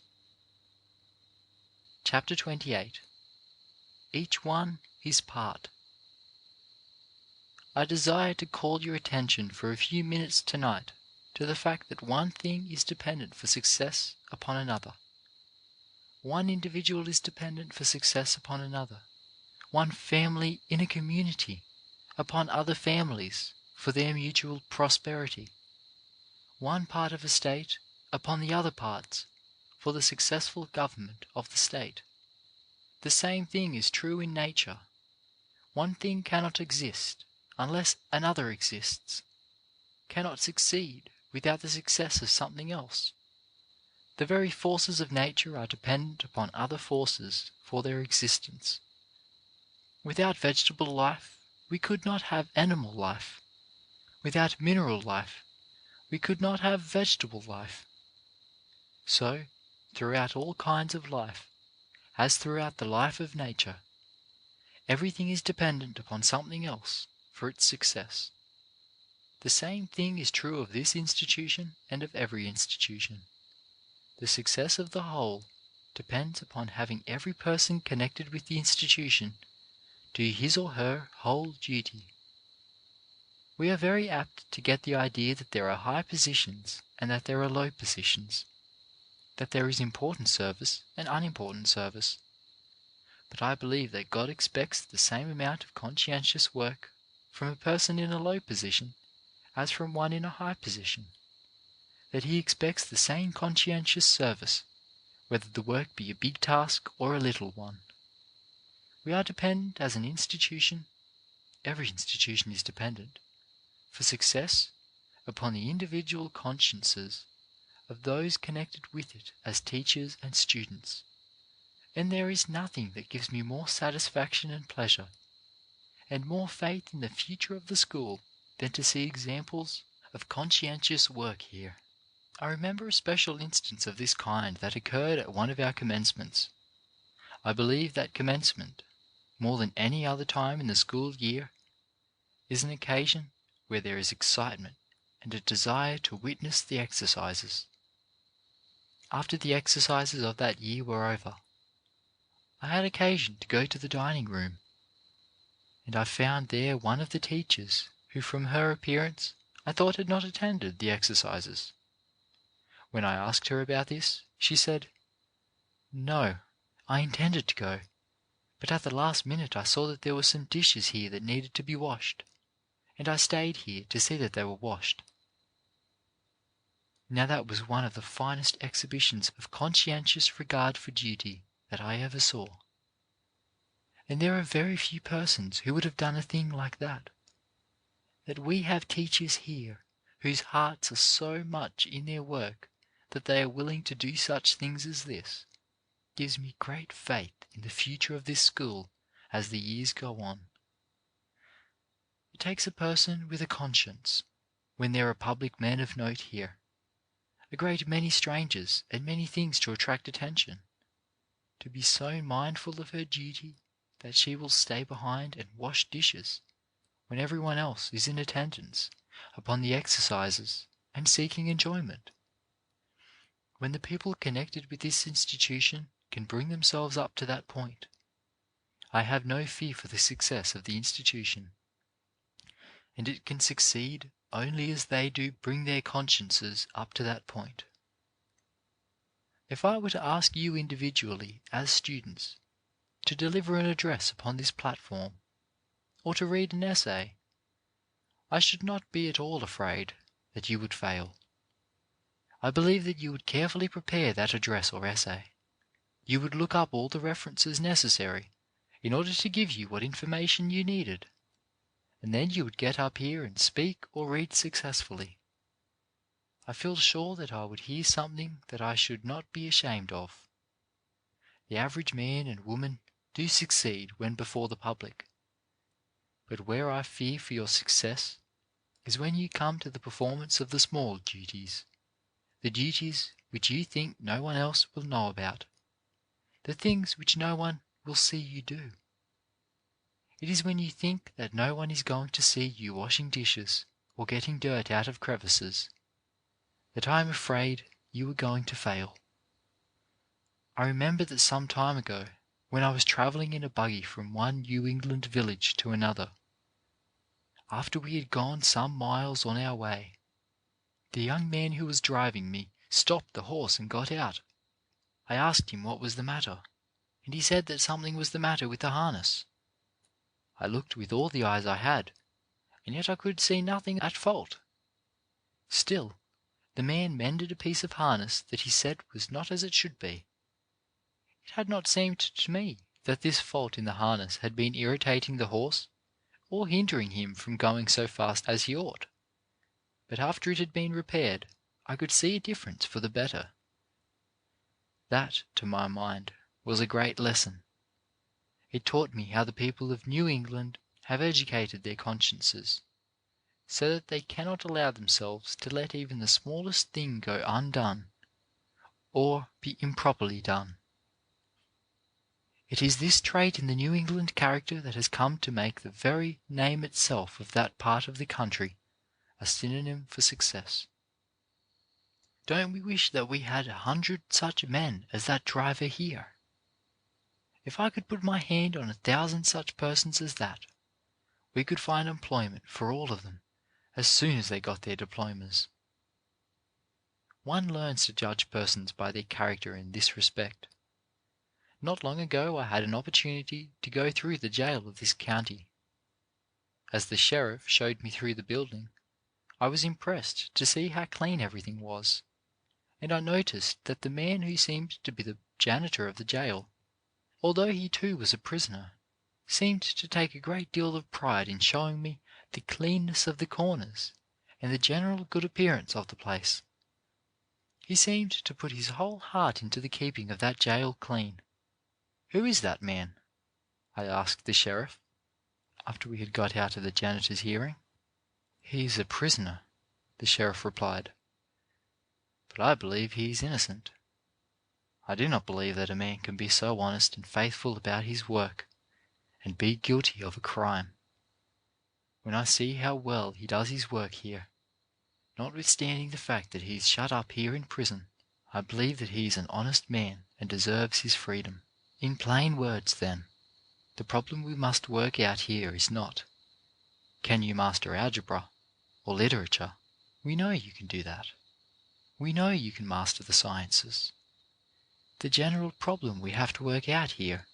Chapter 28. Each one his part. I desire to call your attention for a few minutes tonight to the fact that one thing is dependent for success upon another. One individual is dependent for success upon another. One family in a community upon other families for their mutual prosperity. One part of a state upon the other parts for the successful government of the state. The same thing is true in nature. One thing cannot exist unless another exists, cannot succeed without the success of something else. The very forces of nature are dependent upon other forces for their existence. Without vegetable life, we could not have animal life. Without mineral life, we could not have vegetable life. So, throughout all kinds of life, as throughout the life of nature, everything is dependent upon something else for its success. The same thing is true of this institution and of every institution. The success of the whole depends upon having every person connected with the institution do his or her whole duty. We are very apt to get the idea that there are high positions and that there are low positions, that there is important service and unimportant service. But I believe that God expects the same amount of conscientious work from a person in a low position as from one in a high position, that He expects the same conscientious service, whether the work be a big task or a little one. We are dependent as an institution, every institution is dependent, for success upon the individual consciences of those connected with it as teachers and students. And there is nothing that gives me more satisfaction and pleasure, and more faith in the future of the school, than to see examples of conscientious work here. I remember a special instance of this kind that occurred at one of our commencements. I believe that commencement, more than any other time in the school year, is an occasion where there is excitement and a desire to witness the exercises. After the exercises of that year were over, I had occasion to go to the dining room, and I found there one of the teachers who from her appearance I thought had not attended the exercises. When I asked her about this, she said, "No, I intended to go, but at the last minute I saw that there were some dishes here that needed to be washed, and I stayed here to see that they were washed." Now that was one of the finest exhibitions of conscientious regard for duty that I ever saw. And there are very few persons who would have done a thing like that. That we have teachers here whose hearts are so much in their work that they are willing to do such things as this, gives me great faith in the future of this school as the years go on. It takes a person with a conscience, when there are public men of note here, a great many strangers and many things to attract attention, to be so mindful of her duty that she will stay behind and wash dishes when everyone else is in attendance upon the exercises and seeking enjoyment. When the people connected with this institution can bring themselves up to that point, I have no fear for the success of the institution, and it can succeed only as they do bring their consciences up to that point. If I were to ask you individually as students to deliver an address upon this platform, or to read an essay, I should not be at all afraid that you would fail. I believe that you would carefully prepare that address or essay. You would look up all the references necessary in order to give you what information you needed, and then you would get up here and speak or read successfully. I feel sure that I would hear something that I should not be ashamed of. The average man and woman do succeed when before the public, but where I fear for your success is when you come to the performance of the small duties, the duties which you think no one else will know about, the things which no one will see you do. It is when you think that no one is going to see you washing dishes or getting dirt out of crevices that I am afraid you are going to fail. I remember that some time ago, when I was travelling in a buggy from one New England village to another, after we had gone some miles on our way, the young man who was driving me stopped the horse and got out. I asked him what was the matter, and he said that something was the matter with the harness. I looked with all the eyes I had, and yet I could see nothing at fault. Still, the man mended a piece of harness that he said was not as it should be. It had not seemed to me that this fault in the harness had been irritating the horse or hindering him from going so fast as he ought. But after it had been repaired, I could see a difference for the better. That, to my mind, was a great lesson. It taught me how the people of New England have educated their consciences, so that they cannot allow themselves to let even the smallest thing go undone, or be improperly done. It is this trait in the New England character that has come to make the very name itself of that part of the country a synonym for success. Don't we wish that we had 100 such men as that driver here? If I could put my hand on 1,000 such persons as that, we could find employment for all of them as soon as they got their diplomas. One learns to judge persons by their character in this respect. Not long ago I had an opportunity to go through the jail of this county. As the sheriff showed me through the building, I was impressed to see how clean everything was, and I noticed that the man who seemed to be the janitor of the jail, although he too was a prisoner, seemed to take a great deal of pride in showing me the cleanness of the corners and the general good appearance of the place. He seemed to put his whole heart into the keeping of that jail clean. "Who is that man?" I asked the sheriff, after we had got out of the janitor's hearing. "He is a prisoner," the sheriff replied, "but I believe he is innocent. I do not believe that a man can be so honest and faithful about his work and be guilty of a crime. When I see how well he does his work here, notwithstanding the fact that he is shut up here in prison, I believe that he is an honest man and deserves his freedom." In plain words, then, the problem we must work out here is not, can you master algebra or literature? We know you can do that. We know you can master the sciences. The general problem we have to work out here,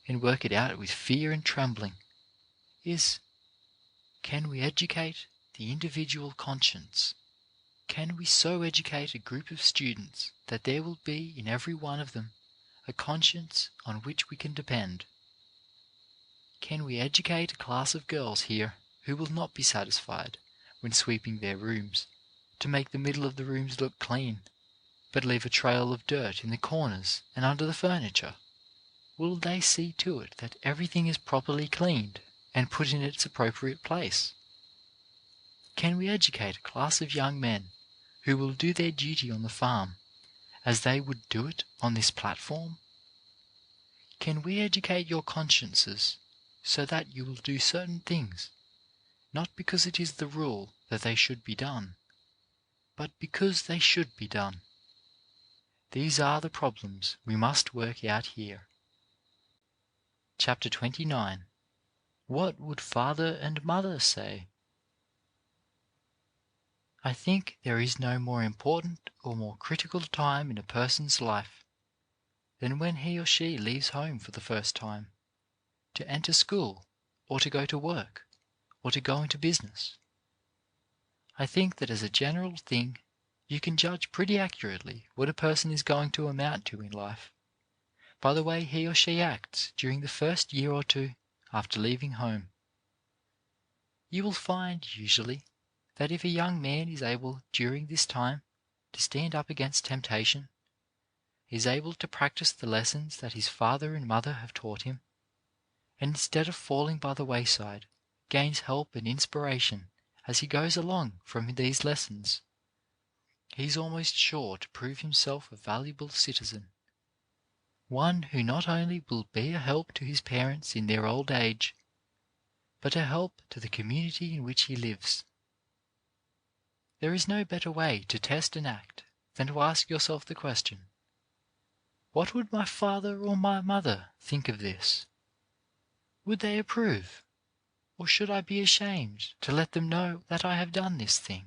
and work it out with fear and trembling, is, can we educate the individual conscience? Can we so educate a group of students that there will be in every one of them a conscience on which we can depend? Can we educate a class of girls here who will not be satisfied, when sweeping their rooms, to make the middle of the rooms look clean, but leave a trail of dirt in the corners and under the furniture? Will they see to it that everything is properly cleaned and put in its appropriate place? Can we educate a class of young men who will do their duty on the farm as they would do it on this platform? Can we educate your consciences so that you will do certain things, not because it is the rule that they should be done, but because they should be done? These are the problems we must work out here. Chapter 29. What would father and mother say? I think there is no more important or more critical time in a person's life than when he or she leaves home for the first time, to enter school, or to go to work, or to go into business. I think that as a general thing, you can judge pretty accurately what a person is going to amount to in life by the way he or she acts during the first year or two after leaving home. You will find, usually, that if a young man is able during this time to stand up against temptation, is able to practice the lessons that his father and mother have taught him, and instead of falling by the wayside, gains help and inspiration as he goes along from these lessons, he is almost sure to prove himself a valuable citizen, one who not only will be a help to his parents in their old age, but a help to the community in which he lives. There is no better way to test an act than to ask yourself the question, what would my father or my mother think of this? Would they approve, or should I be ashamed to let them know that I have done this thing?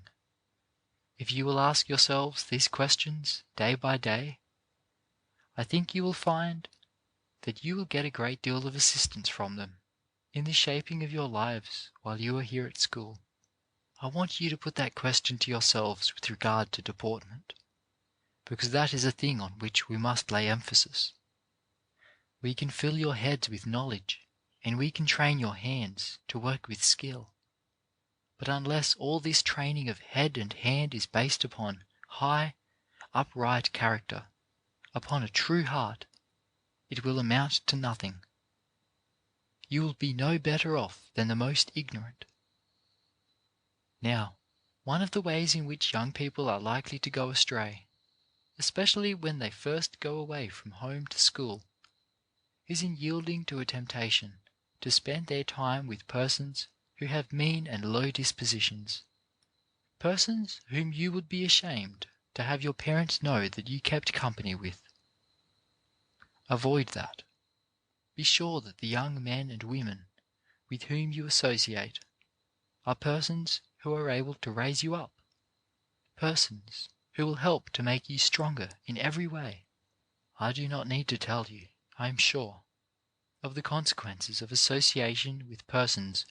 If you will ask yourselves these questions day by day, I think you will find that you will get a great deal of assistance from them in the shaping of your lives while you are here at school. I want you to put that question to yourselves with regard to deportment, because that is a thing on which we must lay emphasis. We can fill your heads with knowledge, and we can train your hands to work with skill. But unless all this training of head and hand is based upon high, upright character, upon a true heart, it will amount to nothing. You will be no better off than the most ignorant. Now, one of the ways in which young people are likely to go astray, especially when they first go away from home to school, is in yielding to a temptation to spend their time with persons who have mean and low dispositions, persons whom you would be ashamed to have your parents know that you kept company with. Avoid that. Be sure that the young men and women with whom you associate are persons who are able to raise you up, persons who will help to make you stronger in every way. I do not need to tell you, I am sure, of the consequences of association with persons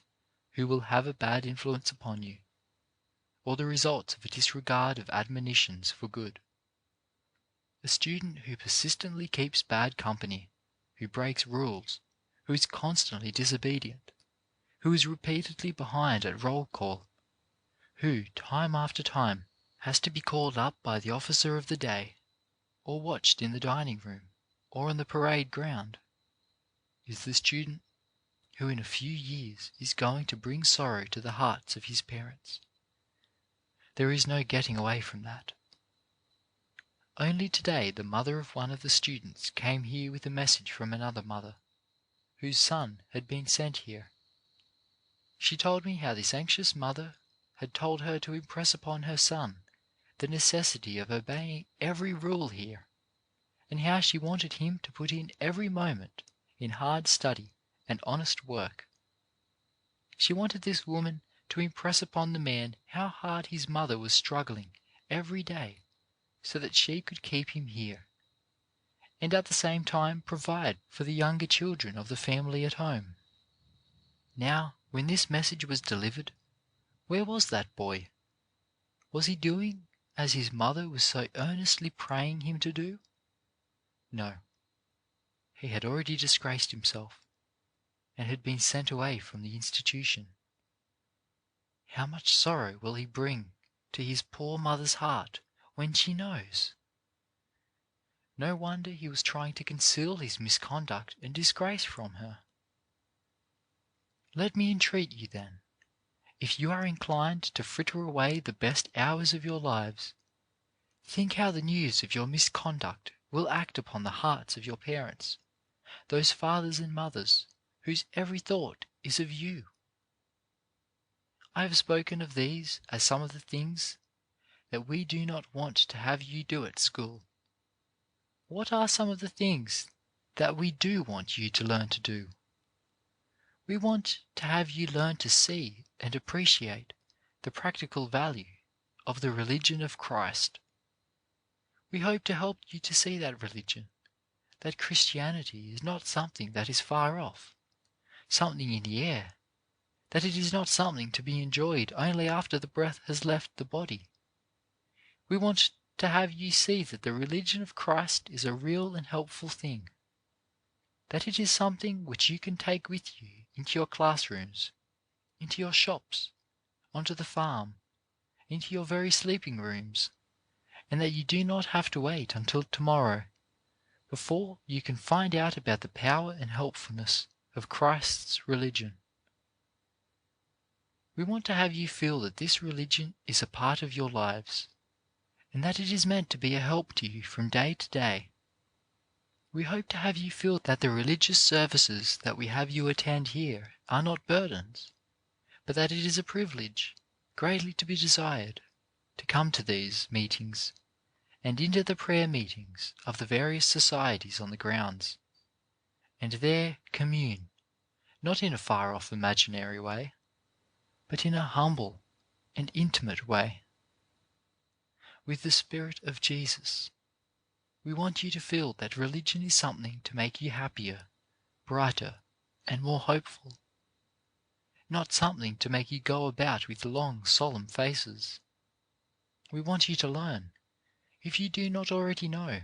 who will have a bad influence upon you, or the results of a disregard of admonitions for good. A student who persistently keeps bad company, who breaks rules, who is constantly disobedient, who is repeatedly behind at roll call, who, time after time, has to be called up by the officer of the day, or watched in the dining room, or on the parade ground, is the student who in a few years is going to bring sorrow to the hearts of his parents. There is no getting away from that. Only today the mother of one of the students came here with a message from another mother, whose son had been sent here. She told me how this anxious mother had told her to impress upon her son the necessity of obeying every rule here, and how she wanted him to put in every moment in hard study and honest work. She wanted this woman to impress upon the man how hard his mother was struggling every day so that she could keep him here, and at the same time provide for the younger children of the family at home. Now, when this message was delivered, where was that boy? Was he doing as his mother was so earnestly praying him to do? No. He had already disgraced himself and had been sent away from the institution. How much sorrow will he bring to his poor mother's heart when she knows? No wonder he was trying to conceal his misconduct and disgrace from her. Let me entreat you then, if you are inclined to fritter away the best hours of your lives, think how the news of your misconduct will act upon the hearts of your parents, those fathers and mothers whose every thought is of you. I have spoken of these as some of the things that we do not want to have you do at school. What are some of the things that we do want you to learn to do? We want to have you learn to see and appreciate the practical value of the religion of Christ. We hope to help you to see that religion, that Christianity is not something that is far off, something in the air, that it is not something to be enjoyed only after the breath has left the body. We want to have you see that the religion of Christ is a real and helpful thing, that it is something which you can take with you into your classrooms, into your shops, onto the farm, into your very sleeping rooms, and that you do not have to wait until tomorrow before you can find out about the power and helpfulness of Christ's religion. We want to have you feel that this religion is a part of your lives, and that it is meant to be a help to you from day to day. We hope to have you feel that the religious services that we have you attend here are not burdens, but that it is a privilege, greatly to be desired, to come to these meetings and into the prayer meetings of the various societies on the grounds, and there commune, not in a far-off imaginary way, but in a humble and intimate way, with the Spirit of Jesus. We want you to feel that religion is something to make you happier, brighter, and more hopeful, not something to make you go about with long, solemn faces. We want you to learn, if you do not already know,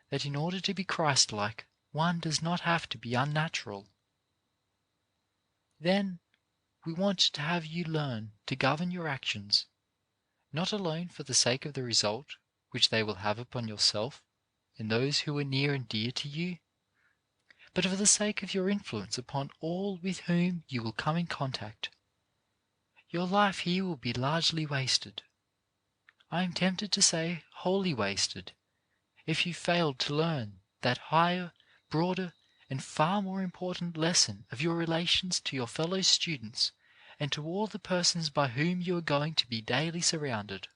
that in order to be Christ-like, one does not have to be unnatural. Then we want to have you learn to govern your actions, not alone for the sake of the result which they will have upon yourself and those who are near and dear to you, but for the sake of your influence upon all with whom you will come in contact. Your life here will be largely wasted. I am tempted to say wholly wasted, if you failed to learn that higher, broader, and far more important lesson of your relations to your fellow students and to all the persons by whom you are going to be daily surrounded.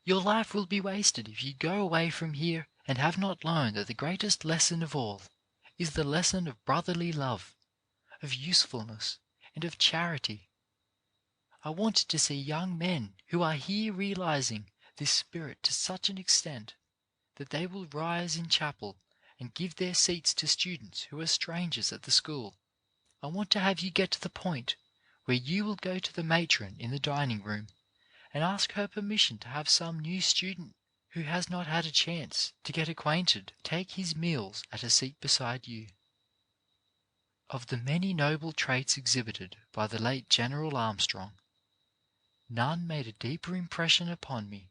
Your life will be wasted if you go away from here and have not learned that the greatest lesson of all is the lesson of brotherly love, of usefulness, and of charity. I want to see young men who are here realizing this spirit to such an extent that they will rise in chapel and give their seats to students who are strangers at the school. I want to have you get to the point where you will go to the matron in the dining room and ask her permission to have some new student who has not had a chance to get acquainted take his meals at a seat beside you. Of the many noble traits exhibited by the late General Armstrong, none made a deeper impression upon me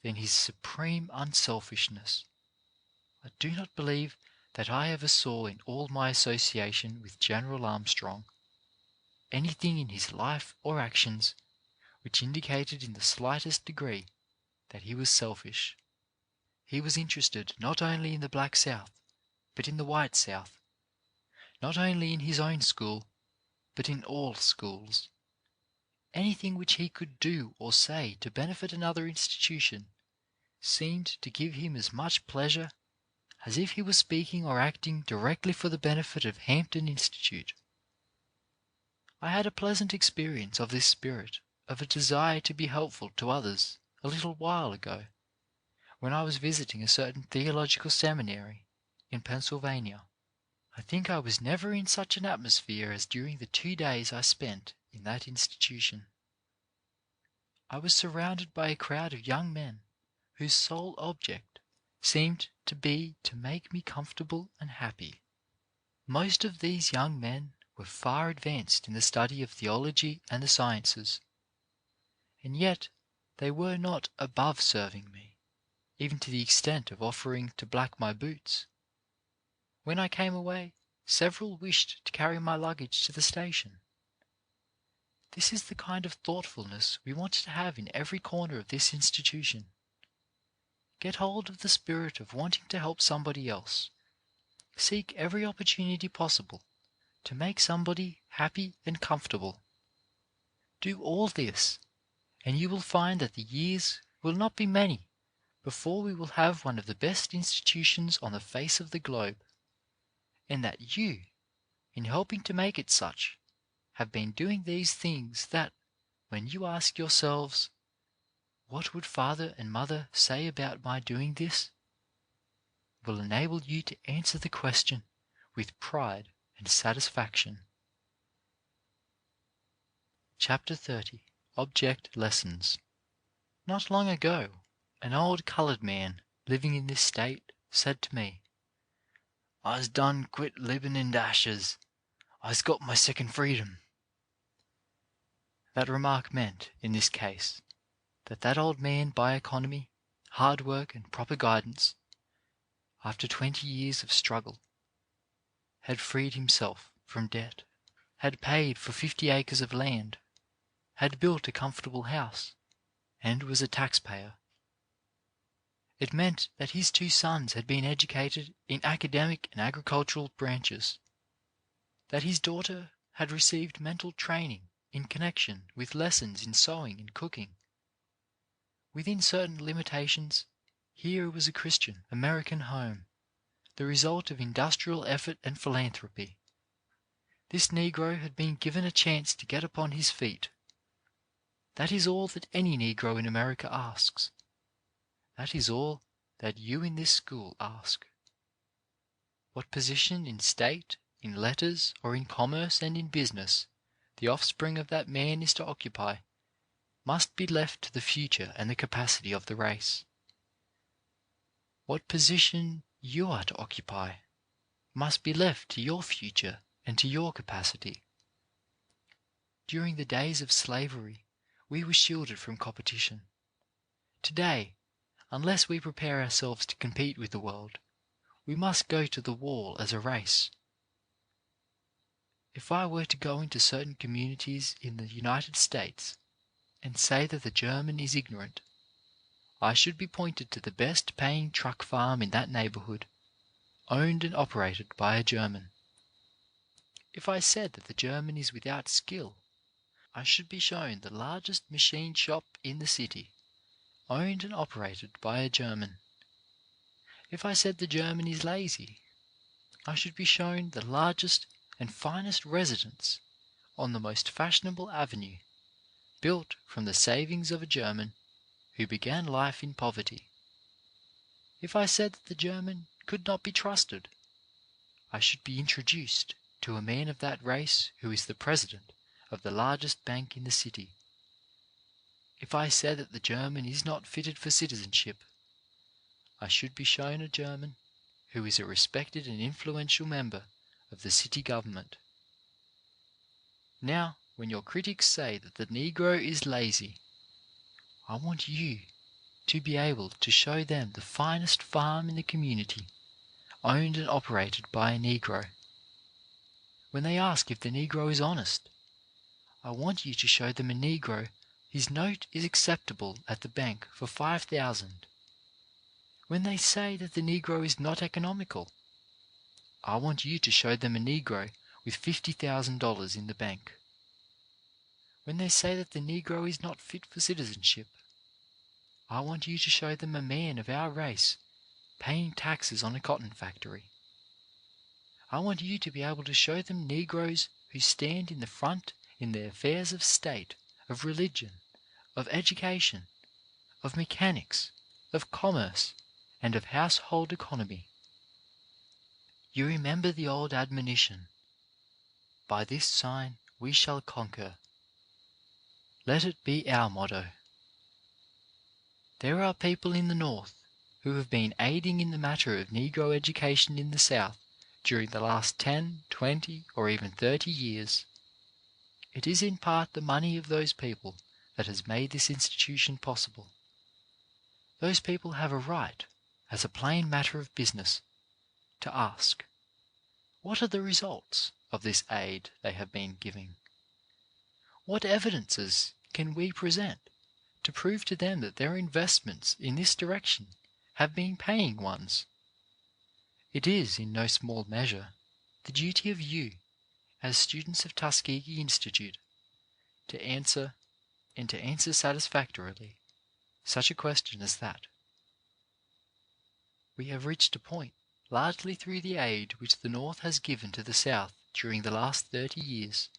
than his supreme unselfishness. I do not believe that I ever saw in all my association with General Armstrong anything in his life or actions which indicated in the slightest degree that he was selfish. He was interested not only in the black South, but in the white South, not only in his own school, but in all schools. Anything which he could do or say to benefit another institution seemed to give him as much pleasure as if he were speaking or acting directly for the benefit of Hampton Institute. I had a pleasant experience of this spirit of a desire to be helpful to others a little while ago, when I was visiting a certain theological seminary in Pennsylvania. I think I was never in such an atmosphere as during the 2 days I spent in that institution. I was surrounded by a crowd of young men whose sole object seemed to be to make me comfortable and happy. Most of these young men were far advanced in the study of theology and the sciences, and yet they were not above serving me, even to the extent of offering to black my boots. When I came away, several wished to carry my luggage to the station. This is the kind of thoughtfulness we want to have in every corner of this institution. Get hold of the spirit of wanting to help somebody else. Seek every opportunity possible to make somebody happy and comfortable. Do all this, and you will find that the years will not be many before we will have one of the best institutions on the face of the globe, and that you, in helping to make it such, have been doing these things that, when you ask yourselves, "What would father and mother say about my doing this?" will enable you to answer the question with pride and satisfaction. Chapter 30. Object Lessons. Not long ago, an old colored man living in this state said to me, "I's done quit livin' in dashes. I's got my second freedom." That remark meant, in this case, that old man by economy, hard work, and proper guidance, after 20 years of struggle, had freed himself from debt, had paid for 50 acres of land, had built a comfortable house, and was a taxpayer. It meant that his 2 sons had been educated in academic and agricultural branches, that his daughter had received mental training in connection with lessons in sewing and cooking. Within certain limitations, here was a Christian American home, the result of industrial effort and philanthropy. This Negro had been given a chance to get upon his feet. That is all that any Negro in America asks. That is all that you in this school ask. What position in state, in letters, or in commerce and in business the offspring of that man is to occupy must be left to the future and the capacity of the race. What position you are to occupy must be left to your future and to your capacity. During the days of slavery, we were shielded from competition. Today, unless we prepare ourselves to compete with the world, we must go to the wall as a race. If I were to go into certain communities in the United States and say that the German is ignorant, I should be pointed to the best paying truck farm in that neighborhood, owned and operated by a German. If I said that the German is without skill, I should be shown the largest machine shop in the city, owned and operated by a German. If I said the German is lazy, I should be shown the largest and finest residence on the most fashionable avenue, built from the savings of a German who began life in poverty. If I said that the German could not be trusted, I should be introduced to a man of that race who is the president of the largest bank in the city. If I said that the German is not fitted for citizenship, I should be shown a German who is a respected and influential member of the city government. Now, when your critics say that the Negro is lazy, I want you to be able to show them the finest farm in the community, owned and operated by a Negro. When they ask if the Negro is honest, I want you to show them a Negro whose note is acceptable at the bank for $5,000. When they say that the Negro is not economical, I want you to show them a Negro with $50,000 in the bank. When they say that the Negro is not fit for citizenship, I want you to show them a man of our race paying taxes on a cotton factory. I want you to be able to show them Negroes who stand in the front in the affairs of state, of religion, of education, of mechanics, of commerce, and of household economy. You remember the old admonition, "By this sign we shall conquer." Let it be our motto. There are people in the North who have been aiding in the matter of Negro education in the South during the last 10, 20, or even 30 years. It is in part the money of those people that has made this institution possible. Those people have a right, as a plain matter of business, to ask, what are the results of this aid they have been giving? What evidences can we present to prove to them that their investments in this direction have been paying ones? It is, in no small measure, the duty of you, as students of Tuskegee Institute, to answer, and to answer satisfactorily, such a question as that. We have reached a point, largely through the aid which the North has given to the South during the last 30 years,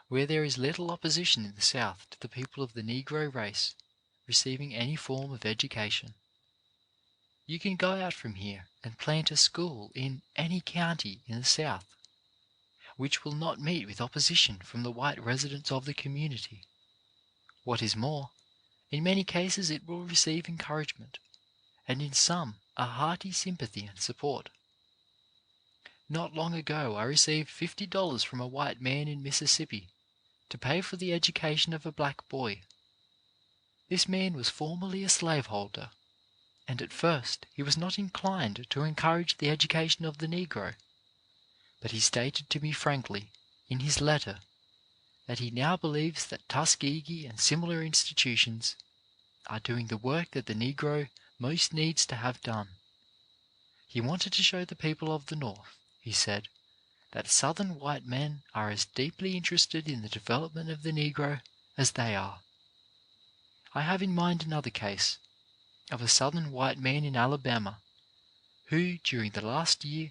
where there is little opposition in the South to the people of the Negro race receiving any form of education. You can go out from here and plant a school in any county in the South, which will not meet with opposition from the white residents of the community. What is more, in many cases it will receive encouragement, and in some a hearty sympathy and support. Not long ago I received $50 from a white man in Mississippi to pay for the education of a black boy. This man was formerly a slaveholder, and at first he was not inclined to encourage the education of the Negro, but he stated to me frankly in his letter that he now believes that Tuskegee and similar institutions are doing the work that the Negro most needs to have done. He wanted to show the people of the North, he said, that Southern white men are as deeply interested in the development of the Negro as they are. I have in mind another case of a Southern white man in Alabama who, during the last year,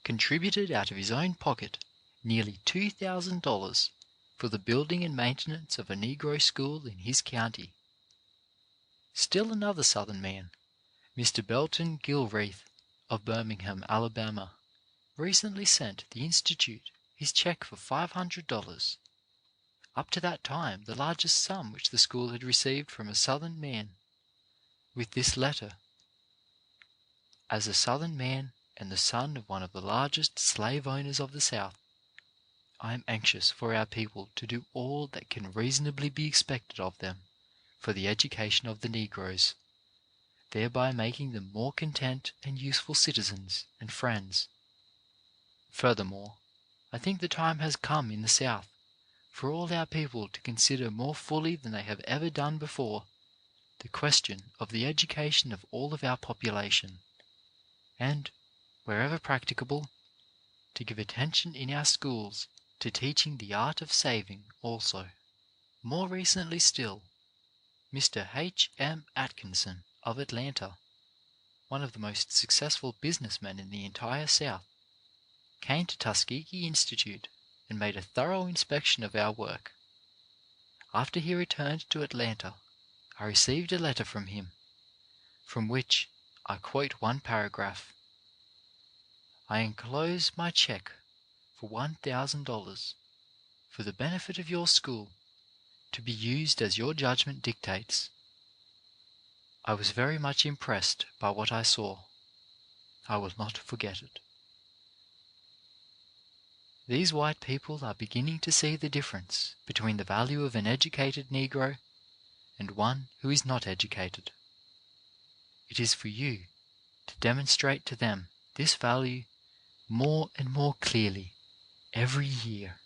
contributed out of his own pocket nearly $2,000 for the building and maintenance of a Negro school in his county. Still another Southern man, Mr. Belton Gilreath of Birmingham, Alabama, recently sent the Institute his check for $500, up to that time the largest sum which the school had received from a Southern man, with this letter: "As a Southern man, and the son of one of the largest slave owners of the South, I am anxious for our people to do all that can reasonably be expected of them for the education of the Negroes, thereby making them more content and useful citizens and friends. Furthermore, I think the time has come in the South for all our people to consider more fully than they have ever done before the question of the education of all of our population, and, wherever practicable, to give attention in our schools to teaching the art of saving also. More recently still, Mr. H. M. Atkinson of Atlanta, one of the most successful businessmen in the entire South, came to Tuskegee Institute and made a thorough inspection of our work. After he returned to Atlanta, I received a letter from him, from which I quote one paragraph. "I enclose my check for $1,000 for the benefit of your school, to be used as your judgment dictates." I was very much impressed by what I saw. I will not forget it. These white people are beginning to see the difference between the value of an educated Negro and one who is not educated. It is for you to demonstrate to them this value more and more clearly every year.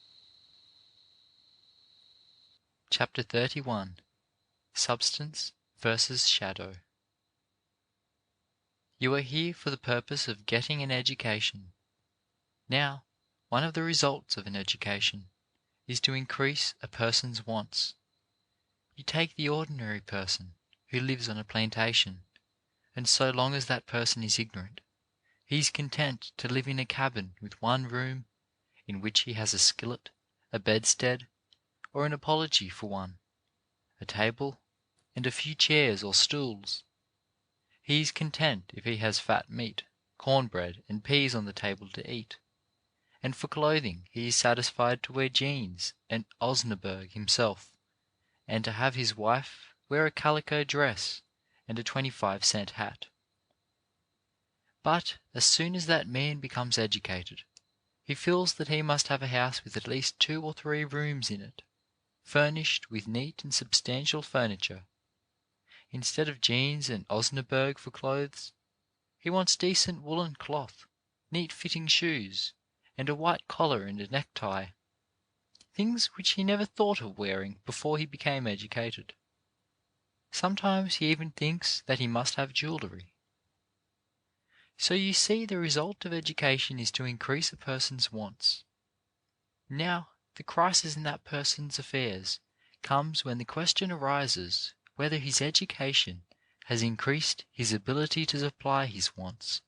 Chapter 31. Substance versus Shadow. You are here for the purpose of getting an education. Now, one of the results of an education is to increase a person's wants. You take the ordinary person who lives on a plantation, and so long as that person is ignorant, he is content to live in a cabin with one room in which he has a skillet, a bedstead, or an apology for one, a table, and a few chairs or stools. He is content if he has fat meat, cornbread, and peas on the table to eat, and for clothing he is satisfied to wear jeans and Osnaburg himself, and to have his wife wear a calico dress and a 25-cent hat. But as soon as that man becomes educated, he feels that he must have a house with at least 2 or 3 rooms in it, furnished with neat and substantial furniture. Instead of jeans and Osnaburg for clothes, he wants decent woolen cloth, neat-fitting shoes, and a white collar and a necktie, things which he never thought of wearing before he became educated. Sometimes he even thinks that he must have jewelry. So you see, the result of education is to increase a person's wants. Now, the crisis in that person's affairs comes when the question arises whether his education has increased his ability to supply his wants.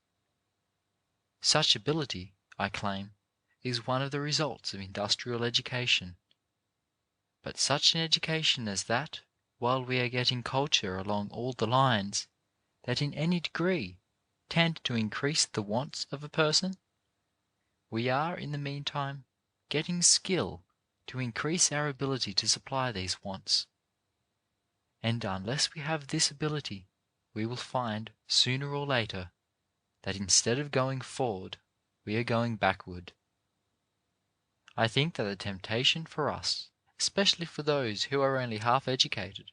Such ability, I claim, is one of the results of industrial education. But such an education as that, while we are getting culture along all the lines that in any degree tend to increase the wants of a person, we are in the meantime getting skill to increase our ability to supply these wants. And unless we have this ability, we will find, sooner or later, that instead of going forward, we are going backward. I think that the temptation for us, especially for those who are only half educated,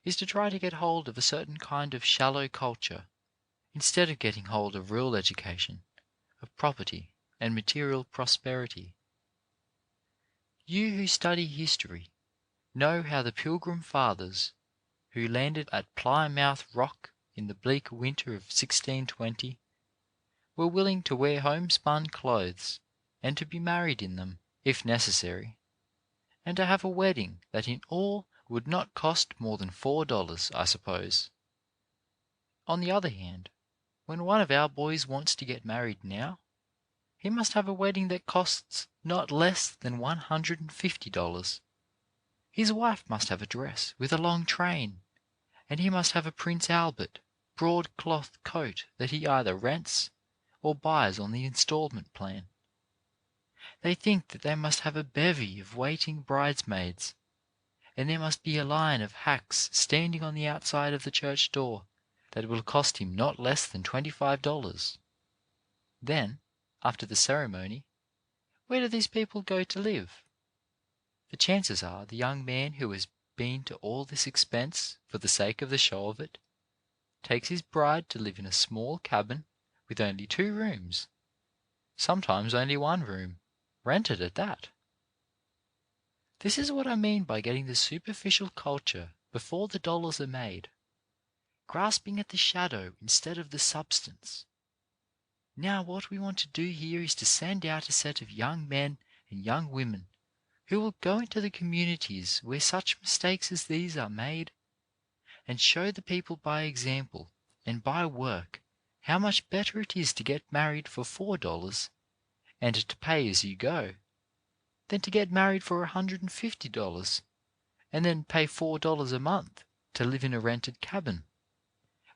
is to try to get hold of a certain kind of shallow culture, instead of getting hold of real education, of property and material prosperity. You who study history know how the Pilgrim Fathers, who landed at Plymouth Rock in the bleak winter of 1620, were willing to wear homespun clothes, and to be married in them, if necessary, and to have a wedding that in all would not cost more than $4, I suppose. On the other hand, when one of our boys wants to get married now, he must have a wedding that costs not less than $150. His wife must have a dress with a long train, and he must have a Prince Albert broadcloth coat that he either rents or buys on the installment plan. They think that they must have a bevy of waiting bridesmaids, and there must be a line of hacks standing on the outside of the church door that will cost him not less than $25. Then, after the ceremony, where do these people go to live? The chances are the young man who has been to all this expense for the sake of the show of it, takes his bride to live in a small cabin with only 2 rooms, sometimes only 1 room, rented at that. This is what I mean by getting the superficial culture before the dollars are made, grasping at the shadow instead of the substance. Now what we want to do here is to send out a set of young men and young women who will go into the communities where such mistakes as these are made, and show the people by example and by work how much better it is to get married for $4 and to pay as you go, than to get married for $150 and then pay $4 a month to live in a rented cabin.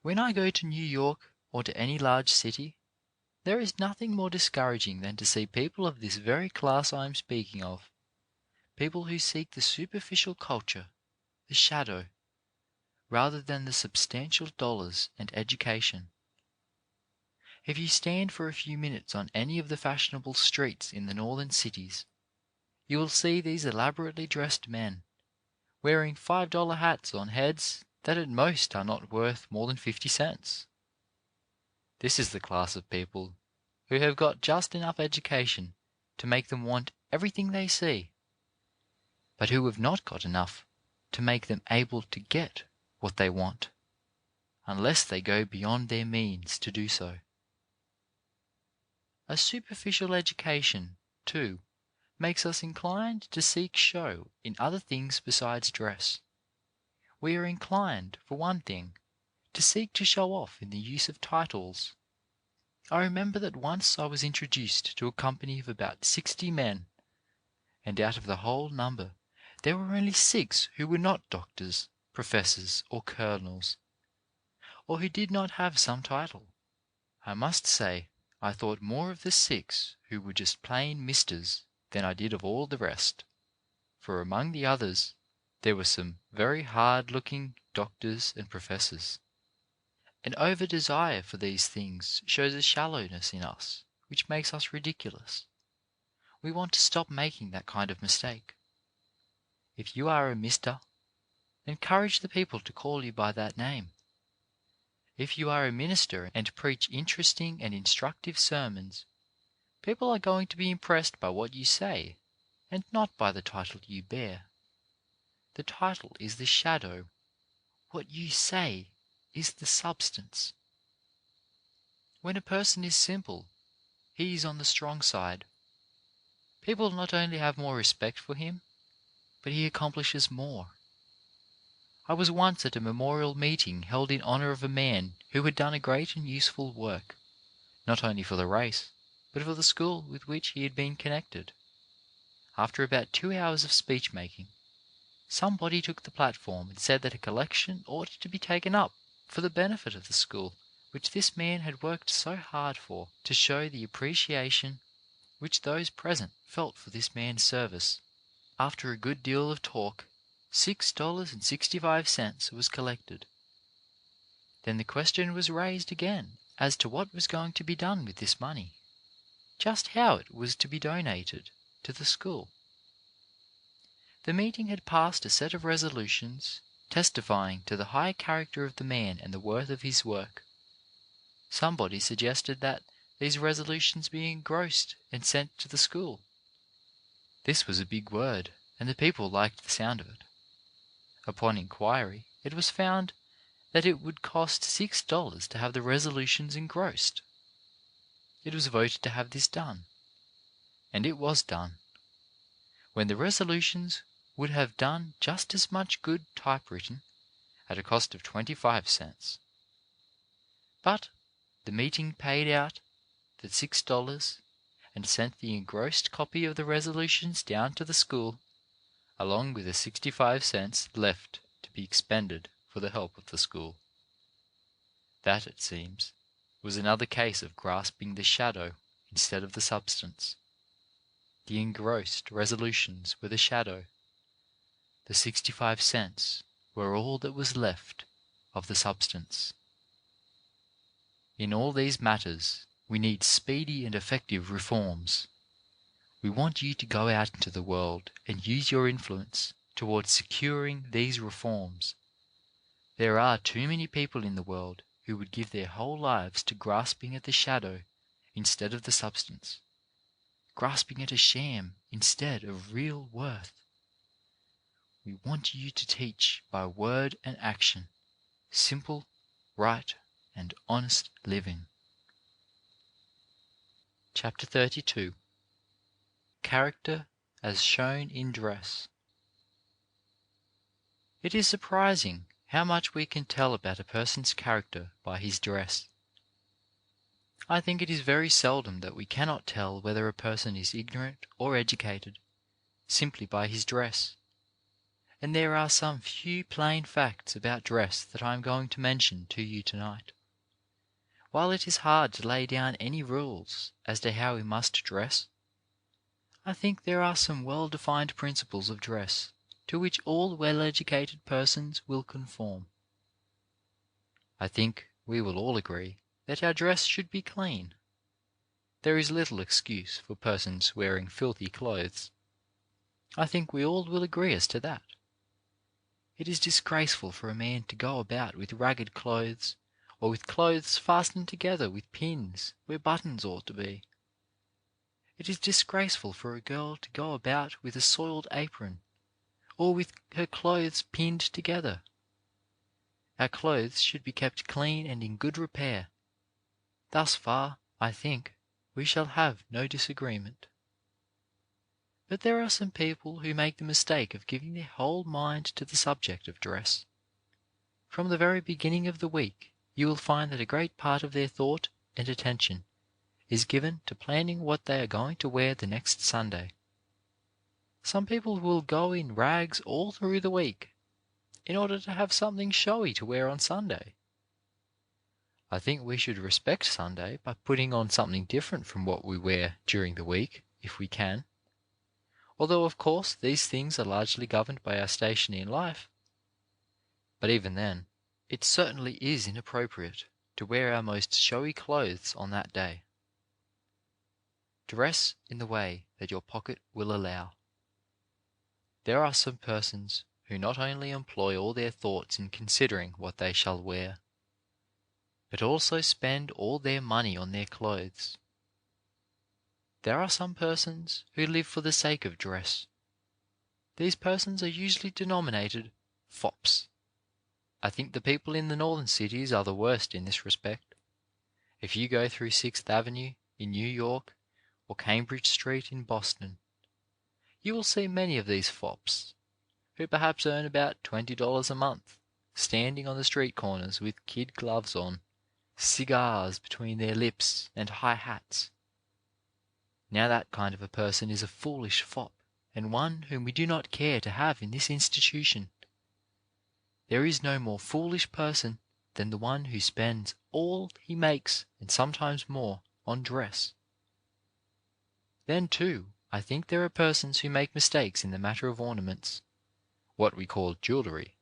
When I go to New York or to any large city, there is nothing more discouraging than to see people of this very class I am speaking of, people who seek the superficial culture, the shadow, rather than the substantial dollars and education. If you stand for a few minutes on any of the fashionable streets in the northern cities, you will see these elaborately dressed men, wearing $5 hats on heads that at most are not worth more than 50 cents. This is the class of people who have got just enough education to make them want everything they see, but who have not got enough to make them able to get what they want, unless they go beyond their means to do so. A superficial education, too, makes us inclined to seek show in other things besides dress. We are inclined, for one thing, to seek to show off in the use of titles. I remember that once I was introduced to a company of about 60 men, and out of the whole number there were only 6 who were not doctors, professors, or colonels, or who did not have some title. I must say I thought more of the 6 who were just plain misters than I did of all the rest, for among the others there were some very hard-looking doctors and professors. An over-desire for these things shows a shallowness in us which makes us ridiculous. We want to stop making that kind of mistake. If you are a mister, encourage the people to call you by that name. If you are a minister and preach interesting and instructive sermons, people are going to be impressed by what you say and not by the title you bear. The title is the shadow. What you say is the substance. When a person is simple, he is on the strong side. People not only have more respect for him, but he accomplishes more. I was once at a memorial meeting held in honor of a man who had done a great and useful work, not only for the race, but for the school with which he had been connected. After about 2 hours of speech making, somebody took the platform and said that a collection ought to be taken up for the benefit of the school which this man had worked so hard for, to show the appreciation which those present felt for this man's service. After a good deal of talk, $6.65 was collected. Then the question was raised again as to what was going to be done with this money, just how it was to be donated to the school. The meeting had passed a set of resolutions testifying to the high character of the man and the worth of his work. Somebody suggested that these resolutions be engrossed and sent to the school. This was a big word, and the people liked the sound of it. Upon inquiry, it was found that it would cost $6 to have the resolutions engrossed. It was voted to have this done, and it was done, when the resolutions would have done just as much good typewritten at a cost of 25 cents. But the meeting paid out the $6 and sent the engrossed copy of the resolutions down to the school, along with the 65 cents left to be expended for the help of the school. That, it seems, was another case of grasping the shadow instead of the substance. The engrossed resolutions were the shadow. The 65 cents were all that was left of the substance. In all these matters, We need speedy and effective reforms. We want you to go out into the world and use your influence towards securing these reforms. There are too many people in the world who would give their whole lives to grasping at the shadow instead of the substance, grasping at a sham instead of real worth. We want you to teach by word and action simple, right, and honest living. Chapter 32. Character as shown in dress. It is surprising how much we can tell about a person's character by his dress. I think it is very seldom that we cannot tell whether a person is ignorant or educated simply by his dress. And there are some few plain facts about dress that I am going to mention to you tonight. While it is hard to lay down any rules as to how we must dress, I think there are some well-defined principles of dress to which all well-educated persons will conform. I think we will all agree that our dress should be clean. There is little excuse for persons wearing filthy clothes. I think we all will agree as to that. It is disgraceful for a man to go about with ragged clothes, or with clothes fastened together with pins where buttons ought to be. It is disgraceful for a girl to go about with a soiled apron, or with her clothes pinned together. Our clothes should be kept clean and in good repair. Thus far, I think, we shall have no disagreement. But there are some people who make the mistake of giving their whole mind to the subject of dress. From the very beginning of the week, you will find that a great part of their thought and attention is given to planning what they are going to wear the next Sunday. Some people will go in rags all through the week in order to have something showy to wear on Sunday. I think we should respect Sunday by putting on something different from what we wear during the week, if we can. Although, of course, these things are largely governed by our station in life. But even then, it certainly is inappropriate to wear our most showy clothes on that day. Dress in the way that your pocket will allow. There are some persons who not only employ all their thoughts in considering what they shall wear, but also spend all their money on their clothes. There are some persons who live for the sake of dress. These persons are usually denominated fops. I think the people in the northern cities are the worst in this respect. If you go through 6th Avenue in New York or Cambridge Street in Boston, you will see many of these fops, who perhaps earn about $20 a month, standing on the street corners with kid gloves on, cigars between their lips, and high hats. Now that kind of a person is a foolish fop, and one whom we do not care to have in this institution. There is no more foolish person than the one who spends all he makes, and sometimes more, on dress. Then, too, I think there are persons who make mistakes in the matter of ornaments, what we call jewellery.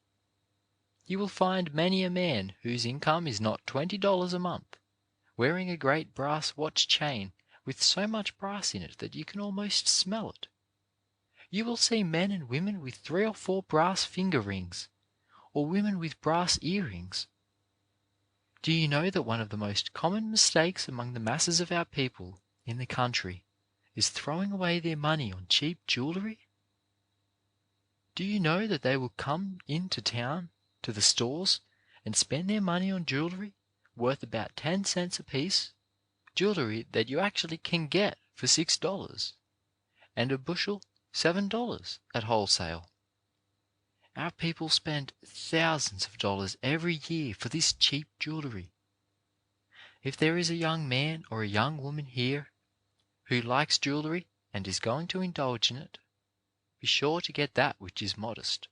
You will find many a man whose income is not $20 a month, wearing a great brass watch chain with so much brass in it that you can almost smell it. You will see men and women with 3 or 4 brass finger rings, or women with brass earrings. Do you know that one of the most common mistakes among the masses of our people in the country is throwing away their money on cheap jewellery? Do you know that they will come into town to the stores and spend their money on jewellery worth about 10 cents apiece, jewellery that you actually can get for $6, and a bushel $7 at wholesale? Our people spend thousands of dollars every year for this cheap jewellery. If there is a young man or a young woman here who likes jewellery and is going to indulge in it, be sure to get that which is modest.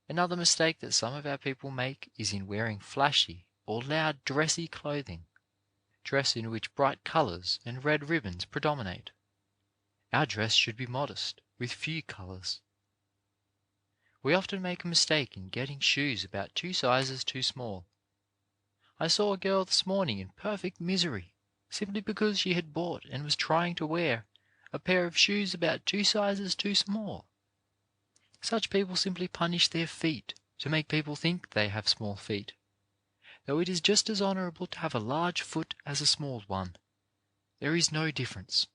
Another mistake that some of our people make is in wearing flashy or loud dressy clothing, dress in which bright colours and red ribbons predominate. Our dress should be modest, with few colours. We often make a mistake in getting shoes about 2 sizes too small. I saw a girl this morning in perfect misery simply because she had bought and was trying to wear a pair of shoes about 2 sizes too small. Such people simply punish their feet to make people think they have small feet, though it is just as honourable to have a large foot as a small one. There is no difference.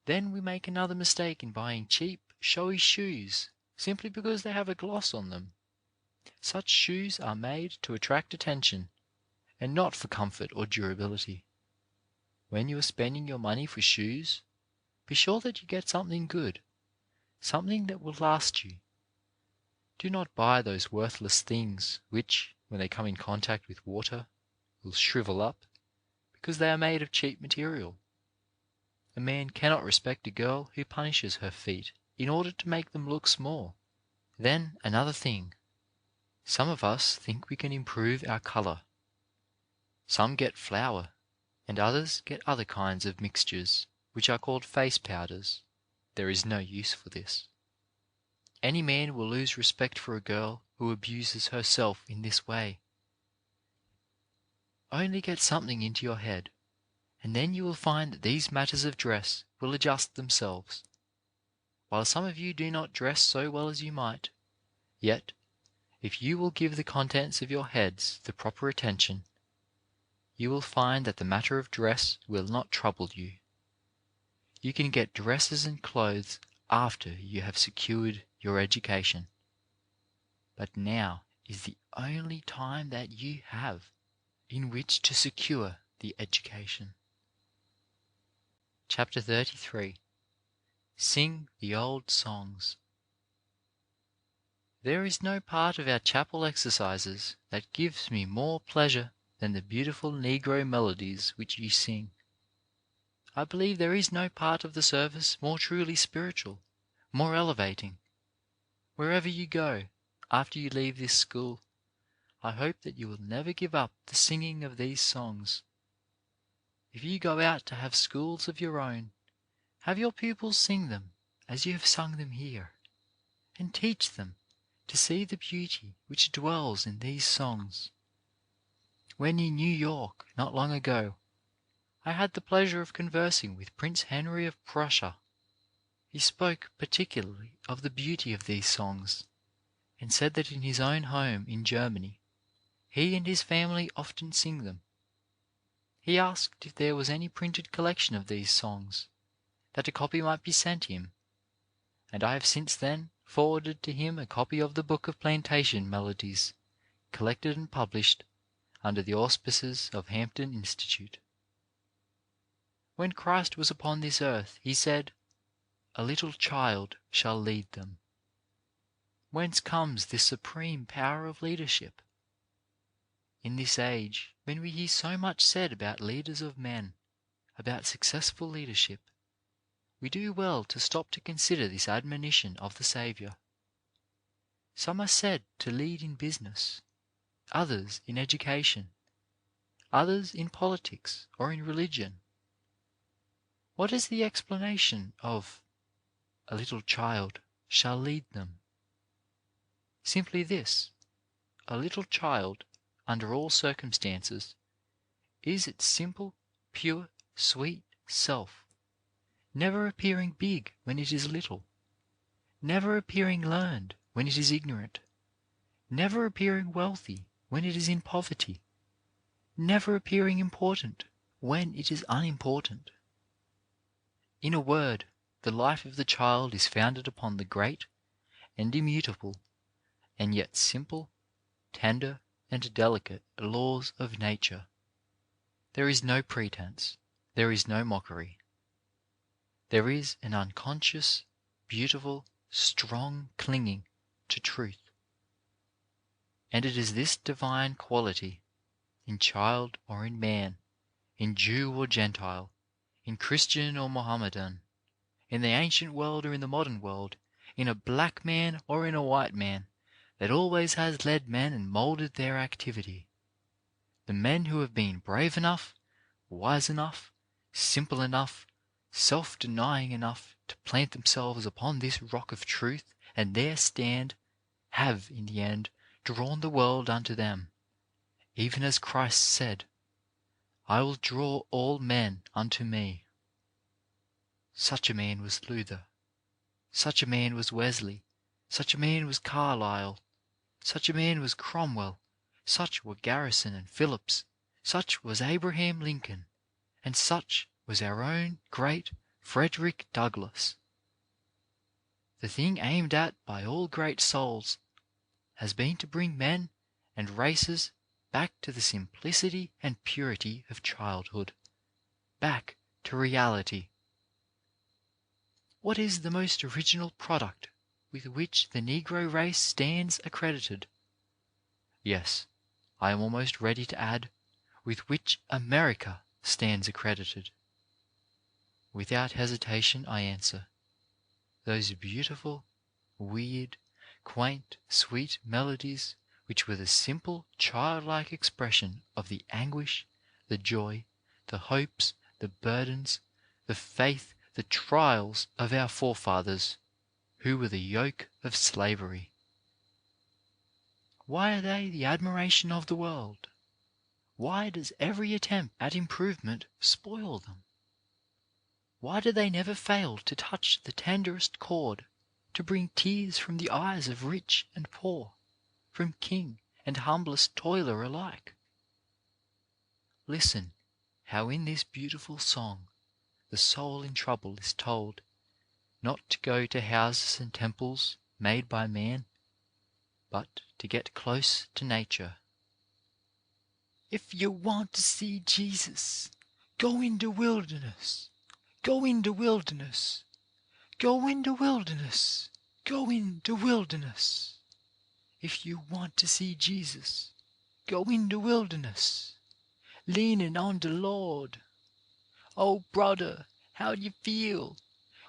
Then we make another mistake in buying cheap, showy shoes simply because they have a gloss on them. Such shoes are made to attract attention and not for comfort or durability. When you are spending your money for shoes, be sure that you get something good, something that will last you. Do not buy those worthless things which, when they come in contact with water, will shrivel up, because they are made of cheap material. A man cannot respect a girl who punishes her feet in order to make them look small. Then another thing. Some of us think we can improve our colour. Some get flour, and others get other kinds of mixtures, which are called face powders. There is no use for this. Any man will lose respect for a girl who abuses herself in this way. Only get something into your head, and then you will find that these matters of dress will adjust themselves. While some of you do not dress so well as you might, yet, if you will give the contents of your heads the proper attention, you will find that the matter of dress will not trouble you. You can get dresses and clothes after you have secured your education. But now is the only time that you have in which to secure the education. Chapter 33. Sing the Old Songs. There is no part of our chapel exercises that gives me more pleasure than the beautiful Negro melodies which you sing. I believe there is no part of the service more truly spiritual, more elevating. Wherever you go, after you leave this school, I hope that you will never give up the singing of these songs. If you go out to have schools of your own, have your pupils sing them as you have sung them here, and teach them to see the beauty which dwells in these songs. When in New York, not long ago, I had the pleasure of conversing with Prince Henry of Prussia. He spoke particularly of the beauty of these songs, and said that in his own home in Germany, he and his family often sing them. He asked if there was any printed collection of these songs, that a copy might be sent him, and I have since then forwarded to him a copy of the Book of Plantation Melodies, collected and published under the auspices of Hampton Institute. When Christ was upon this earth, he said, "A little child shall lead them." Whence comes this supreme power of leadership? In this age, when we hear so much said about leaders of men, about successful leadership, we do well to stop to consider this admonition of the Saviour. Some are said to lead in business, others in education, others in politics or in religion. What is the explanation of "a little child shall lead them"? Simply this: a little child, under all circumstances, is its simple, pure, sweet self, never appearing big when it is little, never appearing learned when it is ignorant, never appearing wealthy when it is in poverty, never appearing important when it is unimportant. In a word, the life of the child is founded upon the great and immutable, and yet simple, tender, and delicate laws of nature. There is no pretense, there is no mockery. There is an unconscious, beautiful, strong clinging to truth. And it is this divine quality, in child or in man, in Jew or Gentile, in Christian or Mohammedan, in the ancient world or in the modern world, in a black man or in a white man, that always has led men and moulded their activity. The men who have been brave enough, wise enough, simple enough, self-denying enough to plant themselves upon this rock of truth and there stand, have in the end drawn the world unto them, even as Christ said, I will draw all men unto me. Such a man was Luther. Such a man was Wesley. Such a man was Carlyle. Such a man was Cromwell. Such were Garrison and Phillips. Such was Abraham Lincoln. And such was our own great Frederick Douglass. The thing aimed at by all great souls has been to bring men and races back to the simplicity and purity of childhood, back to reality. What is the most original product with which the Negro race stands accredited? Yes, I am almost ready to add, with which America stands accredited. Without hesitation I answer, those beautiful, weird, quaint, sweet melodies which were the simple, childlike expression of the anguish, the joy, the hopes, the burdens, the faith, the trials of our forefathers, who were the yoke of slavery. Why are they the admiration of the world? Why does every attempt at improvement spoil them? Why do they never fail to touch the tenderest chord, to bring tears from the eyes of rich and poor, from king and humblest toiler alike? Listen how in this beautiful song the soul in trouble is told not to go to houses and temples made by man, but to get close to nature. If you want to see Jesus, go in the wilderness. Go in the wilderness. Go in the wilderness. Go in the wilderness. If you want to see Jesus, go in the wilderness, leaning on the Lord. Oh, brother, how do you feel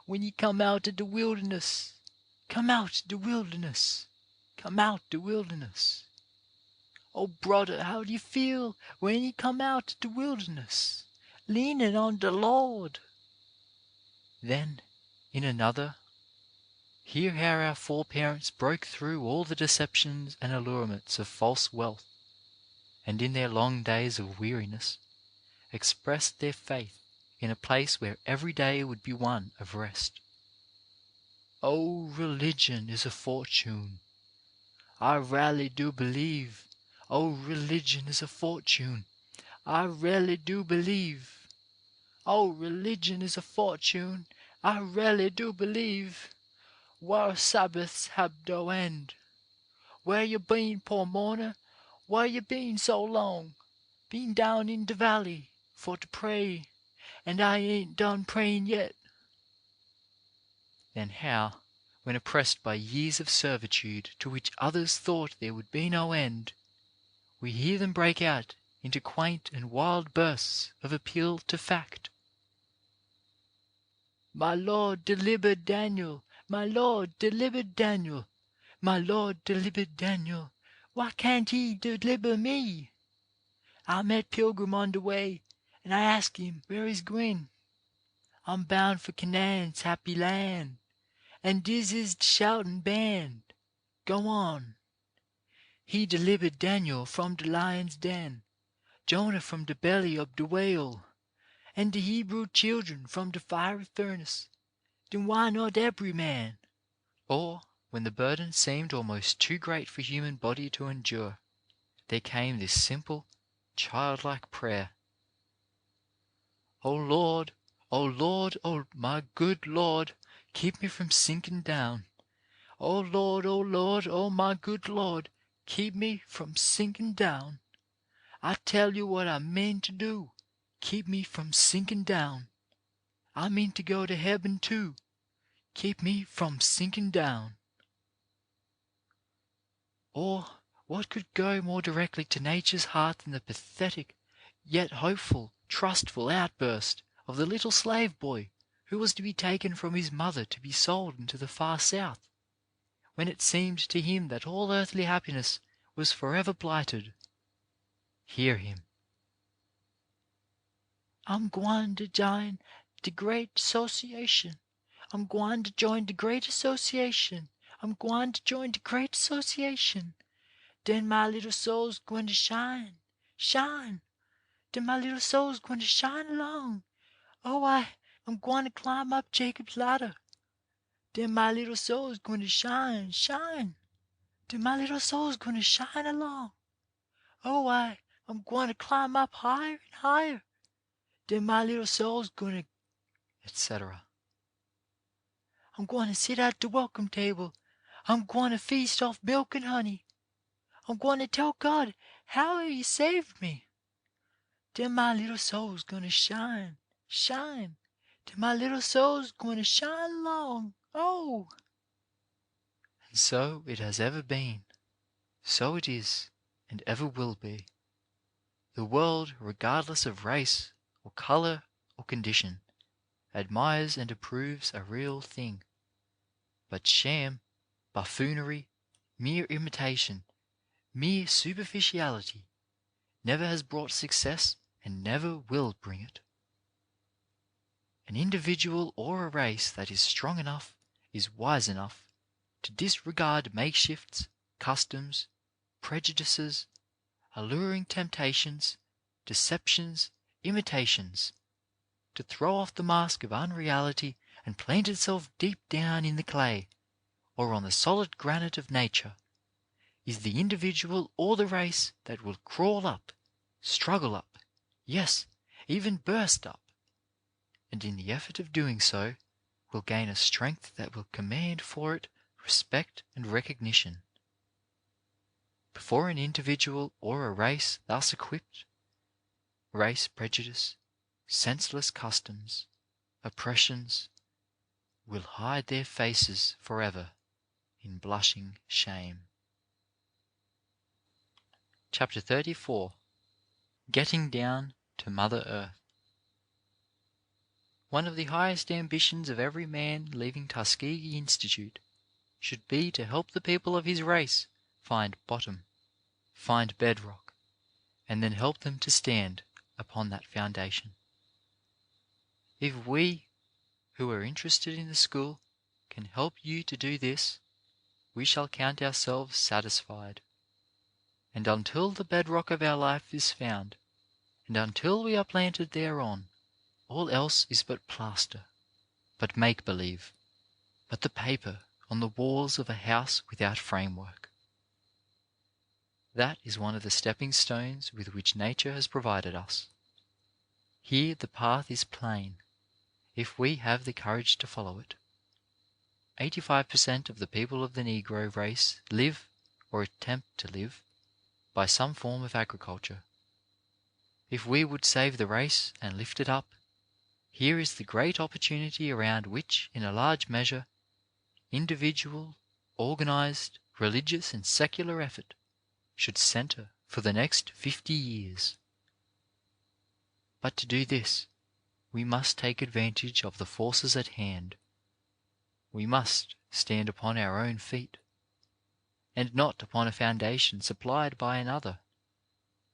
when you come out of the wilderness? Come out the wilderness. Come out the wilderness. Oh, brother, how do you feel when you come out the wilderness, leaning on the Lord? Then, in another, hear how our foreparents broke through all the deceptions and allurements of false wealth, and in their long days of weariness, expressed their faith in a place where every day would be one of rest. Oh, religion is a fortune. I really do believe. Oh, religion is a fortune. I really do believe. Oh, religion is a fortune. I really do believe. Where Sabbaths have no end. Where you been, poor mourner? Where you been so long? Been down in the valley for to pray, and I ain't done praying yet. Then how, when oppressed by years of servitude to which others thought there would be no end, we hear them break out into quaint and wild bursts of appeal to fact. My Lord delivered Daniel. My Lord delivered Daniel. My Lord delivered Daniel. Why can't he deliver me? I met Pilgrim on the way, and I asked him where he's gwine. I'm bound for Canaan's happy land, and dis is the shouting band. Go on. He delivered Daniel from the lion's den, Jonah from the belly of the whale, and the Hebrew children from the fiery furnace. Then why not every man? Or, when the burden seemed almost too great for human body to endure, there came this simple, childlike prayer. O Lord, O Lord, O my good Lord, keep me from sinking down. O Lord, O my good Lord, keep me from sinking down. I tell you what I mean to do, keep me from sinking down. I mean to go to heaven too, keep me from sinking down. Or what could go more directly to nature's heart than the pathetic, yet hopeful, trustful outburst of the little slave boy who was to be taken from his mother to be sold into the far South, when it seemed to him that all earthly happiness was forever blighted. Hear him. I'm gwine to join the great association. I'm gwine to join the great association. I'm gwine to join the great association. Then my little soul's gwine to shine, shine. Den my little soul's going to shine along. Oh, I'm going to climb up Jacob's ladder. Den my little soul's going to shine, shine. Den my little soul's going to shine along. Oh, I'm going to climb up higher and higher. Den my little soul's going to, etc. I'm going to sit at the welcome table. I'm going to feast off milk and honey. I'm going to tell God how He saved me. Then my little soul's going to shine, shine. Then my little soul's going to shine along. Oh! And so it has ever been. So it is and ever will be. The world, regardless of race or colour or condition, admires and approves a real thing. But sham, buffoonery, mere imitation, mere superficiality never has brought success and never will bring it. An individual or a race that is strong enough, is wise enough, to disregard makeshifts, customs, prejudices, alluring temptations, deceptions, imitations, to throw off the mask of unreality and plant itself deep down in the clay, or on the solid granite of nature, is the individual or the race that will crawl up, struggle up, yes, even burst up, and in the effort of doing so will gain a strength that will command for it respect and recognition. Before an individual or a race thus equipped, race prejudice, senseless customs, oppressions, will hide their faces forever in blushing shame. Chapter 34. Getting Down to Mother Earth. One of the highest ambitions of every man leaving Tuskegee Institute should be to help the people of his race find bottom, find bedrock, and then help them to stand upon that foundation. If we, who are interested in the school, can help you to do this, we shall count ourselves satisfied. And until the bedrock of our life is found, and until we are planted thereon, all else is but plaster, but make-believe, but the paper on the walls of a house without framework. That is one of the stepping stones with which nature has provided us. Here the path is plain, if we have the courage to follow it. 85% of the people of the Negro race live, or attempt to live, by some form of agriculture. If we would save the race and lift it up, here is the great opportunity around which, in a large measure, individual, organized, religious and secular effort should center for the next 50 years. But to do this, we must take advantage of the forces at hand. We must stand upon our own feet, and not upon a foundation supplied by another.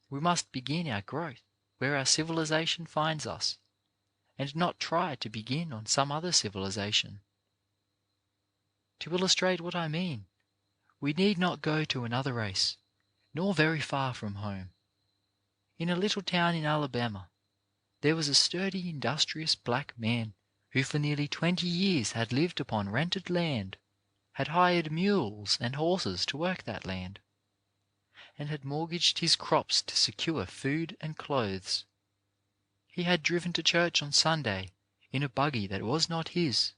We must begin our growth where our civilization finds us, and not try to begin on some other civilization. To illustrate what I mean, we need not go to another race, nor very far from home. In a little town in Alabama, there was a sturdy, industrious black man who for nearly 20 years had lived upon rented land, had hired mules and horses to work that land, and had mortgaged his crops to secure food and clothes. He had driven to church on Sunday in a buggy that was not his,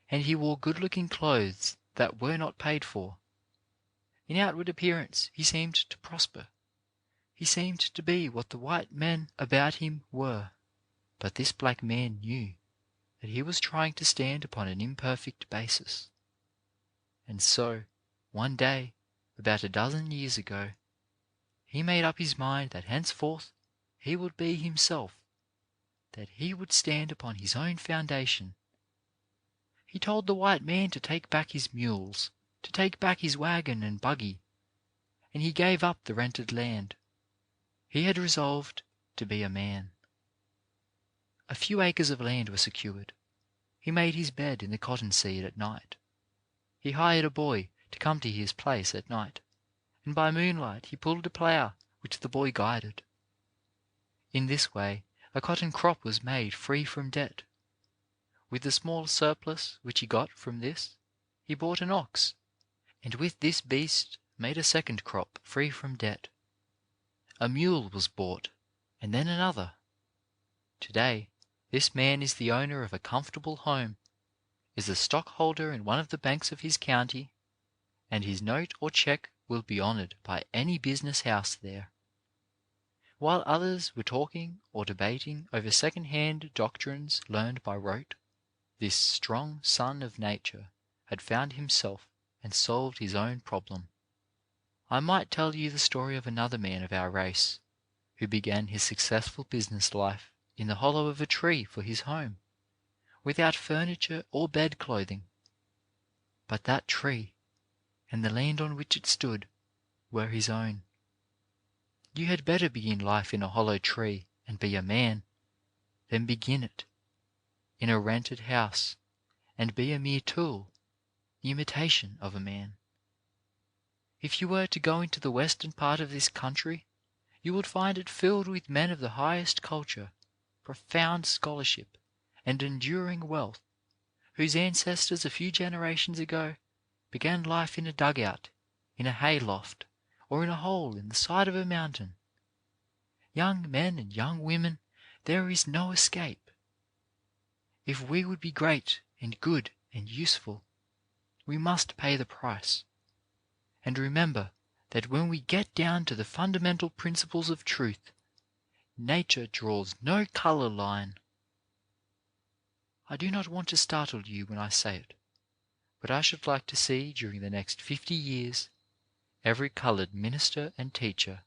and he wore good-looking clothes that were not paid for. In outward appearance he seemed to prosper. He seemed to be what the white men about him were. But this black man knew that he was trying to stand upon an imperfect basis. And so, one day, about a dozen years ago, he made up his mind that henceforth he would be himself, that he would stand upon his own foundation. He told the white man to take back his mules, to take back his wagon and buggy, and he gave up the rented land. He had resolved to be a man. A few acres of land were secured. He made his bed in the cottonseed at night. He hired a boy to come to his place at night, and by moonlight he pulled a plough which the boy guided. In this way a cotton crop was made free from debt. With the small surplus which he got from this, he bought an ox, and with this beast made a second crop free from debt. A mule was bought, and then another. Today, this man is the owner of a comfortable home, is a stockholder in one of the banks of his county, and his note or check will be honored by any business house there. While others were talking or debating over second-hand doctrines learned by rote, this strong son of nature had found himself and solved his own problem. I might tell you the story of another man of our race who began his successful business life in the hollow of a tree for his home, without furniture or bed clothing. But that tree and the land on which it stood were his own. You had better begin life in a hollow tree and be a man, than begin it in a rented house and be a mere tool, the imitation of a man. If you were to go into the western part of this country, you would find it filled with men of the highest culture, profound scholarship, and enduring wealth, whose ancestors a few generations ago began life in a dugout, in a hay loft, or in a hole in the side of a mountain. Young men and young women, there is no escape. If we would be great and good and useful, we must pay the price. And remember that when we get down to the fundamental principles of truth, nature draws no color line. I do not want to startle you when I say it, but I should like to see during the next 50 years every colored minister and teacher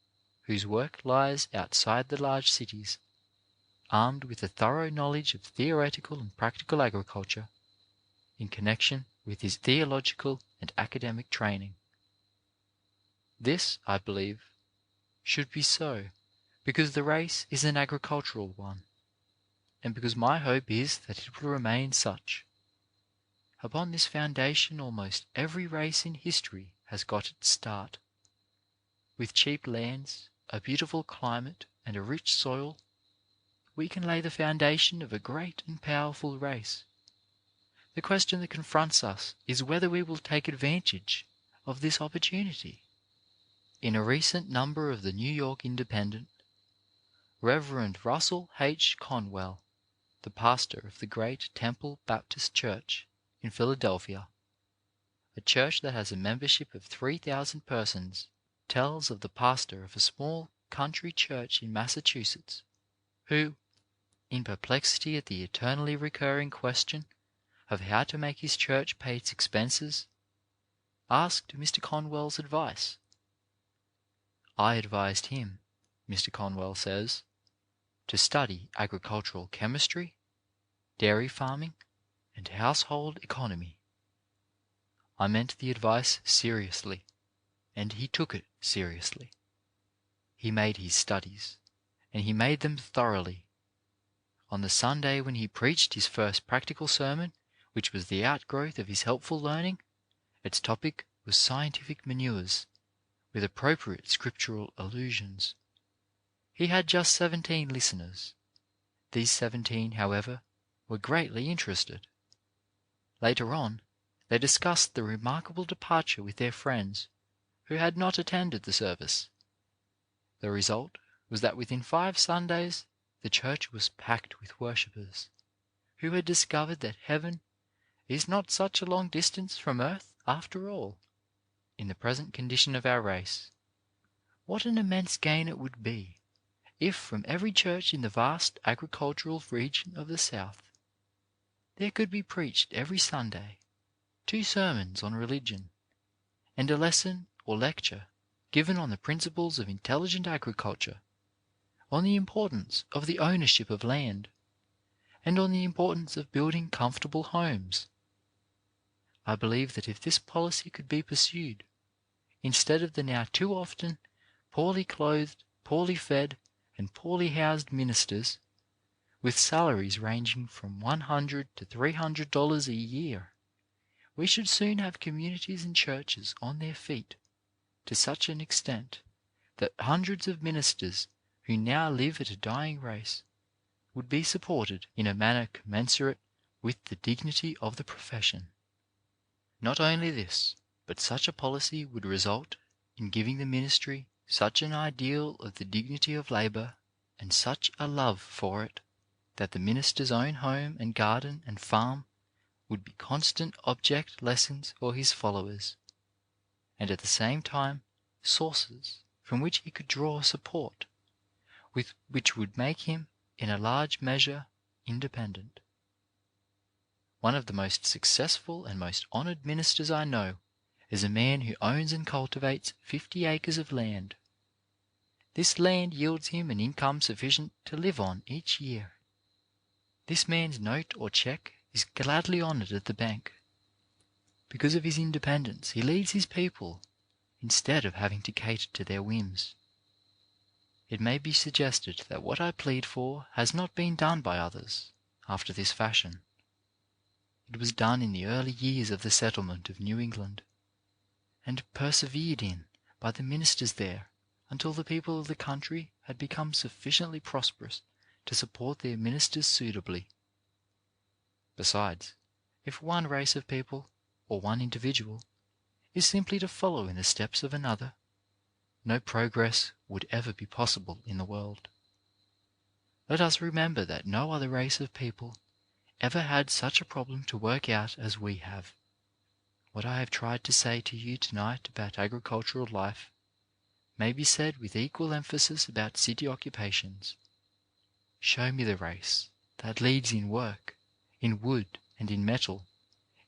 whose work lies outside the large cities, armed with a thorough knowledge of theoretical and practical agriculture, in connection with his theological and academic training. This, I believe, should be so, because the race is an agricultural one, and because my hope is that it will remain such. Upon this foundation almost every race in history has got its start. With cheap lands, a beautiful climate, and a rich soil, we can lay the foundation of a great and powerful race. The question that confronts us is whether we will take advantage of this opportunity. In a recent number of the New York Independent, Reverend Russell H. Conwell, the pastor of the great Temple Baptist Church in Philadelphia, a church that has a membership of 3,000 persons, tells of the pastor of a small country church in Massachusetts, who, in perplexity at the eternally recurring question of how to make his church pay its expenses, asked Mr. Conwell's advice. I advised him, Mr. Conwell says, to study agricultural chemistry, dairy farming, and household economy. I meant the advice seriously, and he took it seriously. He made his studies, and he made them thoroughly. On the Sunday when he preached his first practical sermon, which was the outgrowth of his helpful learning, its topic was scientific manures, with appropriate scriptural allusions. He had just 17 listeners. These 17, however, were greatly interested. Later on, they discussed the remarkable departure with their friends who had not attended the service. The result was that within 5 Sundays the church was packed with worshippers who had discovered that heaven is not such a long distance from earth after all. In the present condition of our race, what an immense gain it would be if from every church in the vast agricultural region of the South there could be preached every Sunday 2 sermons on religion, and a lesson or lecture given on the principles of intelligent agriculture, on the importance of the ownership of land, and on the importance of building comfortable homes. I believe that if this policy could be pursued, instead of the now too often poorly clothed, poorly fed, and poorly housed ministers, with salaries ranging from $100 to $300 a year, we should soon have communities and churches on their feet to such an extent that hundreds of ministers who now live at a dying race would be supported in a manner commensurate with the dignity of the profession. Not only this, but such a policy would result in giving the ministry such an ideal of the dignity of labour and such a love for it that the minister's own home and garden and farm would be constant object lessons for his followers, and at the same time sources from which he could draw support, which would make him in a large measure independent. One of the most successful and most honoured ministers I know is a man who owns and cultivates 50 acres of land. This land yields him an income sufficient to live on each year. This man's note or cheque is gladly honoured at the bank. Because of his independence, he leads his people instead of having to cater to their whims. It may be suggested that what I plead for has not been done by others after this fashion. It was done in the early years of the settlement of New England, and persevered in by the ministers there until the people of the country had become sufficiently prosperous to support their ministers suitably. Besides, if one race of people, or one individual, is simply to follow in the steps of another, no progress would ever be possible in the world. Let us remember that no other race of people ever had such a problem to work out as we have. What I have tried to say to you tonight about agricultural life may be said with equal emphasis about city occupations. Show me the race that leads in work, in wood and in metal,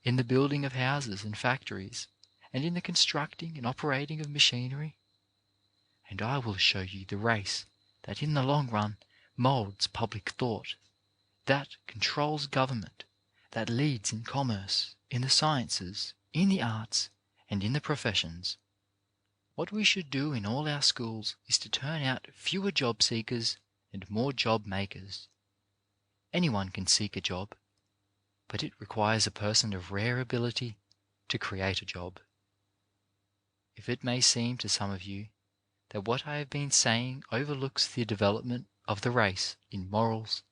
in the building of houses and factories, and in the constructing and operating of machinery, and I will show you the race that in the long run moulds public thought, that controls government, that leads in commerce, in the sciences, in the arts, and in the professions. What we should do in all our schools is to turn out fewer job seekers and more job makers. Anyone can seek a job, but it requires a person of rare ability to create a job. If it may seem to some of you that what I have been saying overlooks the development of the race in morals,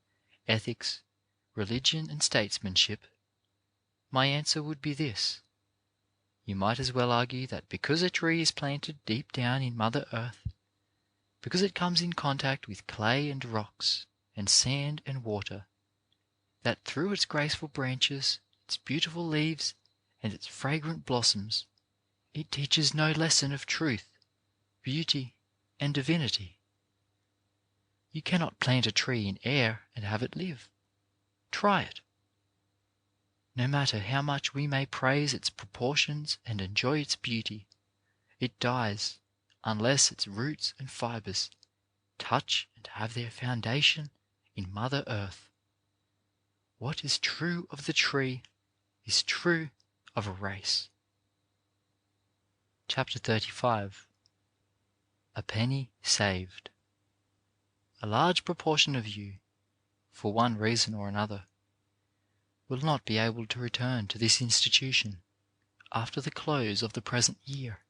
ethics, religion, and statesmanship, my answer would be this. You might as well argue that because a tree is planted deep down in Mother Earth, because it comes in contact with clay and rocks and sand and water, that through its graceful branches, its beautiful leaves, and its fragrant blossoms, it teaches no lesson of truth, beauty, and divinity. You cannot plant a tree in air and have it live. Try it. No matter how much we may praise its proportions and enjoy its beauty, it dies unless its roots and fibers touch and have their foundation in Mother Earth. What is true of the tree is true of a race. Chapter 35. A penny saved. A large proportion of you, for one reason or another, will not be able to return to this institution after the close of the present year.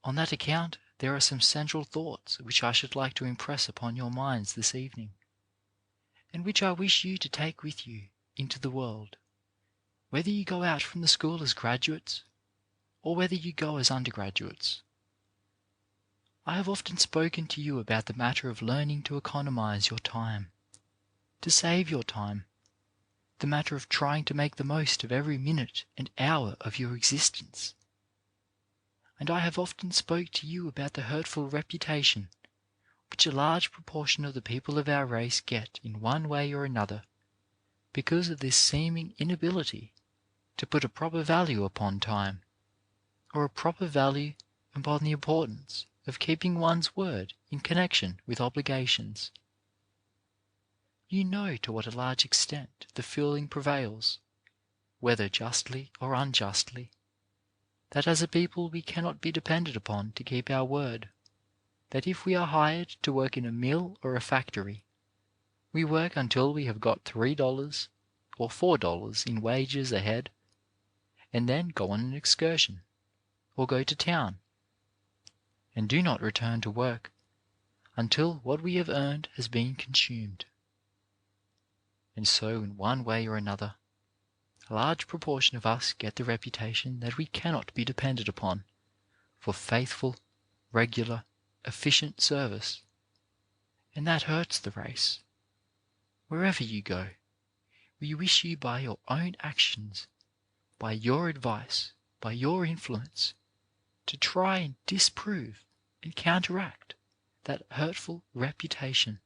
On that account, there are some central thoughts which I should like to impress upon your minds this evening, and which I wish you to take with you into the world, whether you go out from the school as graduates or whether you go as undergraduates. I have often spoken to you about the matter of learning to economize your time, to save your time, the matter of trying to make the most of every minute and hour of your existence. And I have often spoke to you about the hurtful reputation which a large proportion of the people of our race get in one way or another because of this seeming inability to put a proper value upon time, or a proper value upon the importance of keeping one's word in connection with obligations. You know to what a large extent the feeling prevails, whether justly or unjustly, that as a people we cannot be depended upon to keep our word, that if we are hired to work in a mill or a factory, we work until we have got $3 or $4 in wages ahead, and then go on an excursion, or go to town, and do not return to work until what we have earned has been consumed. And so, in one way or another, a large proportion of us get the reputation that we cannot be depended upon for faithful, regular, efficient service. And that hurts the race. Wherever you go, we wish you by your own actions, by your advice, by your influence, to try and disprove and counteract that hurtful reputation.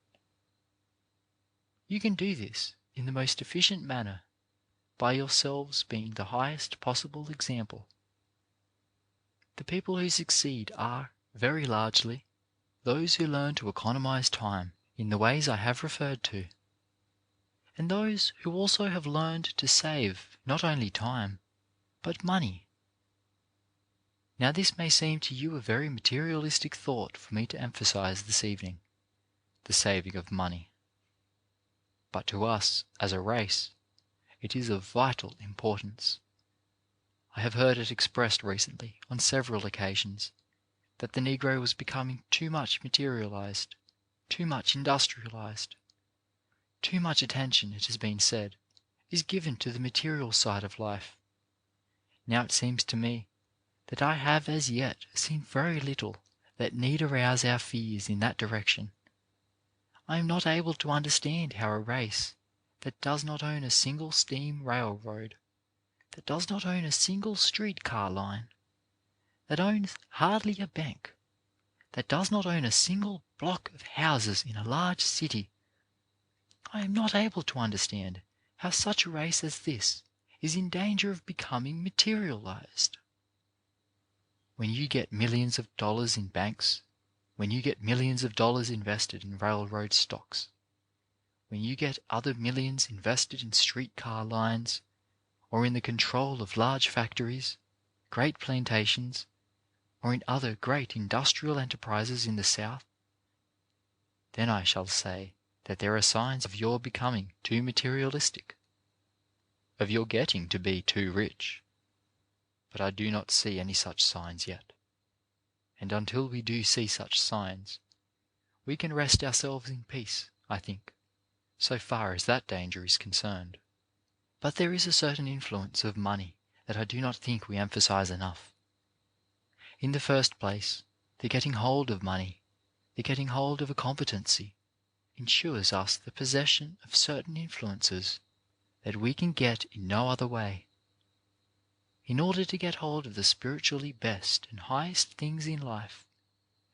You can do this in the most efficient manner by yourselves being the highest possible example. The people who succeed are, very largely, those who learn to economize time in the ways I have referred to, and those who also have learned to save not only time, but money. Now this may seem to you a very materialistic thought for me to emphasize this evening, the saving of money. But to us, as a race, it is of vital importance. I have heard it expressed recently, on several occasions, that the Negro was becoming too much materialized, too much industrialized. Too much attention, it has been said, is given to the material side of life. Now it seems to me that I have as yet seen very little that need arouse our fears in that direction. I am not able to understand how a race that does not own a single steam railroad, that does not own a single streetcar line, that owns hardly a bank, that does not own a single block of houses in a large city, I am not able to understand how such a race as this is in danger of becoming materialized. When you get millions of dollars in banks, when you get millions of dollars invested in railroad stocks, when you get other millions invested in streetcar lines, or in the control of large factories, great plantations, or in other great industrial enterprises in the South, then I shall say that there are signs of your becoming too materialistic, of your getting to be too rich. But I do not see any such signs yet. And until we do see such signs, we can rest ourselves in peace, I think, so far as that danger is concerned. But there is a certain influence of money that I do not think we emphasize enough. In the first place, the getting hold of money, the getting hold of a competency, ensures us the possession of certain influences that we can get in no other way. In order to get hold of the spiritually best and highest things in life,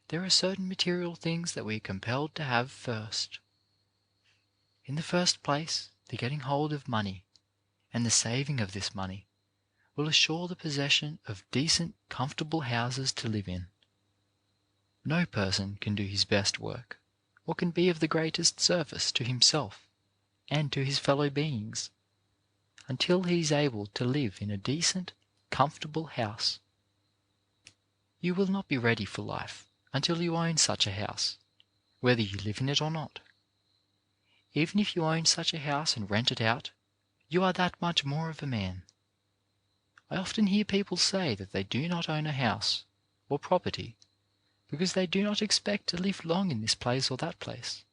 there are certain material things that we are compelled to have first. In the first place, the getting hold of money and the saving of this money will assure the possession of decent, comfortable houses to live in. No person can do his best work, or can be of the greatest service to himself and to his fellow beings, until he is able to live in a decent, comfortable house. You will not be ready for life until you own such a house, whether you live in it or not. Even if you own such a house and rent it out, you are that much more of a man. I often hear people say that they do not own a house or property because they do not expect to live long in this place or that place.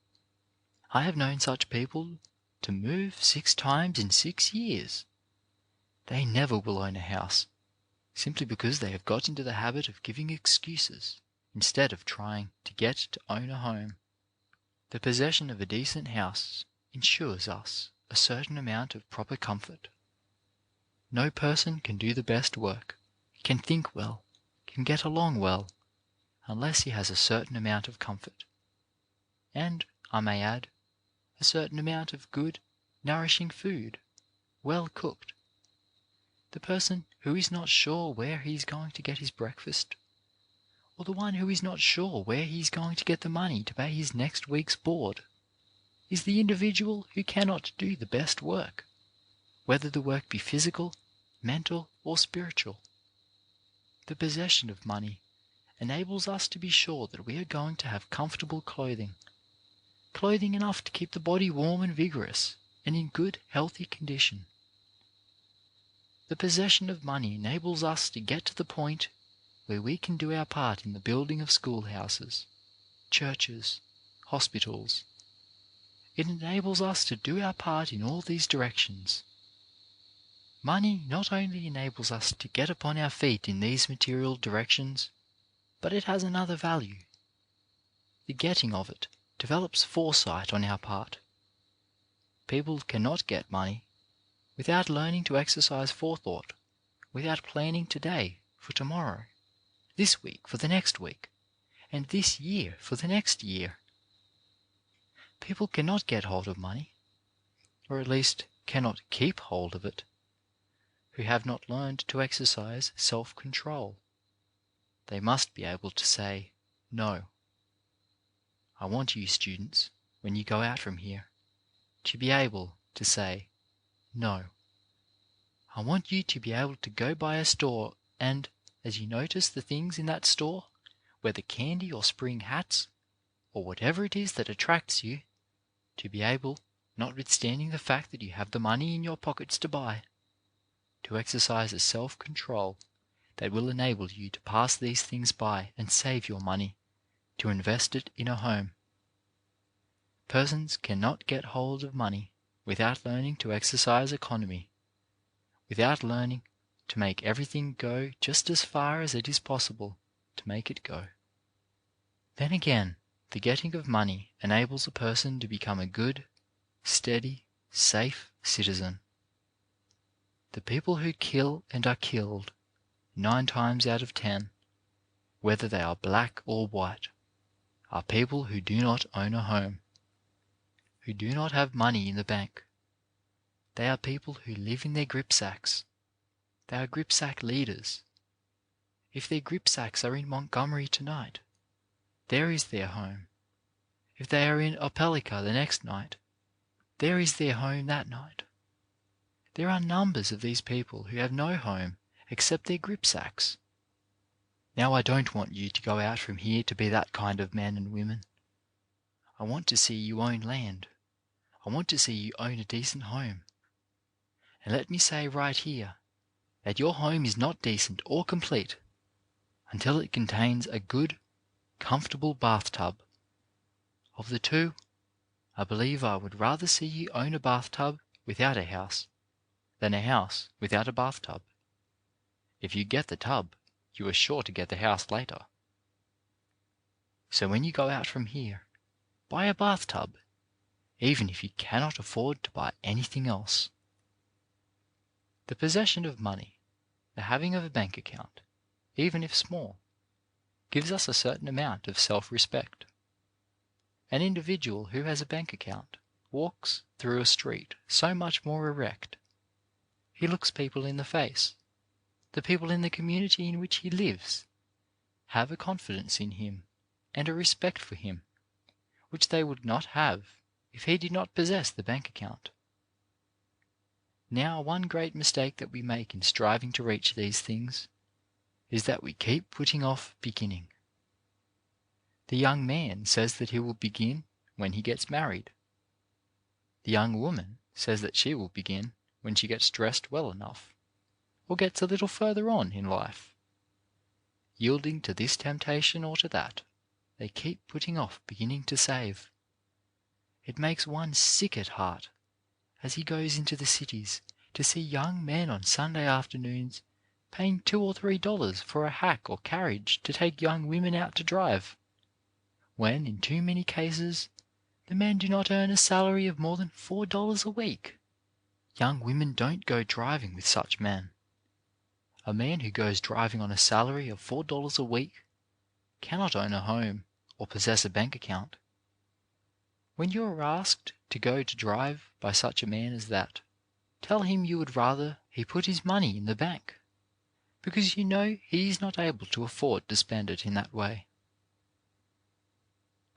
I have known such people to move 6 times in 6 years. They never will own a house, simply because they have got into the habit of giving excuses instead of trying to get to own a home. The possession of a decent house ensures us a certain amount of proper comfort. No person can do the best work, can think well, can get along well, unless he has a certain amount of comfort, and, I may add, a certain amount of good, nourishing food, well cooked. The person who is not sure where he is going to get his breakfast, or the one who is not sure where he is going to get the money to pay his next week's board, is the individual who cannot do the best work, whether the work be physical, mental, or spiritual. The possession of money enables us to be sure that we are going to have comfortable clothing enough to keep the body warm and vigorous and in good, healthy condition. The possession of money enables us to get to the point where we can do our part in the building of schoolhouses, churches, hospitals. It enables us to do our part in all these directions. Money not only enables us to get upon our feet in these material directions, but it has another value. The getting of it develops foresight on our part. People cannot get money without learning to exercise forethought, without planning today for tomorrow, this week for the next week, and this year for the next year. People cannot get hold of money, or at least cannot keep hold of it, who have not learned to exercise self-control. They must be able to say no. I want you students, when you go out from here, to be able to say no. I want you to be able to go by a store and, as you notice the things in that store, whether candy or spring hats, or whatever it is that attracts you, to be able, notwithstanding the fact that you have the money in your pockets to buy, to exercise a self-control that will enable you to pass these things by and save your money, to invest it in a home. Persons cannot get hold of money without learning to exercise economy, without learning to make everything go just as far as it is possible to make it go. Then again, the getting of money enables a person to become a good, steady, safe citizen. The people who kill and are killed, 9 times out of 10, whether they are black or white, are people who do not own a home, who do not have money in the bank. They are people who live in their gripsacks. They are gripsack leaders. If their gripsacks are in Montgomery tonight, there is their home. If they are in Opelika the next night, there is their home that night. There are numbers of these people who have no home except their gripsacks. Now I don't want you to go out from here to be that kind of men and women. I want to see you own land. I want to see you own a decent home. And let me say right here that your home is not decent or complete until it contains a good, comfortable bathtub. Of the two, I believe I would rather see you own a bathtub without a house than a house without a bathtub. If you get the tub, you are sure to get the house later. So when you go out from here, buy a bathtub, even if you cannot afford to buy anything else. The possession of money, the having of a bank account, even if small, gives us a certain amount of self-respect. An individual who has a bank account walks through a street so much more erect. He looks people in the face. The people in the community in which he lives have a confidence in him and a respect for him, which they would not have if he did not possess the bank account. Now, one great mistake that we make in striving to reach these things is that we keep putting off beginning. The young man says that he will begin when he gets married. The young woman says that she will begin when she gets dressed well enough, or gets a little further on in life. Yielding to this temptation or to that, they keep putting off beginning to save. It makes one sick at heart, as he goes into the cities, to see young men on Sunday afternoons paying $2 or $3 for a hack or carriage to take young women out to drive, when in too many cases the men do not earn a salary of more than $4 a week. Young women don't go driving with such men. A man who goes driving on a salary of $4 a week cannot own a home or possess a bank account. When you are asked to go to drive by such a man as that, tell him you would rather he put his money in the bank, because you know he is not able to afford to spend it in that way.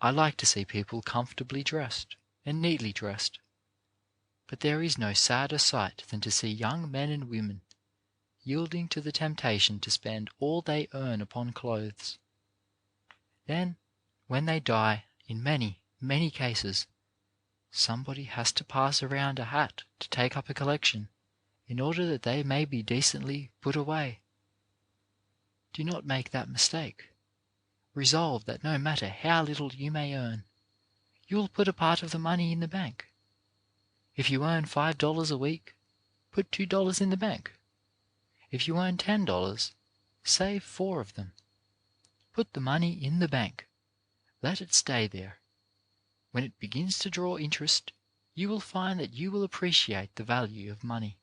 I like to see people comfortably dressed and neatly dressed, but there is no sadder sight than to see young men and women yielding to the temptation to spend all they earn upon clothes. Then, when they die, in many, many cases, somebody has to pass around a hat to take up a collection in order that they may be decently put away. Do not make that mistake. Resolve that no matter how little you may earn, you will put a part of the money in the bank. If you earn $5 a week, put $2 in the bank. If you earn $10, save 4 of them. Put the money in the bank. Let it stay there. When it begins to draw interest, you will find that you will appreciate the value of money.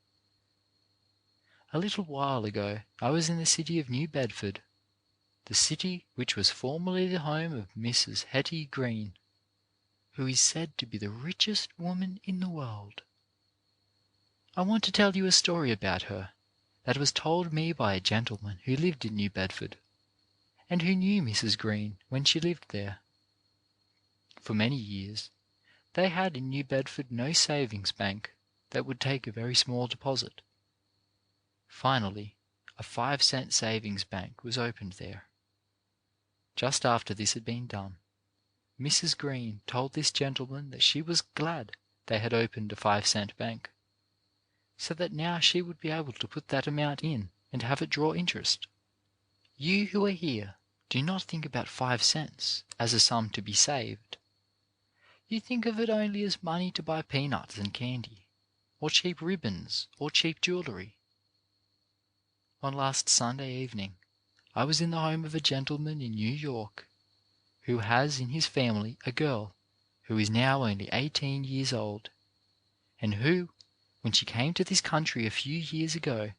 A little while ago I was in the city of New Bedford, the city which was formerly the home of Mrs. Hetty Green, who is said to be the richest woman in the world. I want to tell you a story about her that was told me by a gentleman who lived in New Bedford, and who knew Mrs. Green when she lived there. For many years they had in New Bedford no savings bank that would take a very small deposit. Finally, a 5-cent savings bank was opened there. Just after this had been done, Mrs. Green told this gentleman that she was glad they had opened a 5-cent bank, so that now she would be able to put that amount in and have it draw interest. You who are here do not think about 5 cents as a sum to be saved. You think of it only as money to buy peanuts and candy, or cheap ribbons, or cheap jewelry. On last Sunday evening, I was in the home of a gentleman in New York who has in his family a girl who is now only 18 years old, and who, when she came to this country a few years ago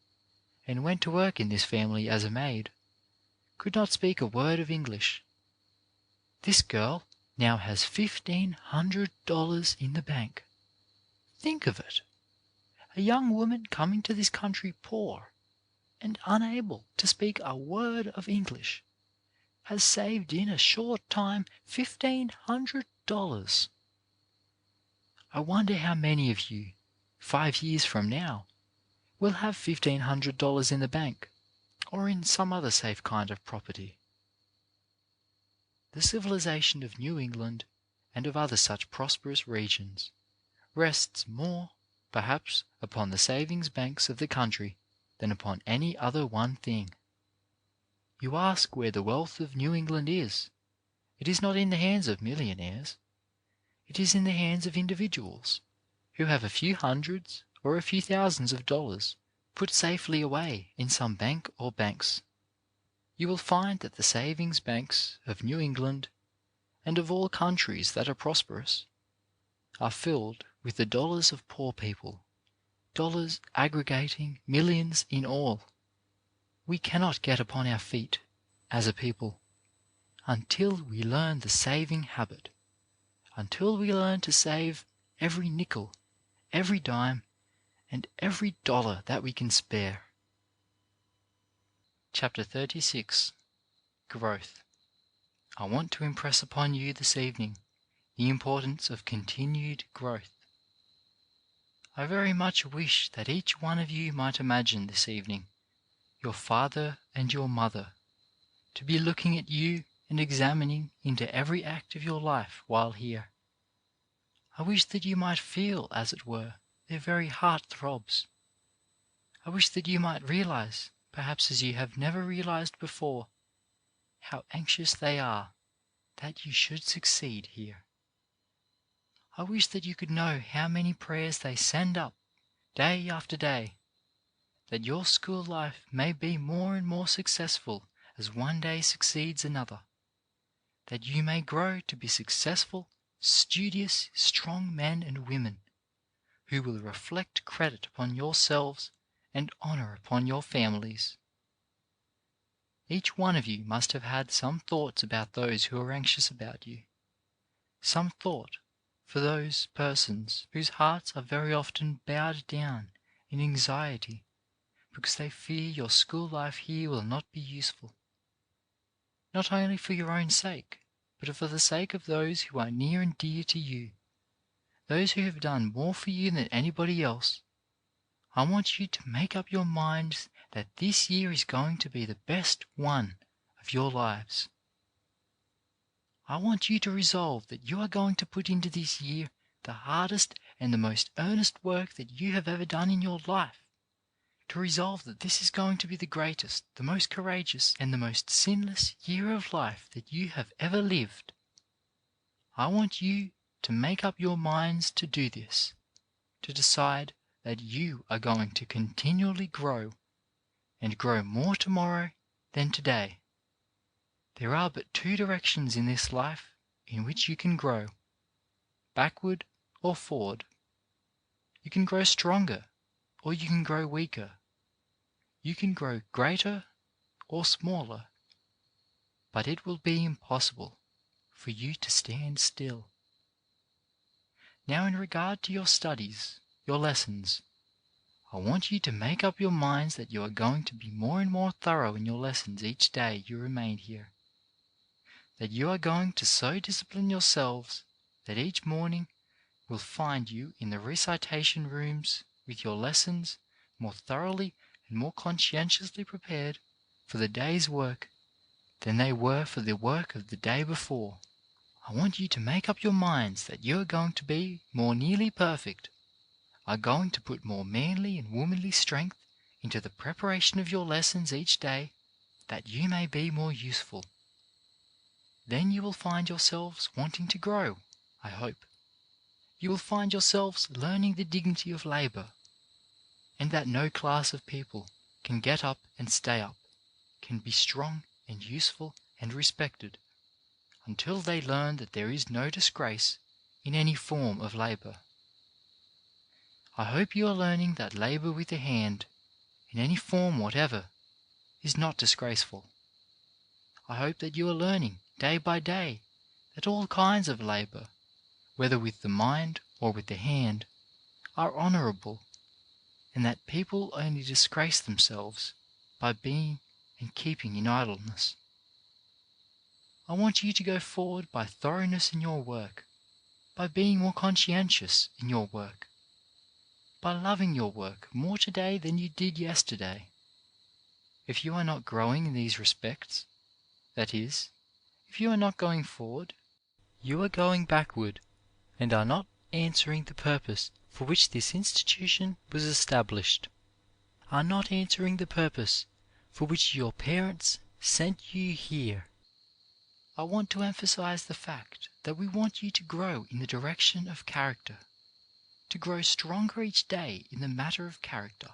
and went to work in this family as a maid, could not speak a word of English. This girl now has $1,500 in the bank. Think of it! A young woman coming to this country poor and unable to speak a word of English has saved in a short time $1,500. I wonder how many of you, 5 years from now, will have $1,500 in the bank or in some other safe kind of property. The civilization of New England and of other such prosperous regions rests more, perhaps, upon the savings banks of the country than upon any other one thing. You ask where the wealth of New England is. It is not in the hands of millionaires. It is in the hands of individuals who have a few hundreds or a few thousands of dollars put safely away in some bank or banks. You will find that the savings banks of New England and of all countries that are prosperous are filled with the dollars of poor people, dollars aggregating millions in all. We cannot get upon our feet as a people until we learn the saving habit, until we learn to save every nickel, every dime, and every dollar that we can spare. Chapter 36. Growth. I want to impress upon you this evening the importance of continued growth. I very much wish that each one of you might imagine this evening your father and your mother to be looking at you and examining into every act of your life while here. I wish that you might feel, as it were, their very heart throbs. I wish that you might realize, perhaps as you have never realized before, how anxious they are that you should succeed here. I wish that you could know how many prayers they send up day after day, that your school life may be more and more successful as one day succeeds another, that you may grow to be successful, studious, strong men and women who will reflect credit upon yourselves and honor upon your families. Each one of you must have had some thoughts about those who are anxious about you, some thought for those persons whose hearts are very often bowed down in anxiety because they fear your school life here will not be useful, not only for your own sake, but for the sake of those who are near and dear to you, those who have done more for you than anybody else. I want you to make up your minds that this year is going to be the best one of your lives. I want you to resolve that you are going to put into this year the hardest and the most earnest work that you have ever done in your life, to resolve that this is going to be the greatest, the most courageous, and the most sinless year of life that you have ever lived. I want you to make up your minds to do this, to decide that you are going to continually grow, and grow more tomorrow than today. There are but two directions in this life in which you can grow, backward or forward. You can grow stronger or you can grow weaker. You can grow greater or smaller, but it will be impossible for you to stand still. Now, in regard to your studies, your lessons, I want you to make up your minds that you are going to be more and more thorough in your lessons each day you remain here. That you are going to so discipline yourselves that each morning will find you in the recitation rooms with your lessons more thoroughly and more conscientiously prepared for the day's work than they were for the work of the day before. I want you to make up your minds that you are going to be more nearly perfect, are going to put more manly and womanly strength into the preparation of your lessons each day, that you may be more useful. Then you will find yourselves wanting to grow, I hope. You will find yourselves learning the dignity of labour, and that no class of people can get up and stay up, can be strong and useful and respected, until they learn that there is no disgrace in any form of labour. I hope you are learning that labour with the hand, in any form whatever, is not disgraceful. I hope that you are learning day by day that all kinds of labour, whether with the mind or with the hand, are honourable, and that people only disgrace themselves by being and keeping in idleness. I want you to go forward by thoroughness in your work, by being more conscientious in your work, by loving your work more today than you did yesterday. If you are not growing in these respects, that is, if you are not going forward, you are going backward, and are not answering the purpose for which this institution was established, are not answering the purpose for which your parents sent you here. I want to emphasize the fact that we want you to grow in the direction of character, to grow stronger each day in the matter of character.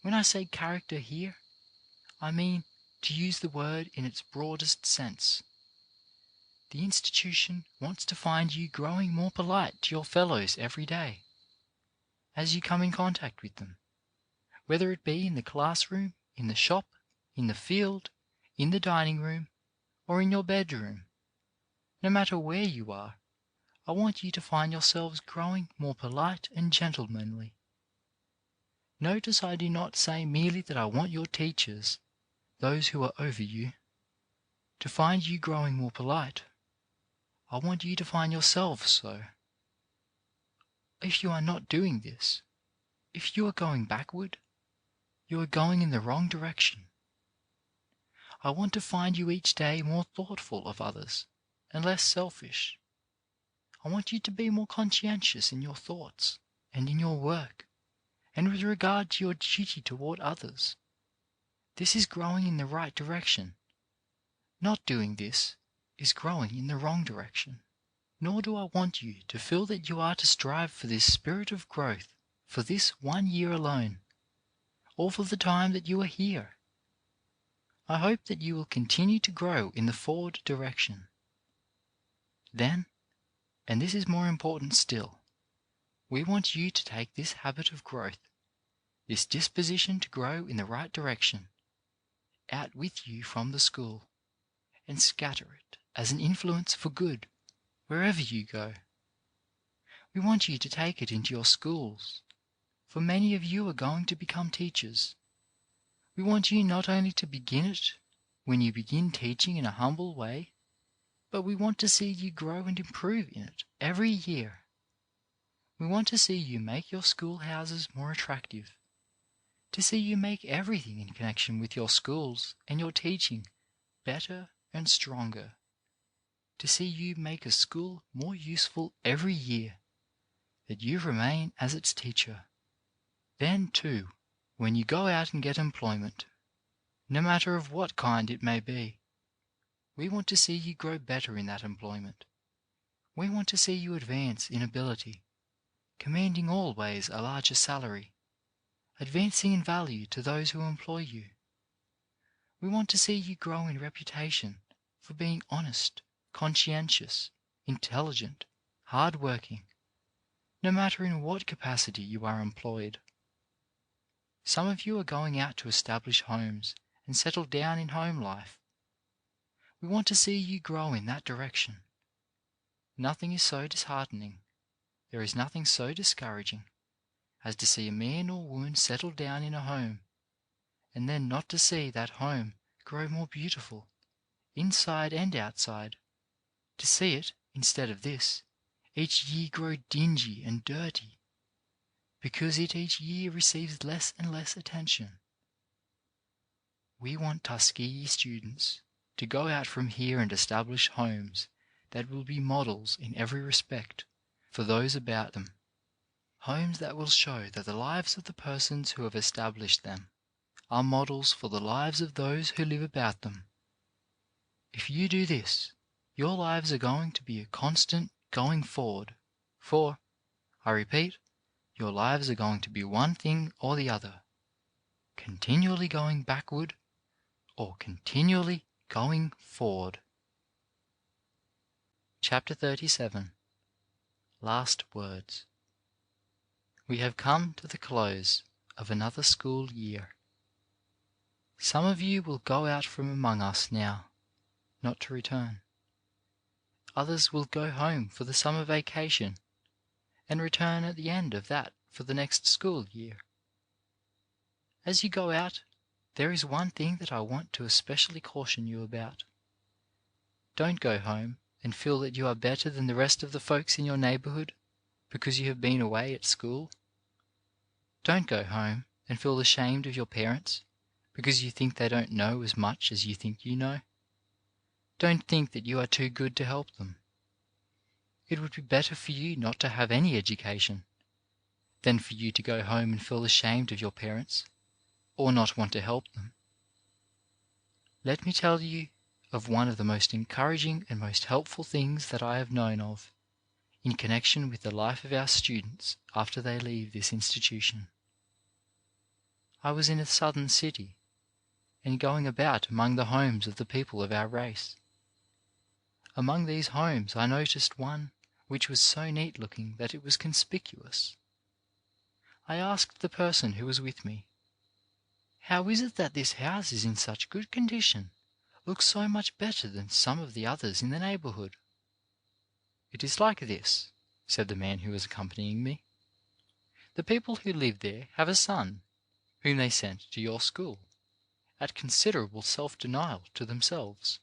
When I say character here, I mean to use the word in its broadest sense. The institution wants to find you growing more polite to your fellows every day, as you come in contact with them, whether it be in the classroom, in the shop, in the field, in the dining room, or in your bedroom. No matter where you are, I want you to find yourselves growing more polite and gentlemanly. Notice I do not say merely that I want your teachers, those who are over you, to find you growing more polite. I want you to find yourselves so. If you are not doing this, if you are going backward, you are going in the wrong direction. I want to find you each day more thoughtful of others and less selfish. I want you to be more conscientious in your thoughts and in your work, and with regard to your duty toward others. This is growing in the right direction. Not doing this is growing in the wrong direction. Nor do I want you to feel that you are to strive for this spirit of growth for this 1 year alone, or for the time that you are here. I hope that you will continue to grow in the forward direction. Then, and this is more important still, we want you to take this habit of growth, this disposition to grow in the right direction, out with you from the school, and scatter it as an influence for good wherever you go. We want you to take it into your schools, for many of you are going to become teachers. We want you not only to begin it when you begin teaching in a humble way, but we want to see you grow and improve in it every year. We want to see you make your schoolhouses more attractive, to see you make everything in connection with your schools and your teaching better and stronger, to see you make a school more useful every year, that you remain as its teacher. Then, too, when you go out and get employment, no matter of what kind it may be, we want to see you grow better in that employment. We want to see you advance in ability, commanding always a larger salary, advancing in value to those who employ you. We want to see you grow in reputation for being honest, conscientious, intelligent, hard-working, no matter in what capacity you are employed. Some of you are going out to establish homes and settle down in home life. We want to see you grow in that direction. Nothing is so disheartening, there is nothing so discouraging, as to see a man or woman settle down in a home, and then not to see that home grow more beautiful, inside and outside, to see it, instead of this, each year grow dingy and dirty, because it each year receives less and less attention. We want Tuskegee students to go out from here and establish homes that will be models in every respect for those about them, homes that will show that the lives of the persons who have established them are models for the lives of those who live about them. If you do this, your lives are going to be a constant going forward, for, I repeat, your lives are going to be one thing or the other, continually going backward or continually going forward. Chapter 37. Last Words. We have come to the close of another school year. Some of you will go out from among us now, not to return. Others will go home for the summer vacation and return at the end of that for the next school year. As you go out, there is one thing that I want to especially caution you about. Don't go home and feel that you are better than the rest of the folks in your neighborhood because you have been away at school. Don't go home and feel ashamed of your parents because you think they don't know as much as you think you know. Don't think that you are too good to help them. It would be better for you not to have any education than for you to go home and feel ashamed of your parents or not want to help them. Let me tell you of one of the most encouraging and most helpful things that I have known of in connection with the life of our students after they leave this institution. I was in a southern city and going about among the homes of the people of our race. Among these homes I noticed one which was so neat looking that it was conspicuous. I asked the person who was with me, "How is it that this house is in such good condition, looks so much better than some of the others in the neighborhood?" "It is like this," said the man who was accompanying me. "The people who live there have a son, whom they sent to your school, at considerable self-denial to themselves.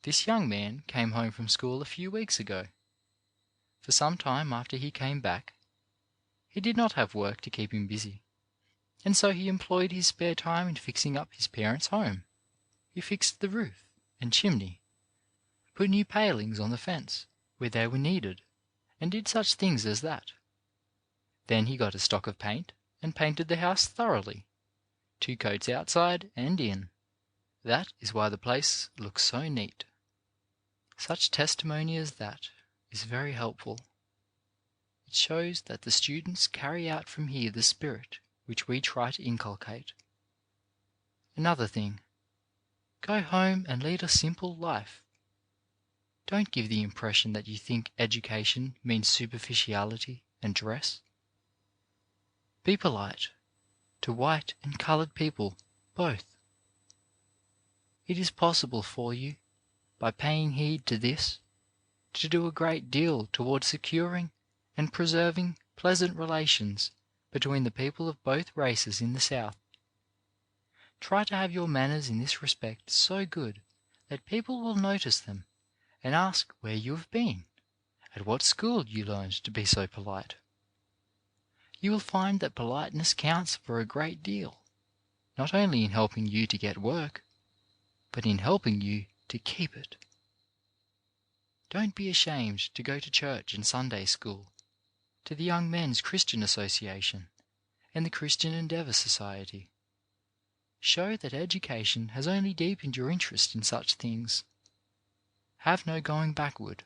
This young man came home from school a few weeks ago. For some time after he came back, he did not have work to keep him busy, and so he employed his spare time in fixing up his parents' home. He fixed the roof and chimney, put new palings on the fence where they were needed, and did such things as that. Then he got a stock of paint and painted the house thoroughly, 2 coats outside and in. That is why the place looks so neat." Such testimony as that is very helpful. It shows that the students carry out from here the spirit which we try to inculcate. Another thing, go home and lead a simple life. Don't give the impression that you think education means superficiality and dress. Be polite to white and colored people both. It is possible for you, by paying heed to this, to do a great deal toward securing and preserving pleasant relations between the people of both races in the South. Try to have your manners in this respect so good that people will notice them and ask where you have been, at what school you learned to be so polite. You will find that politeness counts for a great deal, not only in helping you to get work, but in helping you to keep it. Don't be ashamed to go to church and Sunday school, to the Young Men's Christian Association and the Christian Endeavour Society. Show that education has only deepened your interest in such things. Have no going backward.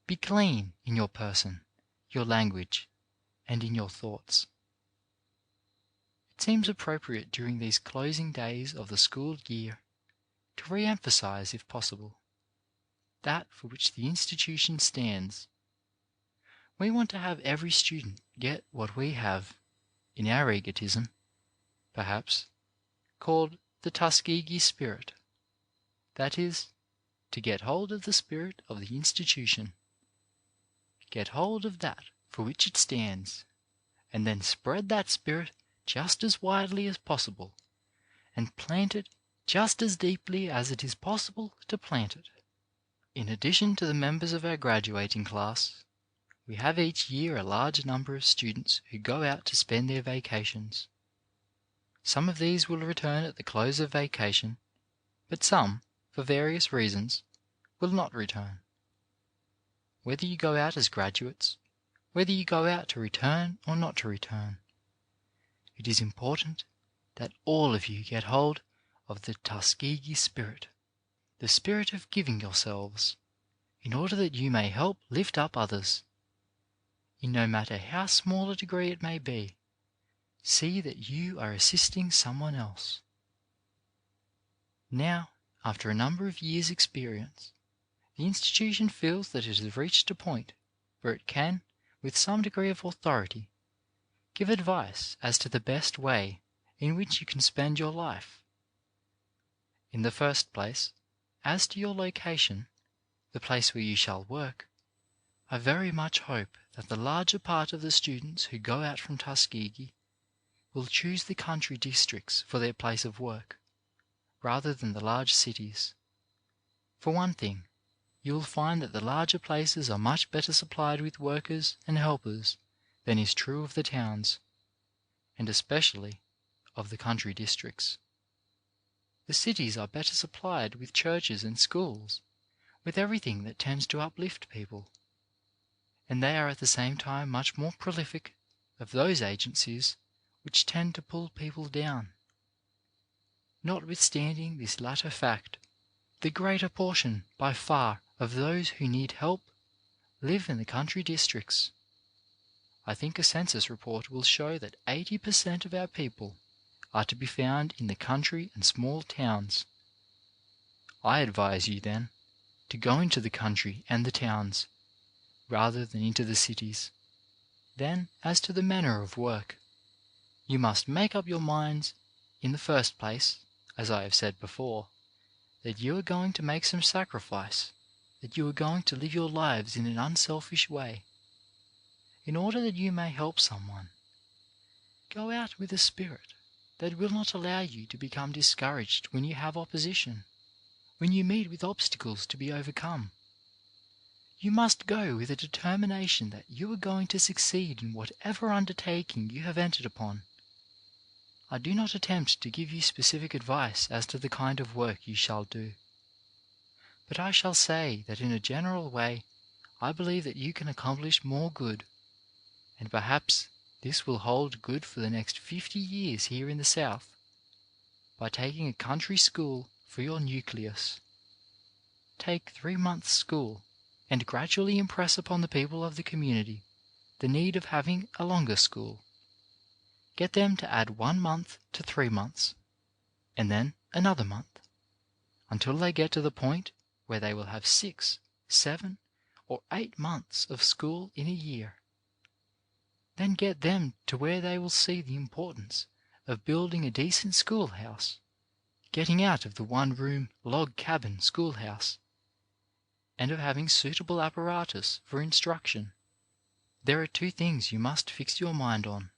Be clean in your person, your language, and in your thoughts. It seems appropriate during these closing days of the school year to re-emphasize, if possible, that for which the institution stands. We want to have every student get what we have, in our egotism, perhaps, called the Tuskegee spirit. That is, to get hold of the spirit of the institution. Get hold of that for which it stands, and then spread that spirit just as widely as possible, and plant it just as deeply as it is possible to plant it. In addition to the members of our graduating class, we have each year a large number of students who go out to spend their vacations. Some of these will return at the close of vacation, but some, for various reasons, will not return. Whether you go out as graduates, whether you go out to return or not to return, it is important that all of you get hold of the Tuskegee spirit, the spirit of giving yourselves, in order that you may help lift up others. In no matter how small a degree it may be, see that you are assisting someone else. Now, after a number of years' experience, the institution feels that it has reached a point where it can, with some degree of authority, give advice as to the best way in which you can spend your life. In the first place, as to your location, the place where you shall work, I very much hope that the larger part of the students who go out from Tuskegee will choose the country districts for their place of work, rather than the large cities. For one thing, you will find that the larger places are much better supplied with workers and helpers than is true of the towns, and especially of the country districts. The cities are better supplied with churches and schools, with everything that tends to uplift people, and they are at the same time much more prolific of those agencies which tend to pull people down. Notwithstanding this latter fact, the greater portion, by far, of those who need help live in the country districts. I think a census report will show that 80% of our people are to be found in the country and small towns. I advise you, then, to go into the country and the towns, rather than into the cities. Then, as to the manner of work, you must make up your minds, in the first place, as I have said before, that you are going to make some sacrifice, that you are going to live your lives in an unselfish way, in order that you may help someone. Go out with a spirit that will not allow you to become discouraged when you have opposition, when you meet with obstacles to be overcome. You must go with a determination that you are going to succeed in whatever undertaking you have entered upon. I do not attempt to give you specific advice as to the kind of work you shall do, but I shall say that in a general way I believe that you can accomplish more good, and perhaps this will hold good for the next 50 years here in the South, by taking a country school for your nucleus. Take 3 months' school, and gradually impress upon the people of the community the need of having a longer school. Get them to add 1 month to 3 months, and then another month, until they get to the point where they will have 6, 7, or 8 months of school in a year. Then get them to where they will see the importance of building a decent schoolhouse, getting out of the one-room log cabin schoolhouse, and of having suitable apparatus for instruction. There are 2 things you must fix your mind on: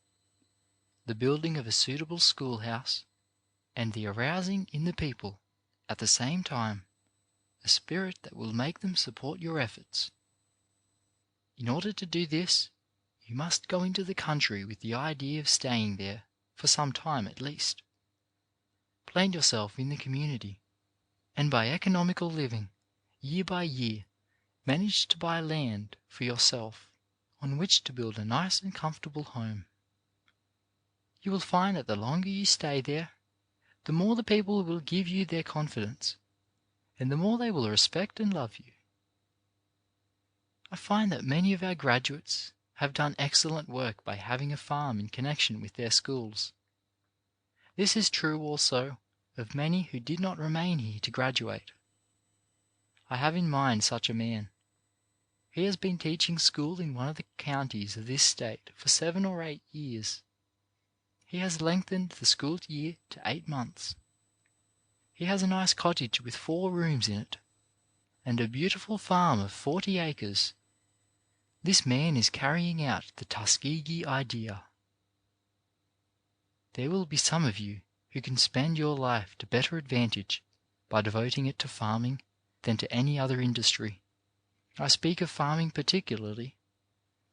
the building of a suitable schoolhouse, and the arousing in the people, at the same time, a spirit that will make them support your efforts. In order to do this, you must go into the country with the idea of staying there for some time at least. Plant yourself in the community, and by economical living, year by year, manage to buy land for yourself on which to build a nice and comfortable home. You will find that the longer you stay there, the more the people will give you their confidence, and the more they will respect and love you. I find that many of our graduates have done excellent work by having a farm in connection with their schools. This is true also of many who did not remain here to graduate. I have in mind such a man. He has been teaching school in one of the counties of this state for 7 or 8 years. He has lengthened the school year to 8 months. He has a nice cottage with 4 rooms in it, and a beautiful farm of 40 acres. This man is carrying out the Tuskegee idea. There will be some of you who can spend your life to better advantage by devoting it to farming than to any other industry. I speak of farming particularly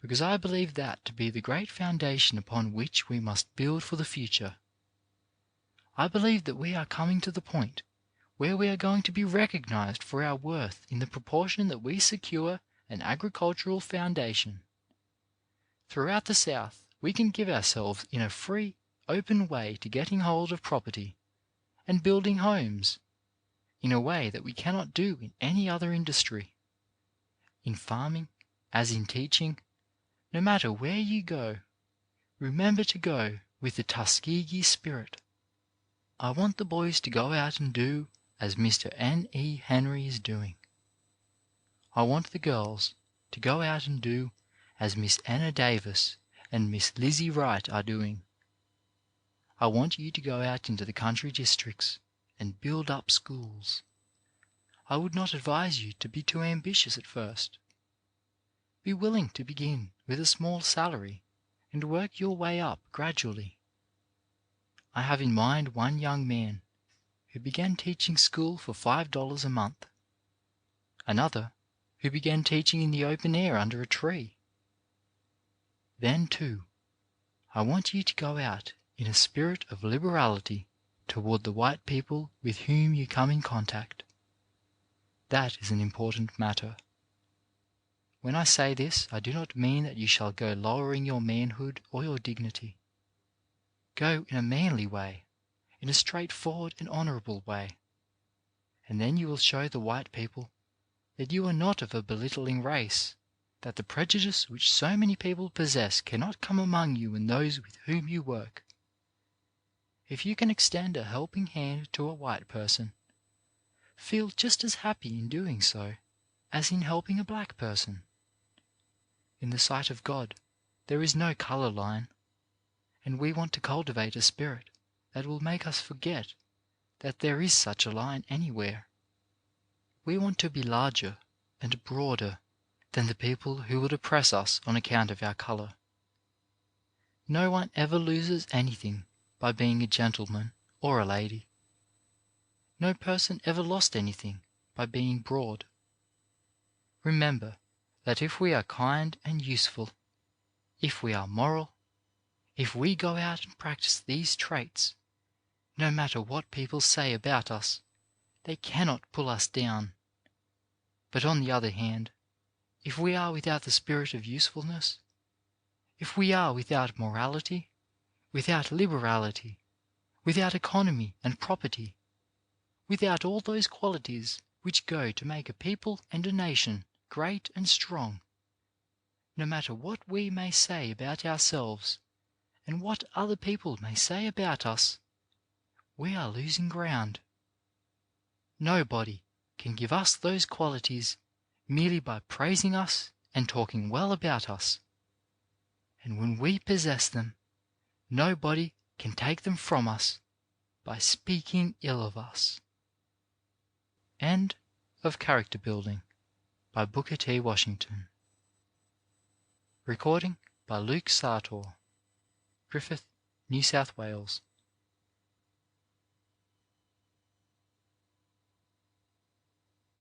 because I believe that to be the great foundation upon which we must build for the future. I believe that we are coming to the point where we are going to be recognized for our worth in the proportion that we secure an agricultural foundation. Throughout the South, we can give ourselves in a free, open way to getting hold of property and building homes in a way that we cannot do in any other industry. In farming, as in teaching, no matter where you go, remember to go with the Tuskegee spirit. I want the boys to go out and do as Mr. N. E. Henry is doing. I want the girls to go out and do as Miss Anna Davis and Miss Lizzie Wright are doing. I want you to go out into the country districts and build up schools. I would not advise you to be too ambitious at first. Be willing to begin with a small salary and work your way up gradually. I have in mind one young man who began teaching school for $5 a month, another who began teaching in the open air under a tree. Then, too, I want you to go out in a spirit of liberality toward the white people with whom you come in contact. That is an important matter. When I say this, I do not mean that you shall go lowering your manhood or your dignity. Go in a manly way, in a straightforward and honorable way, and then you will show the white people that you are not of a belittling race, that the prejudice which so many people possess cannot come among you and those with whom you work. If you can extend a helping hand to a white person, feel just as happy in doing so as in helping a black person. In the sight of God, there is no color line, and we want to cultivate a spirit that will make us forget that there is such a line anywhere. We want to be larger and broader than the people who would oppress us on account of our color. No one ever loses anything by being a gentleman or a lady. No person ever lost anything by being broad. Remember that if we are kind and useful, if we are moral, if we go out and practice these traits, no matter what people say about us, they cannot pull us down. But on the other hand, if we are without the spirit of usefulness, if we are without morality, without liberality, without economy and property, without all those qualities which go to make a people and a nation great and strong, no matter what we may say about ourselves and what other people may say about us, we are losing ground. Nobody can give us those qualities merely by praising us and talking well about us. And when we possess them, nobody can take them from us by speaking ill of us. End of Character Building by Booker T. Washington. Recording by Luke Sartor, Griffith, New South Wales.